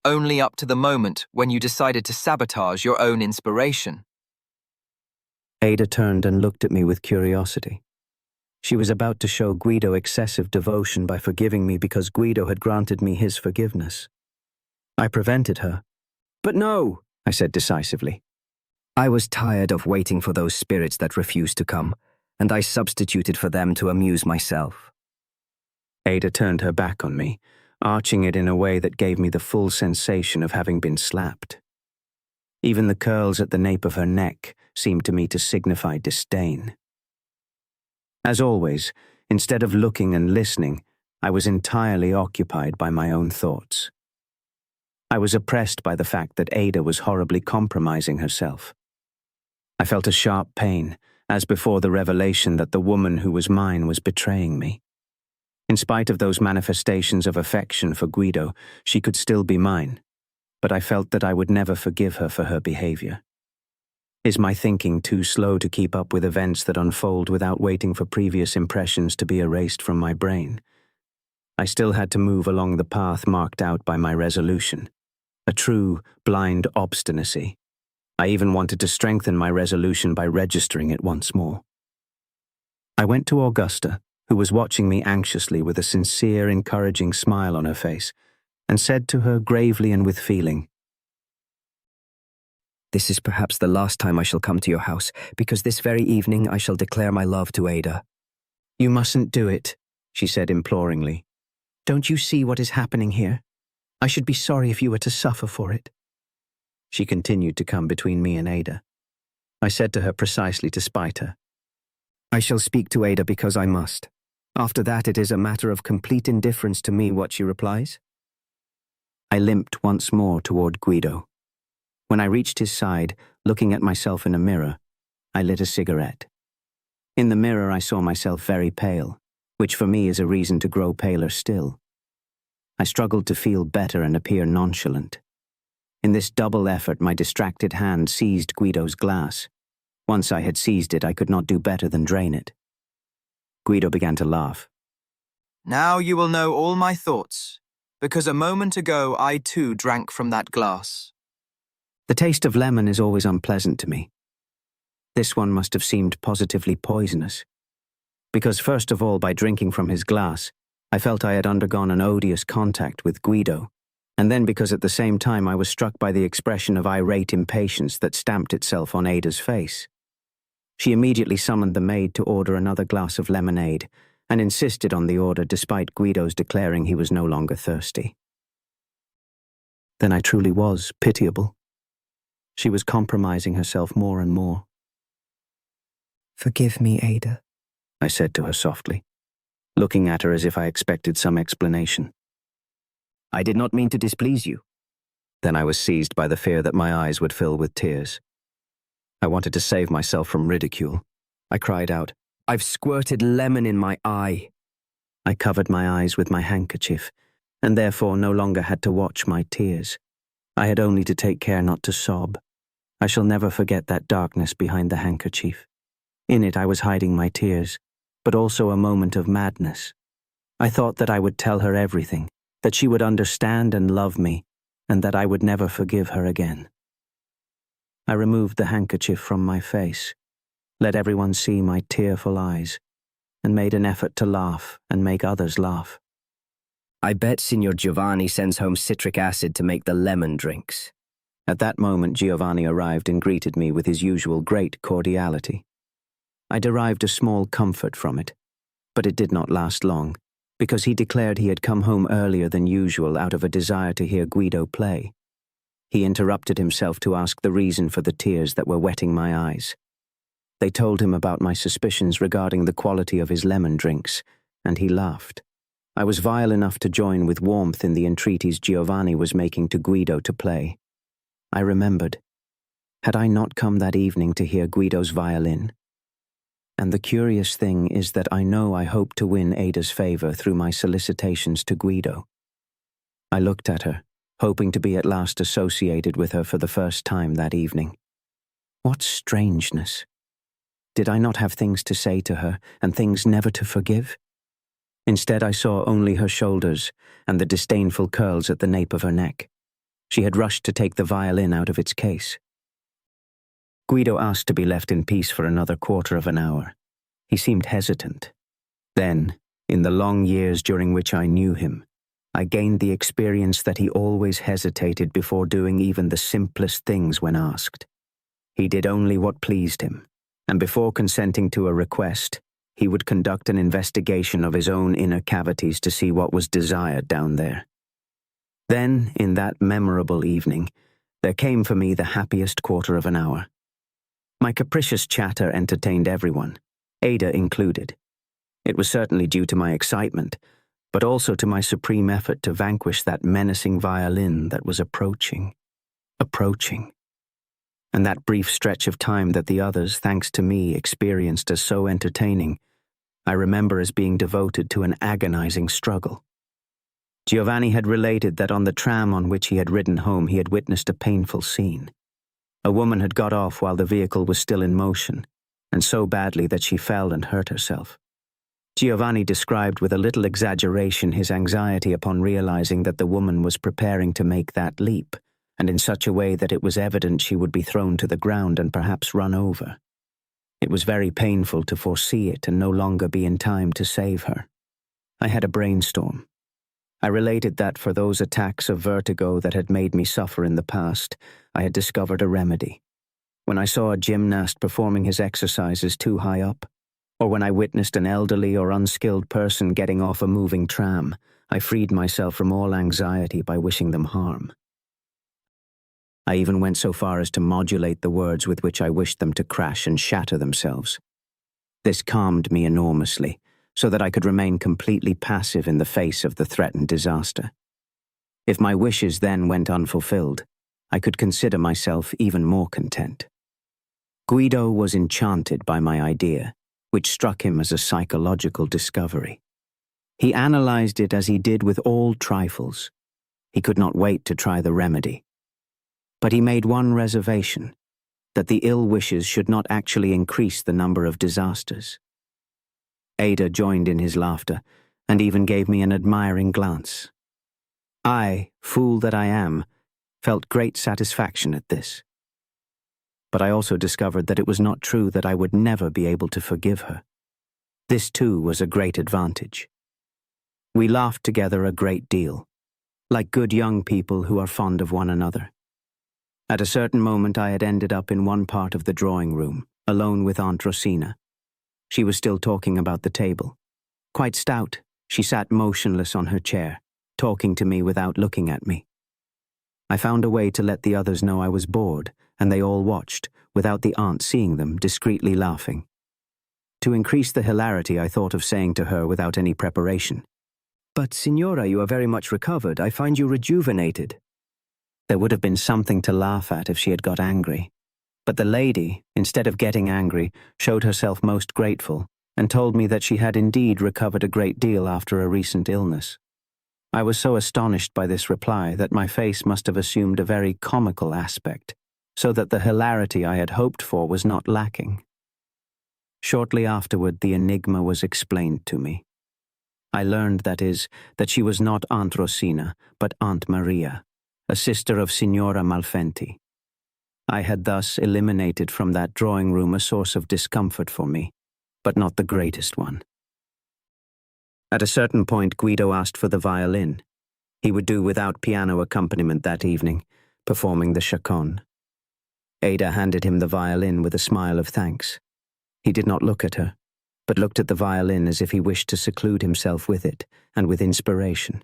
only up to the moment when you decided to sabotage your own inspiration. Ada turned and looked at me with curiosity. She was about to show Guido excessive devotion by forgiving me because Guido had granted me his forgiveness. I prevented her. But no, I said decisively. I was tired of waiting for those spirits that refused to come, and I substituted for them to amuse myself. Ada turned her back on me, arching it in a way that gave me the full sensation of having been slapped. Even the curls at the nape of her neck seemed to me to signify disdain. As always, instead of looking and listening, I was entirely occupied by my own thoughts. I was oppressed by the fact that Ada was horribly compromising herself. I felt a sharp pain, as before the revelation that the woman who was mine was betraying me. In spite of those manifestations of affection for Guido, she could still be mine, but I felt that I would never forgive her for her behavior. Is my thinking too slow to keep up with events that unfold without waiting for previous impressions to be erased from my brain? I still had to move along the path marked out by my resolution, a true, blind obstinacy. I even wanted to strengthen my resolution by registering it once more. I went to Augusta, who was watching me anxiously with a sincere, encouraging smile on her face, and said to her gravely and with feeling, "This is perhaps the last time I shall come to your house, because this very evening I shall declare my love to Ada." "You mustn't do it," she said imploringly. "Don't you see what is happening here? I should be sorry if you were to suffer for it." She continued to come between me and Ada. I said to her precisely to spite her, "I shall speak to Ada because I must. After that it is a matter of complete indifference to me what she replies." I limped once more toward Guido. When I reached his side, looking at myself in a mirror, I lit a cigarette. In the mirror I saw myself very pale, which for me is a reason to grow paler still. I struggled to feel better and appear nonchalant. In this double effort, my distracted hand seized Guido's glass. Once I had seized it, I could not do better than drain it. Guido began to laugh. "Now you will know all my thoughts, because a moment ago I too drank from that glass." The taste of lemon is always unpleasant to me. This one must have seemed positively poisonous. Because first of all, by drinking from his glass, I felt I had undergone an odious contact with Guido, and then because at the same time I was struck by the expression of irate impatience that stamped itself on Ada's face. She immediately summoned the maid to order another glass of lemonade, and insisted on the order despite Guido's declaring he was no longer thirsty. Then I truly was pitiable. She was compromising herself more and more. "Forgive me, Ada," I said to her softly, looking at her as if I expected some explanation. "I did not mean to displease you." Then I was seized by the fear that my eyes would fill with tears. I wanted to save myself from ridicule. I cried out, "I've squirted lemon in my eye." I covered my eyes with my handkerchief, and therefore no longer had to watch my tears. I had only to take care not to sob. I shall never forget that darkness behind the handkerchief. In it I was hiding my tears, but also a moment of madness. I thought that I would tell her everything, that she would understand and love me, and that I would never forgive her again. I removed the handkerchief from my face, let everyone see my tearful eyes, and made an effort to laugh and make others laugh. "I bet Signor Giovanni sends home citric acid to make the lemon drinks." At that moment Giovanni arrived and greeted me with his usual great cordiality. I derived a small comfort from it, but it did not last long, because he declared he had come home earlier than usual out of a desire to hear Guido play. He interrupted himself to ask the reason for the tears that were wetting my eyes. They told him about my suspicions regarding the quality of his lemon drinks, and he laughed. I was vile enough to join with warmth in the entreaties Giovanni was making to Guido to play. I remembered. Had I not come that evening to hear Guido's violin? And the curious thing is that I know I hoped to win Ada's favor through my solicitations to Guido. I looked at her, hoping to be at last associated with her for the first time that evening. What strangeness! Did I not have things to say to her, and things never to forgive? Instead I saw only her shoulders and the disdainful curls at the nape of her neck. She had rushed to take the violin out of its case. Guido asked to be left in peace for another quarter of an hour. He seemed hesitant. Then, in the long years during which I knew him, I gained the experience that he always hesitated before doing even the simplest things when asked. He did only what pleased him, and before consenting to a request, he would conduct an investigation of his own inner cavities to see what was desired down there. Then, in that memorable evening, there came for me the happiest quarter of an hour. My capricious chatter entertained everyone, Ada included. It was certainly due to my excitement, but also to my supreme effort to vanquish that menacing violin that was approaching. And that brief stretch of time that the others, thanks to me, experienced as so entertaining, I remember as being devoted to an agonizing struggle. Giovanni had related that on the tram on which he had ridden home he had witnessed a painful scene. A woman had got off while the vehicle was still in motion, and so badly that she fell and hurt herself. Giovanni described with a little exaggeration his anxiety upon realizing that the woman was preparing to make that leap, and in such a way that it was evident she would be thrown to the ground and perhaps run over. It was very painful to foresee it and no longer be in time to save her. I had a brainstorm. I related that for those attacks of vertigo that had made me suffer in the past, I had discovered a remedy. When I saw a gymnast performing his exercises too high up, or when I witnessed an elderly or unskilled person getting off a moving tram, I freed myself from all anxiety by wishing them harm. I even went so far as to modulate the words with which I wished them to crash and shatter themselves. This calmed me enormously, so that I could remain completely passive in the face of the threatened disaster. If my wishes then went unfulfilled, I could consider myself even more content. Guido was enchanted by my idea, which struck him as a psychological discovery. He analyzed it as he did with all trifles. He could not wait to try the remedy. But he made one reservation, that the ill wishes should not actually increase the number of disasters. Ada joined in his laughter, and even gave me an admiring glance. I, fool that I am, felt great satisfaction at this. But I also discovered that it was not true that I would never be able to forgive her. This too was a great advantage. We laughed together a great deal, like good young people who are fond of one another. At a certain moment I had ended up in one part of the drawing room, alone with Aunt Rosina. She was still talking about the table. Quite stout, she sat motionless on her chair, talking to me without looking at me. I found a way to let the others know I was bored, and they all watched, without the aunt seeing them, discreetly laughing. To increase the hilarity, I thought of saying to her without any preparation, "But, Signora, you are very much recovered. I find you rejuvenated." There would have been something to laugh at if she had got angry. But the lady, instead of getting angry, showed herself most grateful and told me that she had indeed recovered a great deal after a recent illness. I was so astonished by this reply that my face must have assumed a very comical aspect, so that the hilarity I had hoped for was not lacking. Shortly afterward, the enigma was explained to me. I learned, that is, that she was not Aunt Rosina, but Aunt Maria, a sister of Signora Malfenti. I had thus eliminated from that drawing room a source of discomfort for me, but not the greatest one. At a certain point, Guido asked for the violin. He would do without piano accompaniment that evening, performing the chaconne. Ada handed him the violin with a smile of thanks. He did not look at her, but looked at the violin as if he wished to seclude himself with it and with inspiration.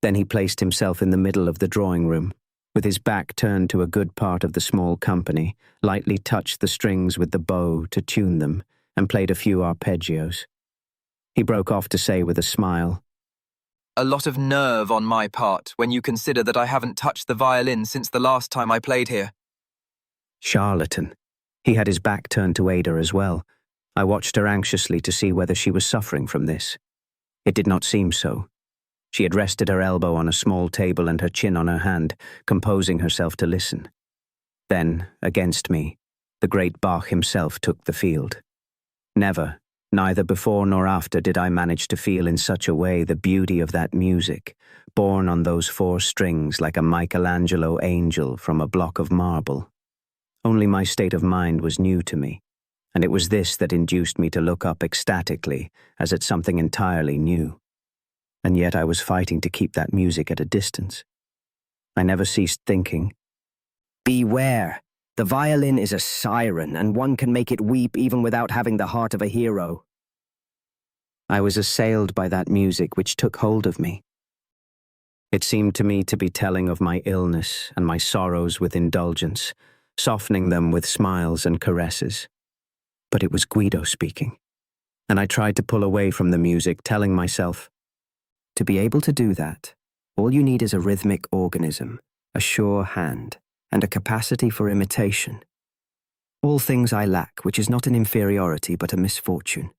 Then he placed himself in the middle of the drawing room, with his back turned to a good part of the small company, lightly touched the strings with the bow to tune them, and played a few arpeggios. He broke off to say with a smile, "A lot of nerve on my part when you consider that I haven't touched the violin since the last time I played here." Charlatan. He had his back turned to Ada as well. I watched her anxiously to see whether she was suffering from this. It did not seem so. She had rested her elbow on a small table and her chin on her hand, composing herself to listen. Then, against me, the great Bach himself took the field. Never, neither before nor after, did I manage to feel in such a way the beauty of that music, borne on those 4 strings like a Michelangelo angel from a block of marble. Only my state of mind was new to me, and it was this that induced me to look up ecstatically as at something entirely new. And yet I was fighting to keep that music at a distance. I never ceased thinking, Beware! The violin is a siren, and one can make it weep even without having the heart of a hero. I was assailed by that music which took hold of me. It seemed to me to be telling of my illness and my sorrows with indulgence, softening them with smiles and caresses. But it was Guido speaking, and I tried to pull away from the music, telling myself, to be able to do that, all you need is a rhythmic organism, a sure hand, and a capacity for imitation. All things I lack, which is not an inferiority but a misfortune.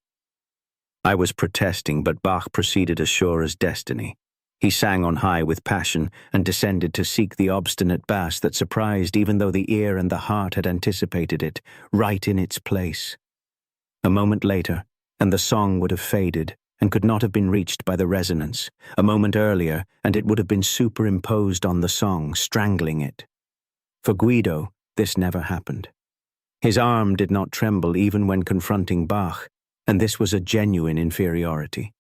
I was protesting, but Bach proceeded as sure as destiny. He sang on high with passion and descended to seek the obstinate bass that surprised even though the ear and the heart had anticipated it, right in its place. A moment later, and the song would have faded, and could not have been reached by the resonance. A moment earlier, and it would have been superimposed on the song, strangling it. For Guido, this never happened. His arm did not tremble even when confronting Bach, and this was a genuine inferiority.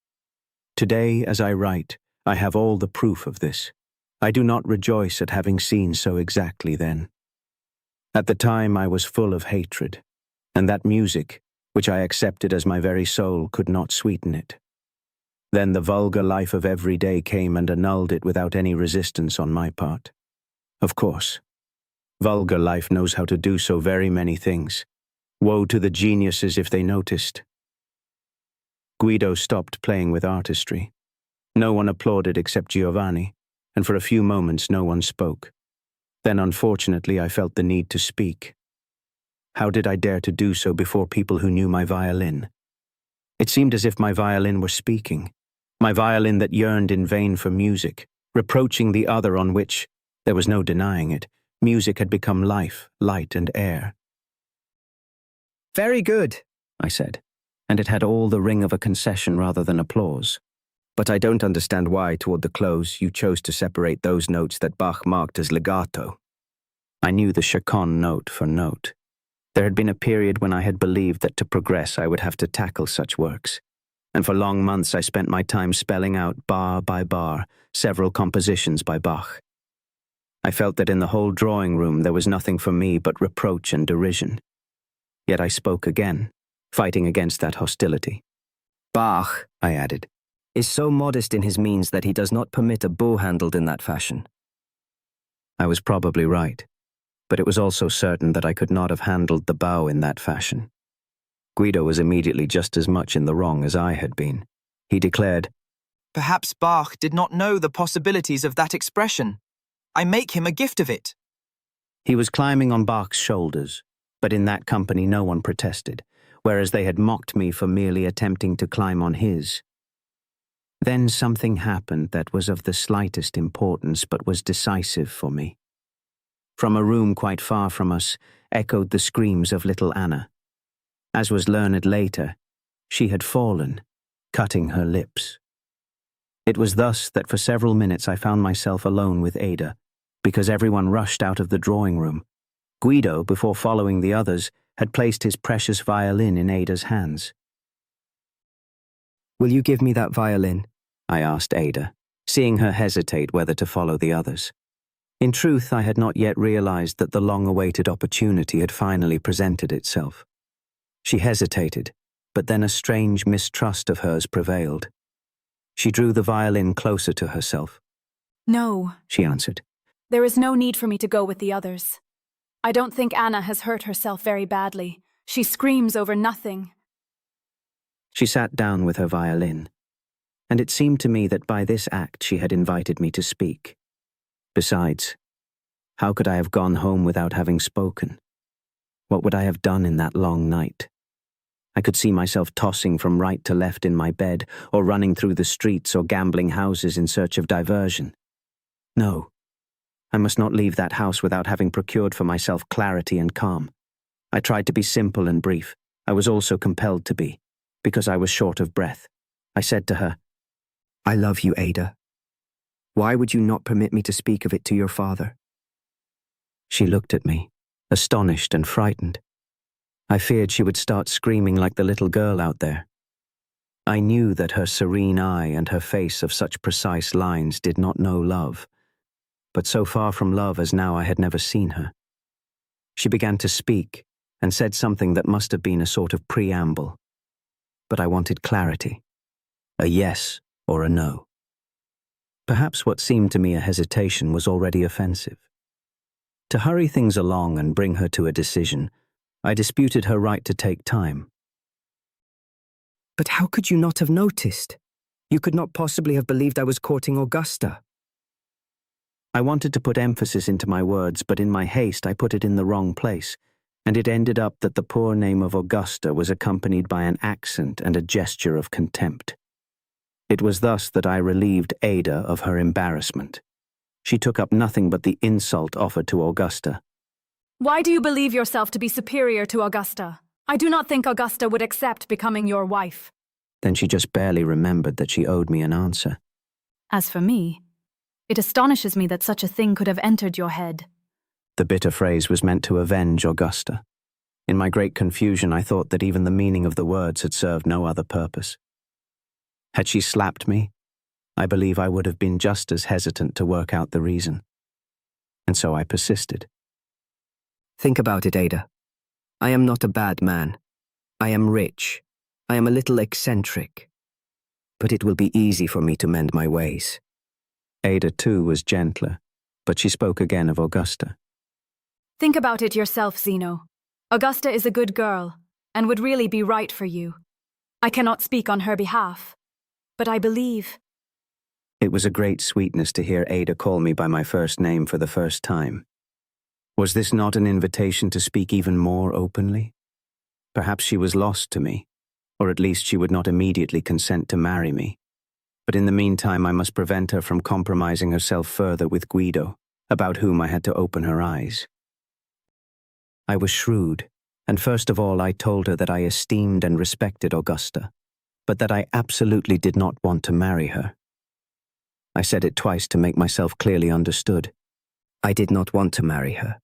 Today, as I write, I have all the proof of this. I do not rejoice at having seen so exactly then. At the time I was full of hatred, and that music, which I accepted as my very soul, could not sweeten it. Then the vulgar life of every day came and annulled it without any resistance on my part. Of course, vulgar life knows how to do so very many things. Woe to the geniuses if they noticed. Guido stopped playing with artistry. No one applauded except Giovanni, and for a few moments no one spoke. Then, unfortunately, I felt the need to speak. How did I dare to do so before people who knew my violin? It seemed as if my violin were speaking, my violin that yearned in vain for music, reproaching the other on which, there was no denying it, music had become life, light, and air. Very good, I said, and it had all the ring of a concession rather than applause. but I don't understand why, toward the close, you chose to separate those notes that Bach marked as legato. I knew the chaconne note for note. There had been a period when I had believed that to progress I would have to tackle such works, and for long months I spent my time spelling out, bar by bar, several compositions by Bach. I felt that in the whole drawing room there was nothing for me but reproach and derision. Yet I spoke again, fighting against that hostility. Bach, I added, is so modest in his means that he does not permit a bow handled in that fashion. I was probably right, but it was also certain that I could not have handled the bow in that fashion. Guido was immediately just as much in the wrong as I had been. He declared, "Perhaps Bach did not know the possibilities of that expression. I make him a gift of it." He was climbing on Bach's shoulders, but in that company no one protested, whereas they had mocked me for merely attempting to climb on his. Then something happened that was of the slightest importance but was decisive for me. From a room quite far from us echoed the screams of little Anna. As was learned later, she had fallen, cutting her lips. It was thus that for several minutes I found myself alone with Ada, because everyone rushed out of the drawing room. Guido, before following the others, had placed his precious violin in Ada's hands. "Will you give me that violin?" I asked Ada, seeing her hesitate whether to follow the others. In truth, I had not yet realized that the long-awaited opportunity had finally presented itself. She hesitated, but then a strange mistrust of hers prevailed. She drew the violin closer to herself. "No," she answered. "there is no need for me to go with the others. I don't think Anna has hurt herself very badly. She screams over nothing." She sat down with her violin, and it seemed to me that by this act she had invited me to speak. Besides, how could I have gone home without having spoken? What would I have done in that long night? I could see myself tossing from right to left in my bed, or running through the streets or gambling houses in search of diversion. No, I must not leave that house without having procured for myself clarity and calm. I tried to be simple and brief. I was also compelled to be, because I was short of breath. I said to her, "I love you, Ada. Why would you not permit me to speak of it to your father?" She looked at me, astonished and frightened. I feared she would start screaming like the little girl out there. I knew that her serene eye and her face of such precise lines did not know love, but so far from love as now I had never seen her. She began to speak and said something that must have been a sort of preamble. But I wanted clarity, a yes or a no. Perhaps what seemed to me a hesitation was already offensive. To hurry things along and bring her to a decision, I disputed her right to take time. "But how could you not have noticed? You could not possibly have believed I was courting Augusta." I wanted to put emphasis into my words, but in my haste I put it in the wrong place, and it ended up that the poor name of Augusta was accompanied by an accent and a gesture of contempt. It was thus that I relieved Ada of her embarrassment. She took up nothing but the insult offered to Augusta. "Why do you believe yourself to be superior to Augusta? I do not think Augusta would accept becoming your wife." Then she just barely remembered that she owed me an answer. As for me, it astonishes me that such a thing could have entered your head. The bitter phrase was meant to avenge Augusta. In my great confusion, I thought that even the meaning of the words had served no other purpose. Had she slapped me, I believe I would have been just as hesitant to work out the reason. And so I persisted. Think about it, Ada. I am not a bad man. I am rich. I am a little eccentric. But it will be easy for me to mend my ways. Ada, too, was gentler, but she spoke again of Augusta. Think about it yourself, Zeno. Augusta is a good girl, and would really be right for you. I cannot speak on her behalf, but I believe... It was a great sweetness to hear Ada call me by my first name for the first time. Was this not an invitation to speak even more openly? Perhaps she was lost to me, or at least she would not immediately consent to marry me. But in the meantime, I must prevent her from compromising herself further with Guido, about whom I had to open her eyes. I was shrewd, and first of all I told her that I esteemed and respected Augusta, but that I absolutely did not want to marry her. I said it twice to make myself clearly understood. I did not want to marry her.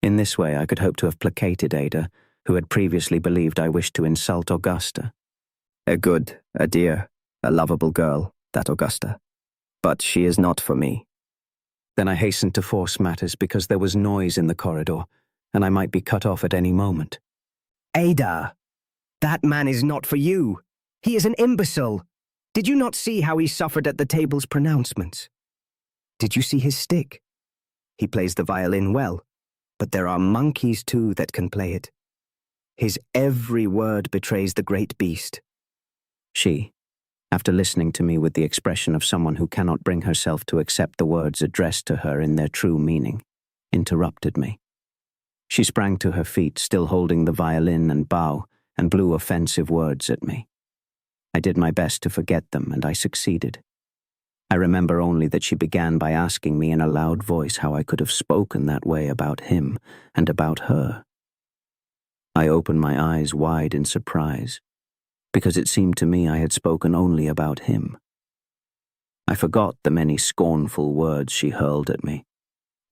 In this way I could hope to have placated Ada, who had previously believed I wished to insult Augusta. A good, a dear, a lovable girl, that Augusta. But she is not for me. Then I hastened to force matters because there was noise in the corridor, and I might be cut off at any moment. Ada! That man is not for you. He is an imbecile. Did you not see how he suffered at the table's pronouncements? Did you see his stick? He plays the violin well, but there are monkeys too that can play it. His every word betrays the great beast. She, after listening to me with the expression of someone who cannot bring herself to accept the words addressed to her in their true meaning, interrupted me. She sprang to her feet, still holding the violin and bow, and blew offensive words at me. I did my best to forget them, and I succeeded. I remember only that she began by asking me in a loud voice how I could have spoken that way about him and about her. I opened my eyes wide in surprise, because it seemed to me I had spoken only about him. I forgot the many scornful words she hurled at me,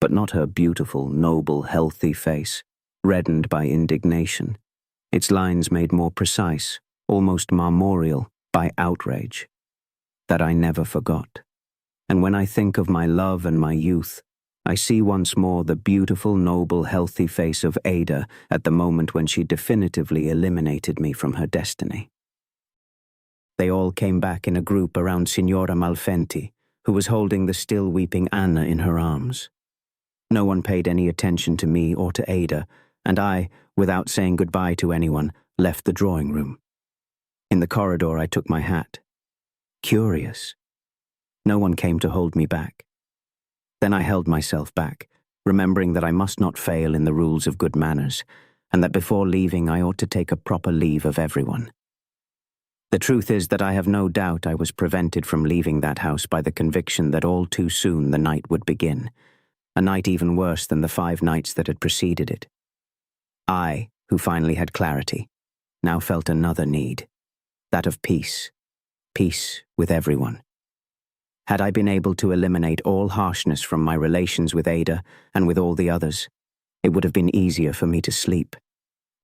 but not her beautiful, noble, healthy face, reddened by indignation, its lines made more precise, almost marmoreal, by outrage. That I never forgot. And when I think of my love and my youth, I see once more the beautiful, noble, healthy face of Ada at the moment when she definitively eliminated me from her destiny. They all came back in a group around Signora Malfenti, who was holding the still weeping Anna in her arms. No one paid any attention to me or to Ada, and I, without saying goodbye to anyone, left the drawing room. In the corridor I took my hat. Curious. No one came to hold me back. Then I held myself back, remembering that I must not fail in the rules of good manners, and that before leaving I ought to take a proper leave of everyone. The truth is that I have no doubt I was prevented from leaving that house by the conviction that all too soon the night would begin, a night even worse than the 5 nights that had preceded it. I, who finally had clarity, now felt another need, that of peace, peace with everyone. Had I been able to eliminate all harshness from my relations with Ada and with all the others, it would have been easier for me to sleep.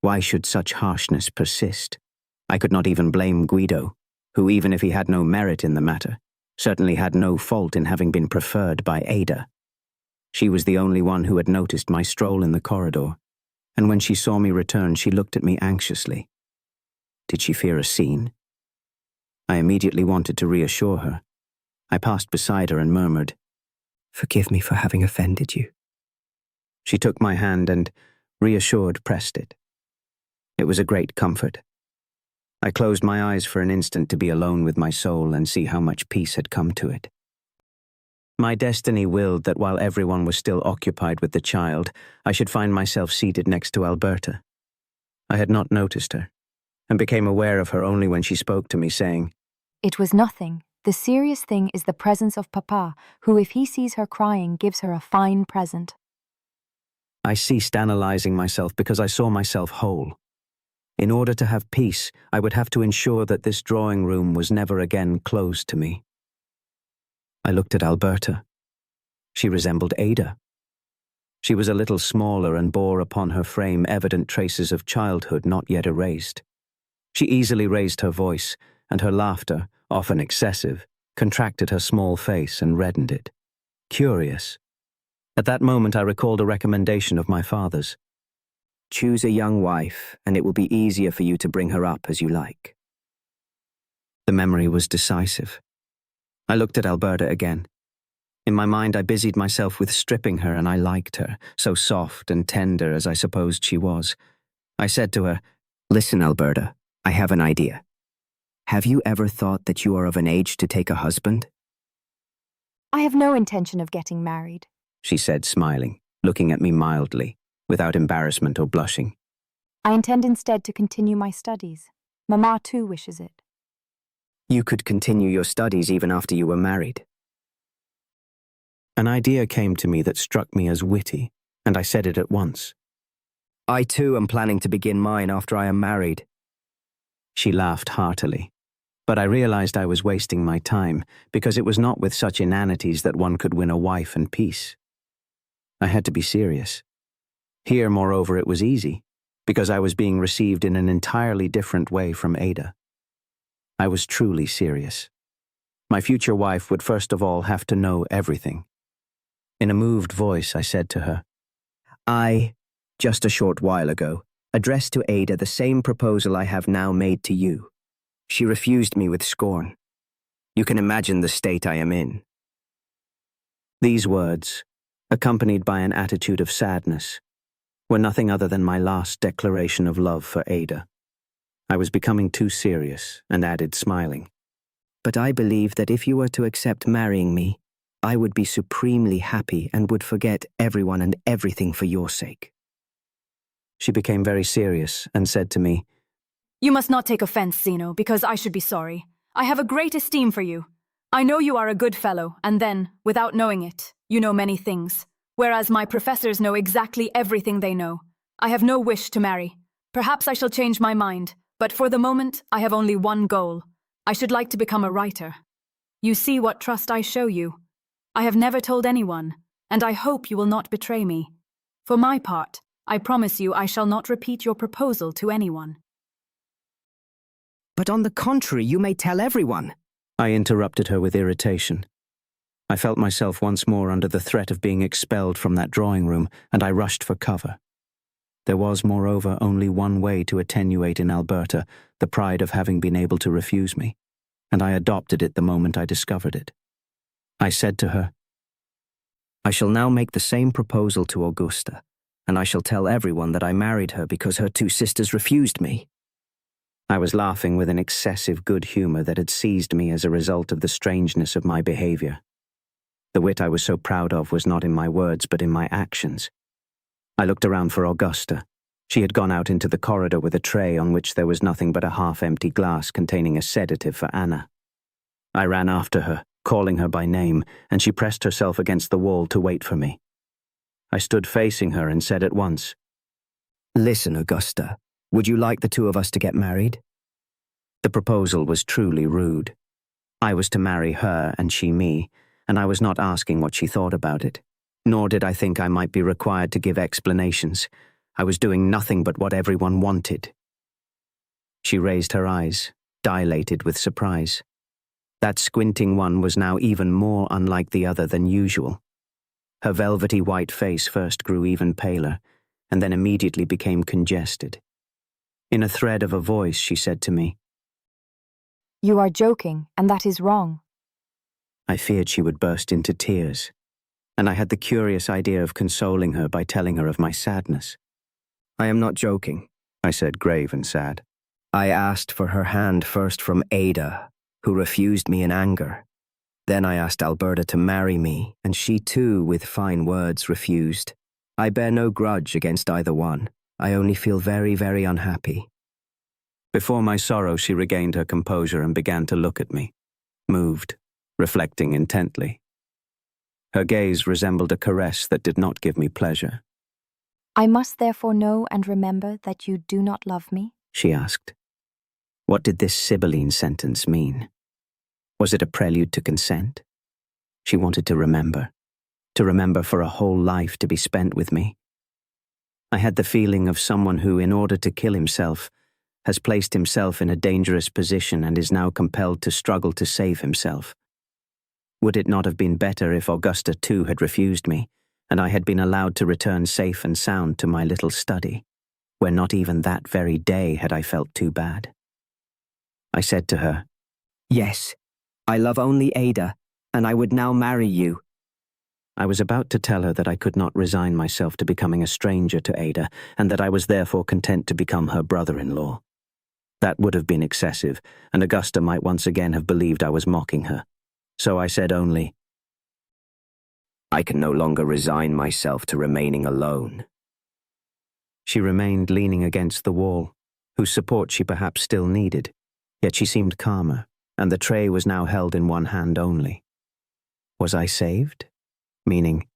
Why should such harshness persist? I could not even blame Guido, who, even if he had no merit in the matter, certainly had no fault in having been preferred by Ada. She was the only one who had noticed my stroll in the corridor, and when she saw me return, she looked at me anxiously. Did she fear a scene? I immediately wanted to reassure her. I passed beside her and murmured, "Forgive me for having offended you." She took my hand and, reassured, pressed it. It was a great comfort. I closed my eyes for an instant to be alone with my soul and see how much peace had come to it. My destiny willed that while everyone was still occupied with the child, I should find myself seated next to Alberta. I had not noticed her, and became aware of her only when she spoke to me, saying, It was nothing. The serious thing is the presence of Papa, who, if he sees her crying, gives her a fine present. I ceased analyzing myself because I saw myself whole. In order to have peace, I would have to ensure that this drawing room was never again closed to me. I looked at Alberta. She resembled Ada. She was a little smaller and bore upon her frame evident traces of childhood not yet erased. She easily raised her voice, and her laughter, often excessive, contracted her small face and reddened it. Curious. At that moment I recalled a recommendation of my father's. Choose a young wife, and it will be easier for you to bring her up as you like. The memory was decisive. I looked at Alberta again. In my mind I busied myself with stripping her, and I liked her, so soft and tender as I supposed she was. I said to her, "Listen, Alberta, I have an idea. Have you ever thought that you are of an age to take a husband?" I have no intention of getting married, she said, smiling, looking at me mildly, without embarrassment or blushing. I intend instead to continue my studies. Mamma too wishes it. You could continue your studies even after you were married. An idea came to me that struck me as witty, and I said it at once. I too am planning to begin mine after I am married. She laughed heartily, but I realized I was wasting my time, because it was not with such inanities that one could win a wife and peace. I had to be serious. Here, moreover, it was easy, because I was being received in an entirely different way from Ada. I was truly serious. My future wife would first of all have to know everything. In a moved voice, I said to her, I, just a short while ago, addressed to Ada the same proposal I have now made to you. She refused me with scorn. You can imagine the state I am in. These words, accompanied by an attitude of sadness, were nothing other than my last declaration of love for Ada. I was becoming too serious, and added, smiling, But I believe that if you were to accept marrying me, I would be supremely happy and would forget everyone and everything for your sake. She became very serious and said to me, You must not take offense, Zeno, because I should be sorry. I have a great esteem for you. I know you are a good fellow, and then, without knowing it, you know many things, whereas my professors know exactly everything they know. I have no wish to marry. Perhaps I shall change my mind, but for the moment I have only one goal. I should like to become a writer. You see what trust I show you. I have never told anyone, and I hope you will not betray me. For my part, I promise you I shall not repeat your proposal to anyone. But on the contrary, you may tell everyone. I interrupted her with irritation. I felt myself once more under the threat of being expelled from that drawing room, and I rushed for cover. There was, moreover, only one way to attenuate in Alberta the pride of having been able to refuse me, and I adopted it the moment I discovered it. I said to her, I shall now make the same proposal to Augusta, and I shall tell everyone that I married her because her two sisters refused me. I was laughing with an excessive good humor that had seized me as a result of the strangeness of my behavior. The wit I was so proud of was not in my words but in my actions. I looked around for Augusta. She had gone out into the corridor with a tray on which there was nothing but a half-empty glass containing a sedative for Anna. I ran after her, calling her by name, and she pressed herself against the wall to wait for me. I stood facing her and said at once, Listen, Augusta, would you like the two of us to get married? The proposal was truly rude. I was to marry her and she me, and I was not asking what she thought about it. Nor did I think I might be required to give explanations. I was doing nothing but what everyone wanted. She raised her eyes, dilated with surprise. That squinting one was now even more unlike the other than usual. Her velvety white face first grew even paler, and then immediately became congested. In a thread of a voice, she said to me, You are joking, and that is wrong. I feared she would burst into tears, and I had the curious idea of consoling her by telling her of my sadness. I am not joking, I said, grave and sad. I asked for her hand first from Ada, who refused me in anger. Then I asked Alberta to marry me, and she too, with fine words, refused. I bear no grudge against either one. I only feel very, very unhappy. Before my sorrow, she regained her composure and began to look at me, moved, reflecting intently. Her gaze resembled a caress that did not give me pleasure. I must therefore know and remember that you do not love me? she asked. What did this Sibylline sentence mean? Was it a prelude to consent? She wanted to remember for a whole life to be spent with me. I had the feeling of someone who, in order to kill himself, has placed himself in a dangerous position and is now compelled to struggle to save himself. Would it not have been better if Augusta too had refused me, and I had been allowed to return safe and sound to my little study, where not even that very day had I felt too bad? I said to her, Yes, I love only Ada, and I would now marry you. I was about to tell her that I could not resign myself to becoming a stranger to Ada, and that I was therefore content to become her brother-in-law. That would have been excessive, and Augusta might once again have believed I was mocking her. So I said only, I can no longer resign myself to remaining alone. She remained leaning against the wall, whose support she perhaps still needed, yet she seemed calmer, and the tray was now held in one hand only. Was I saved? Meaning,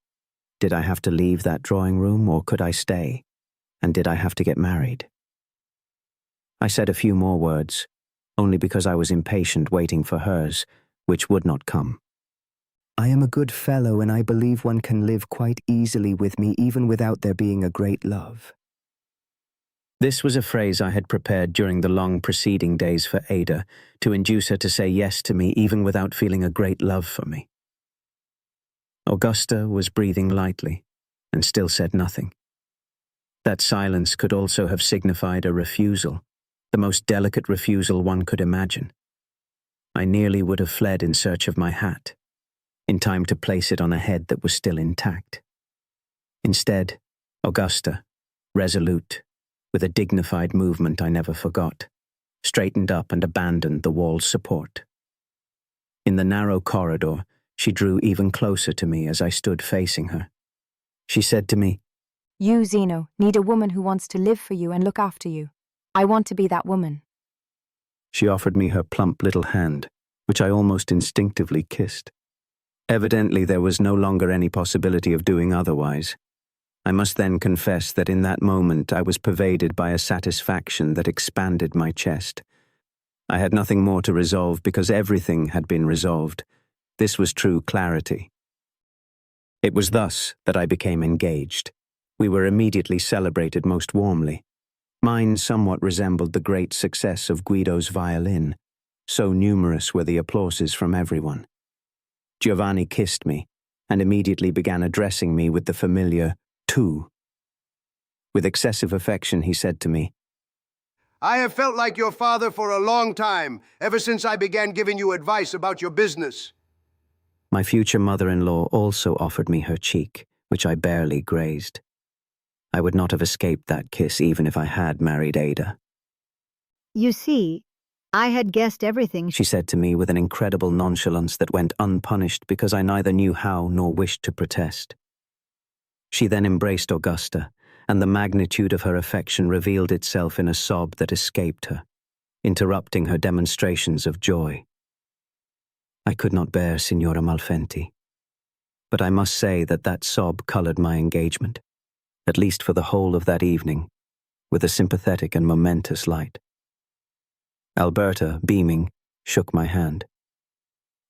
did I have to leave that drawing room, or could I stay? And did I have to get married? I said a few more words, only because I was impatient waiting for hers, which would not come. I am a good fellow, and I believe one can live quite easily with me even without there being a great love. This was a phrase I had prepared during the long preceding days for Ada, to induce her to say yes to me even without feeling a great love for me. Augusta was breathing lightly, and still said nothing. That silence could also have signified a refusal, the most delicate refusal one could imagine. I nearly would have fled in search of my hat, in time to place it on a head that was still intact. Instead, Augusta, resolute, with a dignified movement I never forgot, straightened up and abandoned the wall's support. In the narrow corridor, she drew even closer to me as I stood facing her. She said to me, You, Zeno, need a woman who wants to live for you and look after you. I want to be that woman. She offered me her plump little hand, which I almost instinctively kissed. Evidently there was no longer any possibility of doing otherwise. I must then confess that in that moment I was pervaded by a satisfaction that expanded my chest. I had nothing more to resolve because everything had been resolved. This was true clarity. It was thus that I became engaged. We were immediately celebrated most warmly. Mine somewhat resembled the great success of Guido's violin. So numerous were the applauses from everyone. Giovanni kissed me, and immediately began addressing me with the familiar tu. With excessive affection he said to me, I have felt like your father for a long time, ever since I began giving you advice about your business. My future mother-in-law also offered me her cheek, which I barely grazed. I would not have escaped that kiss even if I had married Ada. You see, I had guessed everything, She said to me with an incredible nonchalance that went unpunished because I neither knew how nor wished to protest. She then embraced Augusta, and the magnitude of her affection revealed itself in a sob that escaped her, interrupting her demonstrations of joy. I could not bear Signora Malfenti, but I must say that that sob colored my engagement, at least for the whole of that evening, with a sympathetic and momentous light. Alberta, beaming, shook my hand.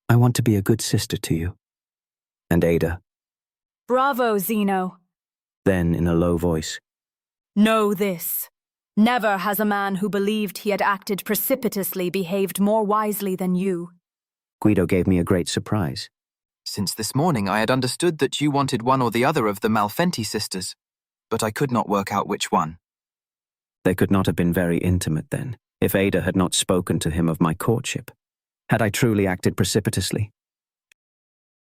I want to be a good sister to you. And Ada. Bravo, Zeno. Then, in a low voice, Know this. Never has a man who believed he had acted precipitously behaved more wisely than you. Guido gave me a great surprise. Since this morning I had understood that you wanted one or the other of the Malfenti sisters, but I could not work out which one. They could not have been very intimate then, if Ada had not spoken to him of my courtship. Had I truly acted precipitously?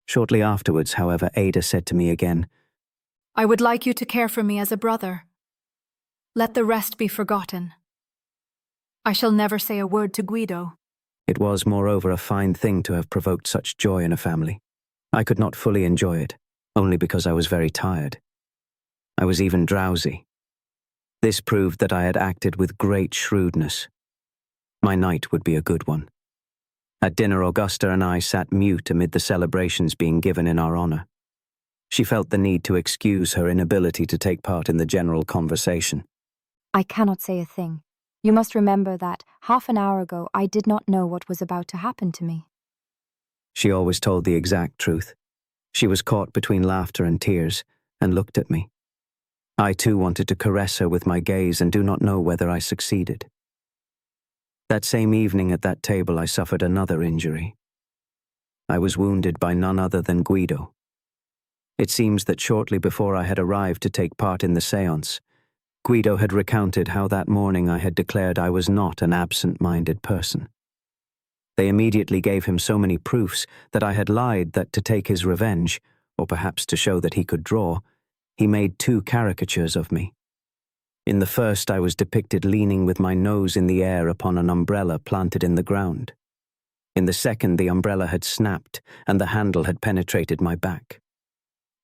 Shortly afterwards, however, Ada said to me again, I would like you to care for me as a brother. Let the rest be forgotten. I shall never say a word to Guido. It was, moreover, a fine thing to have provoked such joy in a family. I could not fully enjoy it, only because I was very tired. I was even drowsy. This proved that I had acted with great shrewdness. My night would be a good one. At dinner, Augusta and I sat mute amid the celebrations being given in our honor. She felt the need to excuse her inability to take part in the general conversation. I cannot say a thing. You must remember that half an hour ago I did not know what was about to happen to me. She always told the exact truth. She was caught between laughter and tears, and looked at me. I too wanted to caress her with my gaze and do not know whether I succeeded. That same evening at that table I suffered another injury. I was wounded by none other than Guido. It seems that shortly before I had arrived to take part in the séance, Guido had recounted how that morning I had declared I was not an absent-minded person. They immediately gave him so many proofs that I had lied that to take his revenge, or perhaps to show that he could draw, he made 2 caricatures of me. In the first I was depicted leaning with my nose in the air upon an umbrella planted in the ground. In the second the umbrella had snapped and the handle had penetrated my back.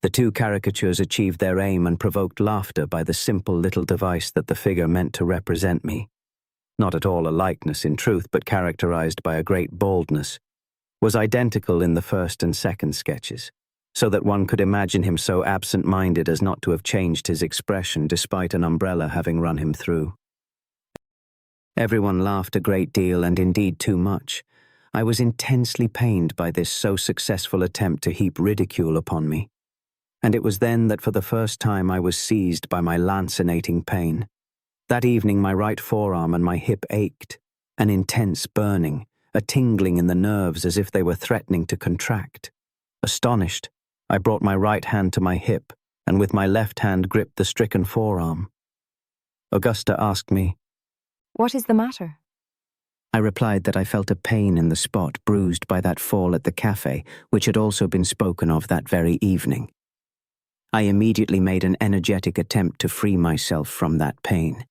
The 2 caricatures achieved their aim and provoked laughter by the simple little device that the figure meant to represent me. Not at all a likeness in truth, but characterized by a great baldness, was identical in the first and second sketches, so that one could imagine him so absent-minded as not to have changed his expression despite an umbrella having run him through. Everyone laughed a great deal, and indeed too much. I was intensely pained by this so successful attempt to heap ridicule upon me, and it was then that for the first time I was seized by my lancinating pain. That evening my right forearm and my hip ached, an intense burning, a tingling in the nerves as if they were threatening to contract. Astonished, I brought my right hand to my hip, and with my left hand gripped the stricken forearm. Augusta asked me, "What is the matter?" I replied that I felt a pain in the spot bruised by that fall at the cafe, which had also been spoken of that very evening. I immediately made an energetic attempt to free myself from that pain.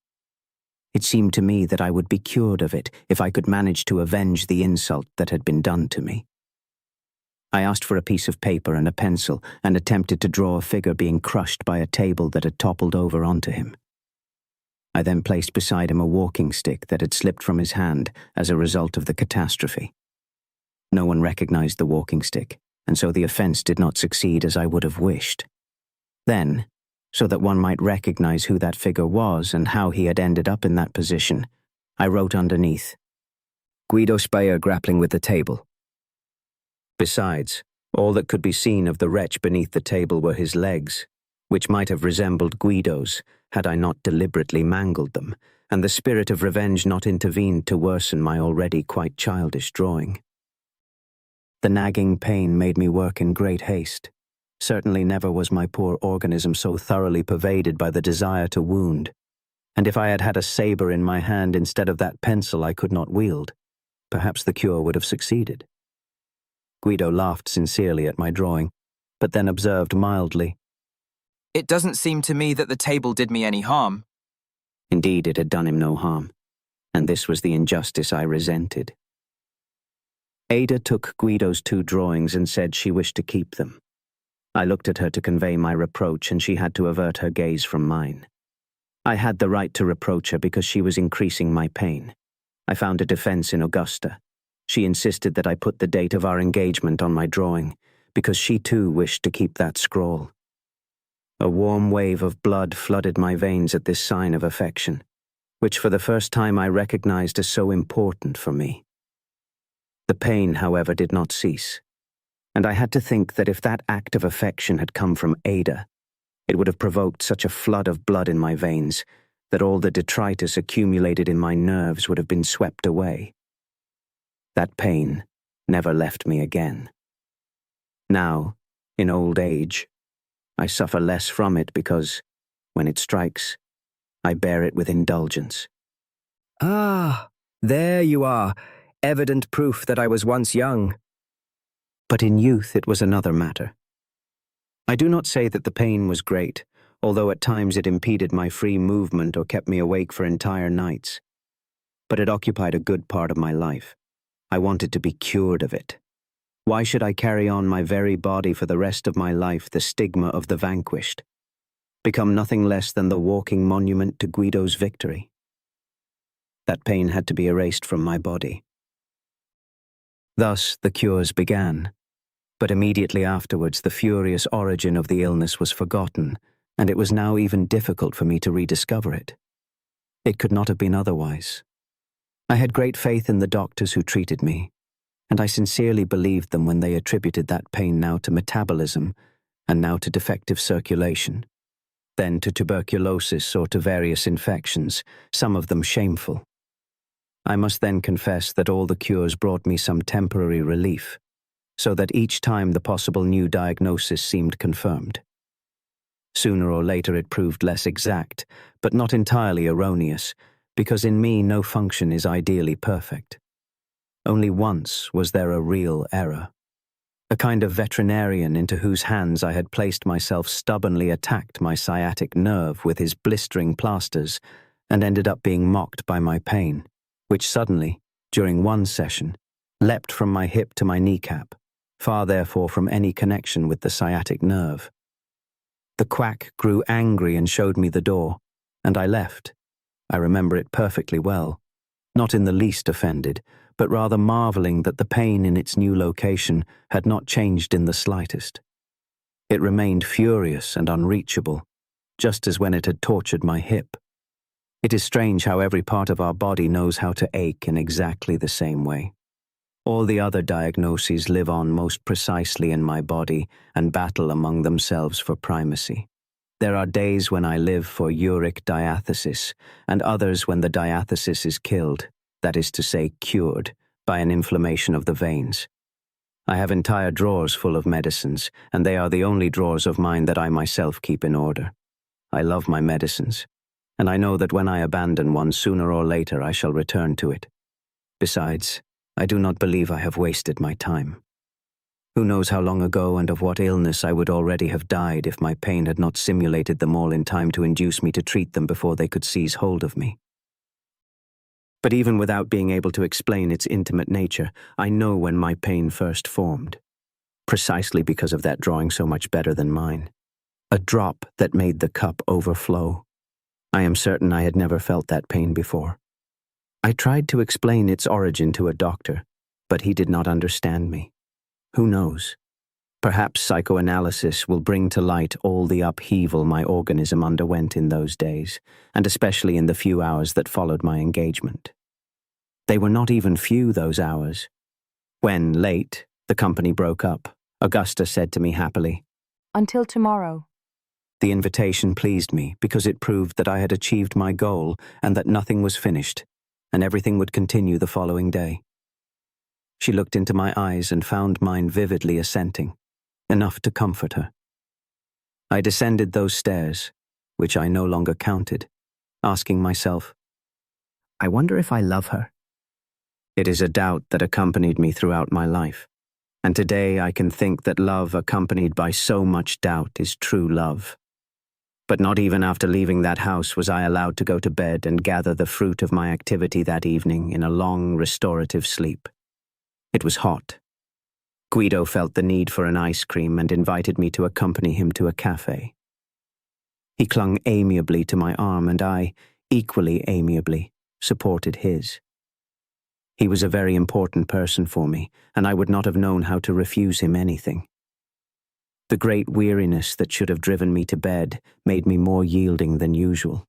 It seemed to me that I would be cured of it if I could manage to avenge the insult that had been done to me. I asked for a piece of paper and a pencil and attempted to draw a figure being crushed by a table that had toppled over onto him. I then placed beside him a walking stick that had slipped from his hand as a result of the catastrophe. No one recognized the walking stick, and so the offense did not succeed as I would have wished. Then, so that one might recognize who that figure was and how he had ended up in that position, I wrote underneath, "Guido Speyer grappling with the table." Besides, all that could be seen of the wretch beneath the table were his legs, which might have resembled Guido's had I not deliberately mangled them, and the spirit of revenge not intervened to worsen my already quite childish drawing. The nagging pain made me work in great haste. Certainly never was my poor organism so thoroughly pervaded by the desire to wound, and if I had had a saber in my hand instead of that pencil I could not wield, perhaps the cure would have succeeded. Guido laughed sincerely at my drawing, but then observed mildly, "It doesn't seem to me that the table did me any harm." Indeed, it had done him no harm, and this was the injustice I resented. Ada took Guido's 2 drawings and said she wished to keep them. I looked at her to convey my reproach, and she had to avert her gaze from mine. I had the right to reproach her because she was increasing my pain. I found a defense in Augusta. She insisted that I put the date of our engagement on my drawing, because she too wished to keep that scrawl. A warm wave of blood flooded my veins at this sign of affection, which for the first time I recognized as so important for me. The pain, however, did not cease, and I had to think that if that act of affection had come from Ada, it would have provoked such a flood of blood in my veins that all the detritus accumulated in my nerves would have been swept away. That pain never left me again. Now, in old age, I suffer less from it because, when it strikes, I bear it with indulgence. Ah, there you are, evident proof that I was once young. But in youth it was another matter. I do not say that the pain was great, although at times it impeded my free movement or kept me awake for entire nights. But it occupied a good part of my life. I wanted to be cured of it. Why should I carry on my very body for the rest of my life the stigma of the vanquished, become nothing less than the walking monument to Guido's victory? That pain had to be erased from my body. Thus the cures began, but immediately afterwards the furious origin of the illness was forgotten, and it was now even difficult for me to rediscover it. It could not have been otherwise. I had great faith in the doctors who treated me, and I sincerely believed them when they attributed that pain now to metabolism, and now to defective circulation, then to tuberculosis or to various infections, some of them shameful. I must then confess that all the cures brought me some temporary relief, so that each time the possible new diagnosis seemed confirmed. Sooner or later it proved less exact, but not entirely erroneous, because in me no function is ideally perfect. Only once was there a real error. A kind of veterinarian into whose hands I had placed myself stubbornly attacked my sciatic nerve with his blistering plasters and ended up being mocked by my pain, which suddenly, during one session, leapt from my hip to my kneecap, far therefore from any connection with the sciatic nerve. The quack grew angry and showed me the door, and I left. I remember it perfectly well, not in the least offended, but rather marveling that the pain in its new location had not changed in the slightest. It remained furious and unreachable, just as when it had tortured my hip. It is strange how every part of our body knows how to ache in exactly the same way. All the other diagnoses live on most precisely in my body and battle among themselves for primacy. There are days when I live for uric diathesis, and others when the diathesis is killed, that is to say, cured, by an inflammation of the veins. I have entire drawers full of medicines, and they are the only drawers of mine that I myself keep in order. I love my medicines, and I know that when I abandon one, sooner or later I shall return to it. Besides, I do not believe I have wasted my time. Who knows how long ago and of what illness I would already have died if my pain had not simulated them all in time to induce me to treat them before they could seize hold of me. But even without being able to explain its intimate nature, I know when my pain first formed, precisely because of that drawing so much better than mine. A drop that made the cup overflow. I am certain I had never felt that pain before. I tried to explain its origin to a doctor, but he did not understand me. Who knows? Perhaps psychoanalysis will bring to light all the upheaval my organism underwent in those days, and especially in the few hours that followed my engagement. They were not even few, those hours. When, late, the company broke up, Augusta said to me happily, "Until tomorrow." The invitation pleased me because it proved that I had achieved my goal and that nothing was finished, and everything would continue the following day. She looked into my eyes and found mine vividly assenting, enough to comfort her. I descended those stairs, which I no longer counted, asking myself, I wonder if I love her. It is a doubt that accompanied me throughout my life, and today I can think that love accompanied by so much doubt is true love. But not even after leaving that house was I allowed to go to bed and gather the fruit of my activity that evening in a long restorative sleep. It was hot. Guido felt the need for an ice cream and invited me to accompany him to a cafe. He clung amiably to my arm, and I, equally amiably, supported his. He was a very important person for me, and I would not have known how to refuse him anything. The great weariness that should have driven me to bed made me more yielding than usual.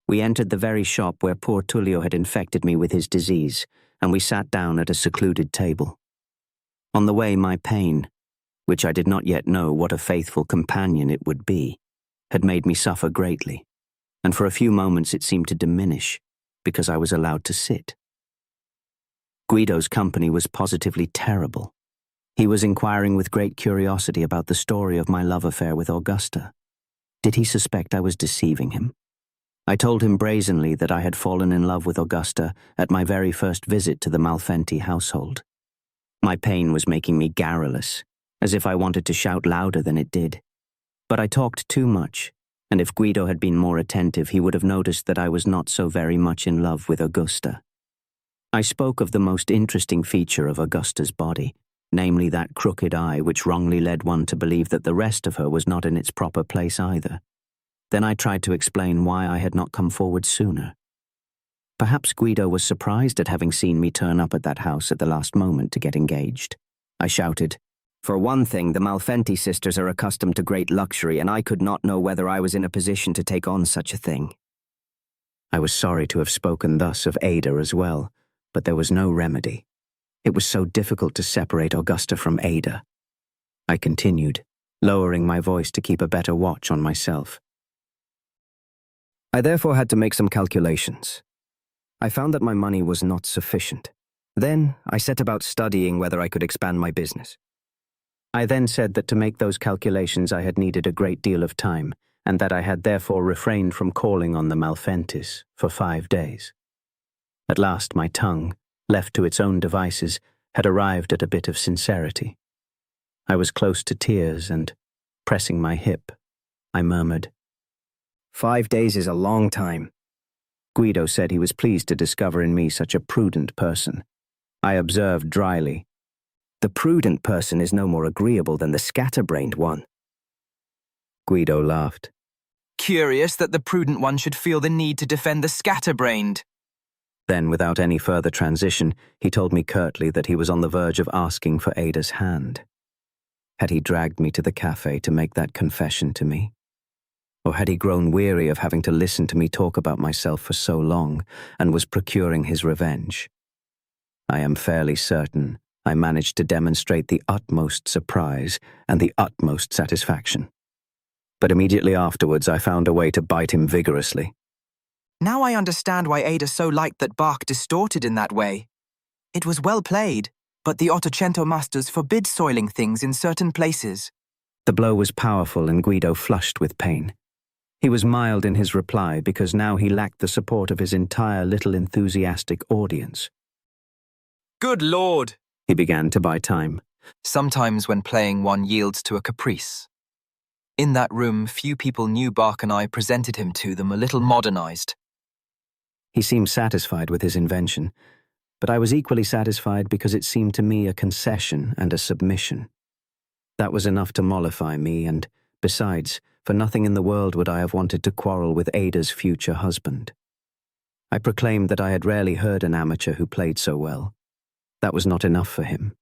We entered the very shop where poor Tullio had infected me with his disease, and we sat down at a secluded table. On the way, my pain, which I did not yet know what a faithful companion it would be, had made me suffer greatly, and for a few moments it seemed to diminish, because I was allowed to sit. Guido's company was positively terrible. He was inquiring with great curiosity about the story of my love affair with Augusta. Did he suspect I was deceiving him? I told him brazenly that I had fallen in love with Augusta at my very first visit to the Malfenti household. My pain was making me garrulous, as if I wanted to shout louder than it did. But I talked too much, and if Guido had been more attentive, he would have noticed that I was not so very much in love with Augusta. I spoke of the most interesting feature of Augusta's body, namely that crooked eye which wrongly led one to believe that the rest of her was not in its proper place either. Then I tried to explain why I had not come forward sooner. Perhaps Guido was surprised at having seen me turn up at that house at the last moment to get engaged. I shouted, "For one thing, the Malfenti sisters are accustomed to great luxury, and I could not know whether I was in a position to take on such a thing." I was sorry to have spoken thus of Ada as well, but there was no remedy. It was so difficult to separate Augusta from Ada. I continued, lowering my voice to keep a better watch on myself. I therefore had to make some calculations. I found that my money was not sufficient. Then I set about studying whether I could expand my business. I then said that to make those calculations I had needed a great deal of time, and that I had therefore refrained from calling on the Malfentis for 5 days. At last my tongue, left to its own devices, had arrived at a bit of sincerity. I was close to tears and, pressing my hip, I murmured, 5 days is a long time. Guido said he was pleased to discover in me such a prudent person. I observed dryly, The prudent person is no more agreeable than the scatterbrained one. Guido laughed. Curious that the prudent one should feel the need to defend the scatterbrained. Then, without any further transition, he told me curtly that he was on the verge of asking for Ada's hand. Had he dragged me to the cafe to make that confession to me? Or had he grown weary of having to listen to me talk about myself for so long, and was procuring his revenge? I am fairly certain I managed to demonstrate the utmost surprise and the utmost satisfaction. But immediately afterwards I found a way to bite him vigorously. Now I understand why Ada so liked that Bach distorted in that way. It was well played, but the Ottocento masters forbid soiling things in certain places. The blow was powerful and Guido flushed with pain. He was mild in his reply because now he lacked the support of his entire little enthusiastic audience. Good Lord! He began to buy time. Sometimes when playing one yields to a caprice. In that room, few people knew Bach and I presented him to them a little modernized. He seemed satisfied with his invention, but I was equally satisfied because it seemed to me a concession and a submission. That was enough to mollify me, and, besides, for nothing in the world would I have wanted to quarrel with Ada's future husband. I proclaimed that I had rarely heard an amateur who played so well. That was not enough for him.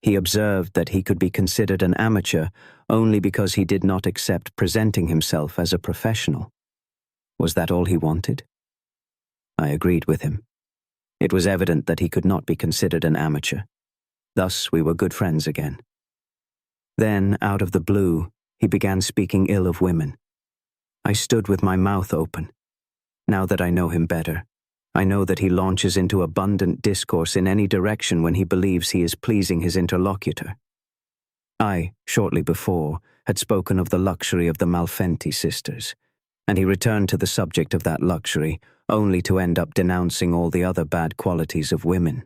He observed that he could be considered an amateur only because he did not accept presenting himself as a professional. Was that all he wanted? I agreed with him. It was evident that he could not be considered an amateur. Thus we were good friends again. Then, out of the blue, he began speaking ill of women. I stood with my mouth open. Now that I know him better, I know that he launches into abundant discourse in any direction when he believes he is pleasing his interlocutor. I, shortly before, had spoken of the luxury of the Malfenti sisters, and he returned to the subject of that luxury, only to end up denouncing all the other bad qualities of women.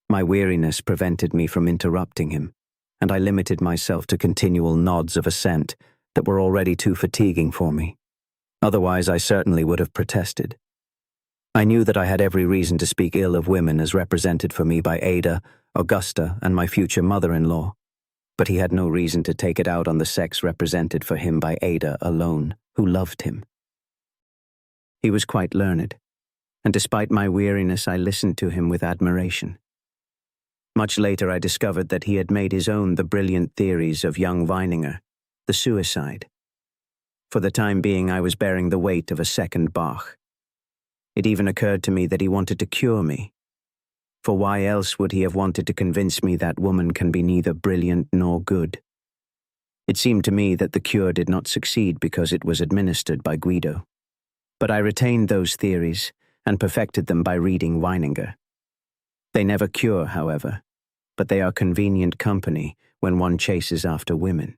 My weariness prevented me from interrupting him, and I limited myself to continual nods of assent that were already too fatiguing for me. Otherwise, I certainly would have protested. I knew that I had every reason to speak ill of women as represented for me by Ada, Augusta, and my future mother-in-law, but he had no reason to take it out on the sex represented for him by Ada alone, who loved him. He was quite learned, and despite my weariness I listened to him with admiration. Much later I discovered that he had made his own the brilliant theories of young Weininger, the suicide. For the time being I was bearing the weight of a second Bach. It even occurred to me that he wanted to cure me. For why else would he have wanted to convince me that woman can be neither brilliant nor good? It seemed to me that the cure did not succeed because it was administered by Guido. But I retained those theories and perfected them by reading Weininger. They never cure, however, but they are convenient company when one chases after women.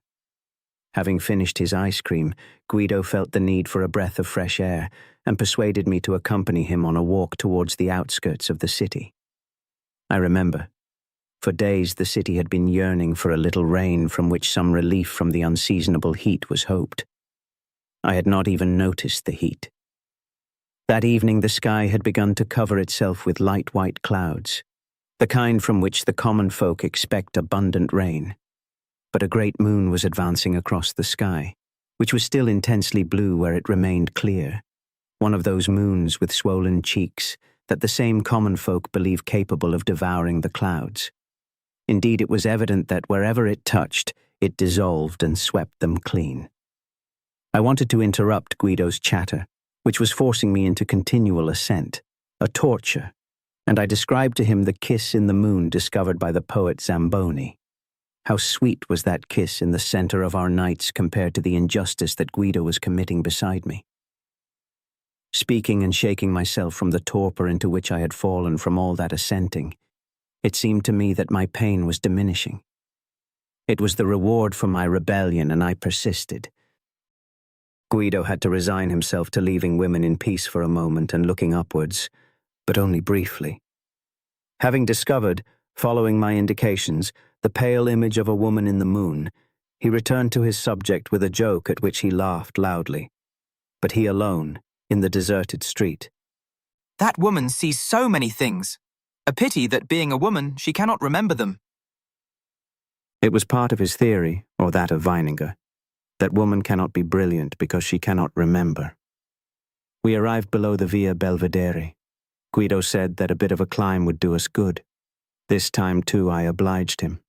Having finished his ice cream, Guido felt the need for a breath of fresh air and persuaded me to accompany him on a walk towards the outskirts of the city. I remember, for days the city had been yearning for a little rain from which some relief from the unseasonable heat was hoped. I had not even noticed the heat. That evening the sky had begun to cover itself with light white clouds, the kind from which the common folk expect abundant rain. But a great moon was advancing across the sky, which was still intensely blue where it remained clear, one of those moons with swollen cheeks that the same common folk believe capable of devouring the clouds. Indeed, it was evident that wherever it touched, it dissolved and swept them clean. I wanted to interrupt Guido's chatter, which was forcing me into continual ascent, a torture, and I described to him the kiss in the moon discovered by the poet Zamboni. How sweet was that kiss in the center of our nights compared to the injustice that Guido was committing beside me. Speaking and shaking myself from the torpor into which I had fallen from all that assenting, it seemed to me that my pain was diminishing. It was the reward for my rebellion, and I persisted. Guido had to resign himself to leaving women in peace for a moment and looking upwards, but only briefly. Having discovered, following my indications, the pale image of a woman in the moon, he returned to his subject with a joke at which he laughed loudly. But he alone, in the deserted street. That woman sees so many things. A pity that, being a woman, she cannot remember them. It was part of his theory, or that of Weininger, that woman cannot be brilliant because she cannot remember. We arrived below the Via Belvedere. Guido said that a bit of a climb would do us good. This time, too, I obliged him.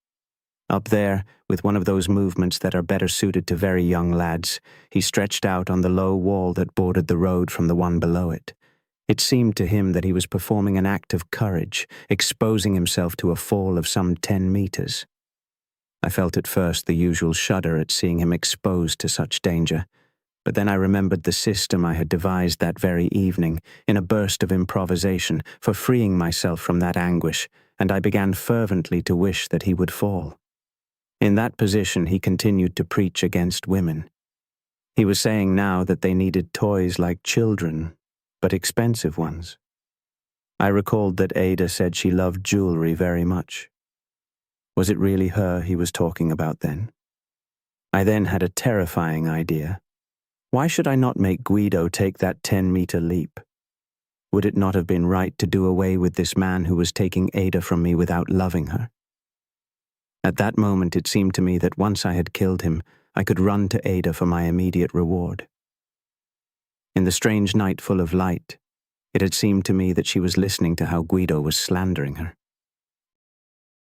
Up there, with one of those movements that are better suited to very young lads, he stretched out on the low wall that bordered the road from the one below it. It seemed to him that he was performing an act of courage, exposing himself to a fall of some 10 meters. I felt at first the usual shudder at seeing him exposed to such danger, but then I remembered the system I had devised that very evening, in a burst of improvisation, for freeing myself from that anguish, and I began fervently to wish that he would fall. In that position he continued to preach against women. He was saying now that they needed toys like children, but expensive ones. I recalled that Ada said she loved jewelry very much. Was it really her he was talking about then? I then had a terrifying idea. Why should I not make Guido take that 10-meter leap? Would it not have been right to do away with this man who was taking Ada from me without loving her? At that moment it seemed to me that once I had killed him, I could run to Ada for my immediate reward. In the strange night full of light, it had seemed to me that she was listening to how Guido was slandering her.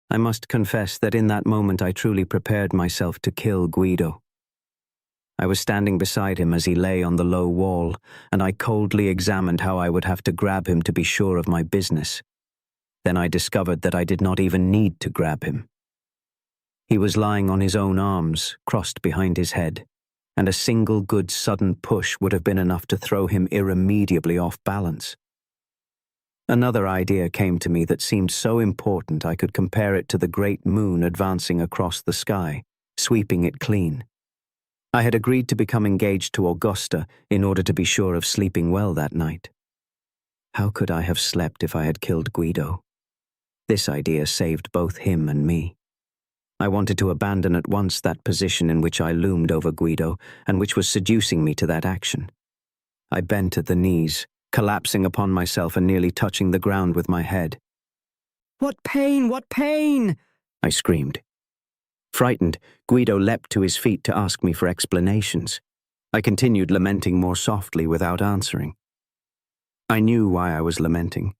I must confess that in that moment I truly prepared myself to kill Guido. I was standing beside him as he lay on the low wall, and I coldly examined how I would have to grab him to be sure of my business. Then I discovered that I did not even need to grab him. He was lying on his own arms, crossed behind his head, and a single good sudden push would have been enough to throw him irremediably off balance. Another idea came to me that seemed so important I could compare it to the great moon advancing across the sky, sweeping it clean. I had agreed to become engaged to Augusta in order to be sure of sleeping well that night. How could I have slept if I had killed Guido? This idea saved both him and me. I wanted to abandon at once that position in which I loomed over Guido and which was seducing me to that action. I bent at the knees, collapsing upon myself and nearly touching the ground with my head. What pain! What pain! I screamed. Frightened, Guido leapt to his feet to ask me for explanations. I continued lamenting more softly without answering. I knew why I was lamenting.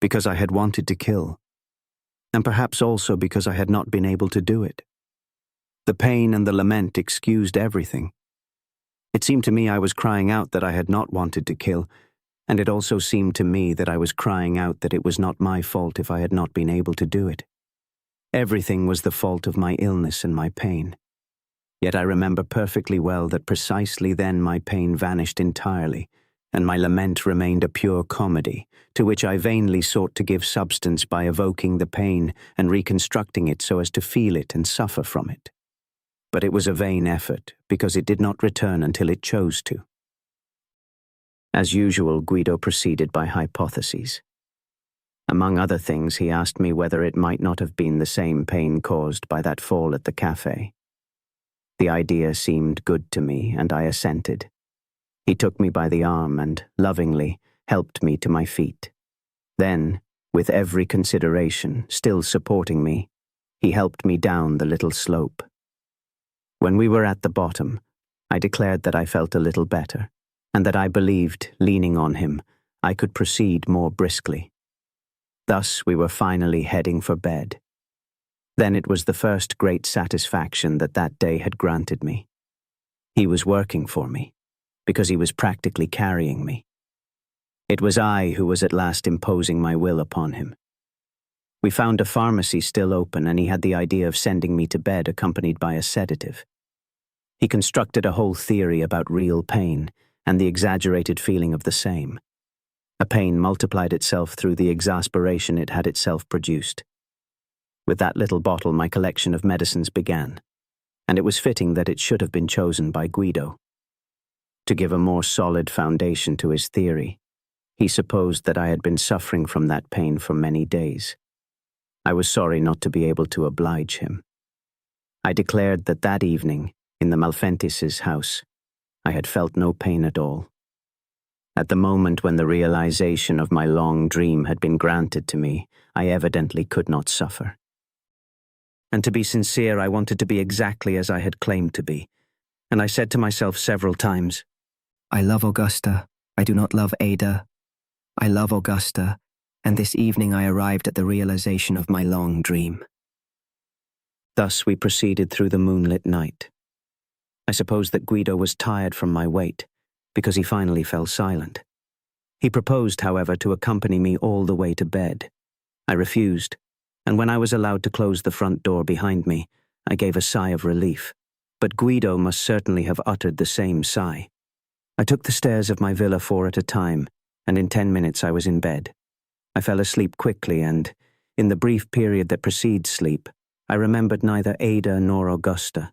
Because I had wanted to kill. And perhaps also because I had not been able to do it. The pain and the lament excused everything. It seemed to me I was crying out that I had not wanted to kill, and it also seemed to me that I was crying out that it was not my fault if I had not been able to do it. Everything was the fault of my illness and my pain. Yet I remember perfectly well that precisely then my pain vanished entirely, and my lament remained a pure comedy, to which I vainly sought to give substance by evoking the pain and reconstructing it so as to feel it and suffer from it. But it was a vain effort, because it did not return until it chose to. As usual, Guido proceeded by hypotheses. Among other things, he asked me whether it might not have been the same pain caused by that fall at the cafe. The idea seemed good to me, and I assented. He took me by the arm and, lovingly, helped me to my feet. Then, with every consideration, still supporting me, he helped me down the little slope. When we were at the bottom, I declared that I felt a little better, and that I believed, leaning on him, I could proceed more briskly. Thus we were finally heading for bed. Then it was the first great satisfaction that day had granted me. He was working for me. because he was practically carrying me. It was I who was at last imposing my will upon him. We found a pharmacy still open, and he had the idea of sending me to bed accompanied by a sedative. He constructed a whole theory about real pain and the exaggerated feeling of the same. A pain multiplied itself through the exasperation it had itself produced. With that little bottle, my collection of medicines began, and it was fitting that it should have been chosen by Guido. To give a more solid foundation to his theory, he supposed that I had been suffering from that pain for many days. I was sorry not to be able to oblige him. I declared that that evening, in the Malfentis' house, I had felt no pain at all. At the moment when the realization of my long dream had been granted to me, I evidently could not suffer. And to be sincere, I wanted to be exactly as I had claimed to be, and I said to myself several times, I love Augusta, I do not love Ada. I love Augusta, and this evening I arrived at the realization of my long dream. Thus we proceeded through the moonlit night. I suppose that Guido was tired from my wait, because he finally fell silent. He proposed, however, to accompany me all the way to bed. I refused, and when I was allowed to close the front door behind me, I gave a sigh of relief, but Guido must certainly have uttered the same sigh. I took the stairs of my villa 4 at a time, and in 10 minutes I was in bed. I fell asleep quickly, and, in the brief period that precedes sleep, I remembered neither Ada nor Augusta,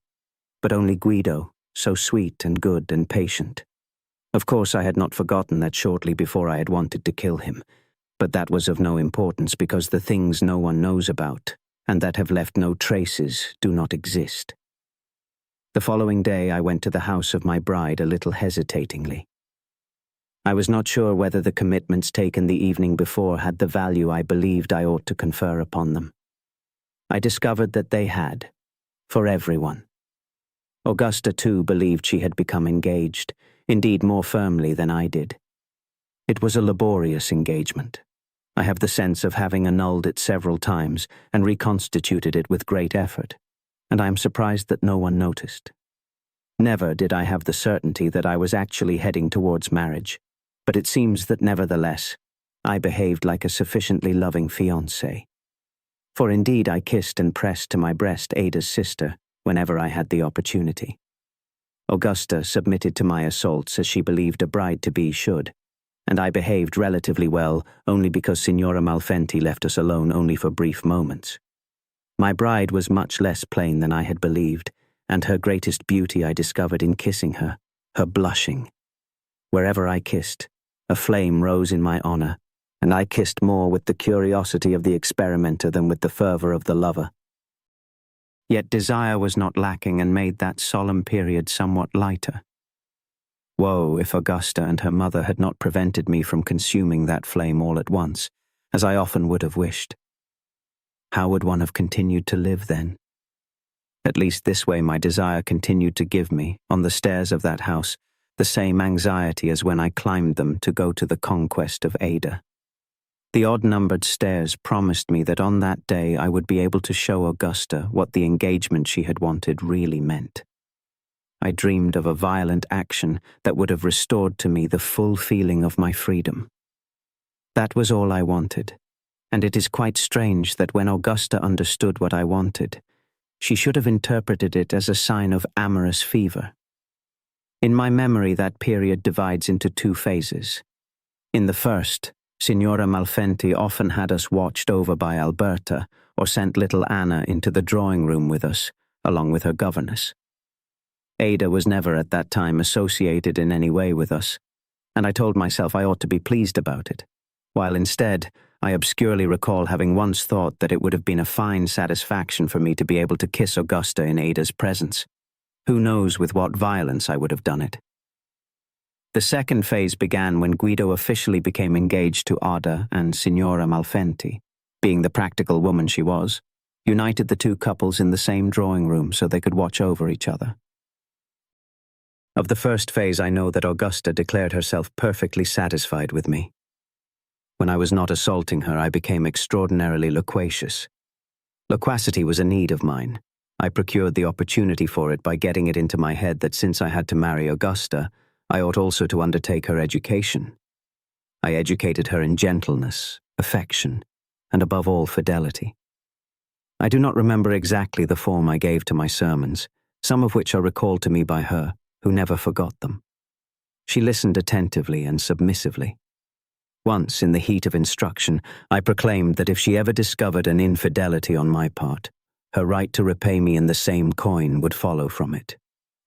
but only Guido, so sweet and good and patient. Of course, I had not forgotten that shortly before I had wanted to kill him, but that was of no importance because the things no one knows about, and that have left no traces, do not exist. The following day I went to the house of my bride a little hesitatingly. I was not sure whether the commitments taken the evening before had the value I believed I ought to confer upon them. I discovered that they had, for everyone. Augusta, too, believed she had become engaged, indeed more firmly than I did. It was a laborious engagement. I have the sense of having annulled it several times and reconstituted it with great effort, and I am surprised that no one noticed. Never did I have the certainty that I was actually heading towards marriage, but it seems that nevertheless, I behaved like a sufficiently loving fiancé. For indeed I kissed and pressed to my breast Ada's sister whenever I had the opportunity. Augusta submitted to my assaults as she believed a bride-to-be should, and I behaved relatively well only because Signora Malfenti left us alone only for brief moments. My bride was much less plain than I had believed, and her greatest beauty I discovered in kissing her, her blushing. Wherever I kissed, a flame rose in my honor, and I kissed more with the curiosity of the experimenter than with the fervor of the lover. Yet desire was not lacking and made that solemn period somewhat lighter. Woe if Augusta and her mother had not prevented me from consuming that flame all at once, as I often would have wished. How would one have continued to live then? At least this way my desire continued to give me, on the stairs of that house, the same anxiety as when I climbed them to go to the conquest of Ada. The odd-numbered stairs promised me that on that day I would be able to show Augusta what the engagement she had wanted really meant. I dreamed of a violent action that would have restored to me the full feeling of my freedom. That was all I wanted, and it is quite strange that when Augusta understood what I wanted, she should have interpreted it as a sign of amorous fever. In my memory, that period divides into 2 phases. In the first, Signora Malfenti often had us watched over by Alberta, or sent little Anna into the drawing room with us, along with her governess. Ada was never at that time associated in any way with us, and I told myself I ought to be pleased about it, while instead, I obscurely recall having once thought that it would have been a fine satisfaction for me to be able to kiss Augusta in Ada's presence. Who knows with what violence I would have done it. The second phase began when Guido officially became engaged to Ada, and Signora Malfenti, being the practical woman she was, united the 2 couples in the same drawing room so they could watch over each other. Of the first phase I know that Augusta declared herself perfectly satisfied with me. When I was not assaulting her, I became extraordinarily loquacious. Loquacity was a need of mine. I procured the opportunity for it by getting it into my head that since I had to marry Augusta, I ought also to undertake her education. I educated her in gentleness, affection, and above all fidelity. I do not remember exactly the form I gave to my sermons, some of which are recalled to me by her, who never forgot them. She listened attentively and submissively. Once, in the heat of instruction, I proclaimed that if she ever discovered an infidelity on my part, her right to repay me in the same coin would follow from it.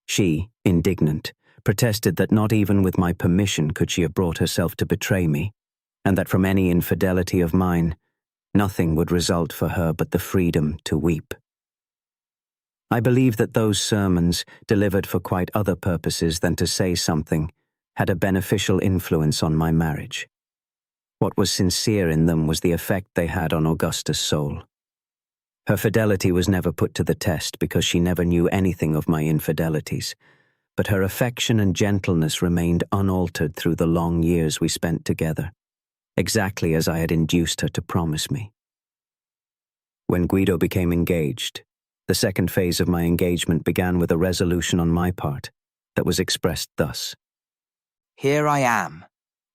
She, indignant, protested that not even with my permission could she have brought herself to betray me, and that from any infidelity of mine, nothing would result for her but the freedom to weep. I believe that those sermons, delivered for quite other purposes than to say something, had a beneficial influence on my marriage. What was sincere in them was the effect they had on Augusta's soul. Her fidelity was never put to the test because she never knew anything of my infidelities, but her affection and gentleness remained unaltered through the long years we spent together, exactly as I had induced her to promise me. When Guido became engaged, the second phase of my engagement began with a resolution on my part that was expressed thus. Here I am,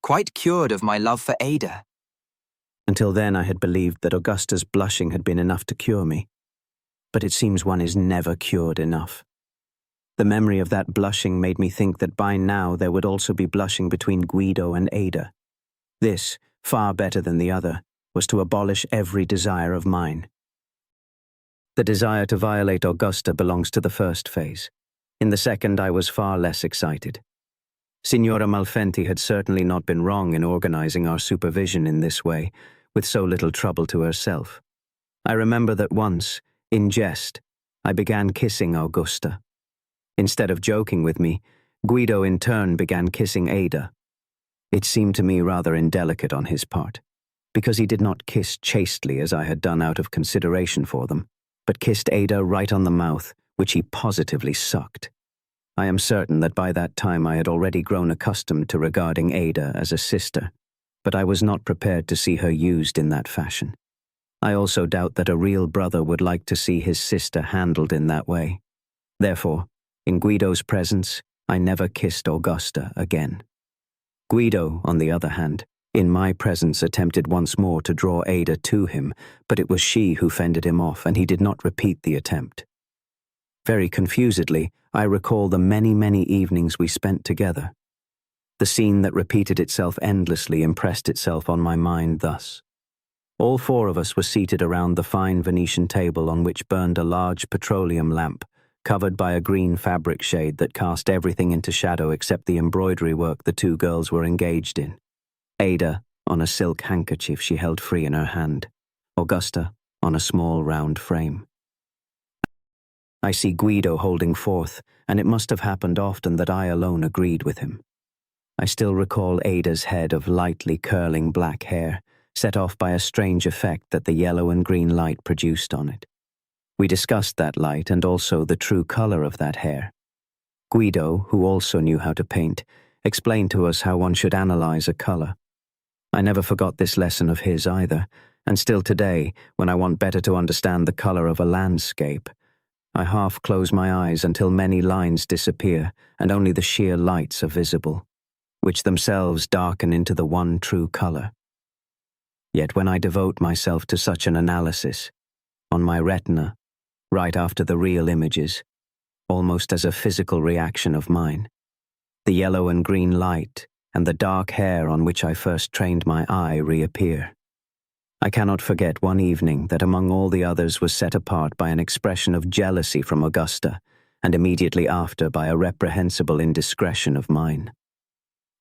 quite cured of my love for Ada. Until then I had believed that Augusta's blushing had been enough to cure me, but it seems one is never cured enough. The memory of that blushing made me think that by now there would also be blushing between Guido and Ada. This, far better than the other, was to abolish every desire of mine. The desire to violate Augusta belongs to the first phase. In the second I was far less excited. Signora Malfenti had certainly not been wrong in organizing our supervision in this way, with so little trouble to herself. I remember that once, in jest, I began kissing Augusta. Instead of joking with me, Guido in turn began kissing Ada. It seemed to me rather indelicate on his part, because he did not kiss chastely as I had done out of consideration for them, but kissed Ada right on the mouth, which he positively sucked. I am certain that by that time I had already grown accustomed to regarding Ada as a sister, but I was not prepared to see her used in that fashion. I also doubt that a real brother would like to see his sister handled in that way. Therefore, in Guido's presence, I never kissed Augusta again. Guido, on the other hand, in my presence attempted once more to draw Ada to him, but it was she who fended him off, and he did not repeat the attempt. Very confusedly, I recall the many, many evenings we spent together. The scene that repeated itself endlessly impressed itself on my mind thus. All four of us were seated around the fine Venetian table on which burned a large petroleum lamp, covered by a green fabric shade that cast everything into shadow except the embroidery work the two girls were engaged in. Ada on a silk handkerchief she held free in her hand, Augusta on a small round frame. I see Guido holding forth, and it must have happened often that I alone agreed with him. I still recall Ada's head of lightly curling black hair, set off by a strange effect that the yellow and green light produced on it. We discussed that light and also the true color of that hair. Guido, who also knew how to paint, explained to us how one should analyze a color. I never forgot this lesson of his either, and still today, when I want better to understand the color of a landscape, I half close my eyes until many lines disappear and only the sheer lights are visible, which themselves darken into the one true color. Yet when I devote myself to such an analysis, on my retina, right after the real images, almost as a physical reaction of mine, the yellow and green light and the dark hair on which I first trained my eye reappear. I cannot forget one evening that among all the others was set apart by an expression of jealousy from Augusta, and immediately after by a reprehensible indiscretion of mine.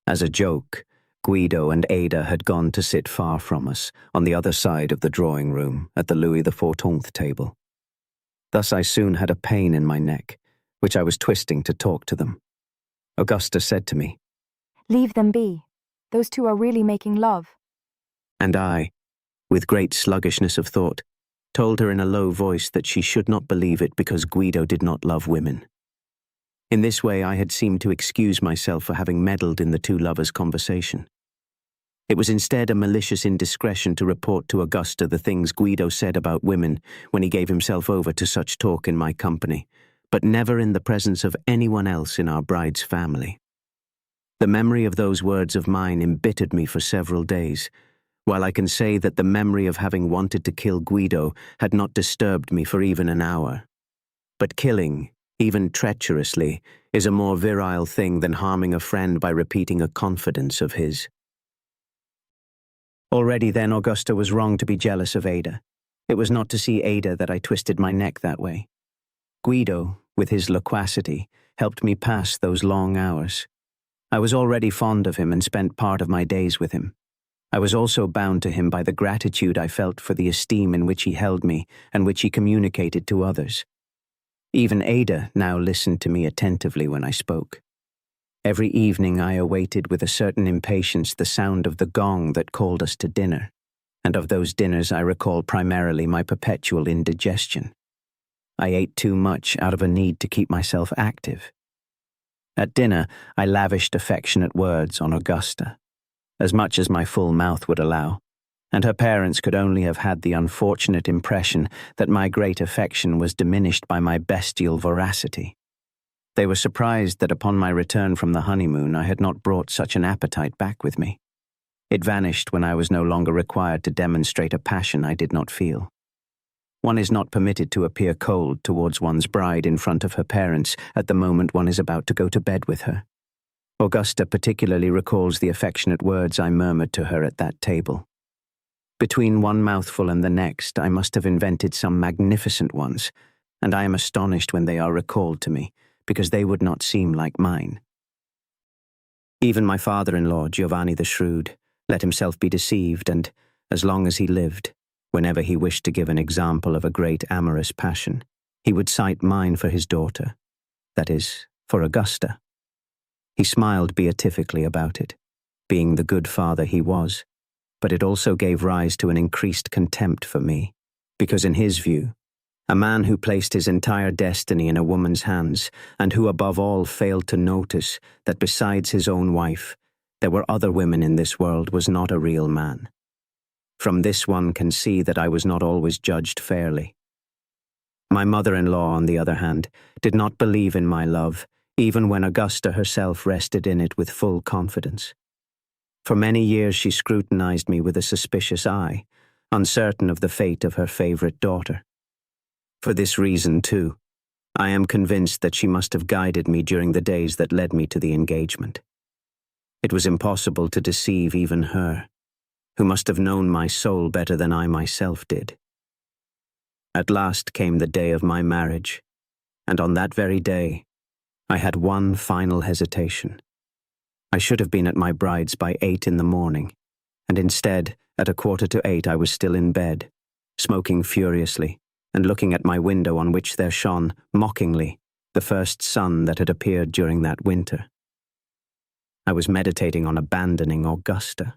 As a joke, Guido and Ada had gone to sit far from us, on the other side of the drawing room, at the Louis XIV table. Thus I soon had a pain in my neck, which I was twisting to talk to them. Augusta said to me, Leave them be. Those two are really making love. And I, with great sluggishness of thought, told her in a low voice that she should not believe it because Guido did not love women. In this way I had seemed to excuse myself for having meddled in the two lovers' conversation. It was instead a malicious indiscretion to report to Augusta the things Guido said about women when he gave himself over to such talk in my company, but never in the presence of anyone else in our bride's family. The memory of those words of mine embittered me for several days, while I can say that the memory of having wanted to kill Guido had not disturbed me for even an hour. But killing, even treacherously, is a more virile thing than harming a friend by repeating a confidence of his. Already then Augusta was wrong to be jealous of Ada. It was not to see Ada that I twisted my neck that way. Guido, with his loquacity, helped me pass those long hours. I was already fond of him and spent part of my days with him. I was also bound to him by the gratitude I felt for the esteem in which he held me and which he communicated to others. Even Ada now listened to me attentively when I spoke. Every evening I awaited with a certain impatience the sound of the gong that called us to dinner, and of those dinners I recall primarily my perpetual indigestion. I ate too much out of a need to keep myself active. At dinner, I lavished affectionate words on Augusta, as much as my full mouth would allow, and her parents could only have had the unfortunate impression that my great affection was diminished by my bestial voracity. They were surprised that upon my return from the honeymoon I had not brought such an appetite back with me. It vanished when I was no longer required to demonstrate a passion I did not feel. One is not permitted to appear cold towards one's bride in front of her parents at the moment one is about to go to bed with her. Augusta particularly recalls the affectionate words I murmured to her at that table. Between one mouthful and the next, I must have invented some magnificent ones, and I am astonished when they are recalled to me, because they would not seem like mine. Even my father-in-law, Giovanni the Shrewd, let himself be deceived, and, as long as he lived, whenever he wished to give an example of a great amorous passion, he would cite mine for his daughter, that is, for Augusta. He smiled beatifically about it, being the good father he was, but it also gave rise to an increased contempt for me, because in his view, a man who placed his entire destiny in a woman's hands, and who above all failed to notice that besides his own wife, there were other women in this world, was not a real man. From this one can see that I was not always judged fairly. My mother-in-law, on the other hand, did not believe in my love, even when Augusta herself rested in it with full confidence. For many years she scrutinized me with a suspicious eye, uncertain of the fate of her favorite daughter. For this reason, too, I am convinced that she must have guided me during the days that led me to the engagement. It was impossible to deceive even her, who must have known my soul better than I myself did. At last came the day of my marriage, and on that very day, I had one final hesitation. I should have been at my bride's by 8 in the morning, and instead, at 7:45 I was still in bed, smoking furiously, and looking at my window on which there shone, mockingly, the first sun that had appeared during that winter. I was meditating on abandoning Augusta.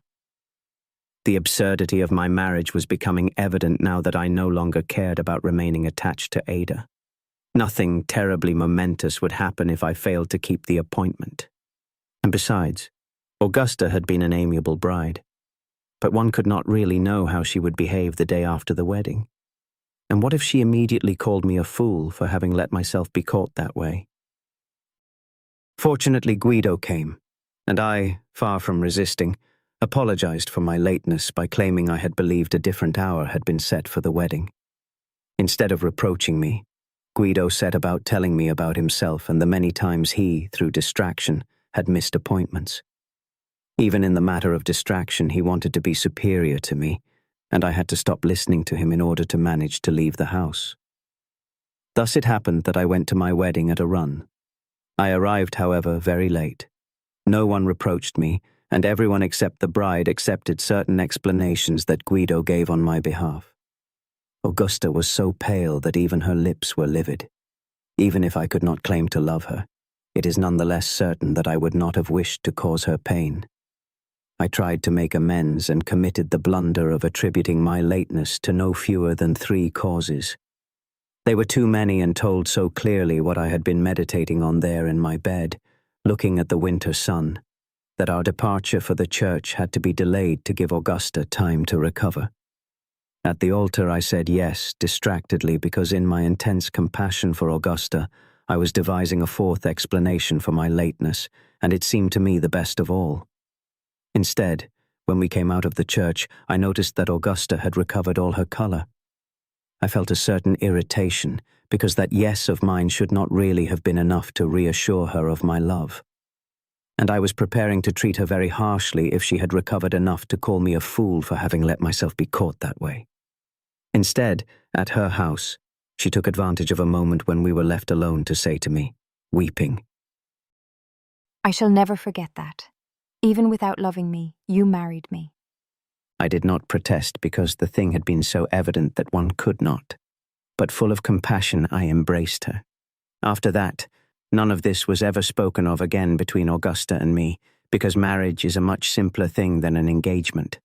The absurdity of my marriage was becoming evident now that I no longer cared about remaining attached to Ada. Nothing terribly momentous would happen if I failed to keep the appointment. And besides, Augusta had been an amiable bride, but one could not really know how she would behave the day after the wedding. And what if she immediately called me a fool for having let myself be caught that way? Fortunately, Guido came, and I, far from resisting, apologized for my lateness by claiming I had believed a different hour had been set for the wedding. Instead of reproaching me, Guido set about telling me about himself and the many times he, through distraction, had missed appointments. Even in the matter of distraction, he wanted to be superior to me, and I had to stop listening to him in order to manage to leave the house. Thus it happened that I went to my wedding at a run. I arrived, however, very late. No one reproached me, and everyone except the bride accepted certain explanations that Guido gave on my behalf. Augusta was so pale that even her lips were livid. Even if I could not claim to love her, it is nonetheless certain that I would not have wished to cause her pain. I tried to make amends and committed the blunder of attributing my lateness to no fewer than 3 causes. They were too many and told so clearly what I had been meditating on there in my bed, looking at the winter sun, that our departure for the church had to be delayed to give Augusta time to recover. At the altar I said yes, distractedly, because in my intense compassion for Augusta, I was devising a fourth explanation for my lateness, and it seemed to me the best of all. Instead, when we came out of the church, I noticed that Augusta had recovered all her color. I felt a certain irritation, because that yes of mine should not really have been enough to reassure her of my love. And I was preparing to treat her very harshly if she had recovered enough to call me a fool for having let myself be caught that way. Instead, at her house, she took advantage of a moment when we were left alone to say to me, weeping, I shall never forget that. Even without loving me, you married me. I did not protest because the thing had been so evident that one could not. But full of compassion, I embraced her. After that, none of this was ever spoken of again between Augusta and me, because marriage is a much simpler thing than an engagement.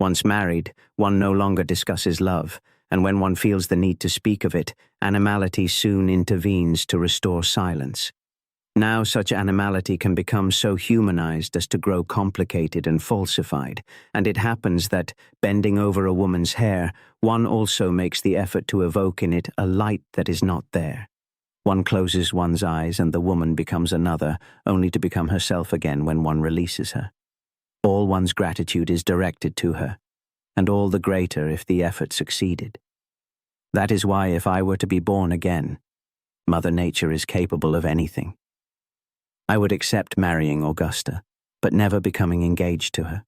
Once married, one no longer discusses love, and when one feels the need to speak of it, animality soon intervenes to restore silence. Now such animality can become so humanized as to grow complicated and falsified, and it happens that, bending over a woman's hair, one also makes the effort to evoke in it a light that is not there. One closes one's eyes and the woman becomes another, only to become herself again when one releases her. All one's gratitude is directed to her, and all the greater if the effort succeeded. That is why if I were to be born again, Mother Nature is capable of anything. I would accept marrying Augusta, but never becoming engaged to her.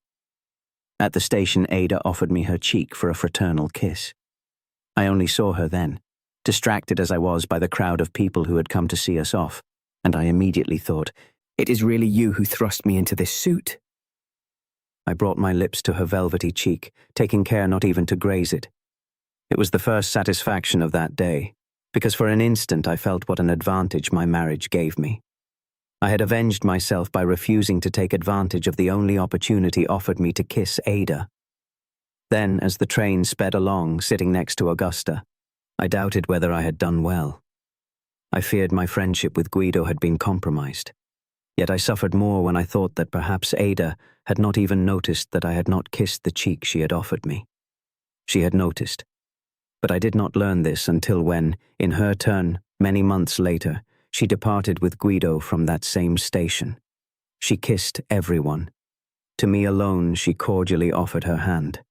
At the station, Ada offered me her cheek for a fraternal kiss. I only saw her then, distracted as I was by the crowd of people who had come to see us off, and I immediately thought, It is really you who thrust me into this suit. I brought my lips to her velvety cheek, taking care not even to graze it. It was the first satisfaction of that day, because for an instant I felt what an advantage my marriage gave me. I had avenged myself by refusing to take advantage of the only opportunity offered me to kiss Ada. Then, as the train sped along, sitting next to Augusta, I doubted whether I had done well. I feared my friendship with Guido had been compromised. Yet I suffered more when I thought that perhaps Ada had not even noticed that I had not kissed the cheek she had offered me. She had noticed, but I did not learn this until when, in her turn, many months later, she departed with Guido from that same station. She kissed everyone. To me alone she cordially offered her hand.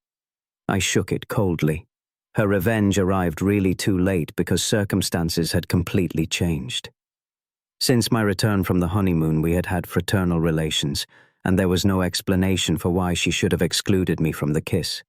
I shook it coldly. Her revenge arrived really too late because circumstances had completely changed. Since my return from the honeymoon we had had fraternal relations, and there was no explanation for why she should have excluded me from the kiss.